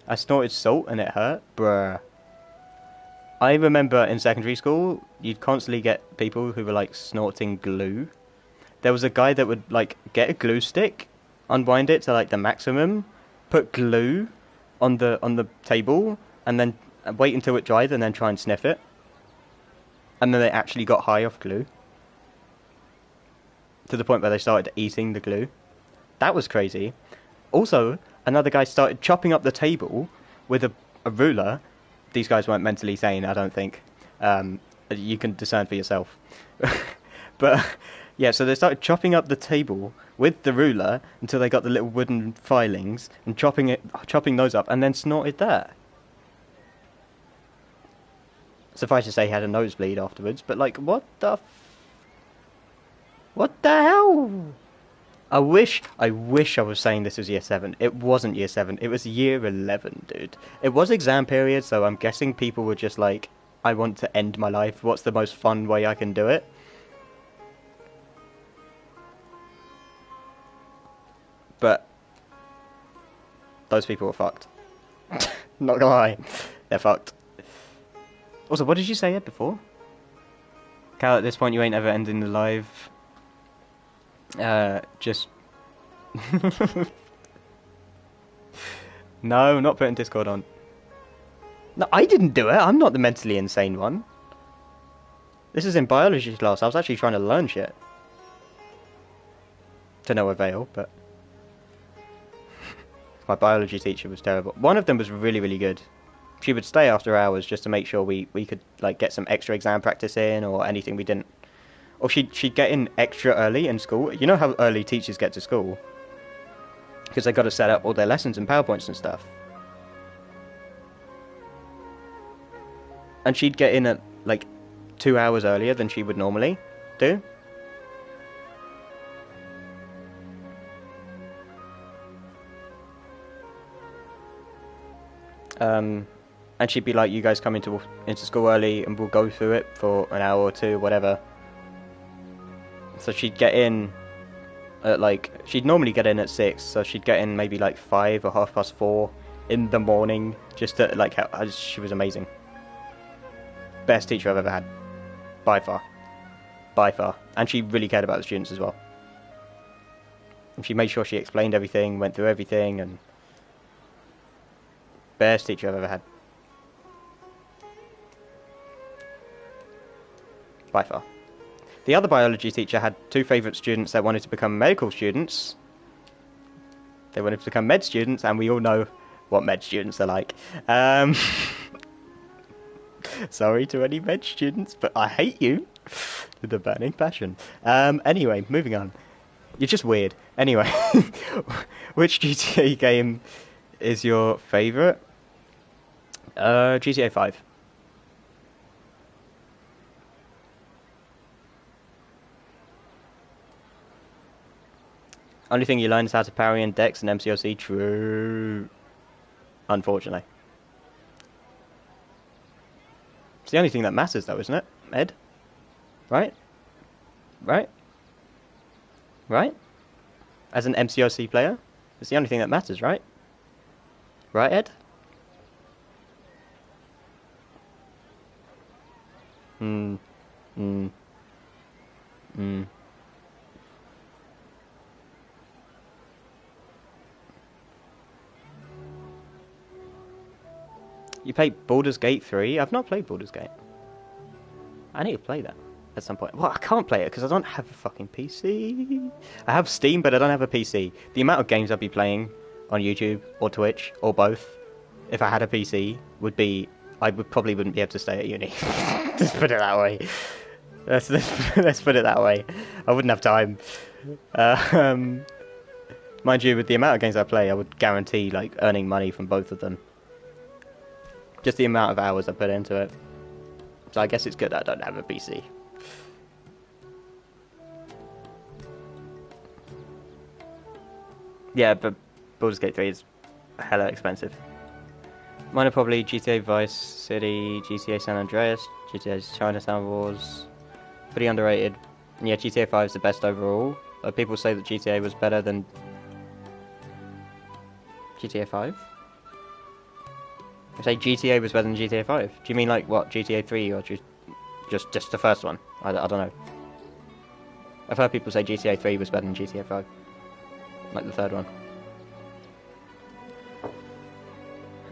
I snorted salt and it hurt, bruh. I remember in secondary school, you'd constantly get people who were like snorting glue. There was a guy that would like get a glue stick, unwind it to like the maximum, put glue on the table, and then wait until it dried, and then try and sniff it. And then they actually got high off glue. To the point where they started eating the glue. That was crazy. Also, another guy started chopping up the table with a ruler. These guys weren't mentally sane, I don't think. You can discern for yourself. But, yeah, so they started chopping up the table with the ruler until they got the little wooden filings and chopping those up and then snorted that. Suffice to say, he had a nosebleed afterwards, but, like, what the hell? I wish I was saying this was year 7. It wasn't year 7. It was year 11, dude. It was exam period, so I'm guessing people were just like, I want to end my life. What's the most fun way I can do it? But those people were fucked. Not gonna lie. They're fucked. Also, what did you say before? Cal, at this point you ain't ever ending the live. Just... No, not putting Discord on. No, I didn't do it. I'm not the mentally insane one. This is in biology class. I was actually trying to learn shit. To no avail, but... My biology teacher was terrible. One of them was really, really good. She would stay after hours just to make sure we could like get some extra exam practice in or anything we didn't. Or she'd get in extra early in school. You know how early teachers get to school? Because they got to set up all their lessons and PowerPoints and stuff. And she'd get in at like 2 hours earlier than she would normally do. And she'd be like, you guys come into school early and we'll go through it for an hour or two, whatever. So she'd get in at like, she'd normally get in at 6, so she'd get in maybe like 5 or 4:30 in the morning, just to like, she was amazing. Best teacher I've ever had. By far. By far. And she really cared about the students as well. And she made sure she explained everything, went through everything, and... Best teacher I've ever had. By far. The other biology teacher had 2 favourite students that wanted to become medical students. They wanted to become med students, and we all know what med students are like. Sorry to any med students, but I hate you with a burning passion. Anyway, moving on. You're just weird. Anyway, which GTA game is your favourite? GTA 5. Only thing you learn is how to parry in Dex and MCOC. True. Unfortunately. It's the only thing that matters though, isn't it, Ed? Right? Right? Right? As an MCOC player? It's the only thing that matters, right? Right, Ed? You played Baldur's Gate 3? I've not played Baldur's Gate. I need to play that at some point. Well, I can't play it because I don't have a fucking PC. I have Steam, but I don't have a PC. The amount of games I'd be playing on YouTube or Twitch or both, if I had a PC, would be... I probably wouldn't be able to stay at uni. Just put it that way. Let's put it that way. I wouldn't have time. Mind you, with the amount of games I play, I would guarantee like earning money from both of them. Just the amount of hours I put into it. So I guess it's good that I don't have a PC. Yeah, but Baldur's Gate 3 is hella expensive. Mine are probably GTA Vice City, GTA San Andreas, GTA Chinatown Wars. Pretty underrated. And yeah, GTA 5 is the best overall. People say that GTA was better than GTA 5? I say GTA was better than GTA 5. Do you mean like what, GTA 3 or just the first one? I don't know. I've heard people say GTA 3 was better than GTA 5. Like the third one.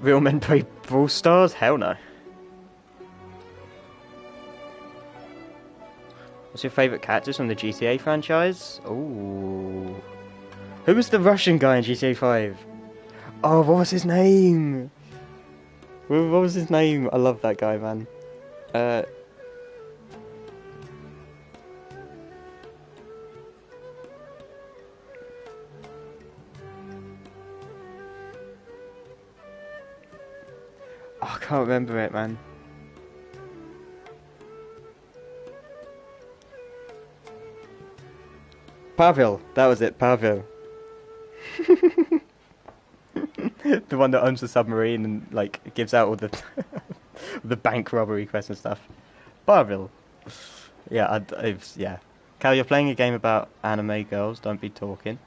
Real men play Brawl Stars? Hell no. What's your favourite characters from the GTA franchise? Ooh. Who was the Russian guy in GTA 5? Oh, what was his name? What was his name? I love that guy, man. Oh, I can't remember it, man. Pavel, that was it, Pavel. The one that owns the submarine and like gives out all the the bank robbery quests and stuff. Pavel. Yeah, yeah. Cal, you're playing a game about anime girls. Don't be talking.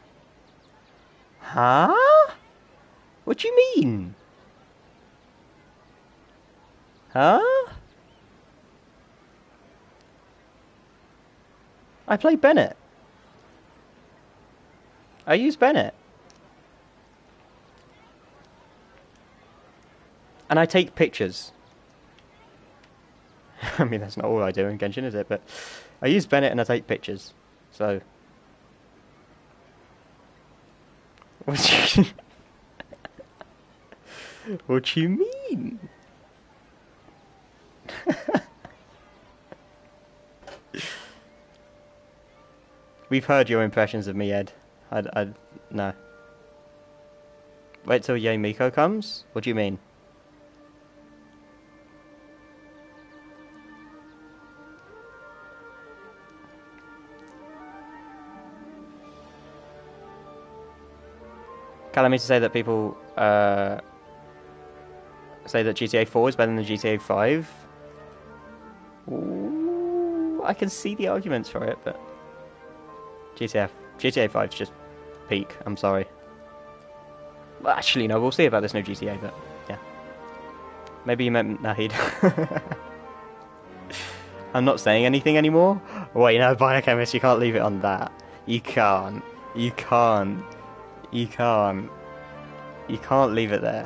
Huh? What do you mean? Huh? I play Bennett. I use Bennett. And I take pictures. I mean, that's not all I do in Genshin, is it? But I use Bennett and I take pictures. So... What you... What you mean? We've heard your impressions of me, Ed. No. Wait till Yae Miko comes? What do you mean? Cal, I mean to say that people say that GTA 4 is better than GTA 5. Ooh, I can see the arguments for it, but GTA 5 is just peak. I'm sorry. Well, actually, no, we'll see about this new GTA, but yeah. Maybe you meant Nahid. I'm not saying anything anymore. Wait, no, Biochemist, you can't leave it on that. You can't. You can't. You can't. You can't leave it there.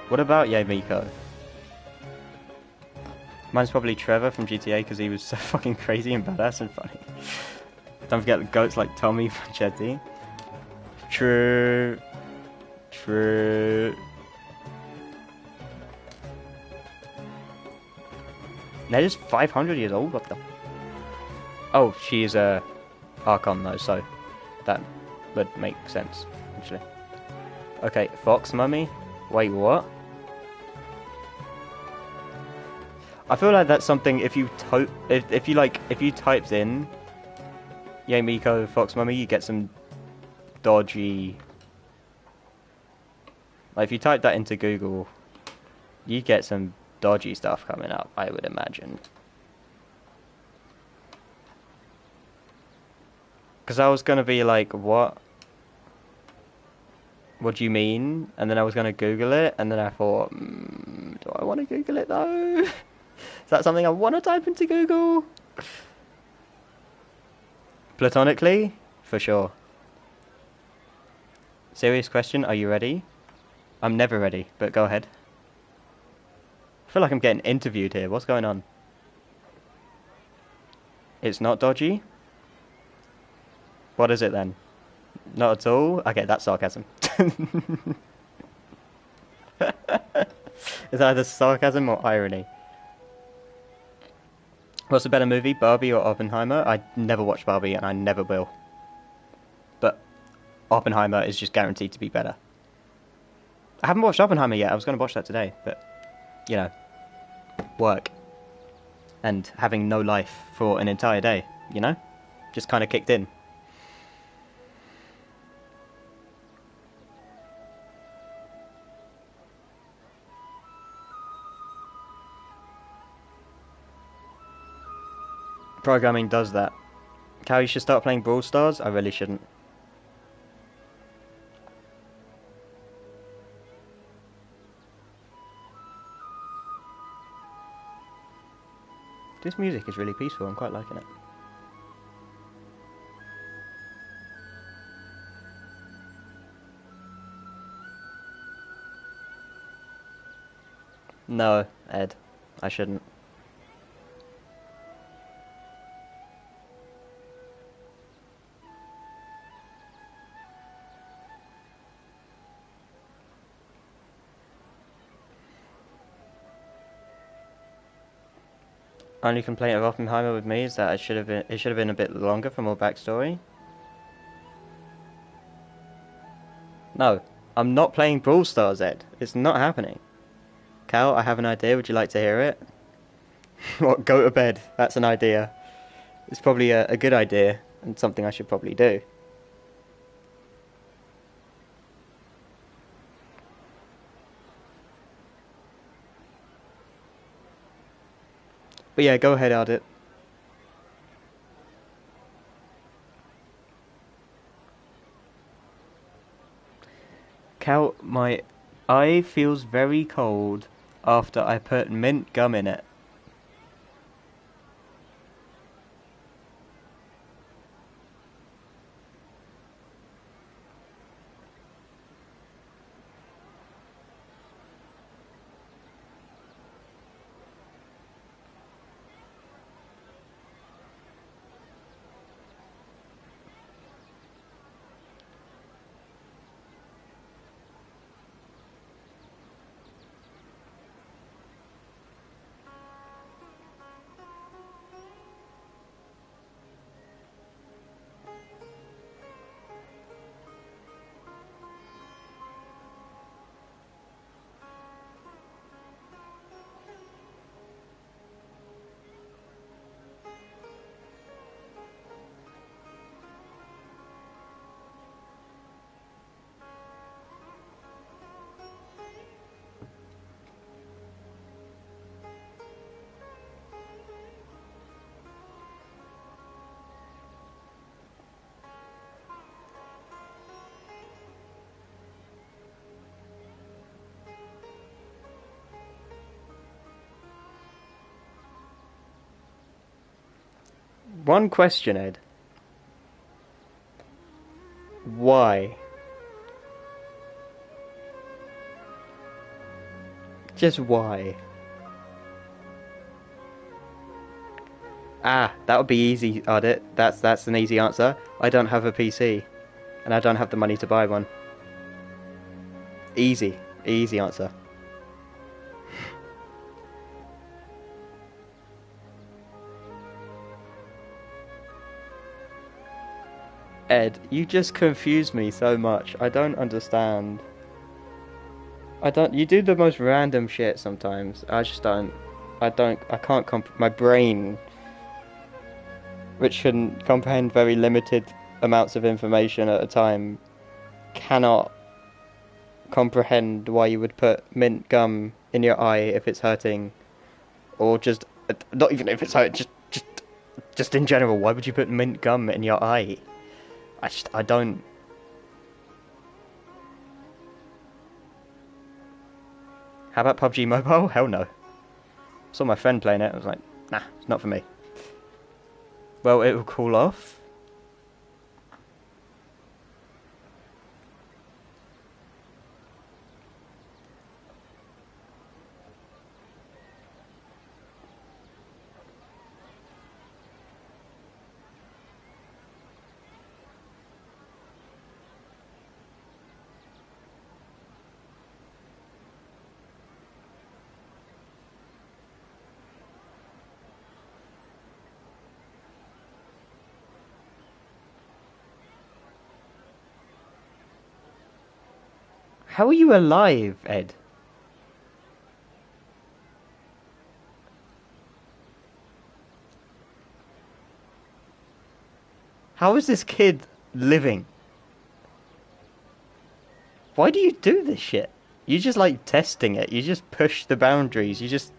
What about Yae Miko? Mine's probably Trevor from GTA because he was so fucking crazy and badass and funny. Don't forget the goats like Tommy from Jetty. True. True. Ned is 500 years old, what the... Oh, she is a Archon though, so that would make sense, actually. Okay, Fox Mummy? Wait, what? I feel like that's something if you if you typed in Yae Miko Fox Mummy, you get some dodgy. Like if you type that into Google, you get some dodgy stuff coming up, I would imagine. Because I was gonna be like, what? What do you mean? And then I was gonna Google it, and then I thought, do I want to Google it though? Is that something I want to type into Google? Platonically? For sure. Serious question, are you ready? I'm never ready, but go ahead. I feel like I'm getting interviewed here. What's going on? It's not dodgy? What is it then? Not at all? Okay, that's sarcasm. It's either sarcasm or irony. What's a better movie, Barbie or Oppenheimer? I never watched Barbie and I never will. But Oppenheimer is just guaranteed to be better. I haven't watched Oppenheimer yet. I was going to watch that today, but, you know, work. And having no life for an entire day, you know? Just kind of kicked in. Programming does that. Cal, you should start playing Brawl Stars? I really shouldn't. This music is really peaceful, I'm quite liking it. No, Ed, I shouldn't. Only complaint of Oppenheimer with me is that it should have been a bit longer for more backstory. No, I'm not playing Brawl Stars, Ed. It's not happening. Cal, I have an idea. Would you like to hear it? What? Go to bed. That's an idea. It's probably a good idea and something I should probably do. But yeah, go ahead, Ardit. Cal, my eye feels very cold after I put mint gum in it. One question, Ed. Why? Just why? Ah, that would be easy, Ardit. That's an easy answer. I don't have a PC, and I don't have the money to buy one. Easy, easy answer. Ed, you just confuse me so much. I don't understand. You do the most random shit sometimes. I can't my brain, which can comprehend very limited amounts of information at a time, cannot comprehend why you would put mint gum in your eye if it's hurting, or just, not even if it's hurting, just in general, why would you put mint gum in your eye? I don't... How about PUBG Mobile? Hell no. Saw my friend playing it, I was like, nah, it's not for me. Well, it will cool off. How are you alive, Ed? How is this kid living? Why do you do this shit? You just like testing it. You just push the boundaries. You just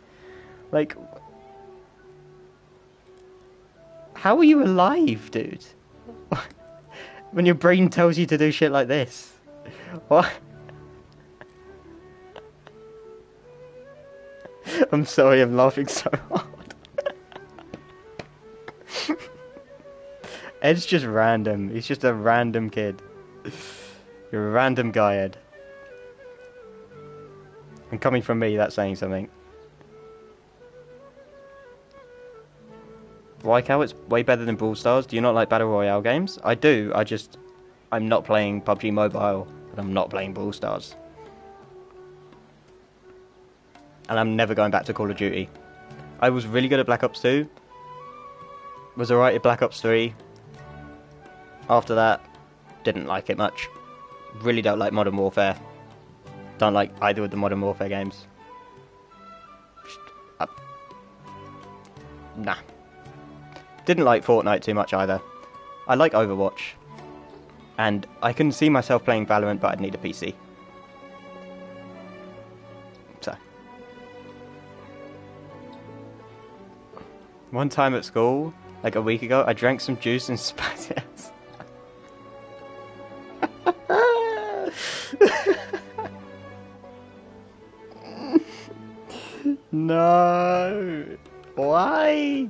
like. How are you alive, dude? When your brain tells you to do shit like this. What? I'm sorry, I'm laughing so hard. Ed's just random. He's just a random kid. You're a random guy, Ed. And coming from me, that's saying something. Wycow, it's way better than Brawl Stars. Do you not like Battle Royale games? I do, I'm not playing PUBG Mobile, and I'm not playing Brawl Stars. And I'm never going back to Call of Duty. I was really good at Black Ops 2. Was alright at Black Ops 3. After that, didn't like it much. Really don't like Modern Warfare. Don't like either of the Modern Warfare games. Nah. Didn't like Fortnite too much either. I like Overwatch. And I can see myself playing Valorant, but I'd need a PC. So. One time at school, like a week ago, I drank some juice and spat it. No. Why?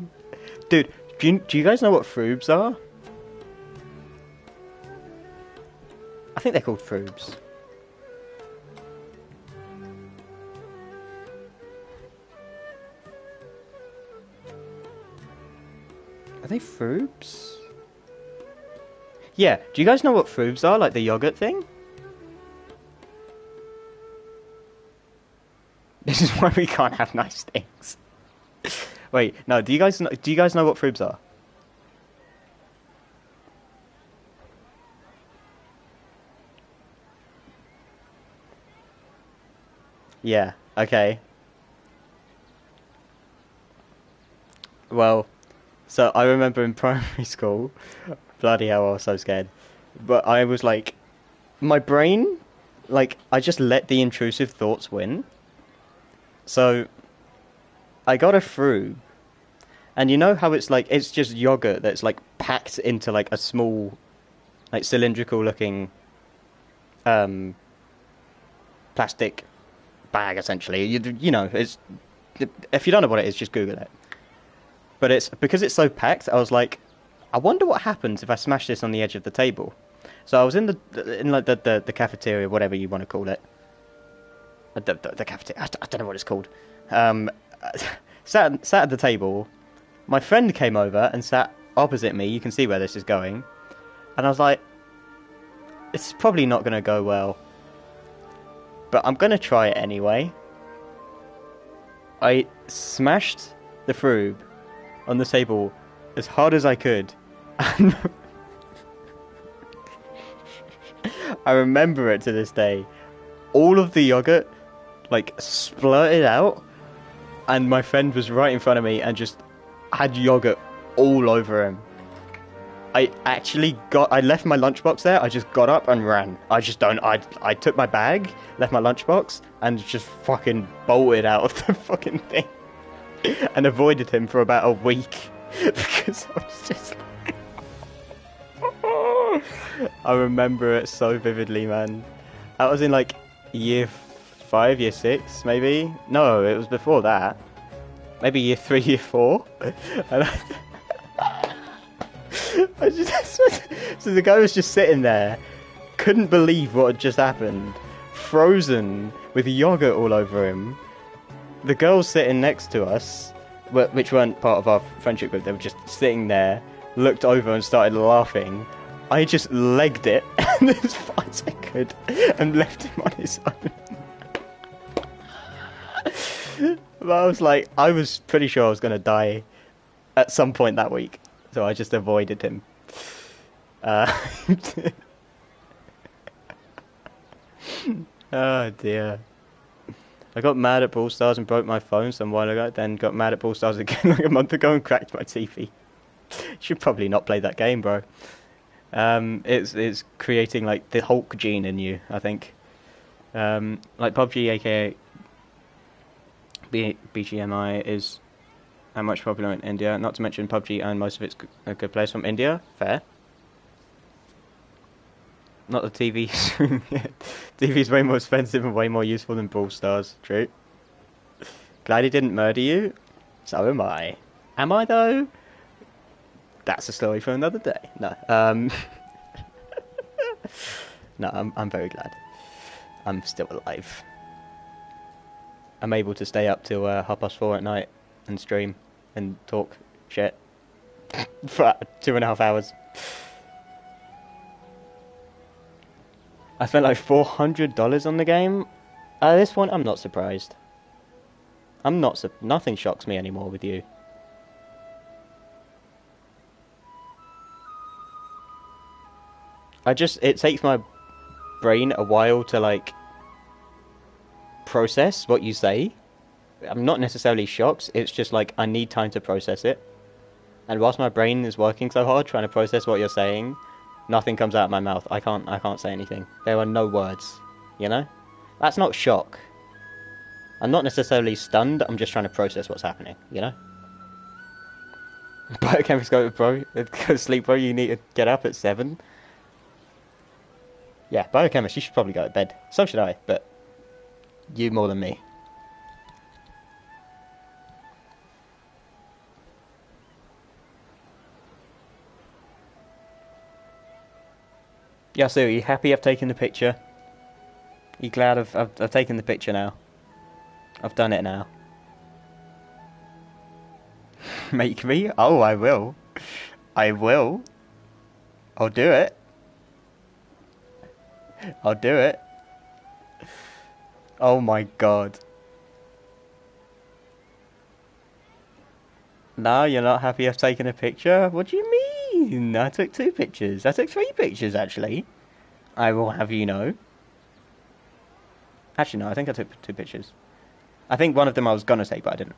Dude, do you guys know what froobs are? I think they're called froobs. Are they froobs? Yeah, do you guys know what froobs are? Like the yogurt thing? This is why we can't have nice things. Wait, no, do you guys know what froobs are? Yeah, okay. Well, so I remember in primary school, bloody hell, I was so scared. But I was like, my brain, like, I just let the intrusive thoughts win. So, I got a froob, and you know how it's like, it's just yogurt that's like packed into like a small, like cylindrical looking, plastic bag essentially. You know, it's, if you don't know what it is, just Google it. But it's, because it's so packed, I was like, I wonder what happens if I smash this on the edge of the table. So I was in the cafeteria, whatever you want to call it. The cafeteria, I don't know what it's called. Sat at the table. My friend came over and sat opposite me. You can see where this is going. And I was like, it's probably not going to go well. But I'm going to try it anyway. I smashed the froob on the table as hard as I could. And I remember it to this day. All of the yogurt, like, splurted out. And my friend was right in front of me and just had yogurt all over him. I left my lunchbox there. I just got up and ran. I took my bag, left my lunchbox, and just fucking bolted out of the fucking thing. And avoided him for about a week. Because I was just like... I remember it so vividly, man. That was in like year 5, year 6, maybe? No, it was before that. Maybe year 3, year 4. And so the guy was just sitting there, couldn't believe what had just happened, frozen with yogurt all over him. The girls sitting next to us, which weren't part of our friendship group, they were just sitting there, looked over and started laughing. I just legged it as far as I could and left him on his own. But I was pretty sure I was going to die at some point that week, so I just avoided him. Oh dear. I got mad at Brawl Stars and broke my phone some while ago, then got mad at Brawl Stars again like a month ago and cracked my TV. Should probably not play that game, bro. It's creating like the Hulk gene in you, I think. Like PUBG, aka BGMI, is how much popular in India. Not to mention PUBG and most of its good players from India. Fair. Not the TV. TV's way more expensive and way more useful than Brawl Stars. True. Glad he didn't murder you. So am I. Am I though? That's a story for another day. No. No, I'm very glad. I'm still alive. I'm able to stay up till 4:30 at night and stream and talk shit for 2.5 hours. I spent like $400 on the game. At this point, I'm not surprised. I'm not. Nothing shocks me anymore with you. It takes my brain a while to like process what you say. I'm not necessarily shocked. It's just like I need time to process it. And whilst my brain is working so hard trying to process what you're saying, nothing comes out of my mouth. I can't say anything. There are no words, you know? That's not shock. I'm not necessarily stunned, I'm just trying to process what's happening, you know? Biochemist go to sleep, bro, you need to get up at 7. Yeah, Biochemist, you should probably go to bed. So should I, but you more than me. Yeah, so are you happy I've taken the picture? You glad I've taken the picture now? I've done it now. Make me? Oh, I will. I will. I'll do it. I'll do it. Oh my god. No, you're not happy I've taken a picture? What do you mean? I took 2 pictures. I took 3 pictures, actually. I will have you know. Actually, no, I think I took 2 pictures. I think one of them I was gonna take, but I didn't.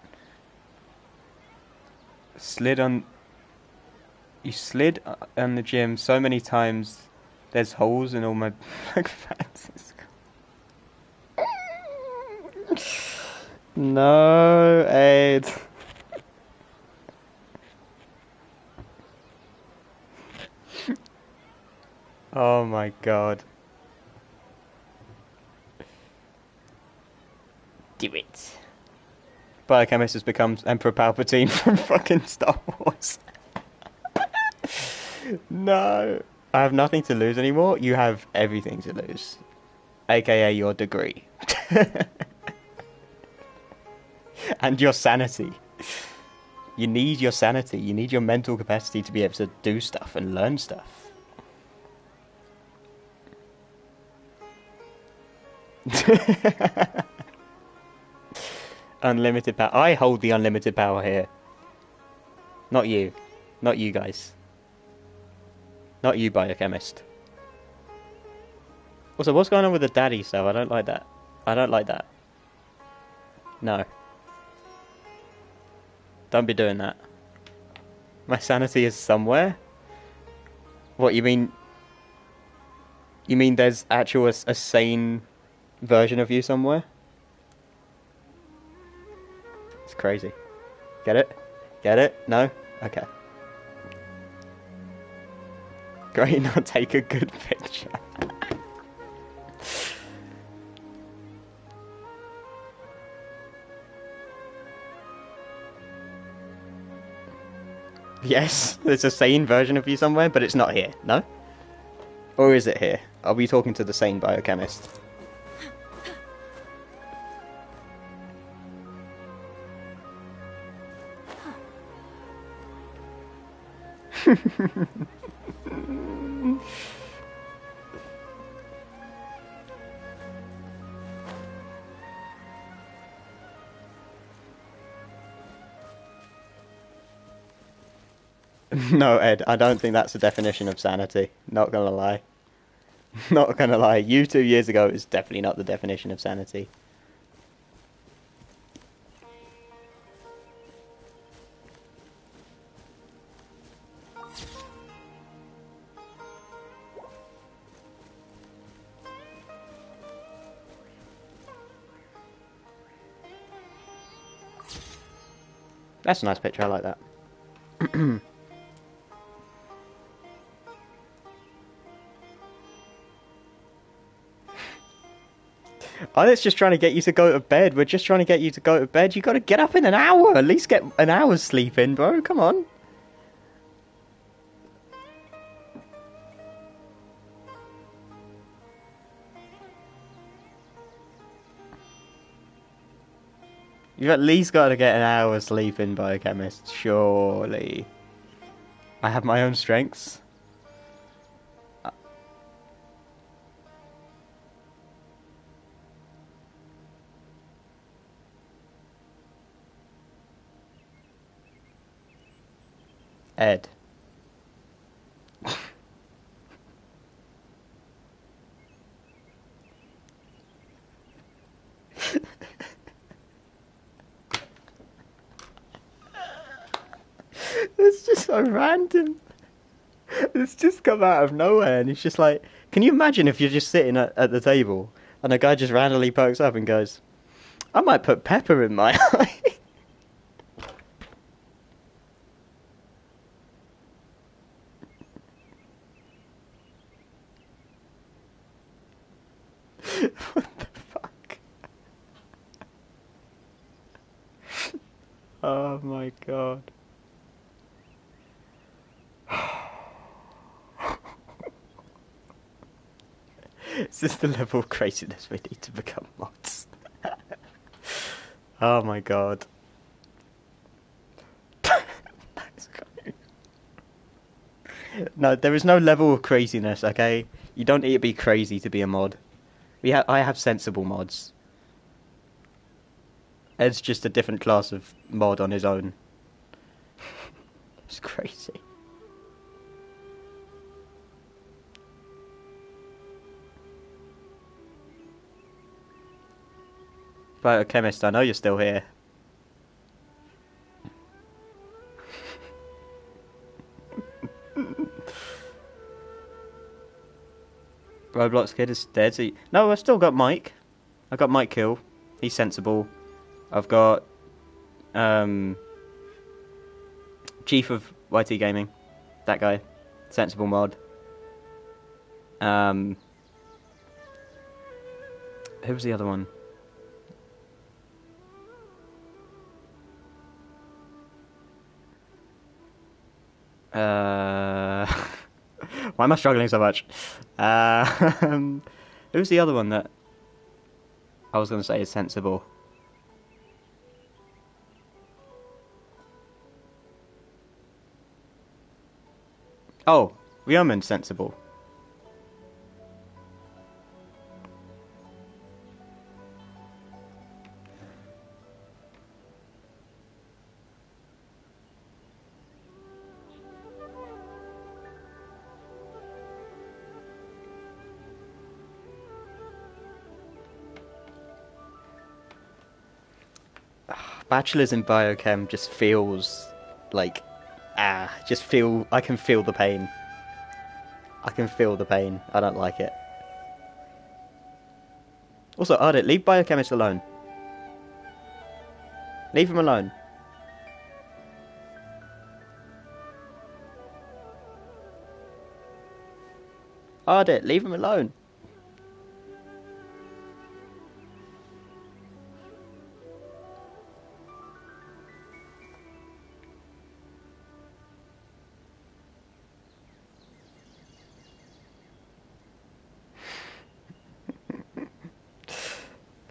You slid on the gym so many times, there's holes in all my pants. No, Ed. Oh my god. Do it. Biochemist has become Emperor Palpatine from fucking Star Wars. No. I have nothing to lose anymore. You have everything to lose. AKA your degree. And your sanity. You need your sanity. You need your mental capacity to be able to do stuff and learn stuff. Unlimited power. I hold the unlimited power here. Not you. Not you guys. Not you, Biochemist. Also, what's going on with the daddy stuff? I don't like that. I don't like that. No. Don't be doing that. My sanity is somewhere? What, you mean... You mean there's actual a sane version of you somewhere? It's crazy. Get it? Get it? No? Okay. Great, now take a good picture. Yes, there's a sane version of you somewhere, but it's not here, no? Or is it here? Are we talking to the sane biochemist? No, Ed, I don't think that's the definition of sanity. Not gonna lie. Not gonna lie, you 2 years ago is definitely not the definition of sanity. That's a nice picture, I like that. Oh, it's just trying to get you to go to bed. We're just trying to get you to go to bed. You gotta get up in an hour. At least get an hour's sleep in, bro. Come on. You've at least got to get an hour's sleep in, biochemist. Surely. I have my own strengths. Ed. It's just so random. It's just come out of nowhere, and it's just like, can you imagine if you're just sitting at the table and a guy just randomly pokes up and goes, I might put pepper in my eye. What the fuck? Oh my god. Is this the level of craziness we need to become mods? Oh my god. No, there is no level of craziness, okay? You don't need to be crazy to be a mod. I have sensible mods. Ed's just a different class of mod on his own. It's crazy. Biochemist, I know you're still here. Roblox kid is dead. So no, I've still got Mike. I got Mike Kill. He's sensible. I've got Chief of YT Gaming. That guy. Sensible mod. Who was the other one? Why am I struggling so much? Who's the other one that I was going to say is sensible? Oh, Ryomen's sensible. Bachelors in Biochem just feels like, I can feel the pain. I can feel the pain. I don't like it. Also, Ardit, leave Biochemist alone. Leave him alone. Ardit, leave him alone.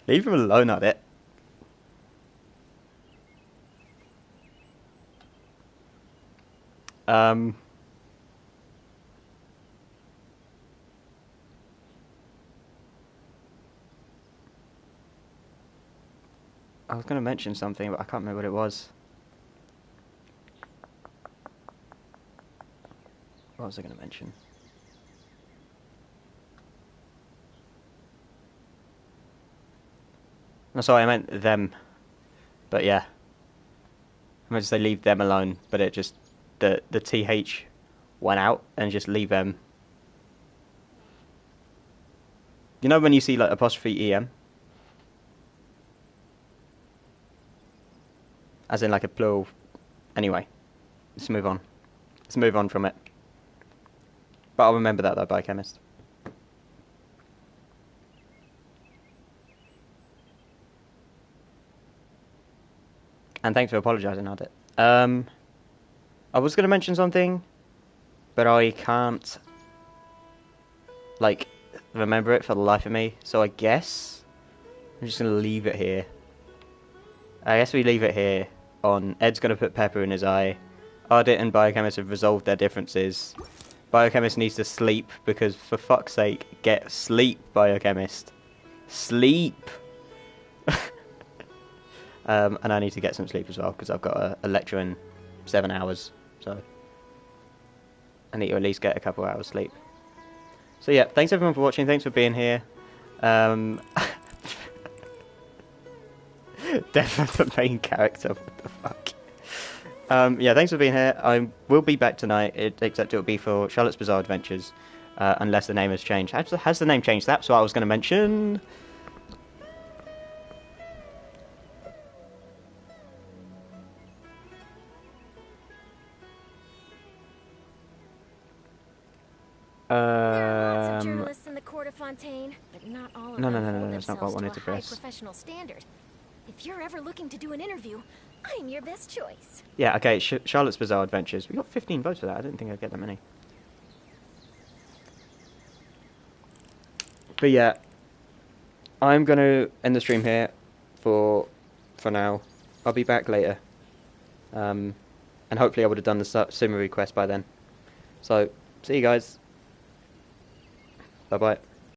Leave him alone, Ardit. I was going to mention something, but I can't remember what it was. What was I going to mention? Oh, sorry, I meant them. But yeah. I meant to say leave them alone, but it just... The TH went out and just leave them. You know when you see like apostrophe EM? As in like a plural. Anyway. Let's move on. Let's move on from it. But I'll remember that though, biochemist. And thanks for apologising, Ardit. I was going to mention something, but I can't, like, remember it for the life of me. So I guess I'm just going to leave it here. I guess we leave it here on Ed's going to put pepper in his eye. Ardit and Biochemist have resolved their differences. Biochemist needs to sleep because, for fuck's sake, get sleep, Biochemist. Sleep! And I need to get some sleep as well because I've got a lecture in 7 hours. So I need to at least get a couple hours sleep. So yeah, thanks everyone for watching. Thanks for being here. Death of the main character. What the fuck? Yeah, thanks for being here. I will be back tonight, except it will be for Charlotte's Bizarre Adventures, unless the name has changed. Has the name changed? That's what I was going to mention. There are lots of journalists in the court of Fontaine, but not all of them hold That's not what I themselves wanted to to a high press. professional standard. If you're ever looking to do an interview, I'm your best choice. Yeah, okay, Charlotte's Bizarre Adventures. We got 15 votes for that. I didn't think I'd get that many. But yeah, I'm going to end the stream here for now. I'll be back later. And hopefully I would have done the Sumeru quest by then. So, see you guys. Bye-bye.